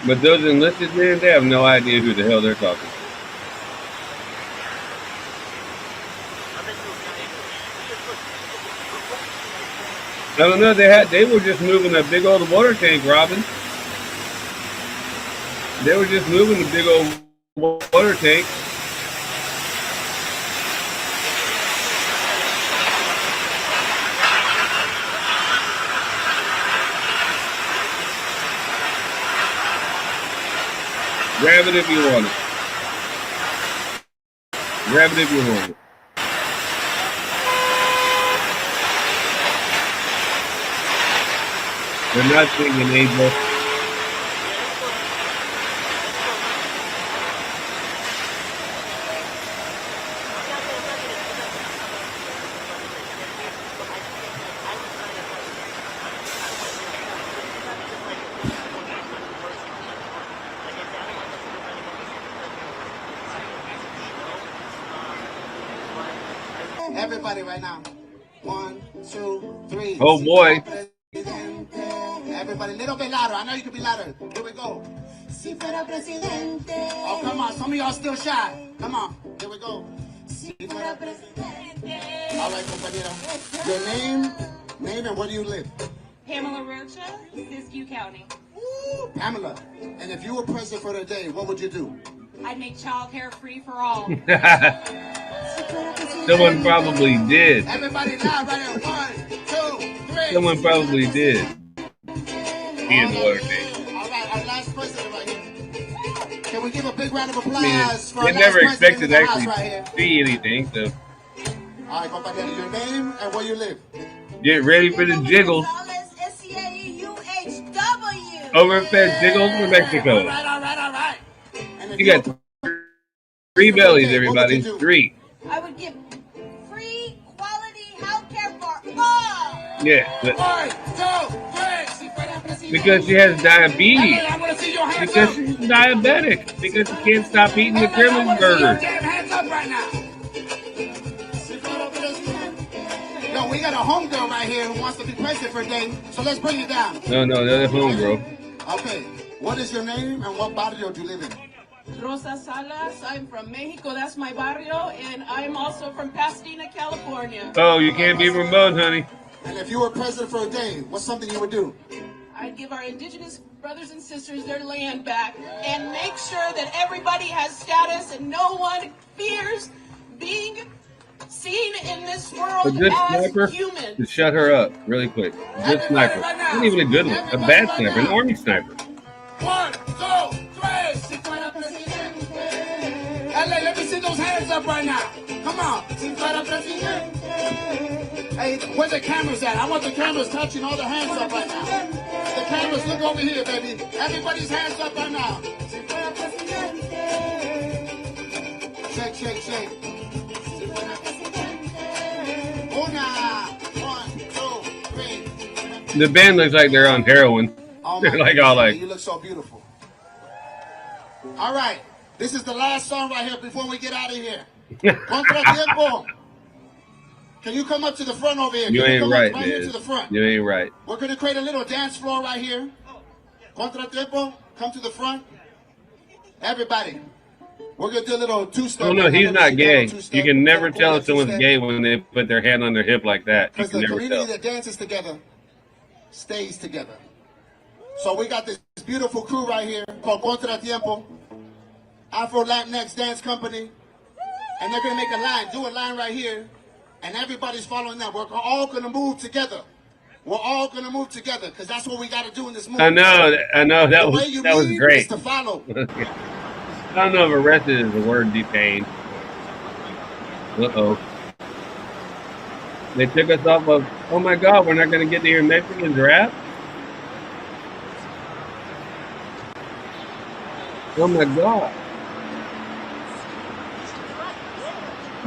But those enlisted men, they have no idea who the hell they're talking to. I don't know, they were just moving a big old water tank, Robin. They were just moving a big old water tank. Grab it if you want it. Grab it if you want it. They're not singing, Angel. Everybody right now. 1, 2, 3. Oh boy. Everybody, a little bit louder. I know you can be louder. Here we go. Si fuera presidente. Oh, come on. Some of y'all still shy. Come on. Here we go. Si fuera presidente. All right, compañero. Your name, and where do you live? Pamela Rocha, Siskiyou County. Ooh, Pamela. And if you were president for the day, what would you do? I'd make childcare free for all. Someone probably did. Everybody loud right there. 1, 2, 3. Someone probably did. And water tank. All right, our last president right here. Can we give a big round of applause for they our never last president expected in to the house actually right here? see anything, so. All right, compañero, your name and where you live. Get ready for the jiggles. Overfed jiggles from Mexico. All right. And if You got 3 bellies, everybody. 3. I would give free quality health care for all. Yeah. 1, 2, 3. Because she has diabetes. Because she's diabetic. Because she can't stop eating the Kremlin burger. Hands up right now. Yo, we got a homegirl right here who wants to be president for a day, so let's bring it down. No, that's home, bro. Okay, what is your name and what barrio do you live in? Rosa Salas, I'm from Mexico, that's my barrio, and I'm also from Pasadena, California. Oh, you can't be from both, honey. And if you were president for a day, what's something you would do? I'd give our indigenous brothers and sisters their land back and make sure that everybody has status and no one fears being seen in this A world good as sniper human. to shut her up really quick. A good sniper. Not even a good one. A bad sniper. An army sniper. 1, 2, 3. LA, let me see those hands up right now. Come on. Hey, where the cameras at? I want the cameras touching all the hands up right now. The cameras, look over here, baby. Everybody's hands up right now. Shake. Una, 1, 2, 3. The band looks like they're on heroin. Oh They're like all like. You look so beautiful. All right, this is the last song right here before we get out of here. Contra tiempo. Can you come up to the front over here? You ain't right, man. Here to the front. You ain't right. We're gonna create a little dance floor right here. Contra tiempo, come to the front. Everybody, we're gonna do a little two-step. Oh no, he's not gay. You can never tell if someone's gay when they put their hand on their hip like that. You Because can the never community tell. that dances together stays together. So we got this beautiful crew right here called Contra Tiempo, Afro Latinx Dance Company, and they're gonna make a line, do a line right here, and everybody's following them. We're all gonna move together. We're all gonna move together because that's what we got to do in this movement. I know. That The was way you that was lead great. is to follow. I don't know if arrested is the word detained. Uh-oh. They took us off of, oh my God, we're not going to get to hear Mexicans rap? Oh my God.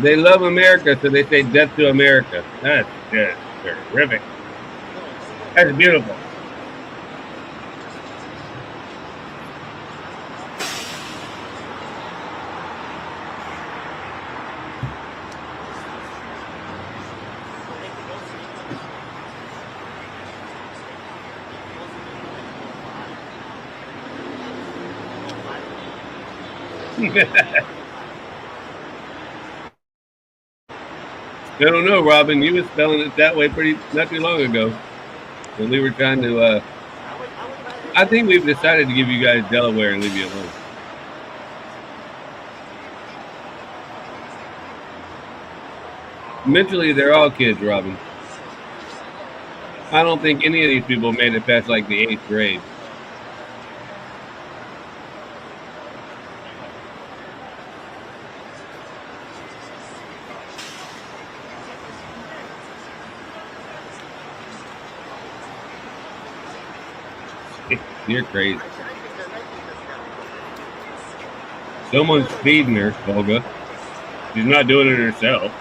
They love America, so they say death to America. That's just terrific. That's beautiful. I don't know, Robin. You were spelling it that way not too long ago. When we were trying to, I think we've decided to give you guys Delaware and leave you alone. Mentally, they're all kids, Robin. I don't think any of these people made it past like the 8th grade. You're crazy. Someone's feeding her, Olga. She's not doing it herself.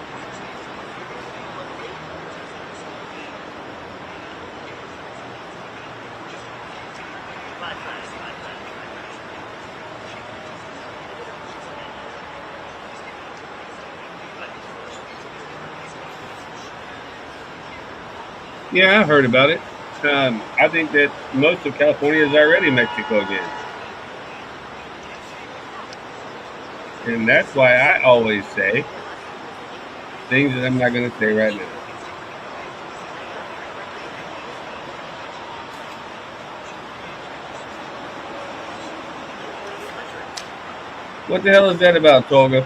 Yeah, I've heard about it. I think that most of California is already Mexico again. And that's why I always say things that I'm not going to say right now. What the hell is that about, Tolga?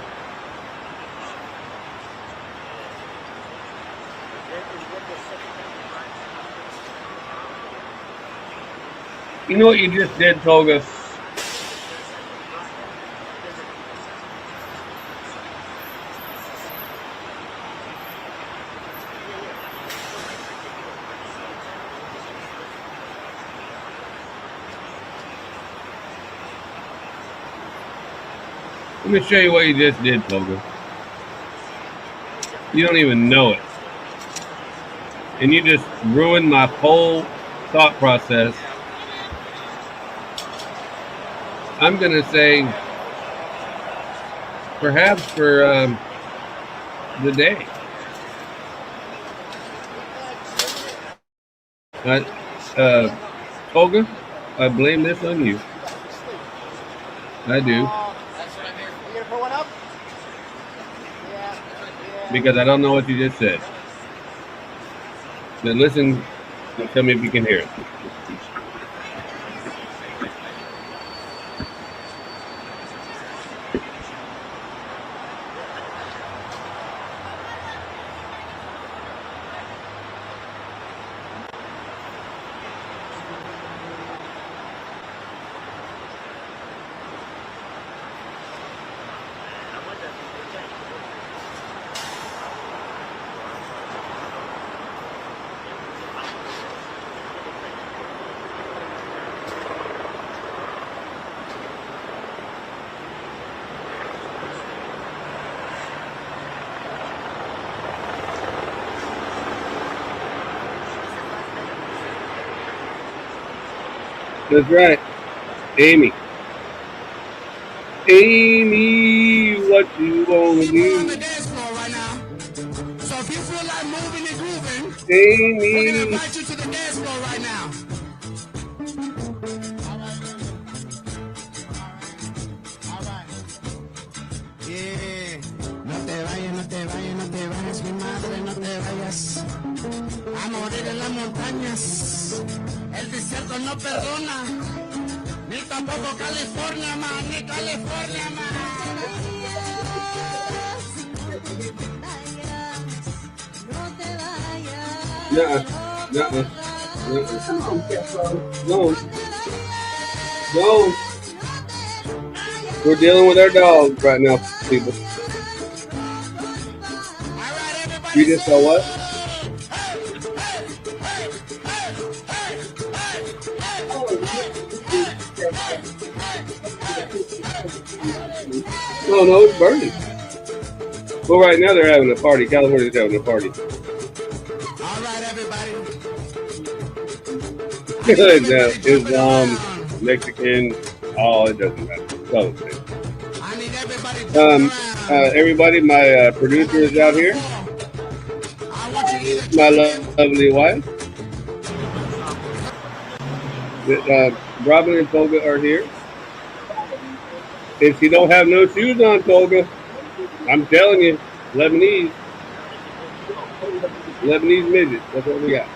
You know what you just did, Tolga? Let me show you what you just did, Pogo. You don't even know it. And you just ruined my whole thought process. I'm going to say, perhaps for the day. Poga, I blame this on you. I do. Because I don't know what you just said. Then listen and tell me if you can hear it. That's right. Amy. Amy, what you wanna do? So if you feel like moving and grooving, Amy. we're gonna invite you to the dance floor right now. Yeah. No te vayas, no te vayas, no te vayas, mi madre, no te vayas a morir en las montañas. El desierto no perdona, ni tampoco California, man, ni California, man. No. No. We're dealing with our dogs right now, people. You just saw what? No, it's burning. Well, right now they're having a party. California's having a party. All right, everybody. Islam, Mexican, all it doesn't matter. It's all the same. Everybody, my producer is out here. My lovely wife. Robin and Tolga are here. If you don't have no shoes on, Tolga, I'm telling you, Lebanese midgets. That's what we got.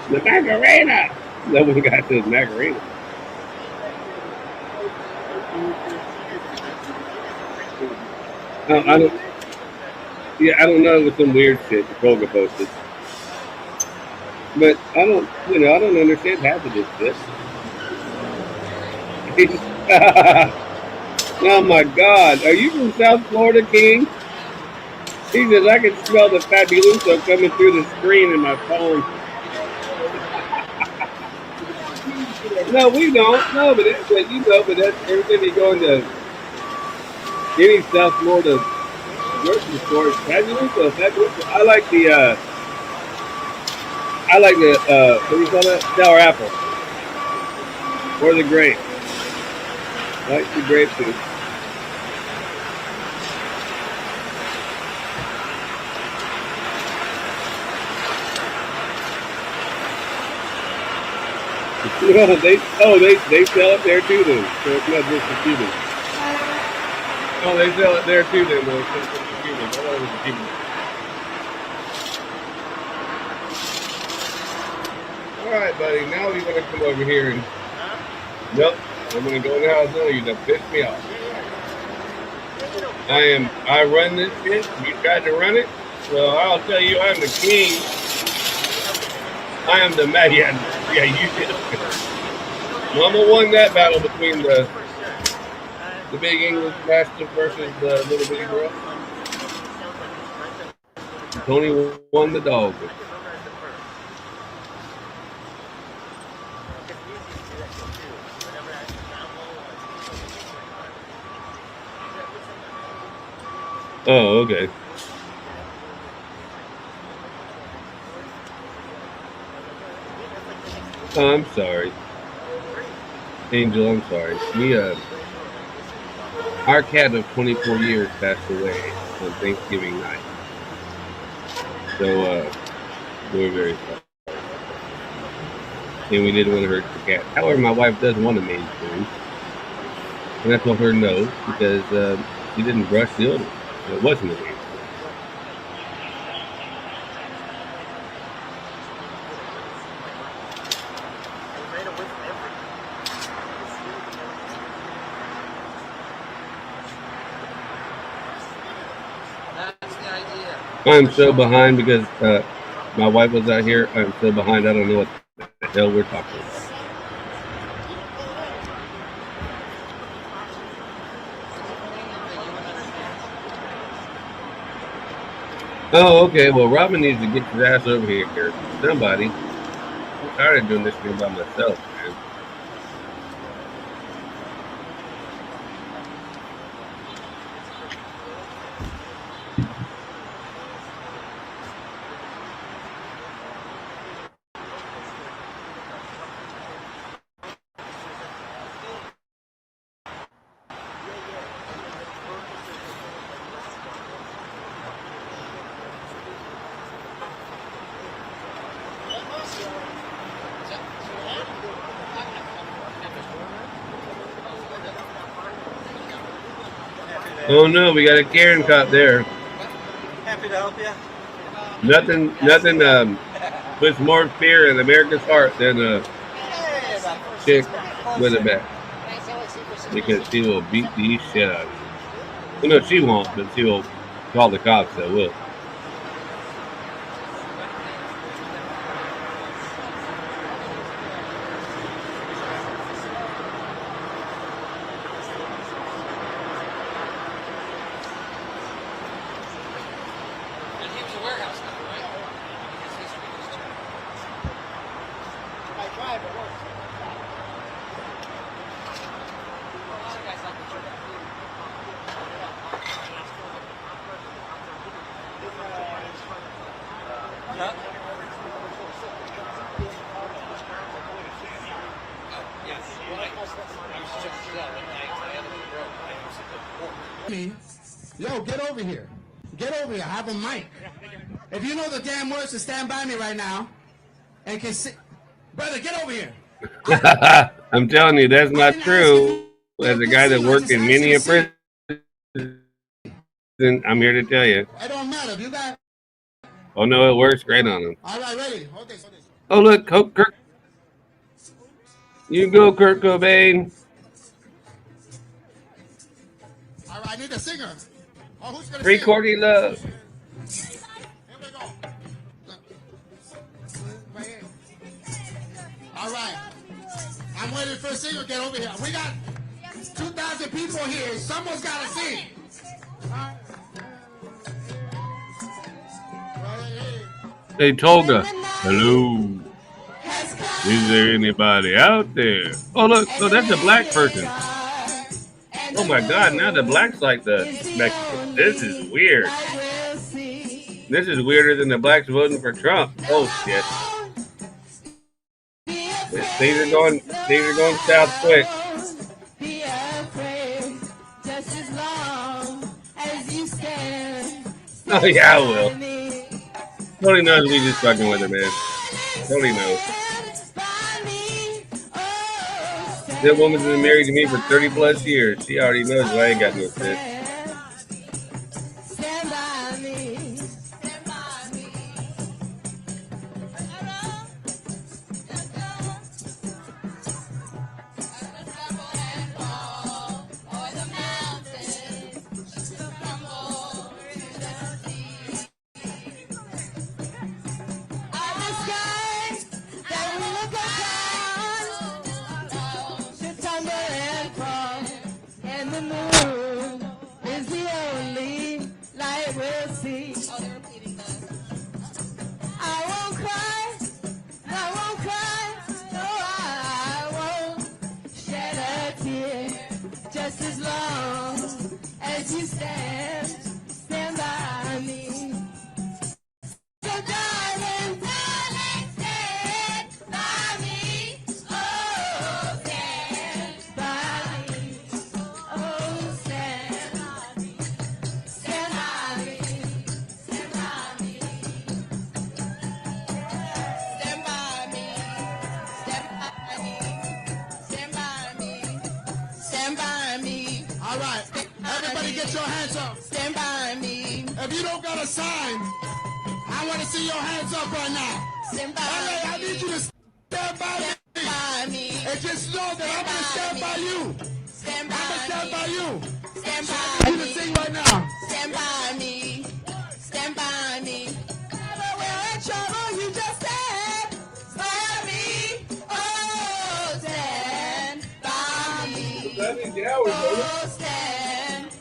The Macarena. That one guy says Macarena. I don't. Yeah, I don't know. It was some weird shit that Tolga posted. But I don't understand half of this shit. Oh my God, are you from South Florida, King? He says, I can smell the fabuloso coming through the screen in my phone. No, we don't. No, but that's every time you go into any South Florida grocery store, it's fabuloso. I like the what do you call that? Sour apple. Or the grape. I like the grape too. They sell it there too then. So it's not just for Cubans. Oh, they sell it there too then, though. It's just for Cubans. I thought it was for Cubans. Alright, buddy, now we're gonna come over here and nope, I'm gonna go in the house now. You done pissed me off. I run this shit, you tried to run it, so I'll tell you I'm the king. I am the man. Yeah, you did. Mama won that battle between the big English mastiff versus the little bitty girl. Tony won the dog. Oh, okay. Oh, I'm sorry. Angel, I'm sorry. Our cat of 24 years passed away on Thanksgiving night. So, we're very sorry. And we didn't want to hurt the cat. However, my wife does want a Maine Coon. And I told her no, because she didn't brush the odor. It wasn't a Maine Coon. I'm so behind because my wife was out here. I'm so behind. I don't know what the hell we're talking about. Oh, okay. Well, Robin needs to get his ass over here. Somebody. I'm tired of doing this thing by myself, man. Oh no, we got a Karen cop there. Happy to help you. Nothing puts more fear in America's heart than a chick with a bat. Because she will beat the shit out of you. Well, no, she won't, but she will call the cops that will. Yo, get over here. Get over here. I have a mic. If you know the damn words to stand by me right now and can see. Brother, get over here. I'm telling you, that's not true. As a guy that worked in many a prison, I'm here to tell you. It don't matter. If you got. Oh, no, it works great on them. All right, ready. Okay. Oh, look, Kurt. You go, Kurt Cobain. All right, I need a singer. Oh, who's gonna Free sing? Courtney Love. Here we go. Right here. All right. I'm waiting for a singer. Get over here. We got 2,000 people here. Someone's got to sing. Hey, Tolga. Hello. Is there anybody out there? Oh, look, that's a black person. Oh my God! Now the blacks like the Mexicans. This is weird. This is weirder than the blacks voting for Trump. Oh shit! Things are going south quick. Oh yeah, I will. Tony knows we just fucking with her, man. Tony knows. That woman's been married to me for 30 plus years. She already knows I ain't got no shit. right here, just as long as you stand by me. So darling, stand by me. Oh, stand by me. Oh, stand by me. Stand by me. Stand by me. Stand by me. Stand by me. Stand by me. Stand by me. All right, everybody get your hands up. Stand by me. If you don't got a sign, I want to see your hands up right now. Stand by I me. need you to stand by me. And just know that I'm going to stand by you. Stand by I'm going to stand by you. Stand So by I need you to sing right now. Stand by me. Stand by me. Never we're in trouble, you just stand by me. Oh, stand by me. Oh, stand.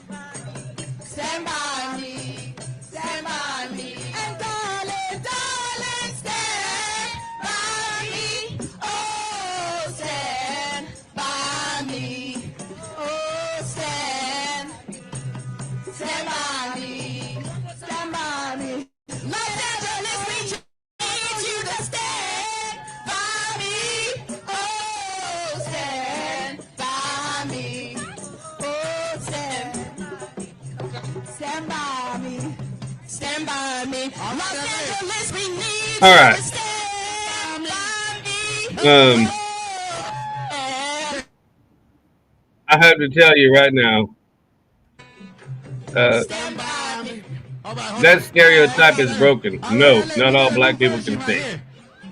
Stand by me. Stand by me. And darling, darling, stand by me. Oh, stand by me. Oh, stand. Stand by me. Stand by me. Los Angeles, we need you to stand by me. Oh, stand by me. Oh, stand by me. Stand by me. Los Angeles, we need All you right. to stand by me. I have to tell you right now, Stand by me. that stereotype is broken. No, not all black people can sing.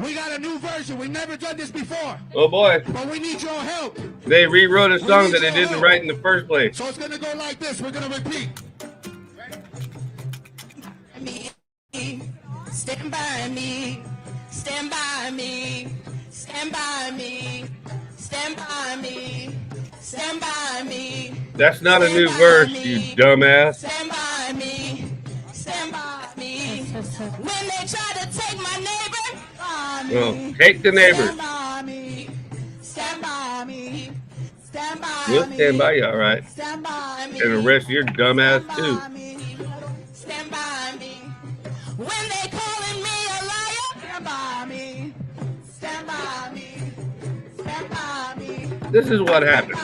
We got a new version. We never done this before. Oh boy, But we need your help. they rewrote a song that they didn't write in the first place. So it's going to go like this. We're going to repeat. Stand by me. Stand by me. Stand by me. Stand by me. Stand by me. That's not a new verse, you dumbass. Stand by me. Stand by me. When they try to take my neighbor, Well, take the neighbors. stand by me. Stand by me. Stand by We'll me. stand by you, all right, Stand by me. and arrest your dumbass too. Stand by me. When they calling me a liar, stand by me. Stand by me. Stand by me. This is what happens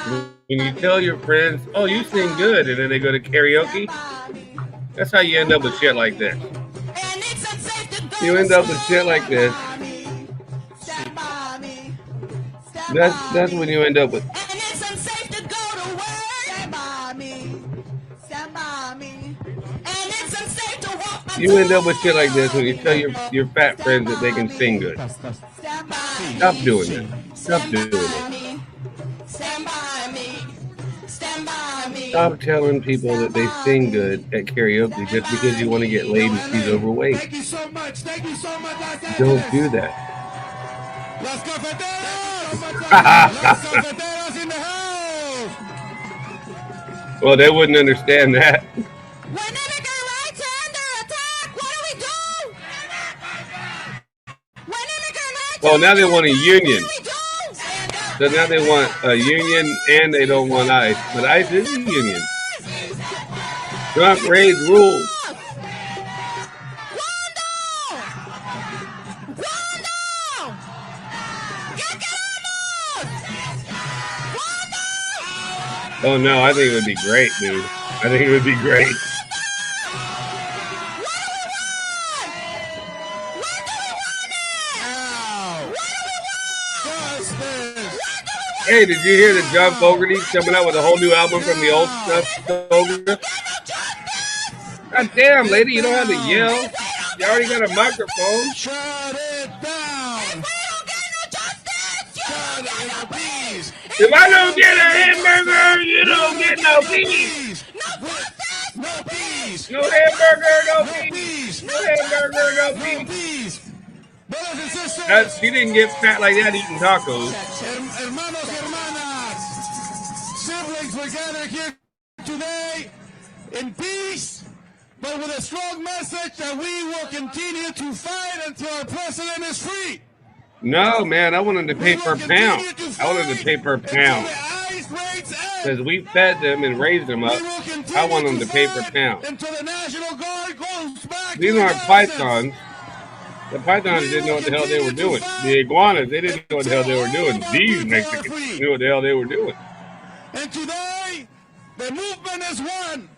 when you tell your friends, "Oh, you sing good," and then they go to karaoke. That's how you end up with shit like this. You end up with shit like this. Stand by me. That's when you end up with. And it's unsafe to go to work. Stand by me. Stand by me. And it's unsafe to walk my You end up with shit like this when you tell your fat friends that they can sing good. Stop doing that. Stop doing it. Stand by me. Stand by me. Stop telling people that they sing good at karaoke just because you want to get laid and she's overweight. Thank you so much. Thank you so much. Los Angeles. Don't do that. Los Cafeteros. Los Cafeteros in the house. Well, they wouldn't understand that. Well, now they want a union. So now they want a union and they don't want ICE. But ICE is a union. Trump raised rules. Oh no, I think it would be great, dude. I think it would be great. Hey, did you hear that John Fogerty's coming out with a whole new album from the old stuff? God damn, lady, you don't have to yell. You already got a microphone. Shut it down. If I don't get a hamburger, you don't get no peas. No peas. No hamburger, no peas. No hamburger, no peas. Brothers and sisters. She didn't get fat like that eating tacos. Hermanos, hermanas. Siblings, we're gathered here today in peace, but with a strong message that we will continue to fight until our president is free. No, man, I wanted to pay per pound. I wanted to pay per pound. ICE Because we fed them and raised them up. I want them to pay per pound. These aren't pythons. The pythons didn't know what the hell they were doing. The iguanas, they didn't know what the hell they were doing. These Mexicans knew what the hell they were doing. And today, the movement is one.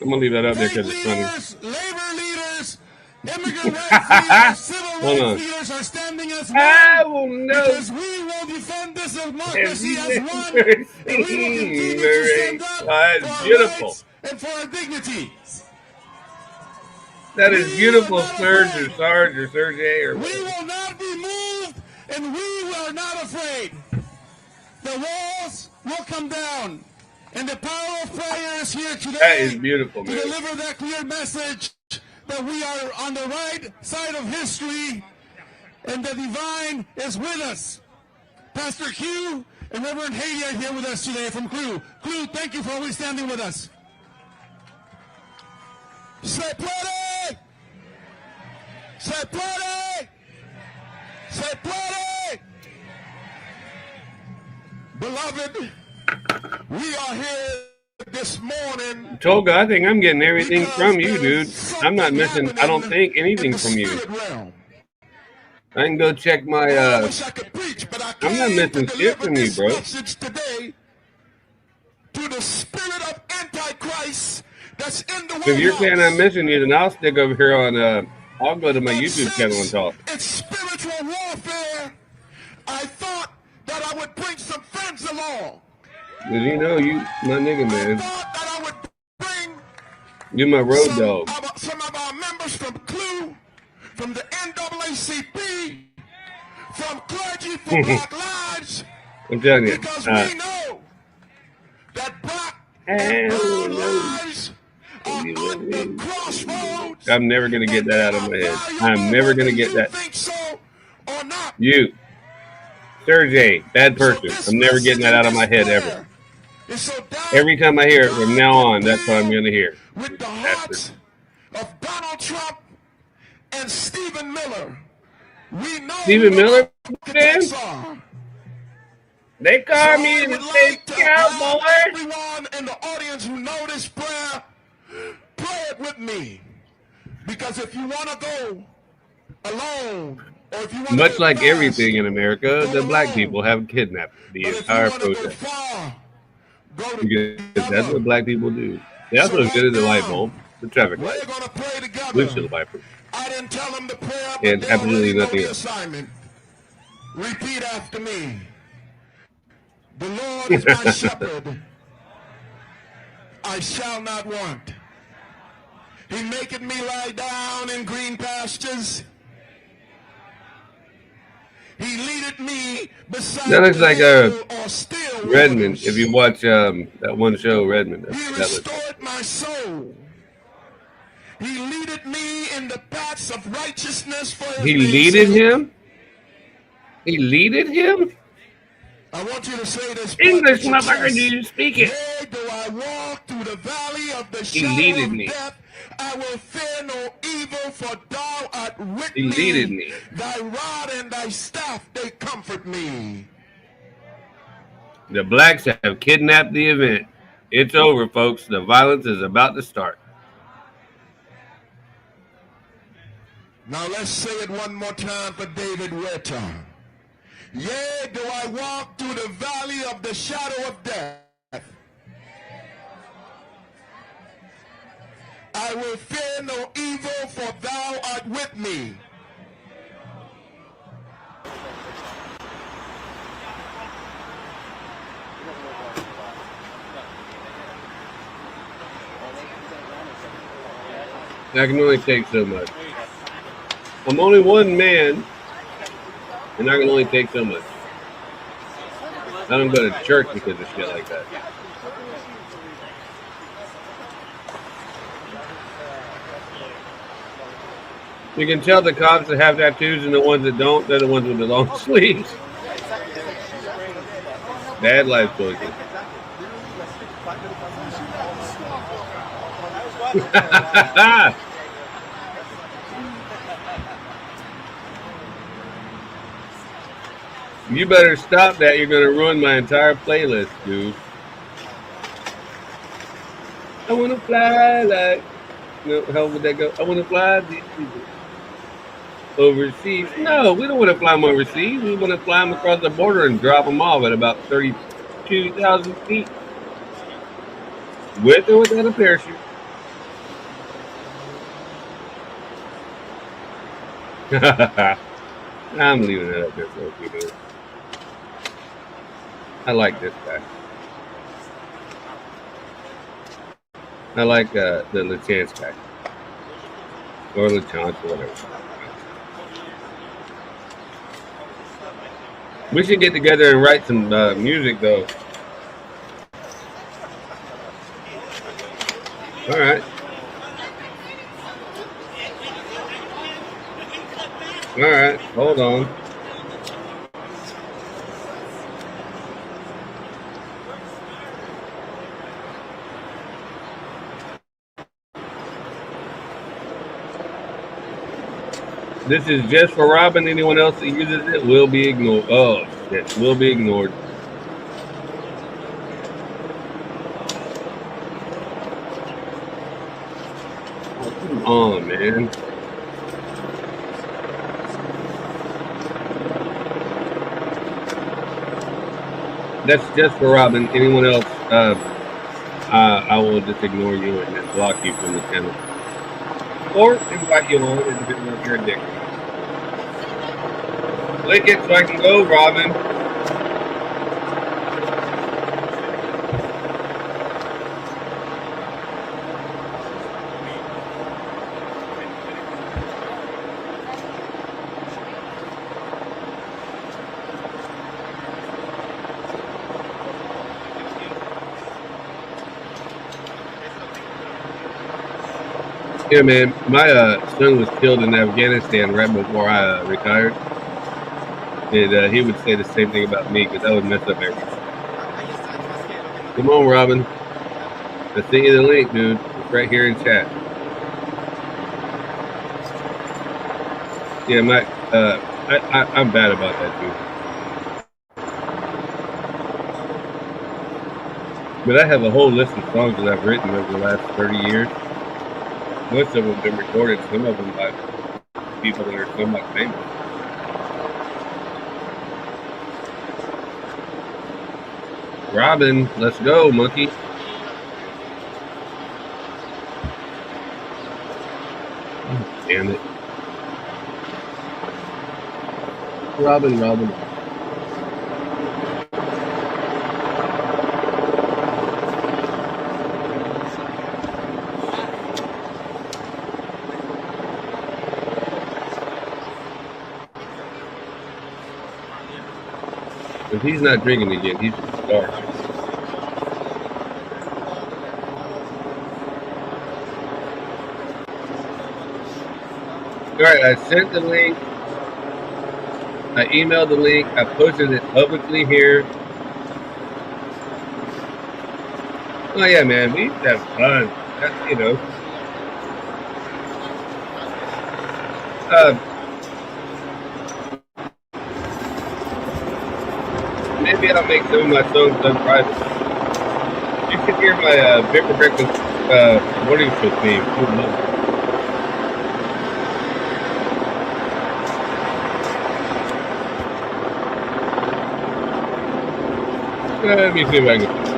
I'm going to leave that up there because it's funny. Labor leaders, immigrant rights leaders, civil rights leaders are standing as one. I will know. Because we will defend this democracy as one. And we will continue to stand up for our rights and for our dignity. That is beautiful, Serge or Sarge or Sergey or we will not be moved, and we are not afraid. The walls will come down, and the power of prayer is here today. That is beautiful, man. To deliver that clear message that we are on the right side of history, and the divine is with us. Pastor Q and Reverend Haley are here with us today from Crew. Crew, thank you for always standing with us. Se puede! Se puede! Se puede! Beloved, we are here this morning. Tolga, I think I'm getting everything from you, dude. I'm not missing, I don't think, anything from you. I can go check my, I'm not missing shit from you, bro. To the spirit of Antichrist that's in the If you're saying I'm missing you, then I'll stick over here on, I'll go to my YouTube channel and talk. It's spiritual warfare. I thought that I would bring some friends along. Cause you know you my nigga, man. You my road dog. Some of our members from Clue, from the NAACP, from Clergy for Black Lives. I'm telling you. Because we know that black and brown lives are at the crossroads. I'm never gonna get that out of my head. I'm never gonna get that. You, Sergey, bad person. I'm never getting that out of my head ever. Every time I hear it from now on, that's what I'm gonna hear. With the hearts of Donald Trump and Stephen Miller, we know Stephen Miller, man? They call me the big cowboy. Everyone in the audience who know this prayer, pray it with me. Because if you want to go alone, or if you want much to like everything in America, the black people have kidnapped the entire protest. Because that's what black people do. They also good as the light bulb, the traffic light, windshield wiper, and absolutely nothing else. Repeat after me. The Lord is my shepherd. I shall not want. He maketh me lie down in green pastures. He leadeth me beside That looks like still Redmond. If you watch that one show, Redmond. He restored my soul. He leadeth me in the paths of righteousness for his He name's leaded sake. him? He leaded him? I want you to say this. English, motherfucker, do you speak it? Yea, though I walk through the valley of the He shadow leaded of me. death, I will fear no evil, for thou art with He leaded me. Thy rod and thy staff, they comfort me. The blacks have kidnapped the event. It's over, folks. The violence is about to start. Now let's say it one more time for David Weta. Yea, though I walk through the valley of the shadow of death, I will fear no evil, for thou art with me. I can only take so much. I'm only one man, and I can only take so much. I don't go to church because of shit like that. You can tell the cops that have tattoos and the ones that don't, they're the ones with the long sleeves. Bad life choices. You better stop that. You're gonna ruin my entire playlist, dude. I wanna fly like, how would that go? I wanna fly overseas. No, we don't want to fly them overseas. We want to fly them across the border and drop them off at about 32,000 feet, with or without a parachute. I'm leaving it up there for a few. I like this guy. I like the LeChance guy. Or LeChance, or whatever. We should get together and write some music, though. All right. All right. Hold on. This is just for Robin. Anyone else that uses it will be ignored. Oh, shit. Will be ignored. Oh, come on, man. That's just for Robin. Anyone else, I will just ignore you and then block you from the channel. Or invite you on if it was your dick. Click it so I can go, Robin. Yeah, man, my son was killed in Afghanistan right before I retired. And he would say the same thing about me because I would mess up everything. Come on, Robin. I sent you the link, dude. It's right here in chat. Yeah, I'm bad about that, too. But I have a whole list of songs that I've written over the last 30 years. Most of them have been recorded, some of them by people that are somewhat famous. Robin, let's go, monkey. Oh, damn it. Robin. If he's not drinking again, he's dark. All right, I sent the link. I emailed the link. I posted it publicly here. Oh yeah, man, we used to have fun. That's, you know. Maybe I'll make some of my songs private. You can hear my Bigger Breakfast morning show theme. Let me see if I can.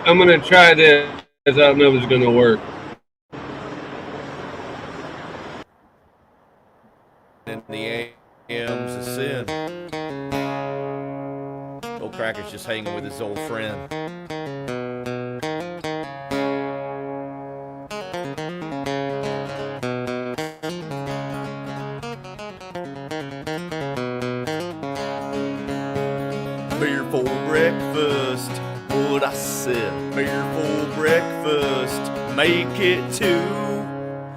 I'm gonna try this. I don't know if it's gonna work. In the AM's a sin. Old Cracker's just hanging with his old friend. Beer for breakfast, what I said. Beer for breakfast, make it to.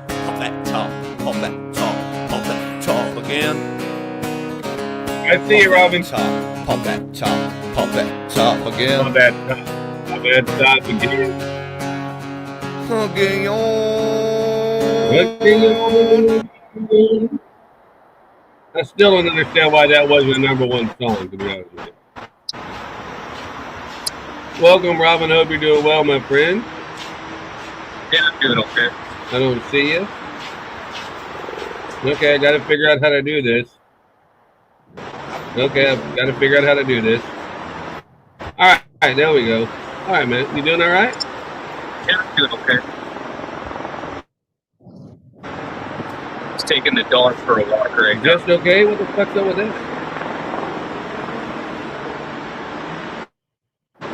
Pop that top, pop that top, pop that top again. I see you, Robin. Top, pop that top, pop that top again. Pop that top, pop that top again. I still don't understand why that wasn't a #1 song, to be honest with you. Welcome, Robin. Hope you're doing well, my friend. Yeah, I'm doing okay. I don't see you. Okay, I got to figure out how to do this. Okay, I've got to figure out how to do this. All right, there we go. All right, man. You doing all right? Yeah, I'm doing okay. Just taking the dog for a walk right now. Just okay? What the fuck's up with that?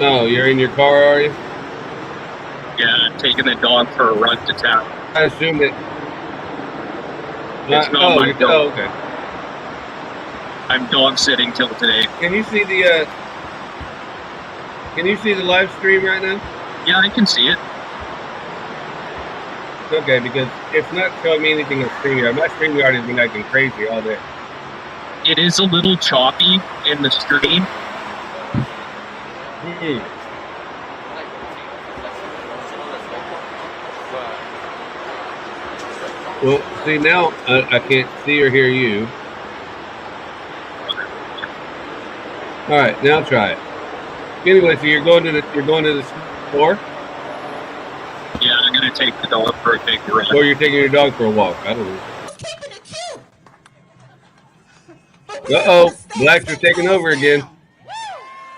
Oh, you're in your car, are you? Yeah, I'm taking the dog for a run to town. I assume that. It's not my dog. Oh, okay. I'm dog sitting till today. Can you see the? Can you see the live stream right now? Yeah, I can see it. Okay, because it's not showing me anything on StreamYard. My StreamYard has been acting crazy all day. It is a little choppy in the stream. Well, see now I can't see or hear you. All right, now try it. Anyway, so you're going to the store? Yeah, I'm gonna take the dog for a big run. Or you're taking your dog for a walk? I don't know. Uh-oh, blacks are taking over again.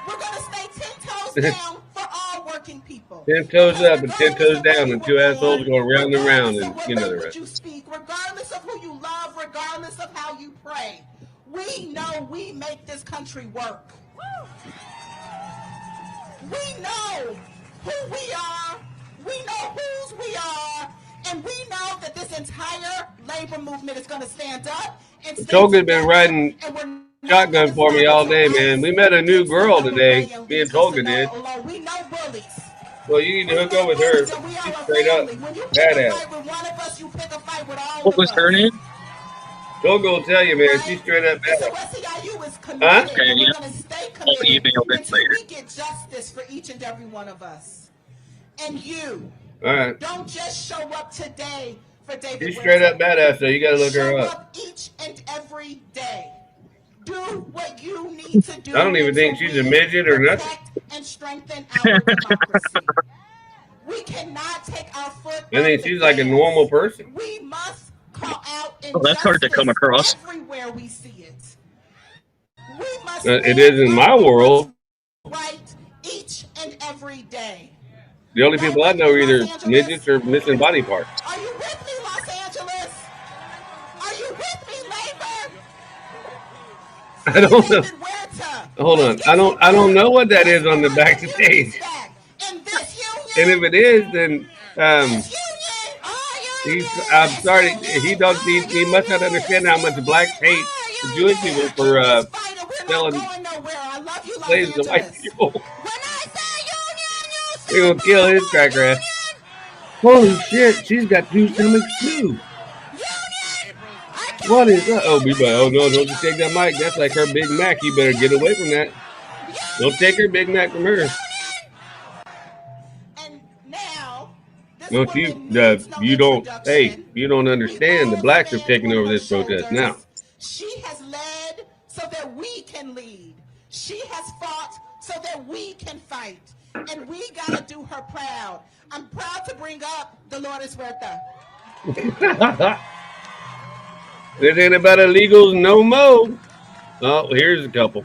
We're going to stay 10 toes down for all working people. 10 toes up and 10 toes down, and two assholes going round and round, and you know the rest. You speak, regardless of who you love, regardless of how you pray. We know we make this country work. We know who we are. We know whose we are. And we know that this entire labor movement is going to stand up. Tolga's been riding shotgun for me all day, man. We met a new girl today. Me and Tolga did. We know bullies. Well, you need to hook up with her. She's straight up badass. What was her name? Tolga will tell you, man. She's straight up badass. Huh? Okay, yeah. I'll email it later. We get justice for each and every one of us. And you. All right. Don't just show up today for David. She's straight up badass, so you got to look her up. Show up each and every day. Do what you need to do. I don't even think she's a midget or nothing. And strengthen our democracy. We cannot take our foot. I think she's like a normal person. We must call out injustice. Oh, that's hard to come across. Everywhere we see it. We must it is in my world. Right each and every day. The only people I know are either midgets or missing body parts. Are you with me, Los Angeles? Are you with me, labor? I don't know. Hold on. I don't know what that is on the back of the page. And if it is, then I'm sorry. He must not understand how much blacks hate the Jewish people for selling slaves to white people. They're gonna kill his cracker ass. Holy shit, she's got 2 stomachs too. What is that? Oh, no, don't just take that mic. That's like her Big Mac. You better get away from that. Don't take her Big Mac from her. Don't you don't understand. The blacks have taken over this protest now. She has led so that we can lead. She has fought so that we can fight. And we gotta do her proud. I'm proud to bring up Dolores Huerta. This ain't about illegals no more. Oh, here's a couple.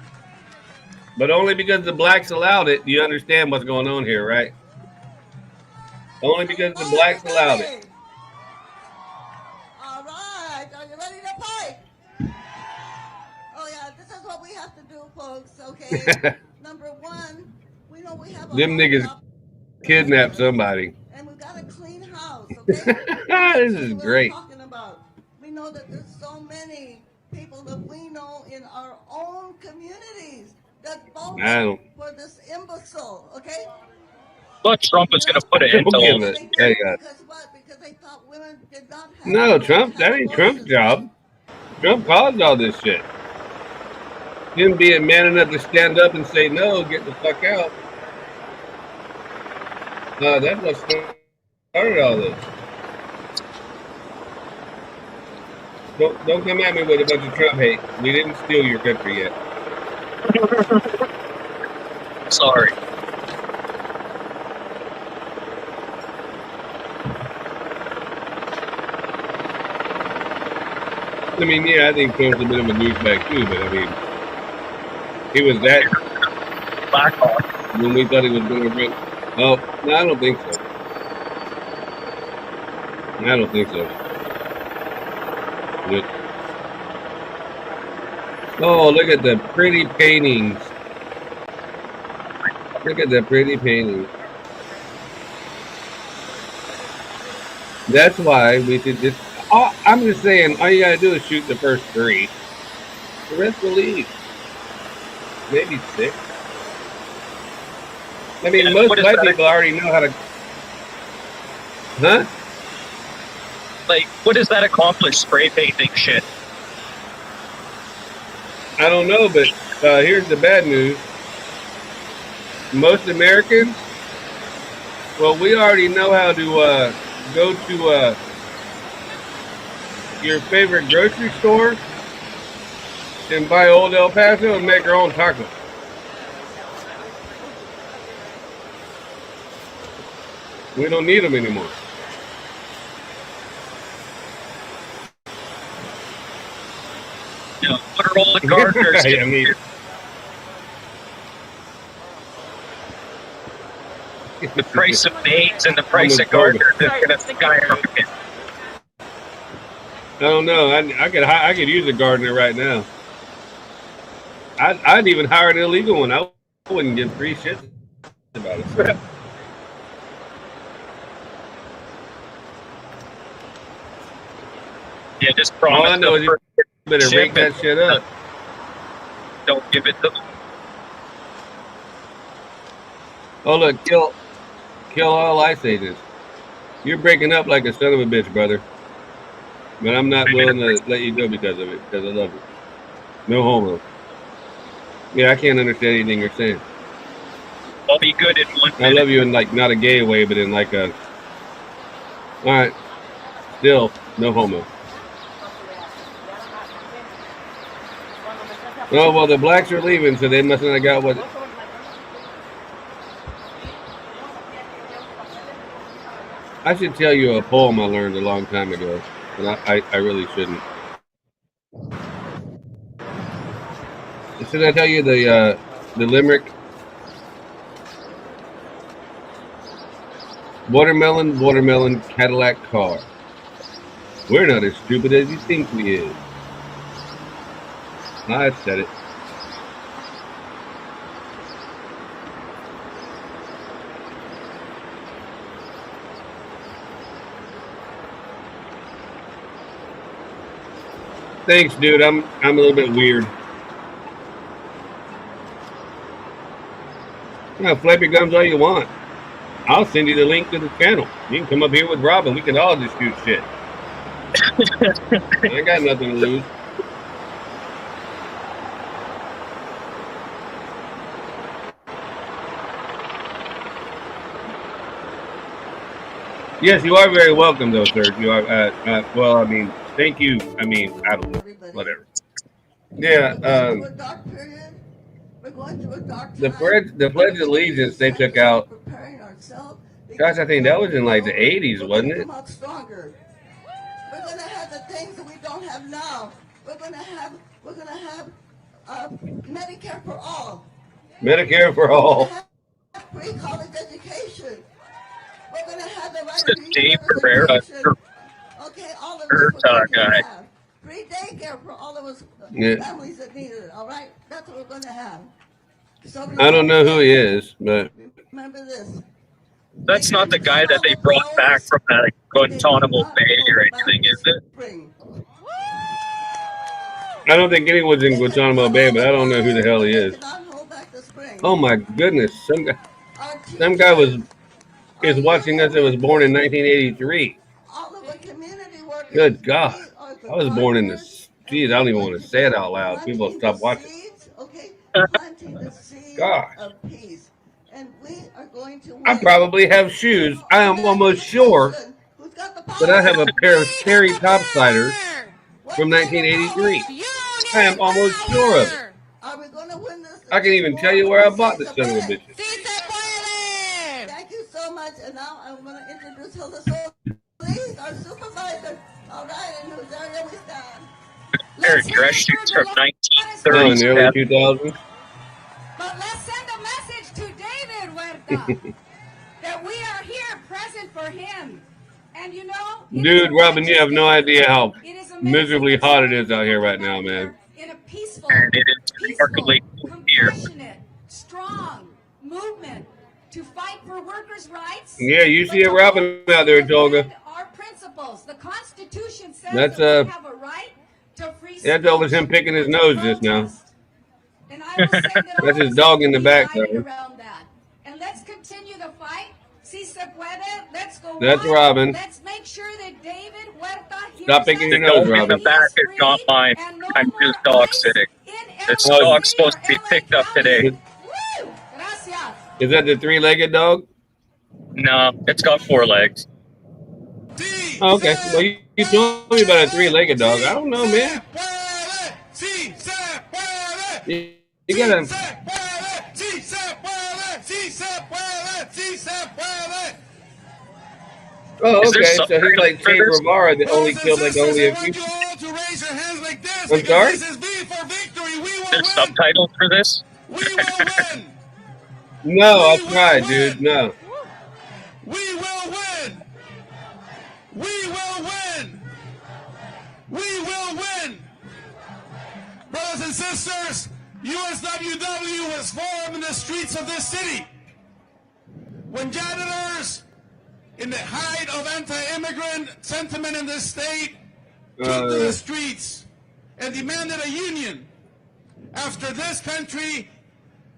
But only because the blacks allowed it, you understand what's going on here, right? Only because the blacks allowed it. All right, are you ready to fight? Oh yeah, this is what we have to do, folks, okay? Number one, we know we have Them niggas kidnapped somebody. And we got a clean house, okay? This is great. We know that there's so many people that we know in our own communities that voted for this imbecile, okay? thought Trump was going to put an end to all this. Hey, no, Trump. That ain't Trump's job. Trump caused all this shit. Him being man enough to stand up and say no, get the fuck out. That's what started all this. Don't come at me with a bunch of Trump hate. We didn't steal your country yet. Sorry. I mean, yeah, I think Trump's a bit of a douchebag too, but I mean, he was that Blackhawk when we thought he was going to run. Oh, no, I don't think so. I don't think so. But, oh, look at the pretty paintings. Look at the pretty paintings. That's why we should just. Oh, I'm just saying, all you gotta do is shoot the first 3. The rest will leave. Maybe 6. I mean, most white people already know how to. Huh? Like, what does that accomplish? Spray painting shit. I don't know, but here's the bad news. Most Americans, well, we already know how to go to your favorite grocery store and buy Old El Paso and make our own tacos. We don't need them anymore. You know, what are all the gardeners? I mean, the price of maids and the price of gardeners is going to skyrocket. I don't know. I could use a gardener right now. I'd even hire an illegal one. I wouldn't give 3 shits about it. Yeah, just promise. All I know is you better rake that shit up. Don't give it to them. Oh look, kill all ICE agents. You're breaking up like a son of a bitch, brother. But I'm not willing to let you go because of it, because I love you. No homo. Yeah, I can't understand anything you're saying. I'll be good in 1 minute. I love you in like not a gay way, but in like a. All right. Still no homo. Oh well, the blacks are leaving, so they must not have got what. I should tell you a poem I learned a long time ago, and I really shouldn't. Should I tell you the limerick? Watermelon, watermelon, Cadillac car. We're not as stupid as you think we is. I said it. Thanks, dude. I'm a little bit weird. Yeah, flap your gums all you want. I'll send you the link to the channel. You can come up here with Robin. We can all just shoot shit. I ain't got nothing to lose. Yes, you are very welcome, though, sir. You are. Well, I mean, thank you. I mean, I don't know. Whatever. Yeah. The Pledge of Allegiance they took out. Gosh, I think that was in like the 80s, wasn't it? We're going to have the things that we don't have now. We're going to have Medicare for all. Medicare for all. Free college education. We're going to have the right to Dave Pereira. Okay, all of us guy. Free daycare for all of us families that need it. All right, that's what we're going to have. I don't know who he is, but remember this. That's not the guy that they brought back from that Guantanamo Bay or anything, is it? I don't think anyone's in Guantanamo Bay, but I don't know who the hell he is. Oh my goodness, some guy was is watching us that was born in 1983. All of the community workers. Good God. We are the I was born in the. gardeners, Geez, I don't even want to say it out loud. People planting stop the watching. seeds, okay? Planting the seeds Gosh. of peace. And we are going to win. I probably have shoes. I am almost sure that I have a pair of cherry topsiders from 1983. I am almost sure of it. Are we going to win this? I can even tell you where I bought the son of a bitch. Thank you so much. And now I'm going to introduce Hilda Solis, our supervisor. All right, in whose area we stand. Their dress shoots from Oh, in the early 2000s? But let's send a message to David Huerta that we are here present for him. And you know, Dude, Robin, you have no idea how miserably hot it is out here right now, man. in a peaceful, And it is remarkably cool here. compassionate, strong movement to fight for workers' rights. Yeah, you see a Robin out there, Tolga. Our principles. The Constitution says That's that we have a right to free speech. that was him picking his nose just now. And I will send it That's his dog in the back, united though. around that. And let's continue the fight. Si se puede. Let's go. That's on. Robin. Let's make sure that David Huerta hears Stop picking The your nose, dog in the Robin. back is not mine. I'm just dog sitting. This dog's supposed to be picked up today. Is that the three-legged dog? No, it's got 4 legs. Oh, okay. Well, you told me about a three-legged dog. I don't know, man. You gotta. Oh, okay. So he's like Che Guevara that only killed like only a few. I'm sorry? There's subtitles for this? No, I tried, dude. No. We will win! We will win! We will win! Brothers and sisters, USWW was formed in the streets of this city. When janitors, in the height of anti-immigrant sentiment in this state, took to the streets and demanded a union. After this country...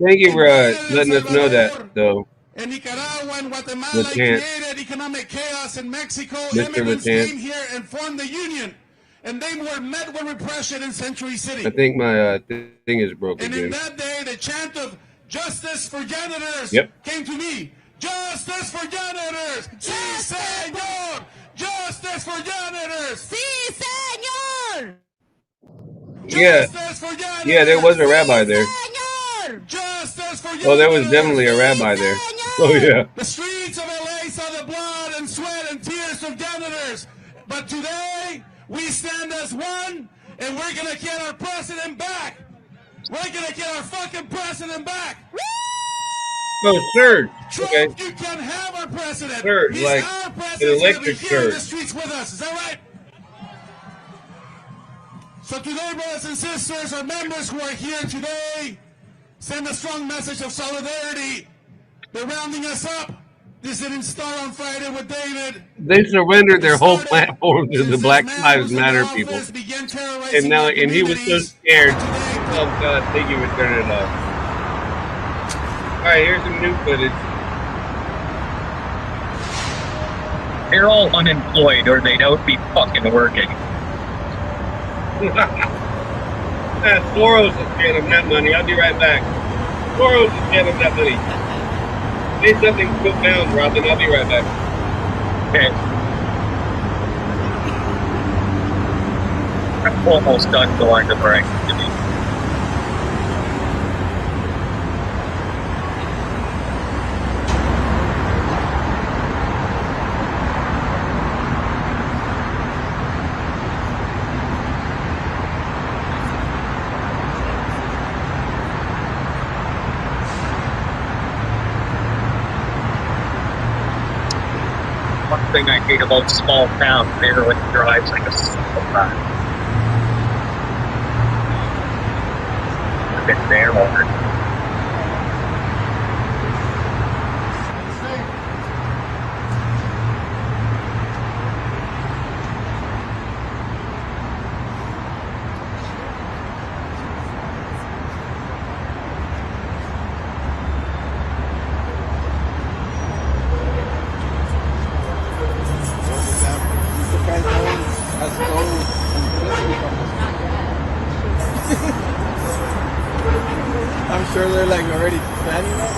Thank you for letting us know that, though. In Nicaragua and Guatemala Lieutenant. created economic chaos in Mexico. Mr. Immigrants Lieutenant. came here and formed the union. And they were met with repression in Century City. I think my thing is broken, And in dude. that day, the chant of justice for janitors Yep. came to me. Justice for janitors! Sí, señor! Justice for janitors! Sí, señor! Yeah. Yeah, there was a rabbi there. Justice for Oh, there was definitely a rabbi there. Oh, yeah. The streets of LA saw the blood and sweat and tears of janitors. But today, we stand as one, and we're going to get our president back. We're going to get our fucking president back. Oh, surge. Trump, Okay. you can have our president. Surge, He's like our an president. He's gonna electric be here in the surge. streets with us. Is that right? So today, brothers and sisters, our members who are here today, send a strong message of solidarity. They're rounding us up. This didn't start on Friday with David. They surrendered their whole platform to the Black Lives Matter people. And now, and he was so scared. Oh, God, thank you for turning it off. All right, here's some new footage. They're all unemployed or they'd out be fucking working. Soros is paying him that money. I'll be right back. Soros is paying him that money. Say something profound, Robin. I'll be right back. Okay. I'm almost done going to break. One thing I hate about small towns, everyone drives like a psychopath. I've been there already. sure they're like already planning that?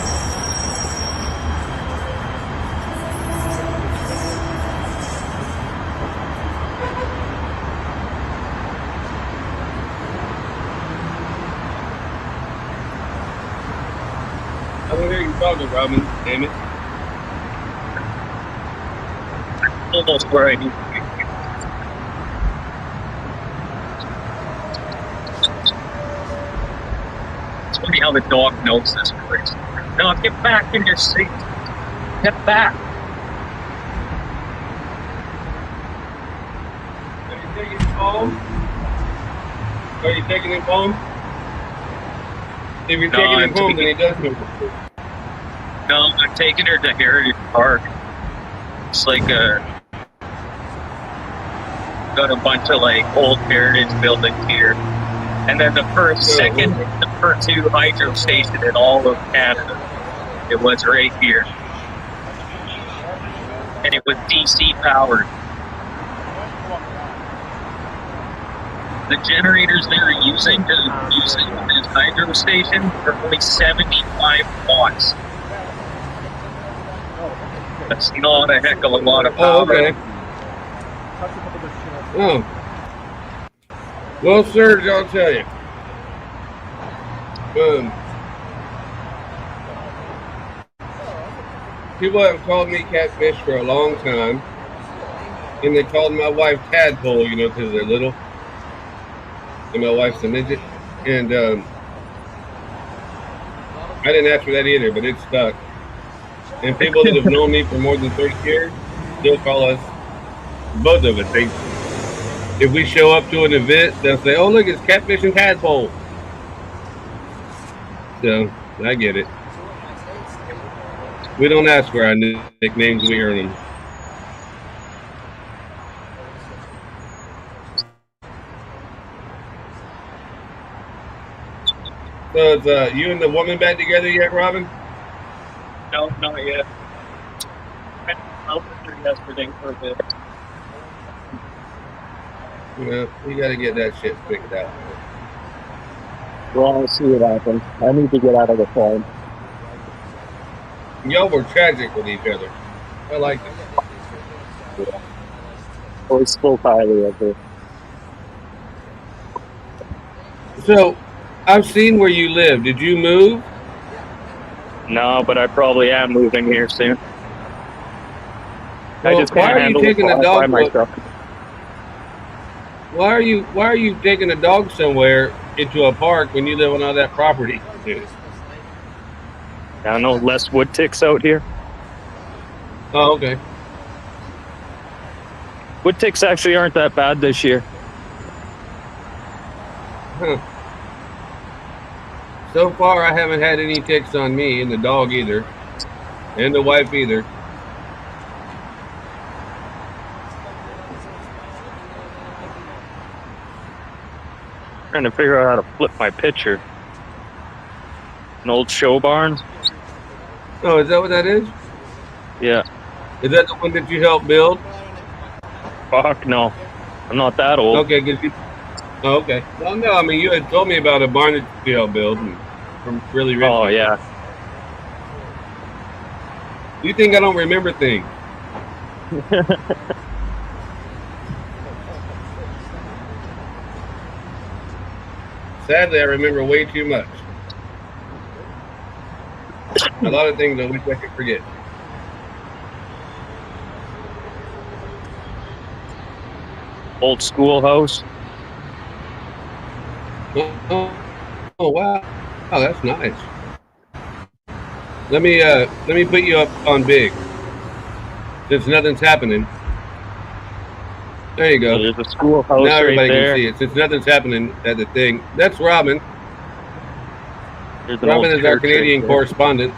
I don't hear you talking, Robin. Damn it. Almost where I need to be. It's funny how the dog knows this place. No, get back in your seat. Get back. Are you taking him home? Are you taking him home? If you're taking him home, then he does move. No, I'm taking her to Heritage Park. It's like got a bunch of like old heritage buildings here. And then the first two hydro station in all of Canada. It was right here. And it was DC powered. The generators they were using this hydro station are only 75 watts. That's not a heck of a lot of power. Oh, okay. Oh. Well, Serge, I'll tell you. People have called me catfish for a long time. And they called my wife tadpole, you know, because they're little. And my wife's a midget. And I didn't ask for that either, but it stuck. And people that have known me for more than 30 years still call us, both of us. If we show up to an event, they'll say, oh, look, it's catfish and tadpole. So, I get it. We don't ask for our nicknames, we earn them. So, is you and the woman back together yet, Robin? No, not yet. I was out with her yesterday for a bit. Well, you got to get that shit figured out. Well, I'll see what happens. I need to get out of the farm. Y'all were tragic with each other. I like it. Yeah. Always spoke highly of her. So, I've seen where you live. Did you move? No, but I probably am moving here soon. Well, I just can't handle taking it a dog by myself. Why are you taking a dog somewhere into a park when you live on all that property? Dude? I don't know, less wood ticks out here. Oh, okay. Wood ticks actually aren't that bad this year. Huh. So far, I haven't had any ticks on me, and the dog either, and the wife either. Trying to figure out how to flip my picture. An old show barn. Oh, is that what that is? Yeah. Is that the one that you helped build? Fuck no. I'm not that old. Okay, oh, okay. Well, no, I mean, you had told me about a barn that you helped build from really rich. Oh, yeah. You think I don't remember things? Sadly, I remember way too much. A lot of things I wish I could forget. Old schoolhouse. Oh, wow. Oh, that's nice. Let me put you up on big. Since nothing's happening. There you go. There's a schoolhouse now everybody right there. can see it. Since nothing's happening at the thing. That's Robin. Robin is our Canadian correspondent.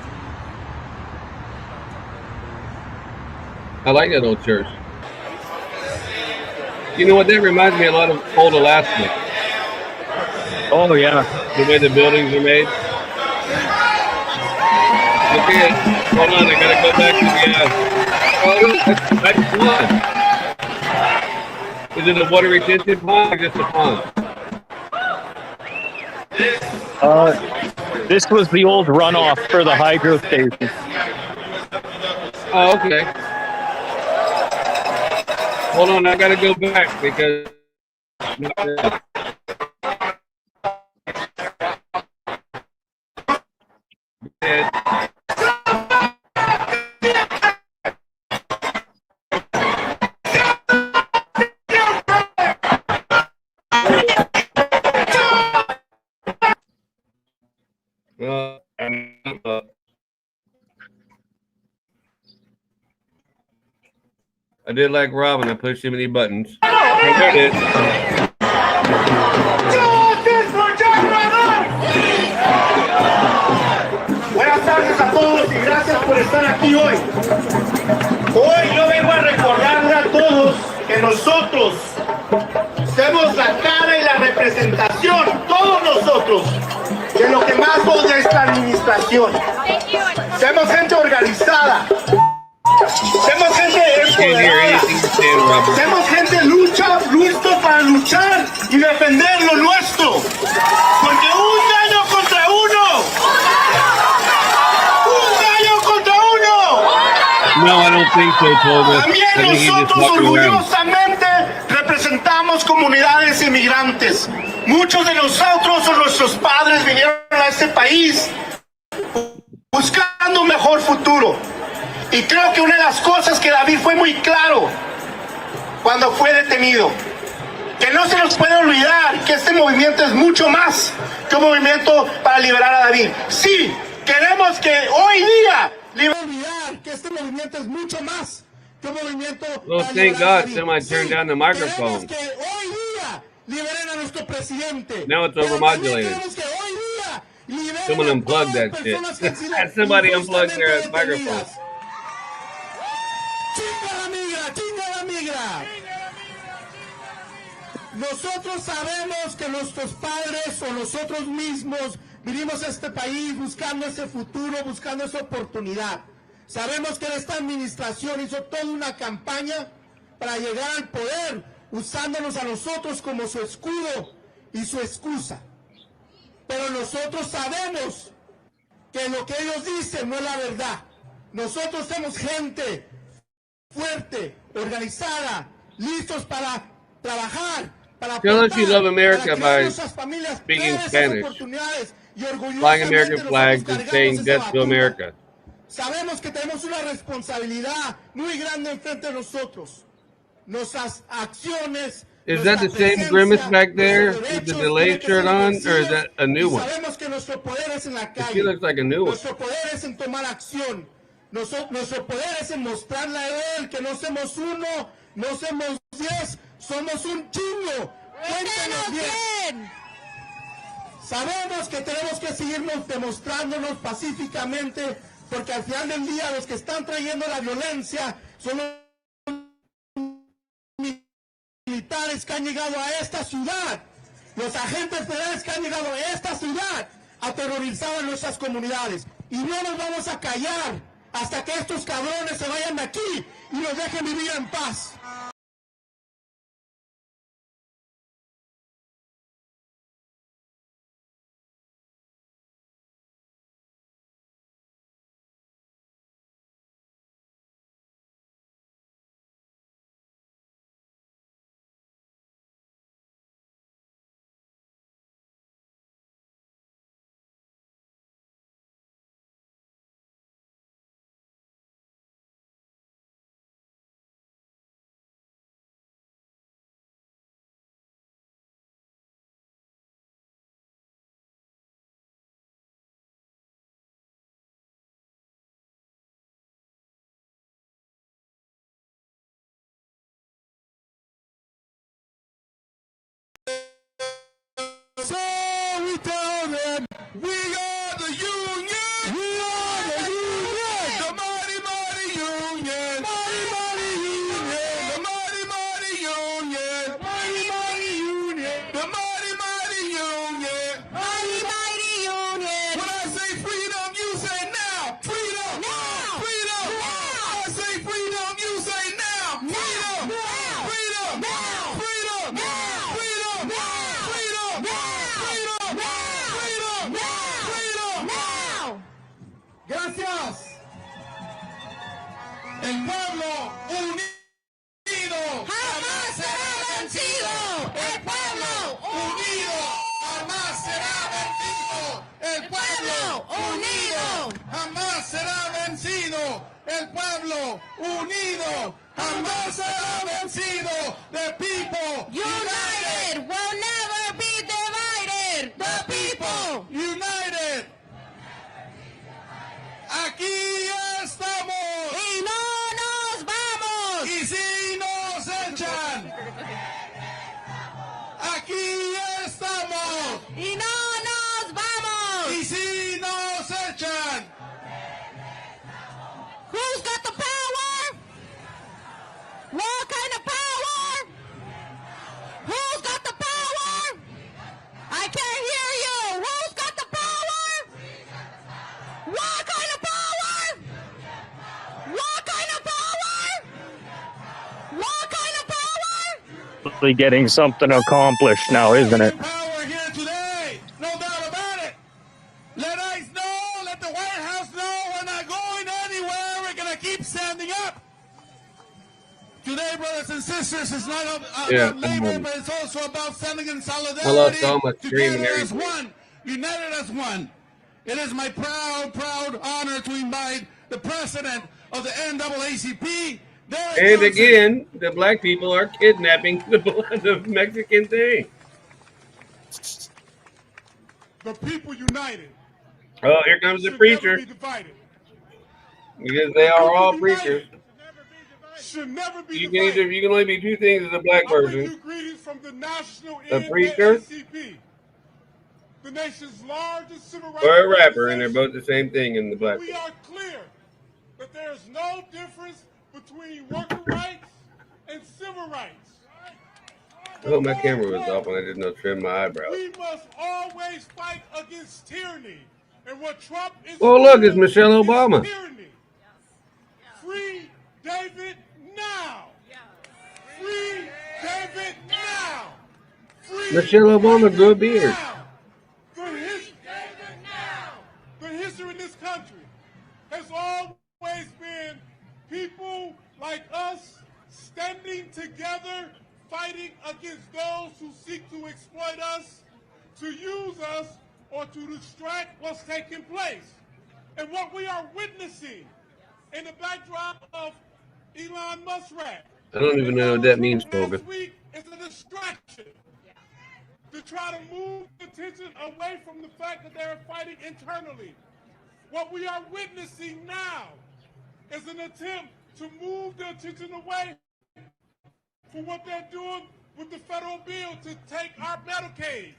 I like that old church. You know what? That reminds me a lot of old Alaska. Oh, yeah. The way the buildings are made. Okay, hold on. I gotta go back to the. That's fun. Is it a water retention pond or just a pond? This was the old runoff for the hydro station. Oh, okay. Hold on, I gotta go back because. I did like Robin. I pushed too many buttons. There it is. Buenas tardes a todos y gracias por estar aquí hoy. Hoy yo vengo a recordarle a todos que nosotros somos la cara y la representación, todos nosotros, de lo que más odia esta administración. Somos gente organizada. Somos gente empoderada. Somos gente listos para luchar y defender lo nuestro. Porque un gallo contra uno. Un gallo contra uno. No, I don't think so, Clovis. También nosotros orgullosamente representamos comunidades inmigrantes. Muchos de nosotros o nuestros padres vinieron a este país buscando un mejor futuro. Y creo que una de las cosas que David fue muy claro cuando fue detenido, que no se nos puede olvidar que este movimiento es mucho más que un movimiento para liberar a David. Sí, queremos que hoy día olvidar que este movimiento es mucho más que un movimiento Well, para thank liberar a God David. somebody turned down the microphone. Queremos que hoy día liberen a nuestro presidente. Now it's overmodulated. Queremos que hoy día liberen Someone a unplugged todas that las shit. personas que han sido Somebody unplugged their injustamente microphone. detenidas. ¡Chinga la migra! ¡Chinga la migra! Nosotros sabemos que nuestros padres o nosotros mismos vinimos a este país buscando ese futuro, buscando esa oportunidad. Sabemos que esta administración hizo toda una campaña para llegar al poder, usándonos a nosotros como su escudo y su excusa. Pero nosotros sabemos que lo que ellos dicen no es la verdad. Nosotros somos gente fuerte, organizada, listos para trabajar, para Tell us you love America by nuestras familias speaking todas esas Spanish, oportunidades y flying American flags, and saying death to America. Sabemos que tenemos una responsabilidad muy grande enfrente de nosotros. Nuestras acciones. Is that the same grimace back there with the delayed shirt on, or is that a new one? Sabemos que nuestro poder es en la calle. She looks like a new one. Nuestro poder es en tomar acción. Nuestro poder es en mostrarle a él que no somos uno, no somos 10, somos un chingo. Cuéntenos bien. Sabemos que tenemos que seguirnos demostrándonos pacíficamente, porque al final del día los que están trayendo la violencia son los militares que han llegado a esta ciudad, los agentes federales que han llegado a esta ciudad a terrorizar a nuestras comunidades. Y no nos vamos a callar hasta que estos cabrones se vayan de aquí y nos dejen vivir en paz. So we tell them, we are the union. We are the union. The mighty, mighty union. Mighty, mighty union. The mighty, mighty union. Mighty, mighty union. The mighty, mighty union. Mighty, mighty union. When I say freedom, you say now. Freedom. Now. Freedom. Now. I say freedom, you say now. Freedom. Now. Freedom. Now. Freedom. Now. Freedom. Now. Freedom. Now. Freedom! Freedom! Freedom! el pueblo unido jamás será vencido. The people United will never be divided. The people united. Aquí estamos. Y no nos vamos. Y si nos echan. Aquí estamos. Y no nos vamos. Y si nos echan. Who's got the power? What kind of power? Who's got the power? I can't hear you. Who's got the power? What kind of power? What kind of power? What kind of power? Really getting something accomplished now, isn't it? Power here today. No doubt about it. Let ICE know, let the White House know we're not going anywhere. We're going to keep standing up. Today, brothers and sisters, it's not about labor, but it's also about standing in solidarity. I lost all my stream and together as everything. one, united as one. It is my proud honor to invite the president of the NAACP, Derek And Johnson. again, the black people are kidnapping the Mexican thing. The people united. Oh, here comes the should preacher. Never be divided. Because they are all preachers. Should never be You divided. can only be two things as a black I bring person. you greetings from the National A preacher NAACP, the nation's largest civil rights or a rapper, and they're organization. both the same thing in the black We people. are clear that there is no difference between worker rights and civil rights. I hope my camera was off and I didn't know trim my eyebrows. We must always fight against tyranny. And what Trump is Oh, look, it's doing Michelle is Obama. tyranny. Free David now. Free David now. Free Michelle Obama grew a beard. now. The history in this country has always been people like us standing together, fighting against those who seek to exploit us, to use us, or to distract what's taking place. And what we are witnessing in the backdrop of Elon Musk's rap, I don't even know what that means, Boga. last week is a distraction to try to move attention away from the fact that they're fighting internally. What we are witnessing now is an attempt to move the attention away from what they're doing with the federal bill to take our Medicaid,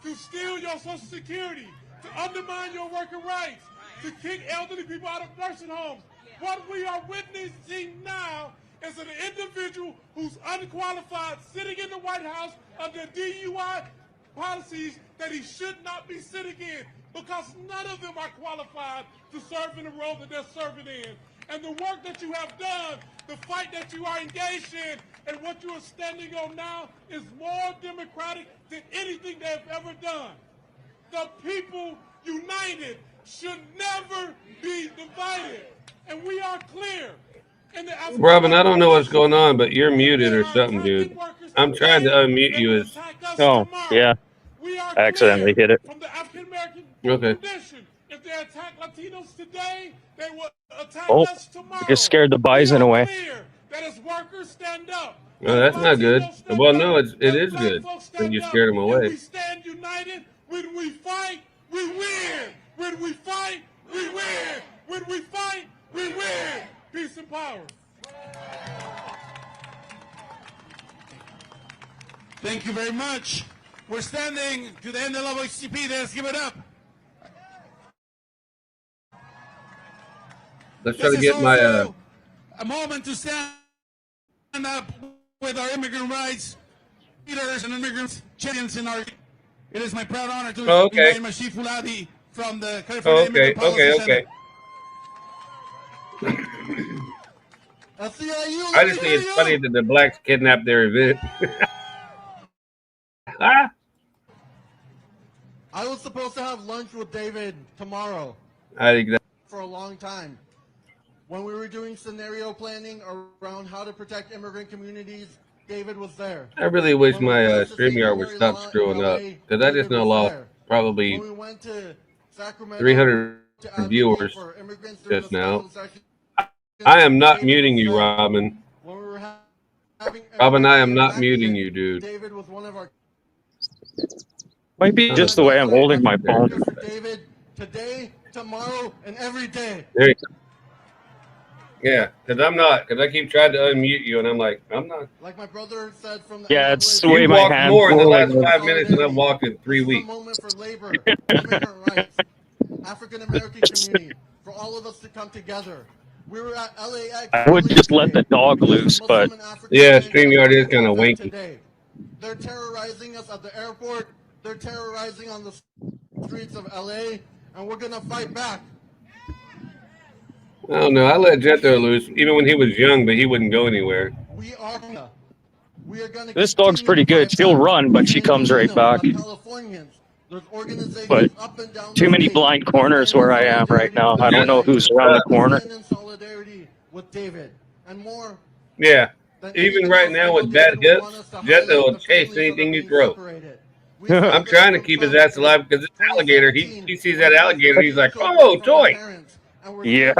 to steal your Social Security, to undermine your worker rights, to kick elderly people out of nursing homes. What we are witnessing now is an individual who's unqualified sitting in the White House under DUI policies that he should not be sitting in, because none of them are qualified to serve in the role that they're serving in. And the work that you have done, the fight that you are engaged in, and what you are standing on now is more democratic than anything they have ever done. The people united should never be divided. And we are clear. Robin, I don't know what's going on, but you're muted or something, dude. I'm trying to unmute you as. Oh, yeah. Accidentally hit it. From the African American Okay. tradition, if they attack Latinos today, they will attack Oh, us tomorrow. I just scared the bison away. That as workers stand up. No, that's not good. Well, no, it is good when you scared them away. We stand united. When we fight, we win. When we fight, we win. When we fight, we win. Peace and power. Thank you very much. We're standing to the NAACP. Let's give it up. Let's try to get my. A moment to stand up with our immigrant rights leaders and immigrant champions in our. It is my proud honor to invite Mashif Fuladi from the California Immigrant Policy Center. I just think it's funny that the blacks kidnapped their event. I was supposed to have lunch with David tomorrow. I think that. For a long time. When we were doing scenario planning around how to protect immigrant communities, David was there. I really wish my StreamYard would stop screwing up, because I just know lost probably 300 viewers just now. I am not muting you, Robin. When we were having Robin, I am everybody not muting evacuate, you, dude. David was one of our Might be just the way I'm holding my phone. for David today, tomorrow, and every day. There you go. Yeah, because I keep trying to unmute you, and I'm like, I'm not. Like my brother said from the Yeah, it's the way You my walked hand's more in the last rolling. 5 minutes than I've walked in 3 This is a weeks. moment for labor, immigrant rights, African American community, for all of us to come together. We were at LAX. I would just let the dog loose, but Yeah, StreamYard is kind of wanky. Today. They're terrorizing us at the airport. They're terrorizing on the streets of LA, and we're gonna fight back. I don't know. I let Jethro loose, even when he was young, but he wouldn't go anywhere. We are gonna this dog's pretty good. She'll run, but she comes right back. But too many blind corners where I am right now. I don't know who's around the corner. With David and more. Yeah. Even right now with bad hips, Jethro will chase anything you throw. I'm trying to keep his ass alive because this alligator, he sees that alligator, he's like, oh, toy. Yeah,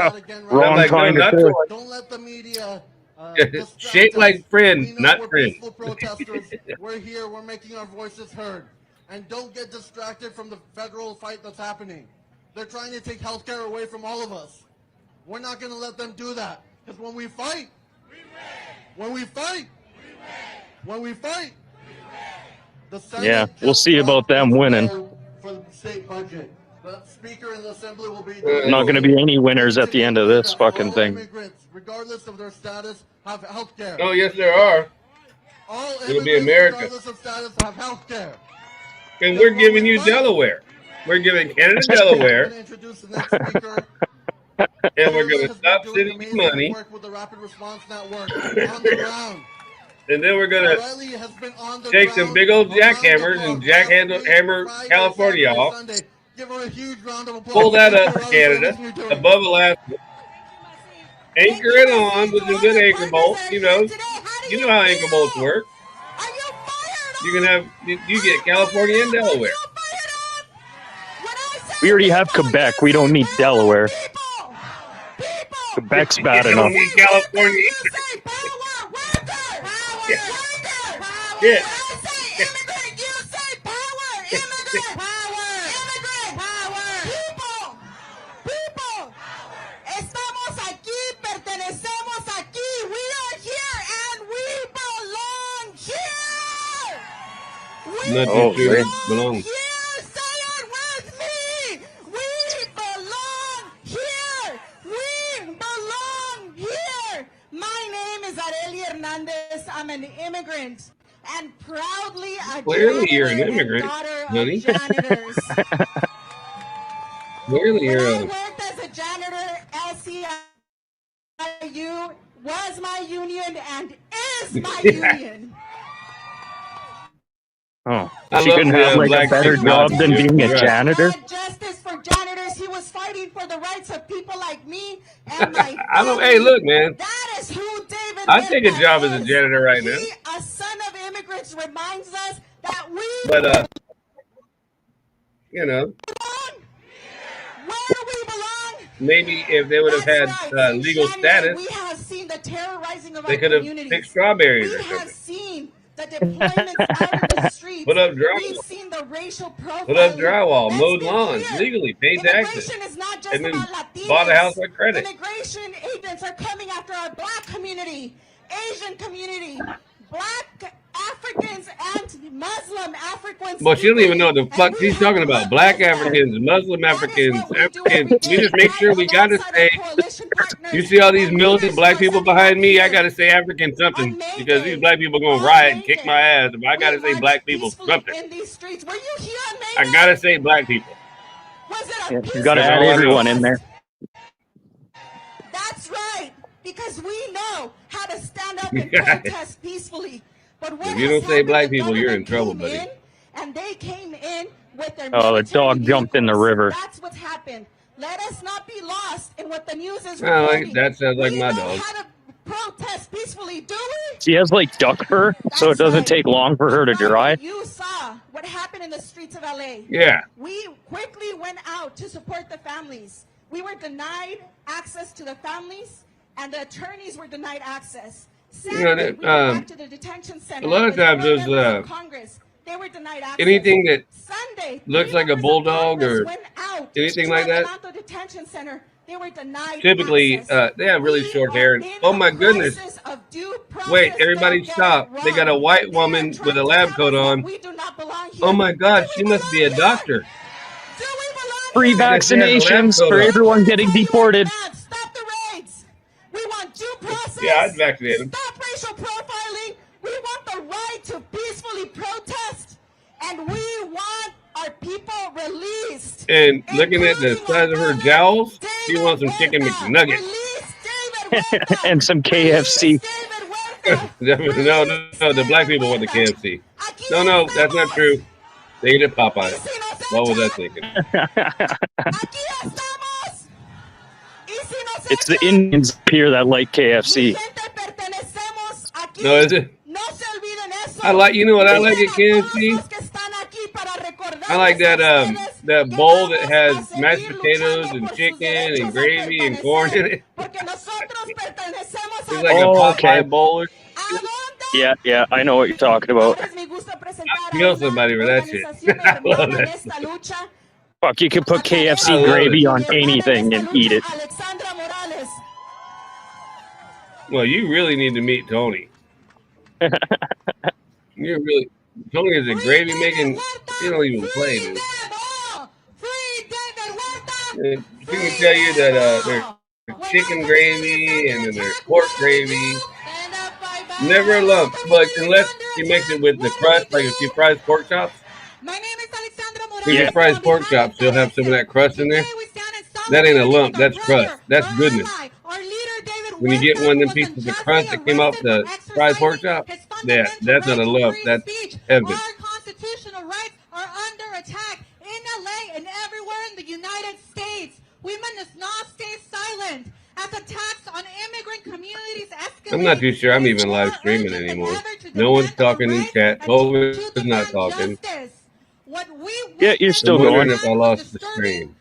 wrong like, kind no, of not toy. Don't let the media shaped like friend, not friend. Protesters, we're here, we're making our voices heard. And don't get distracted from the federal fight that's happening. They're trying to take healthcare away from all of us. We're not going to let them do that. Because when we fight, when we fight, the Senate Yeah, we'll see about them winning. for the state budget. The Speaker in the Assembly will be Not going to be any winners at the end of this fucking thing. immigrants, regardless of their status, have health care. Oh, yes, there are. All It'll be America. regardless of status, have health care. And we're giving you Delaware. We're giving Canada Delaware. And we're going to stop sending you money. Work with the Rapid Response Network on the ground. And then we're going to take some big old jackhammers and jackhammer California off. Give her a huge round of applause. Pull that up for Canada, above Alaska. Anchor it on with some good anchor bolts. You know how anchor bolts work. You can have you get California and Delaware. We already have Quebec. We don't need Delaware. Quebec's bad You enough. don't need California. Yeah. Estamos aquí, pertenecemos aquí. We are here and we belong here. We Not Oh, too sure. great. Belong. here. Say it with me. We belong here. We belong here. My name is Arely Hernandez. I'm an immigrant and proudly a Clearly you're an janitor and immigrant, daughter honey. of janitors. Clearly When I you're worked as a janitor, SEIU was my union and is my union. Oh, I she love couldn't the, have like a black better chicks job not than to do being a right. janitor. Had justice for janitors. He was fighting for the rights of people like me and my I don't. Hey, family. look, man. That is who David I'd take a Huerta job as a is. janitor right now. He, a son of immigrants, reminds us that we But you know, where we belong. maybe if they would have had That's right. Since legal January, status, we have seen the terrorizing of they our could have communities. picked strawberries We or have something. seen the deployments out in the streets. Put up We've drywall. seen the racial profiling. Put up drywall, Let's mowed be lawns clear. legally, paid taxes, Immigration is not just and then about Latinos. bought a house with credit. Immigration agents are coming after our black community, Asian community, black Africans and Muslim Africans. Well, she don't even know what the fuck she's talking about. Black Africans, Muslim Africans, Africans. We just make sure we gotta say. You see all these militant black people behind me? I gotta say African something because these black people gonna riot and kick my ass. If I gotta say black people something, in these streets. Were you here on May I 9th? gotta say black people. Was it a Yeah, you peaceful got to add everyone in there. That's right, because we know how to stand up and protest peacefully. But what If you has don't say happened, black the people, you're in government trouble, came buddy. in, and they came in with their Oh, the military dog jumped in the vehicles. river. That's what's happened. Let us not be lost in what the news is Oh, reporting. that sounds like we my know dog. how to protest peacefully, do we? She has like duck fur, so it doesn't take long for her to dry. You saw what happened in the streets of LA. Yeah. We quickly went out to support the families. We were denied access to the families, and the attorneys were denied access. You know, Saturday, we went back to the detention center. a lot of with times four those members of Congress. They were denied access. anything that Sunday, looks like a bulldog or went out anything to like that, Adelanto Detention Center. They were denied typically access. they have really short hair. And oh my goodness! Wait, everybody stop! They got a white woman with a lab coat on. Oh my God, she must be a doctor. Free vaccinations for everyone getting deported. Stop the raids. We want due process. Yeah, I'd vaccinate them. Stop racial profiling. We want the right to peacefully protest, and we want our people released. And looking at the size of her jowls, she wants some chicken McNuggets. And some KFC. No, the black people want the KFC. No, that's not true. They eat at Popeye. What was I thinking? It's the Indians here that like KFC. No, is it? I like. You know what I like at KFC? I like that bowl that has mashed potatoes and chicken and gravy and corn in it. It's like a Popeye bowl. Yeah, I know what you're talking about. I kill somebody for that shit. I love that. Fuck, you could put KFC gravy on anything and eat it. Well, you really need to meet Tony. Tony is a gravy making. She don't even play, dude. And she can tell you that there's chicken gravy and then there's pork gravy. Never a lump, but unless she makes it with the crust, like if she fries pork chops. If she fries pork chops, she'll have some of that crust in there. That ain't a lump, that's crust. That's goodness. When you get one of them pieces of crust that came off the fried pork chop, yeah, that's not a lump, that's heaven. Our constitutional rights are under attack in LA and everywhere in the United States. Women must not stay silent as attacks on immigrant communities escalate. I'm not too sure I'm even live streaming anymore. No one's talking in chat. Toga is not talking. Yeah, you're still I'm wondering going. if I lost the stream.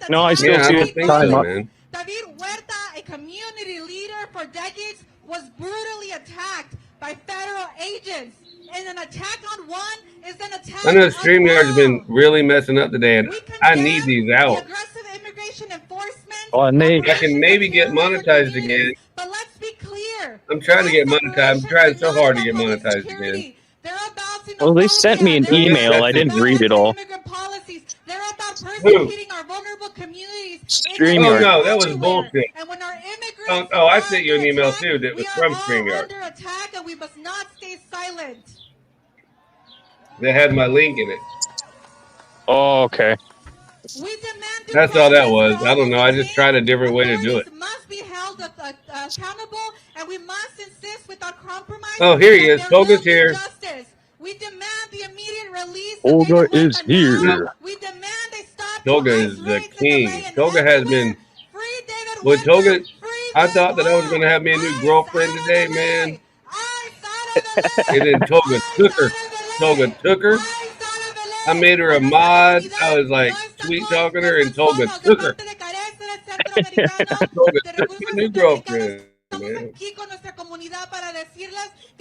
No, I still Yeah, I see don't it. think Time so, up. man. David Huerta, a community leader for decades, was brutally attacked by federal agents. And an attack on one is an attack I know on StreamYard's been really messing up today, and I need these out. aggressive immigration enforcement. Oh, and they. I can maybe get monetized again. But let's be clear. I'm trying to get monetized. I'm trying so hard to get monetized again. Well, they sent me an email. I didn't read it all. They're about Who? persecuting our vulnerable communities. Oh StreamYard. no, that was bullshit. And when our immigrants Oh, I sent you an email too that was from StreamYard. under attack, and we must not stay silent. That had my link in it. Oh, okay. That's all that was. I don't know. I just tried a different way to do it. Must be held accountable, and we must insist without compromise. Oh, here he is. Toga's here. Justice. We demand the immediate release. Olga is here. We demand they stop. Toga is the king. Toga has been. With Toga, I thought that I was going to have me a new girlfriend today, man. And then Toga took her. Toga took her. I made her a mod. I was like sweet talking her, and Toga took her. Toga took my new girlfriend, man.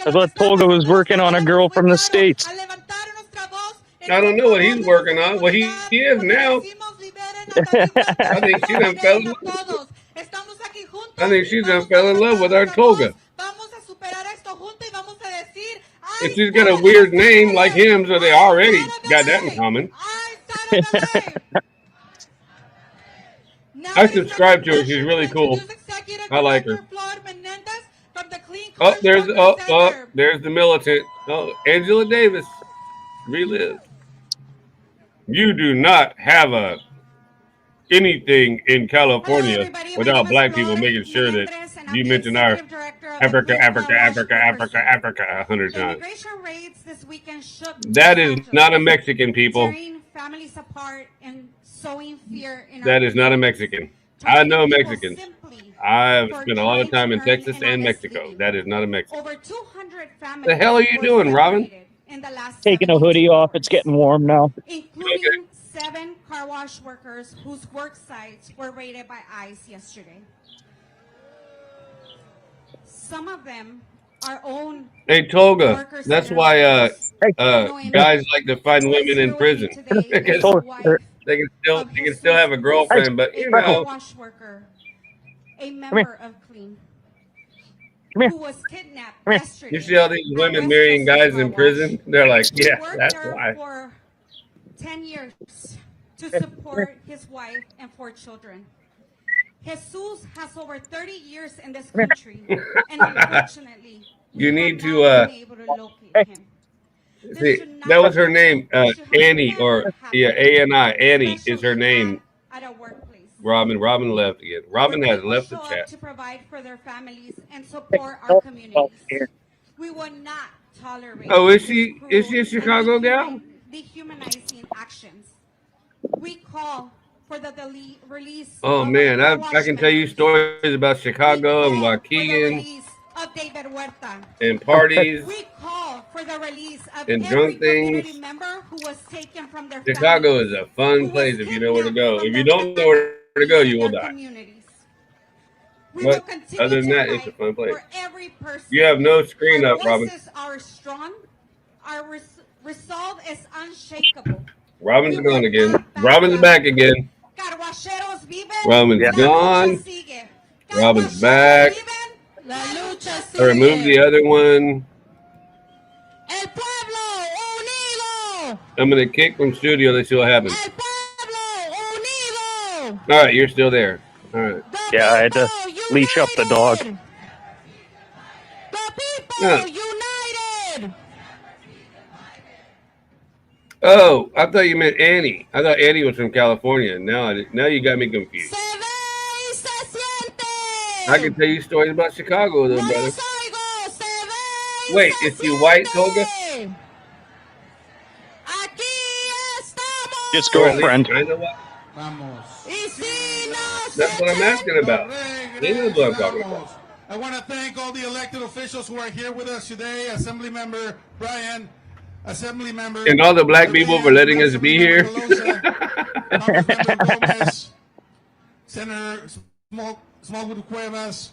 I thought Tolga was working on a girl from the States. I don't know what he's working on. Well, he is now. I think she done fell in love. I think she done fell in love with our Toga. And she's got a weird name like him, so they already got that in common. I subscribe to her. She's really cool. I like her. Oh, there's the militant. Oh, Angela Davis. Relive. You do not have anything in California without black people making sure that you mention our Africa 100 times. That is not a Mexican, people. That is not a Mexican. I know Mexicans. I've spent a lot of time in Texas and Mexico. That is not a Mexican. The hell are you doing, Robin? Taking a hoodie off. It's getting warm now. Including 7 car wash workers whose work sites were raided by ICE yesterday. Some of them are own. Hey Tolga, Workers that's center why workers. guys like to find Who is women here in with me prison today is because the wife they can of still have a Jesus, girlfriend, but a you car know. wash worker, a member of Clean, who was kidnapped yesterday. You see all these at women West marrying Coast guys Car in Wash. prison? They're like, He yeah, worked that's there why. for 10 years to support his wife and 4 children. Jesus has over 30 years in this country, and unfortunately, You we need have not been able to locate him. This see. should That not was her happen. name, This should have Annie, never or yeah, happened, ANI. Annie is her especially name. at a workplace Robin left again. Robin where has people left the show up chat. to provide for their families and support our communities. We will not tolerate Oh, is this she cruel a and Chicago gal? dehumanizing actions. We call for the release Oh of man, our I car wash can tell you members. stories about We Chicago and call for the Waukegan release of David Huerta. and parties We call for the release of and every drunk things. community member who was taken from their Chicago families, is a fun who place was if you know where to kidnapped go. from If you their don't know where to go, families you and will their die. communities. We will But continue other than to that, it's a fight fun place. for every person. You have no screen Our up, Robin. voices are strong. Our resolve is unshakable. Robin's We gone will again. not back Robin's down. back again. Carguacheros viven, Robin's la gone. lucha sigue. Robin's Carguacheros back. viven, la lucha I removed the sigue. other one. El pueblo unido. I'm gonna kick from studio. Let's see what happens. El pueblo unido. All right, you're still there. All right. Yeah, I had to leash up the dog. Yeah. United. Oh, I thought you meant Annie. I thought Annie was from California. Now you got me confused. I can tell you stories about Chicago, though, brother. Wait, is she white, Tolga? Just girlfriend. Kind of white? That's what I'm asking about. He knows what I'm talking about. I want to thank all the elected officials who are here with us today. Assembly Member Brian, Assembly Member... And all the black people for letting us be here. Congressmember Gomez, Senator Smallwood Cuevas,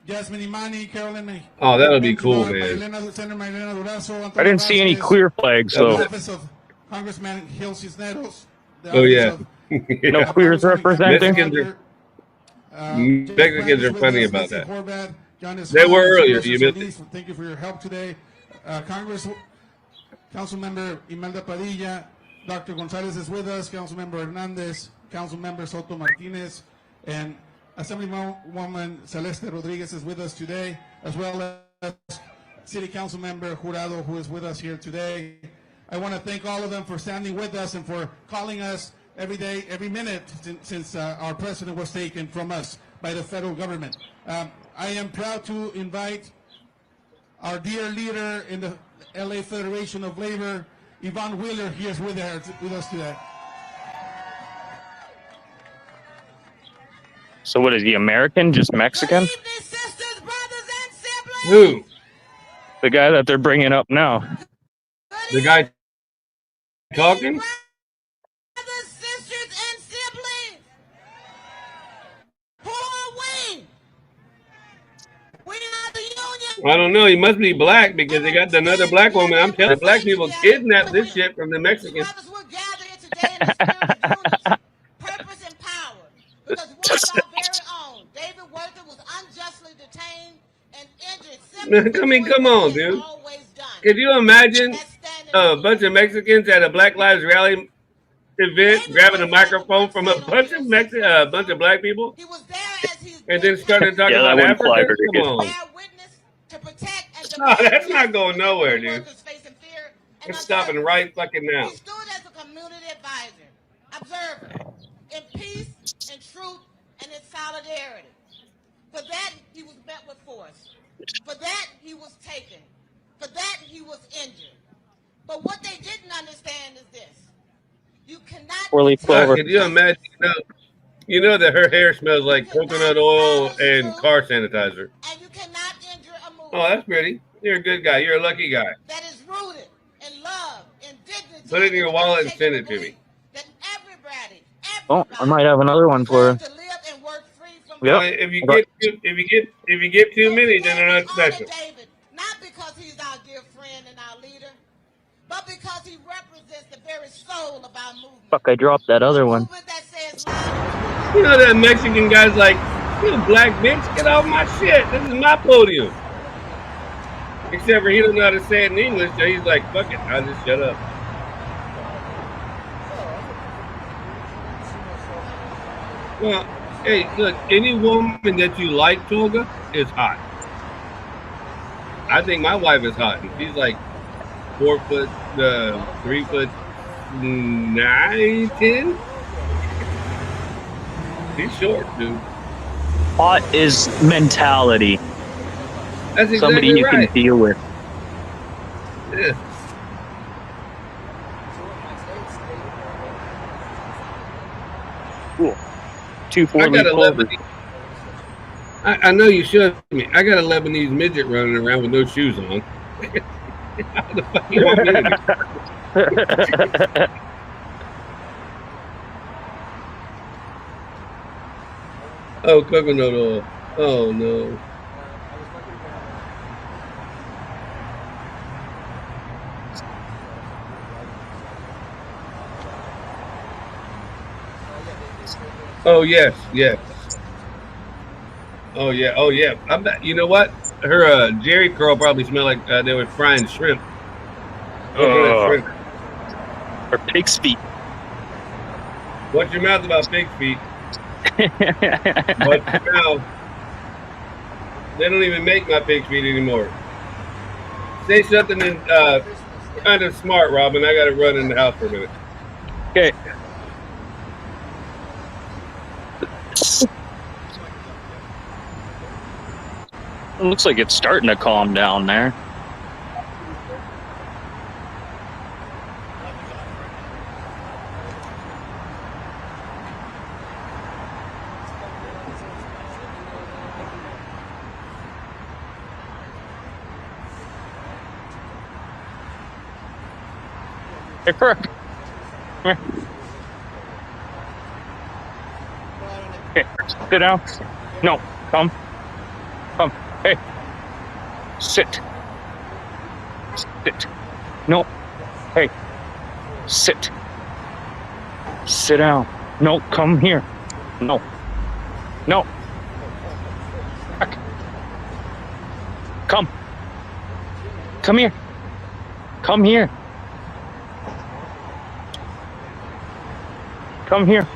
Jasmine Imani, Carolyn... Oh, that'll be cool, man. Senator Marilena Durazo, I didn't see any clear flags, though. The office of Congressman Gil Cisneros. Oh, yeah. No queers representing. Mexicans are funny about that. They were earlier. You missed it. Thank you for your help today. Councilmember Imelda Padilla, Dr. Gonzalez is with us, Councilmember Hernandez, Councilmember Soto Martinez, and Assemblywoman Celeste Rodriguez is with us today, as well as City Council Member Jurado, who is with us here today. I want to thank all of them for standing with us and for calling us every day, every minute since our president was taken from us by the federal government. I am proud to invite our dear leader in the LA Federation of Labor, Yvonne Wheeler, here is with us today. So what is he, American, just Mexican? Who? The guy that they're bringing up now. The guy talking? I don't know. He must be black because they got another black woman. I'm telling you, black people kidnap this shit from the Mexicans. Purpose and power. Because one of our very own, David Huerta, was unjustly detained and injured. I mean, come on, dude. Could you imagine a bunch of Mexicans at a Black Lives Rally event grabbing a microphone from a bunch of black people and then started talking about Africa? Come on. No, that's not going nowhere, dude. It's stopping right fucking now. He stood as a community advisor, observer, in peace, in truth, and in solidarity. For that, he was met with force. For that, he was taken. For that, he was injured. But what they didn't understand is this. You cannot... Could you imagine, you know that her hair smells like coconut oil and car sanitizer. And you cannot injure a movement. Oh, that's pretty. You're a good guy. You're a lucky guy. That is rooted in love, in dignity. Put it in your wallet and send it to me. That everybody Oh, I might have another one for her. to live and work free from Yep. If you get too many, then they're not special. David, not because he's our dear friend and our leader, but because he represents the very soul of our movement. Fuck, I dropped that other one. You know that Mexican guy's like, you black bitch, get off my shit. This is my podium. Except for he don't know how to say it in English, so he's like, fuck it, I'll just shut up. Well, hey, look, any woman that you like, Tolga, is hot. I think my wife is hot. And she's like 4 foot, 3 foot 9, 10. She's short, dude. Hot is mentality. That's exactly somebody you right. can deal with. Yeah. Cool. 240. I know you showed me. I got a Lebanese midget running around with no shoes on. How the fuck you want me to do? Oh, coconut oil. Oh no. Oh yes, yes. Oh yeah, oh yeah. I bet you know what? Her Jerry curl probably smelled like they were frying shrimp. Shrimp. Or pig's feet. Watch your mouth about pig's feet. Watch your mouth. They don't even make my pig's feet anymore. Say something kind of smart, Robin. I got to run in the house for a minute. Okay. It looks like it's starting to calm down there. Hey, Kirk. Come here. Okay, sit down. No, come. Come. Hey. Sit. Sit. No. Hey. Sit. Sit down. No, come here. No. No. Back. Come. Come here. Come here. Come here.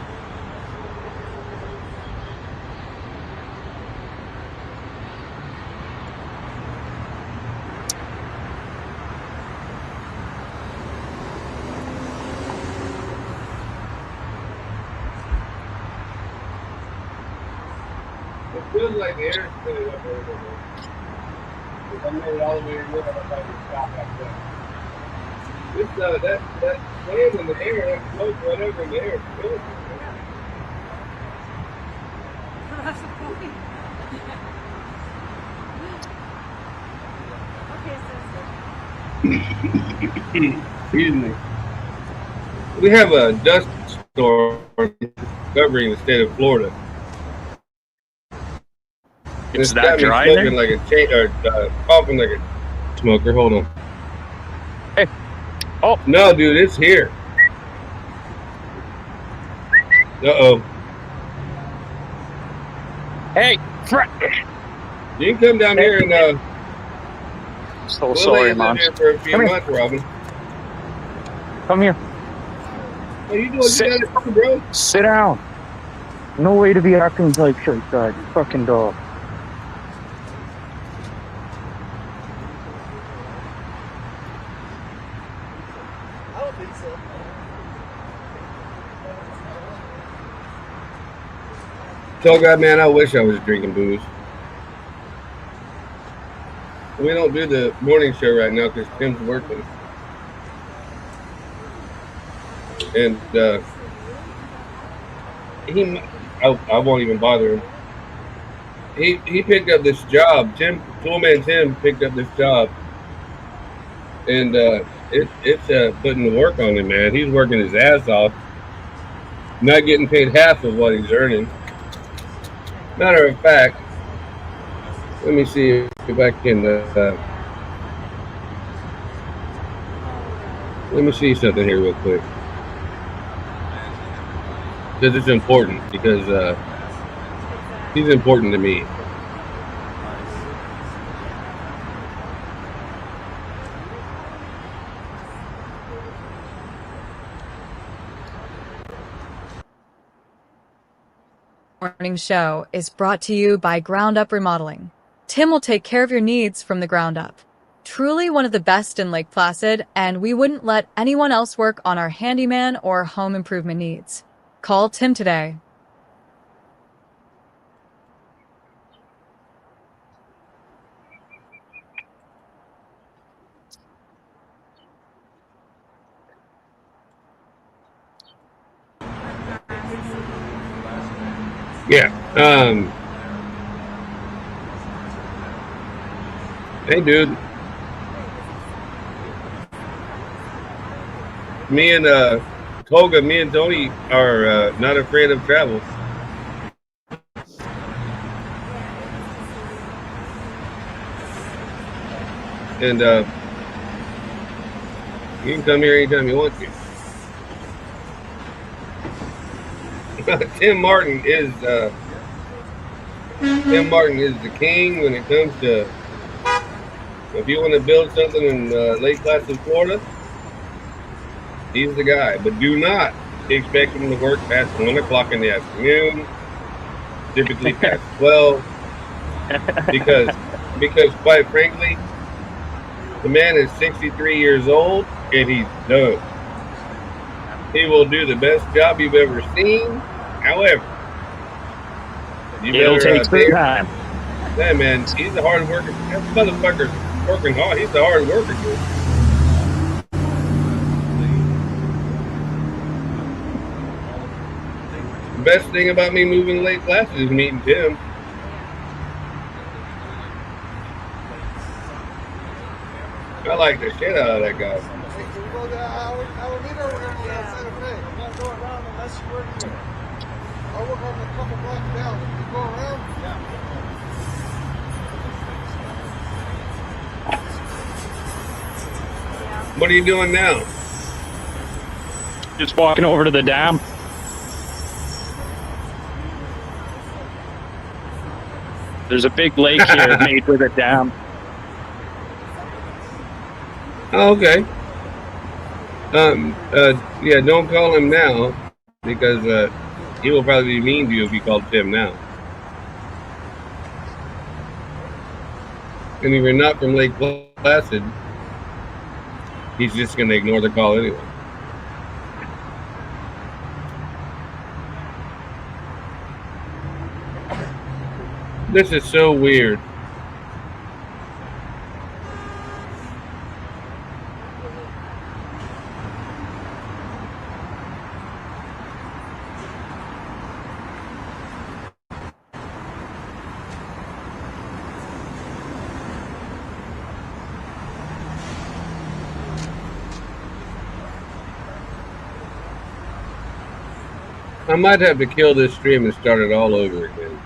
It feels like the air is spinning up a little bit. If I made it all the way in, I would probably stop like that. This that sand in the air, that smoke, whatever in the air, is killing me. That's the point. Okay, Excuse me. We have a dust storm covering the state of Florida. It's that got me dry smoking there? like a chain, or coughing like a smoker. Hold on. Hey. Oh. No, dude, it's here. Uh-oh. Hey, you can come down here and so we'll sorry, live Mom. here for a few Come here. months, Robin. Come here. What are you doing? You got it, bro? Sit down. No way to be acting like shit, God. You fucking dog. I don't think so. Tell God, man, I wish I was drinking booze. We don't do the morning show right now because Tim's working. And I won't even bother him. He picked up this job. Toolman Tim picked up this job. And it's putting the work on him, man. He's working his ass off. Not getting paid half of what he's earning. Matter of fact, let me see if I can. Let me see something here real quick. Because it's important. Because he's important to me. Morning show is brought to you by Ground Up Remodeling. Tim will take care of your needs from the ground up. Truly one of the best in Lake Placid, and we wouldn't let anyone else work on our handyman or home improvement needs. Call Tim today. Yeah. Hey, dude. Me and Toga, me and Tony are not afraid of travel. And you can come here anytime you want to. Tim Martin is the king when it comes to, if you want to build something in Lake Placid, Florida, he's the guy. But do not expect him to work past 1 o'clock in the afternoon, typically past 12, because quite frankly, the man is 63 years old and he's done. He will do the best job you've ever seen. However, it'll take some time. Yeah, man, he's a hard worker. That motherfucker's working hard. He's a hard worker, dude. The best thing about me moving to Lake Placid is meeting Tim. I like the shit out of that guy. Our leader over here on the outside of May. I'm not going around unless you work here. I'll work on a couple blocks down. If you go around, yeah. What are you doing now? Just walking over to the dam. There's a big lake here made with a dam. Oh, okay. Yeah, don't call him now because he will probably be mean to you if you called Tim now. And if you're not from Lake Placid, he's just going to ignore the call anyway. This is so weird. I might have to kill this stream and start it all over again.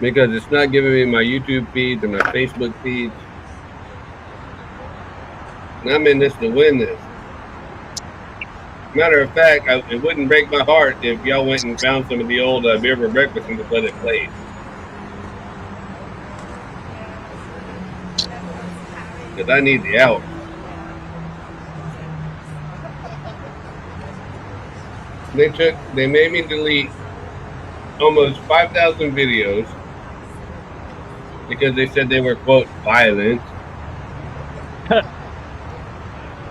Because it's not giving me my YouTube feeds and my Facebook feeds. And I'm in this to win this. Matter of fact, it wouldn't break my heart if y'all went and found some of the old Beer for Breakfast and just let it play. Because I need the hour. They made me delete almost 5,000 videos because they said they were, quote, violent.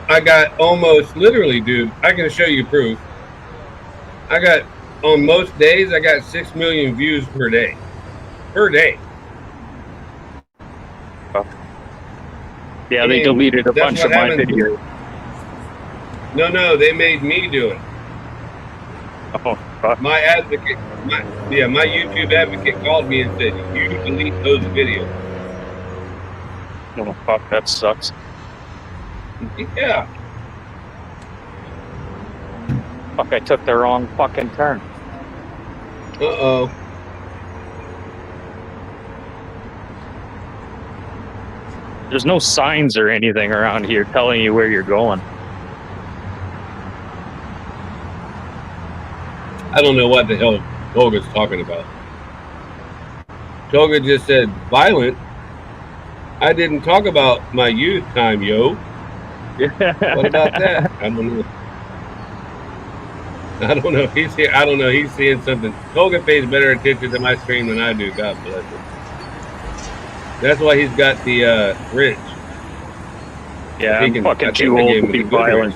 I got almost, literally, dude, I can show you proof. I got, on most days, I got 6 million views per day. Per day. Yeah, they deleted a bunch of my videos. No, they made me do it. Oh, fuck. My advocate, my YouTube advocate called me and said, you delete those videos. Oh, fuck, that sucks. Yeah. Fuck, I took the wrong fucking turn. Uh-oh. There's no signs or anything around here telling you where you're going. I don't know what the hell Toga's talking about. Toga just said violent. I didn't talk about my youth time, yo. What about that? I don't know. I don't know. He's here. I don't know. He's seeing something. Toga pays better attention to my stream than I do. God bless him. That's why he's got the wrench. Yeah, I'm fucking too old to be violent.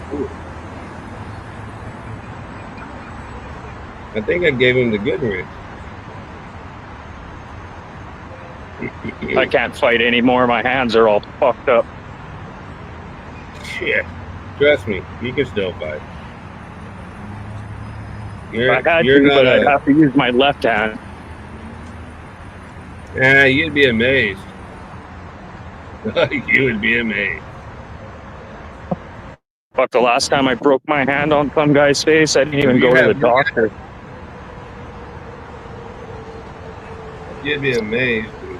I think I gave him the good wrench. I can't fight anymore. My hands are all fucked up. Shit. Trust me, you can still fight. I had to, but I'd have to use my left hand. Yeah, you'd be amazed. You would be amazed. Fuck, the last time I broke my hand on some guy's face, I didn't even go to the doctor. You'd be amazed, dude.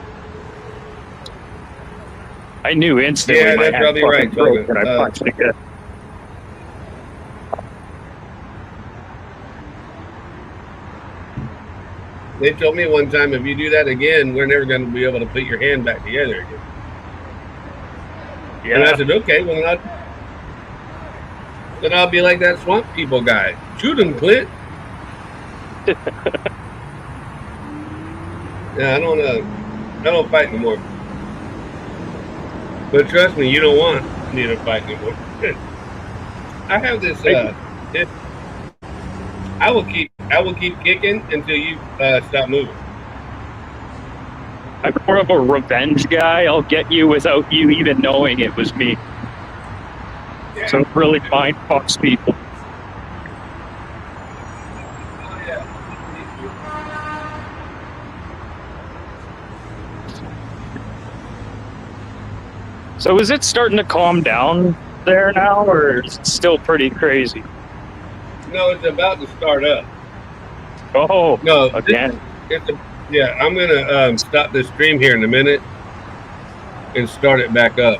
I knew instantly my hand probably fucking right, broke when I punched again. They told me one time, if you do that again, we're never going to be able to put your hand back together again. Yeah. And I said, okay, well, then I'll be like that swamp people guy. Shoot him, Clint. Yeah, I don't fight anymore. But trust me, you don't want me to fight anymore. I have this. I will keep kicking until you stop moving. I'm more of a revenge guy. I'll get you without you even knowing it was me. Yeah. So really mind fucks people. So is it starting to calm down there now, or is it still pretty crazy? No, it's about to start up. Oh, no, again. Yeah, I'm gonna stop this stream here in a minute and start it back up.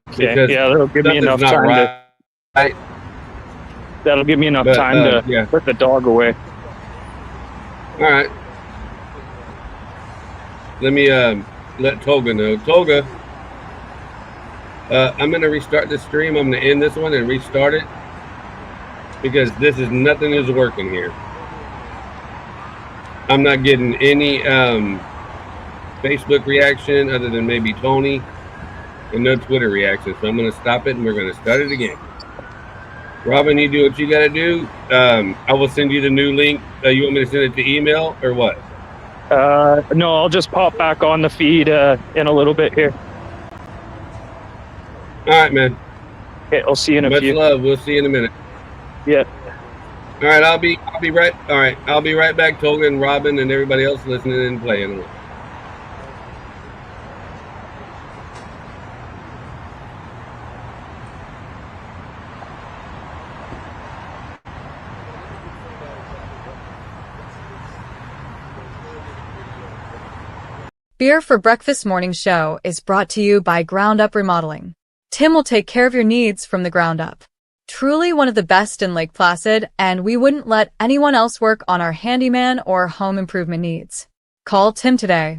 Okay, yeah, that'll give me enough time to. That'll give me enough time to put the dog away. All right. Let me let Toga know. Toga, I'm gonna restart the stream. I'm gonna end this one and restart it because nothing is working here. I'm not getting any Facebook reaction other than maybe Tony, and no Twitter reaction. So I'm going to stop it and we're going to start it again. Robin, you do what you got to do. I will send you the new link. You want me to send it to email or what? No, I'll just pop back on the feed in a little bit here. All right, man. Okay, I'll see you in a few. Much love. We'll see you in a minute. Yeah. All right, I'll be right. All right, I'll be right back. Toga and Robin and everybody else listening and playing. Beer for Breakfast Morning Show is brought to you by Ground Up Remodeling. Tim will take care of your needs from the ground up. Truly one of the best in Lake Placid, and we wouldn't let anyone else work on our handyman or home improvement needs. Call Tim today.